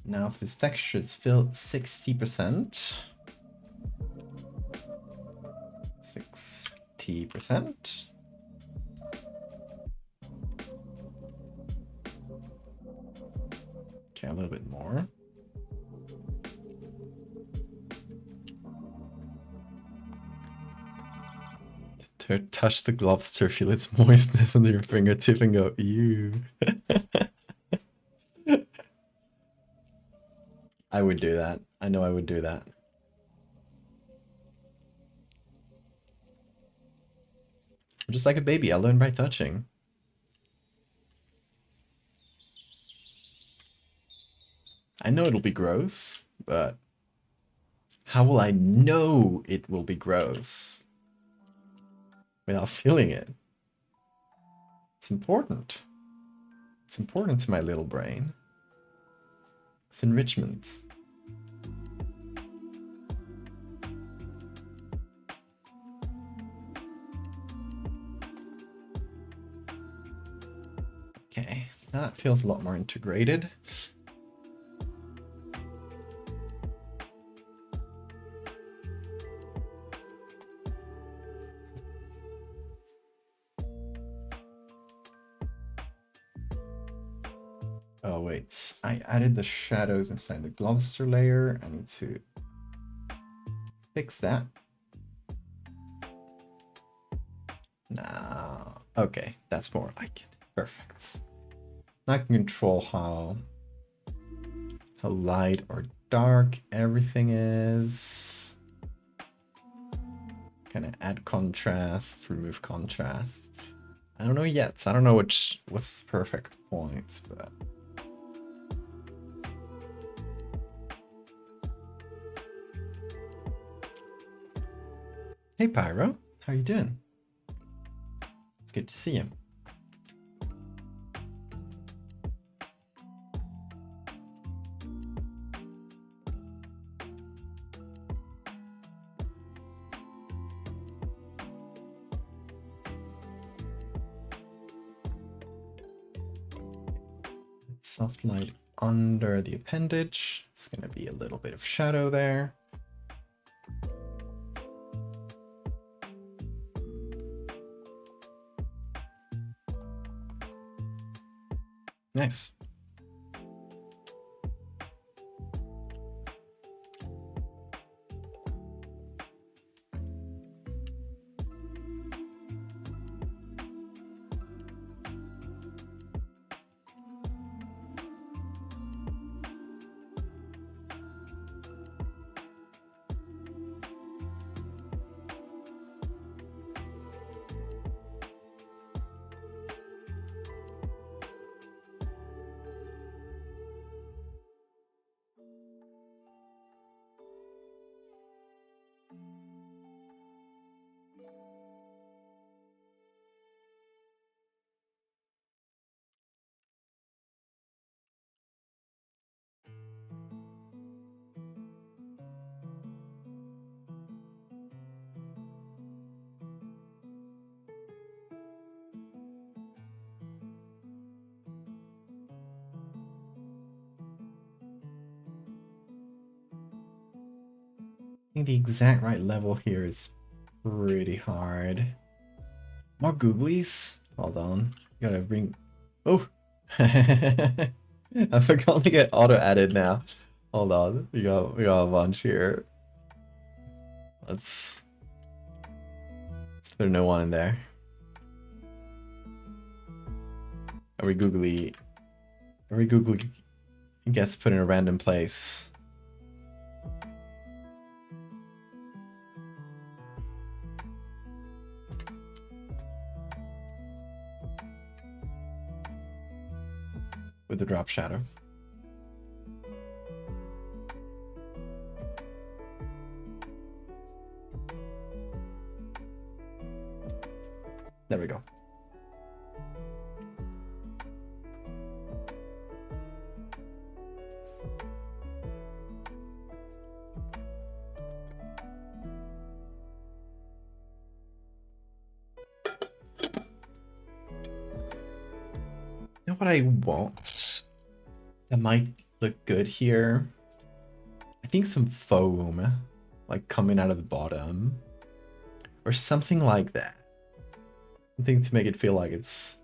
Now if this texture is filled 60%. 60%. Okay, a little bit more. To touch the Globster, feel its moistness under your fingertip and go, ew. I would do that. I know I would do that. I'm just like a baby. I learn by touching. I know it'll be gross, but how will I know it will be gross without feeling it? It's important. It's important to my little brain. It's enrichment. Okay, that feels a lot more integrated. Oh wait, I added the shadows inside the Globster layer. I need to fix that. Now, okay, that's more like it. Perfect. Now I can control how light or dark everything is. Kind of add contrast, remove contrast. I don't know yet. I don't know what's the perfect point, but hey Pyro, how you doing? It's good to see you. Soft light under the appendage. It's going to be a little bit of shadow there. Nice. I think the exact right level here is pretty hard. More googlies? Hold on. You gotta bring... Oh! I forgot to get auto added now. Hold on. We got a bunch here. Let's put a no one in there. Every googly gets put in a random place. With the drop shadow. There we go. You know what I want? That might look good here. I think some foam, like coming out of the bottom, or something like that. Something to make it feel like it's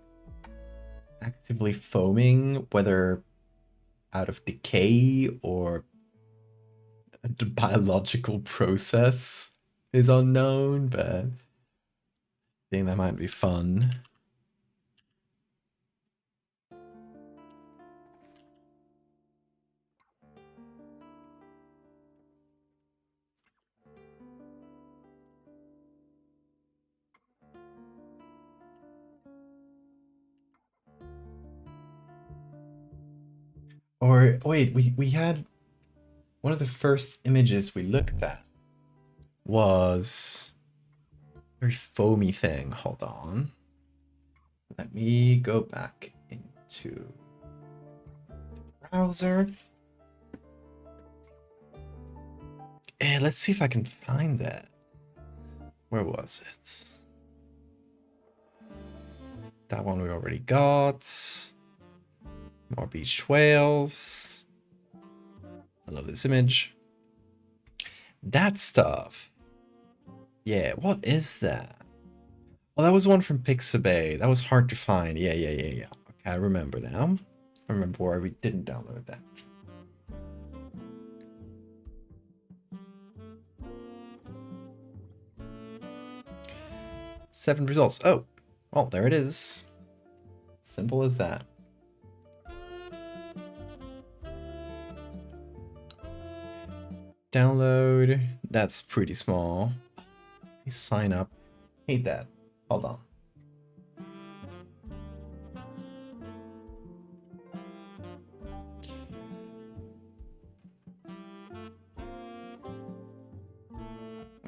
actively foaming, whether out of decay or the biological process is unknown, but I think that might be fun. Or wait, we had one of the first images we looked at was a very foamy thing. Hold on. Let me go back into the browser. And let's see if I can find that. Where was it? That one we already got. More beached whales. I love this image. That stuff. Yeah, what is that? Oh, that was one from Pixabay. That was hard to find. Yeah. Okay, I remember now. I remember where we didn't download that. Seven results. Oh, well, there it is. Simple as that. Download. That's pretty small. Sign up. Hate that. Hold on.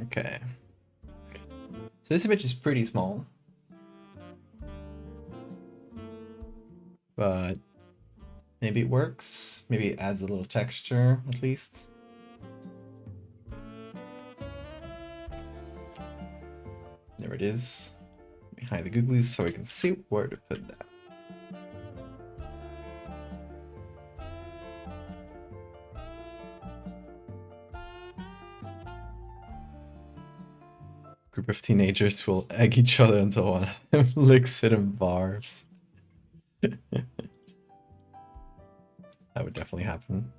Okay. So this image is pretty small. But maybe it works. Maybe it adds a little texture at least. There it is. Behind the googlies so we can see where to put that. Group of teenagers will egg each other until one of them licks it and barfs. That would definitely happen.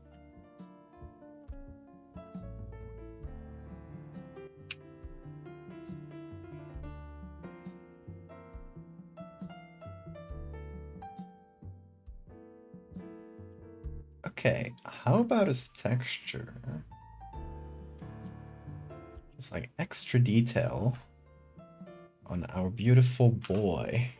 Okay, how about his texture? Just like extra detail on our beautiful boy.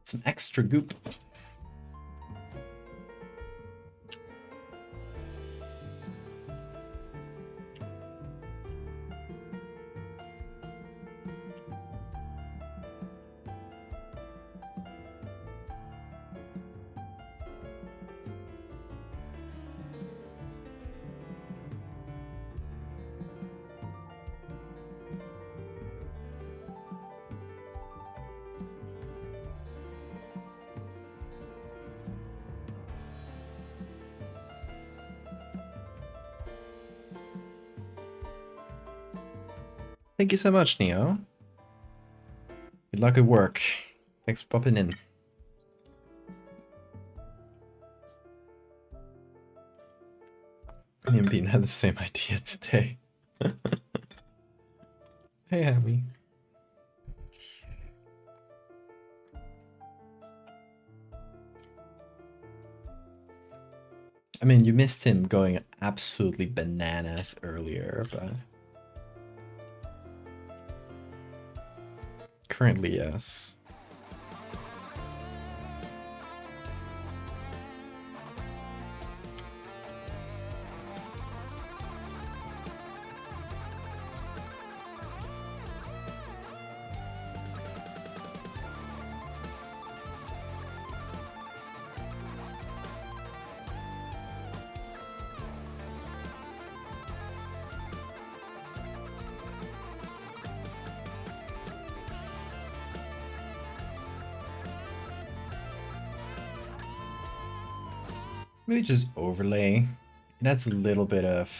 Some extra goop. Thank you so much, Neo. Good luck at work. Thanks for popping in. Me and Bean had the same idea today. Hey, Abby. I mean, you missed him going absolutely bananas earlier, but... currently, yes. Maybe just overlay. It adds a little bit of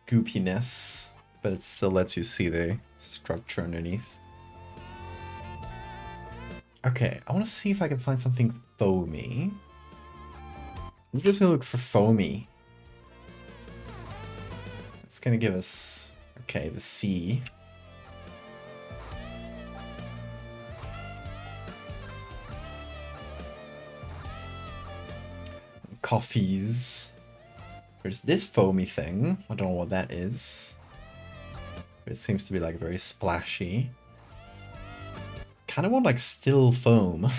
goopiness, but it still lets you see the structure underneath. Okay, I want to see if I can find something foamy. I'm just gonna look for foamy. It's gonna give us, okay, the sea. Coffees. There's this foamy thing. I don't know what that is. But it seems to be like very splashy. Kind of want like still foam.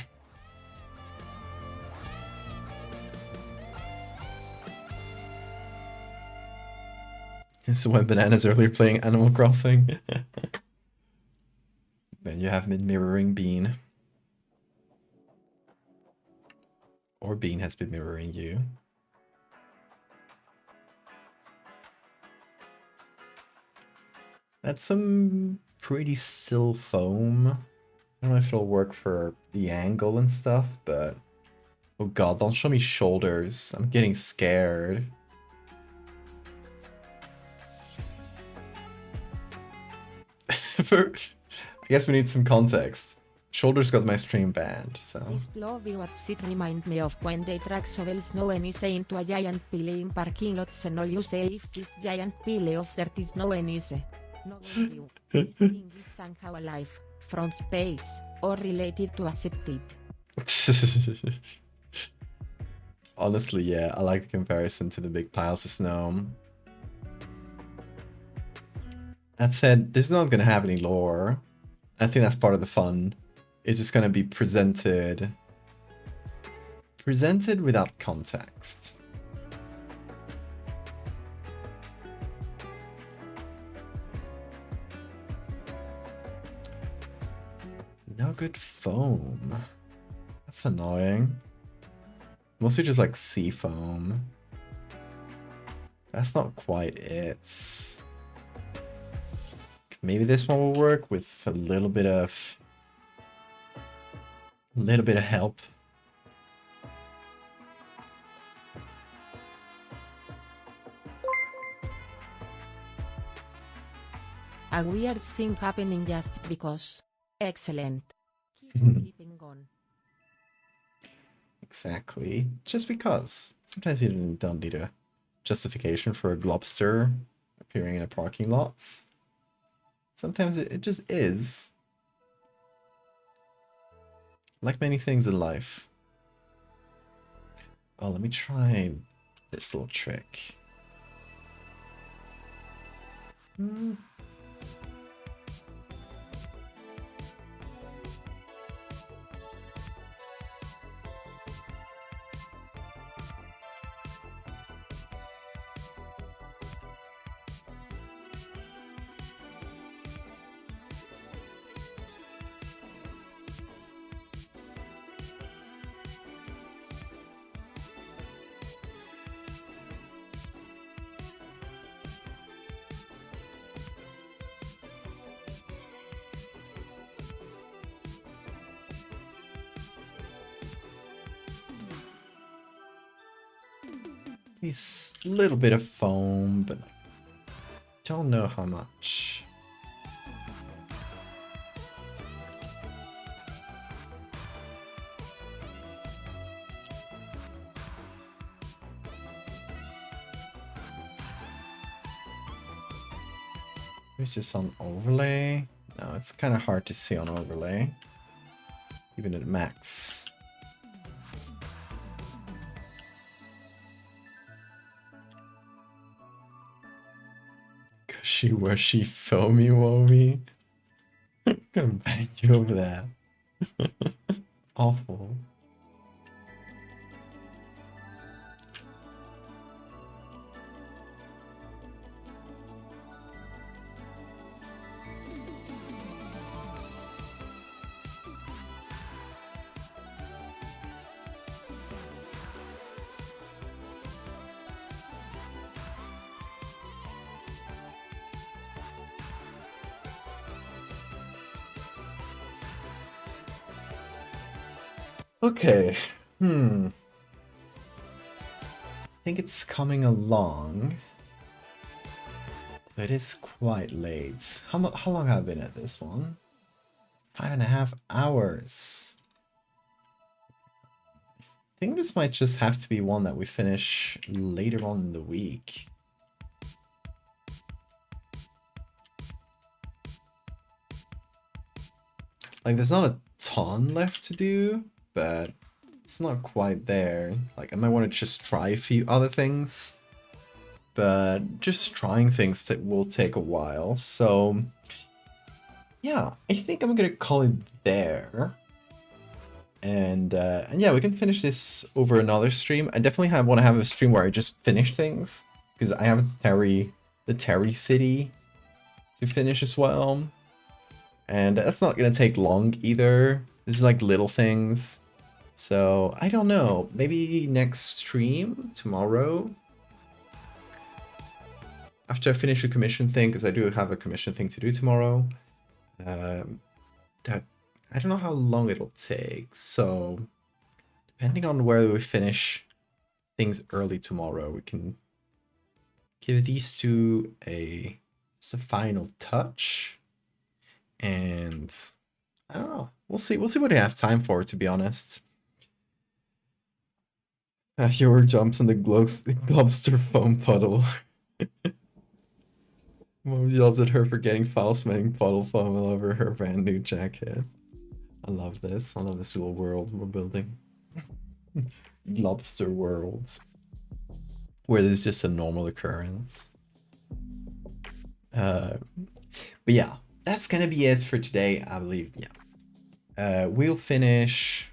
So when Bananas earlier playing Animal Crossing. Then you have mid-mirroring Bean. Or Bean has been mirroring you. That's some pretty still foam. I don't know if it'll work for the angle and stuff, but... Oh god, don't show me shoulders. I'm getting scared. I guess we need some context. Shoulders got my stream banned, so... This lobby what's it remind me of when they track shovels no any say into a giant pile in parking lots and all you say if this giant pile of dirt is no any say. No you. This thing is somehow alive, from space, or related to accepted. Honestly, yeah, I like the comparison to the big piles of snow. That said, this is not gonna have any lore. I think that's part of the fun. It's just gonna be presented without context. No good foam. That's annoying. Mostly just like sea foam. That's not quite it. Maybe this one will work with a little bit of help. A weird thing happening just because. Excellent. Keep on keeping on. Exactly. Just because. Sometimes you don't need a justification for a globster appearing in a parking lot. Sometimes it just is. Like many things in life. Oh, let me try this little trick. A little bit of foam, but don't know how much. It's just on overlay. No, it's kind of hard to see on overlay, even at max. Where she foamy womy. I'm gonna bang you over there. Awful. Okay, I think it's coming along. But it is quite late. How long have I been at this one? 5.5 hours. I think this might just have to be one that we finish later on in the week. Like, there's not a ton left to do, but it's not quite there. Like, I might want to just try a few other things, but just trying things will take a while. So, yeah, I think I'm gonna call it there. And yeah, we can finish this over another stream. I definitely want to have a stream where I just finish things, because I have the Terry City to finish as well. And that's not gonna take long either. This is like little things. So I don't know. Maybe next stream tomorrow. After I finish the commission thing, because I do have a commission thing to do tomorrow. That I don't know how long it'll take. So depending on where we finish things early tomorrow, we can give these two just a final touch. And I don't know. We'll see what I have time for, to be honest. Your jumps in the Globster foam puddle. Mom yells at her for getting foul smelling puddle foam all over her brand new jacket. I love this. I love this little world we're building. Globster world. Where there's just a normal occurrence. But yeah, that's gonna be it for today, I believe. Yeah. We'll finish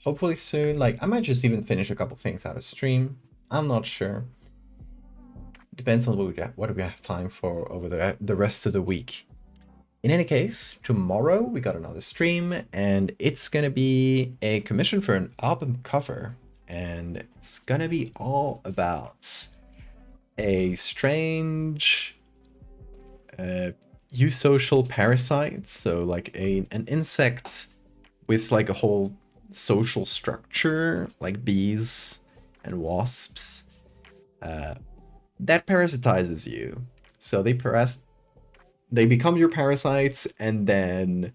hopefully soon. Like, I might just even finish a couple things out of stream. I'm not sure. Depends on what we have time for over the rest of the week. In any case, tomorrow we got another stream, and it's gonna be a commission for an album cover, and it's gonna be all about a strange eusocial parasite. So like an insect with like a whole social structure, like bees and wasps, that parasitizes you. So they become your parasites, and then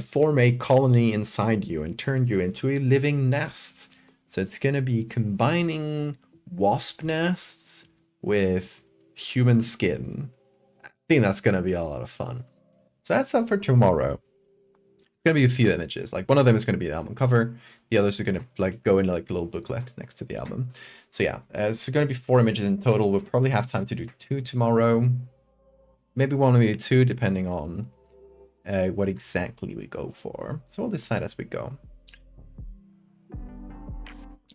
form a colony inside you and turn you into a living nest. So it's gonna be combining wasp nests with human skin. I think that's gonna be a lot of fun. So that's up for tomorrow. It's gonna be a few images. Like, one of them is gonna be the album cover. The others are gonna like go in like the little booklet next to the album. So yeah, it's gonna be 4 images in total. We'll probably have time to do 2 tomorrow. Maybe 1 maybe 2, depending on what exactly we go for. So we'll decide as we go.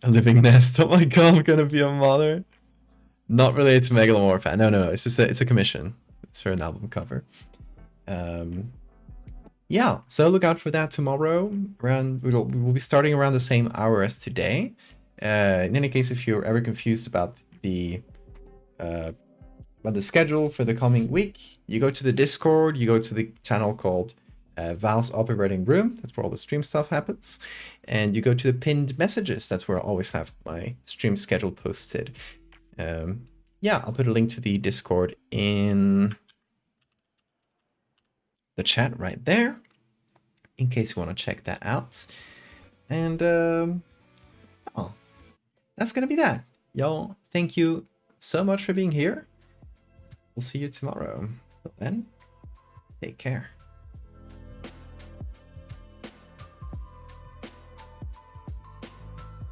A living nest. Oh my god, I'm gonna be a mother. Not related to Megalomorph. No. It's just it's a commission. It's for an album cover. Yeah, so look out for that tomorrow. We'll be starting around the same hour as today. In any case, if you're ever confused about the schedule for the coming week, you go to the Discord, you go to the channel called Val's Operating Room. That's where all the stream stuff happens. And you go to the pinned messages. That's where I always have my stream schedule posted. Yeah, I'll put a link to the Discord in the chat right there, in case you want to check that out. And oh, that's gonna be that. Y'all, thank you so much for being here. We'll see you tomorrow. Till then, take care.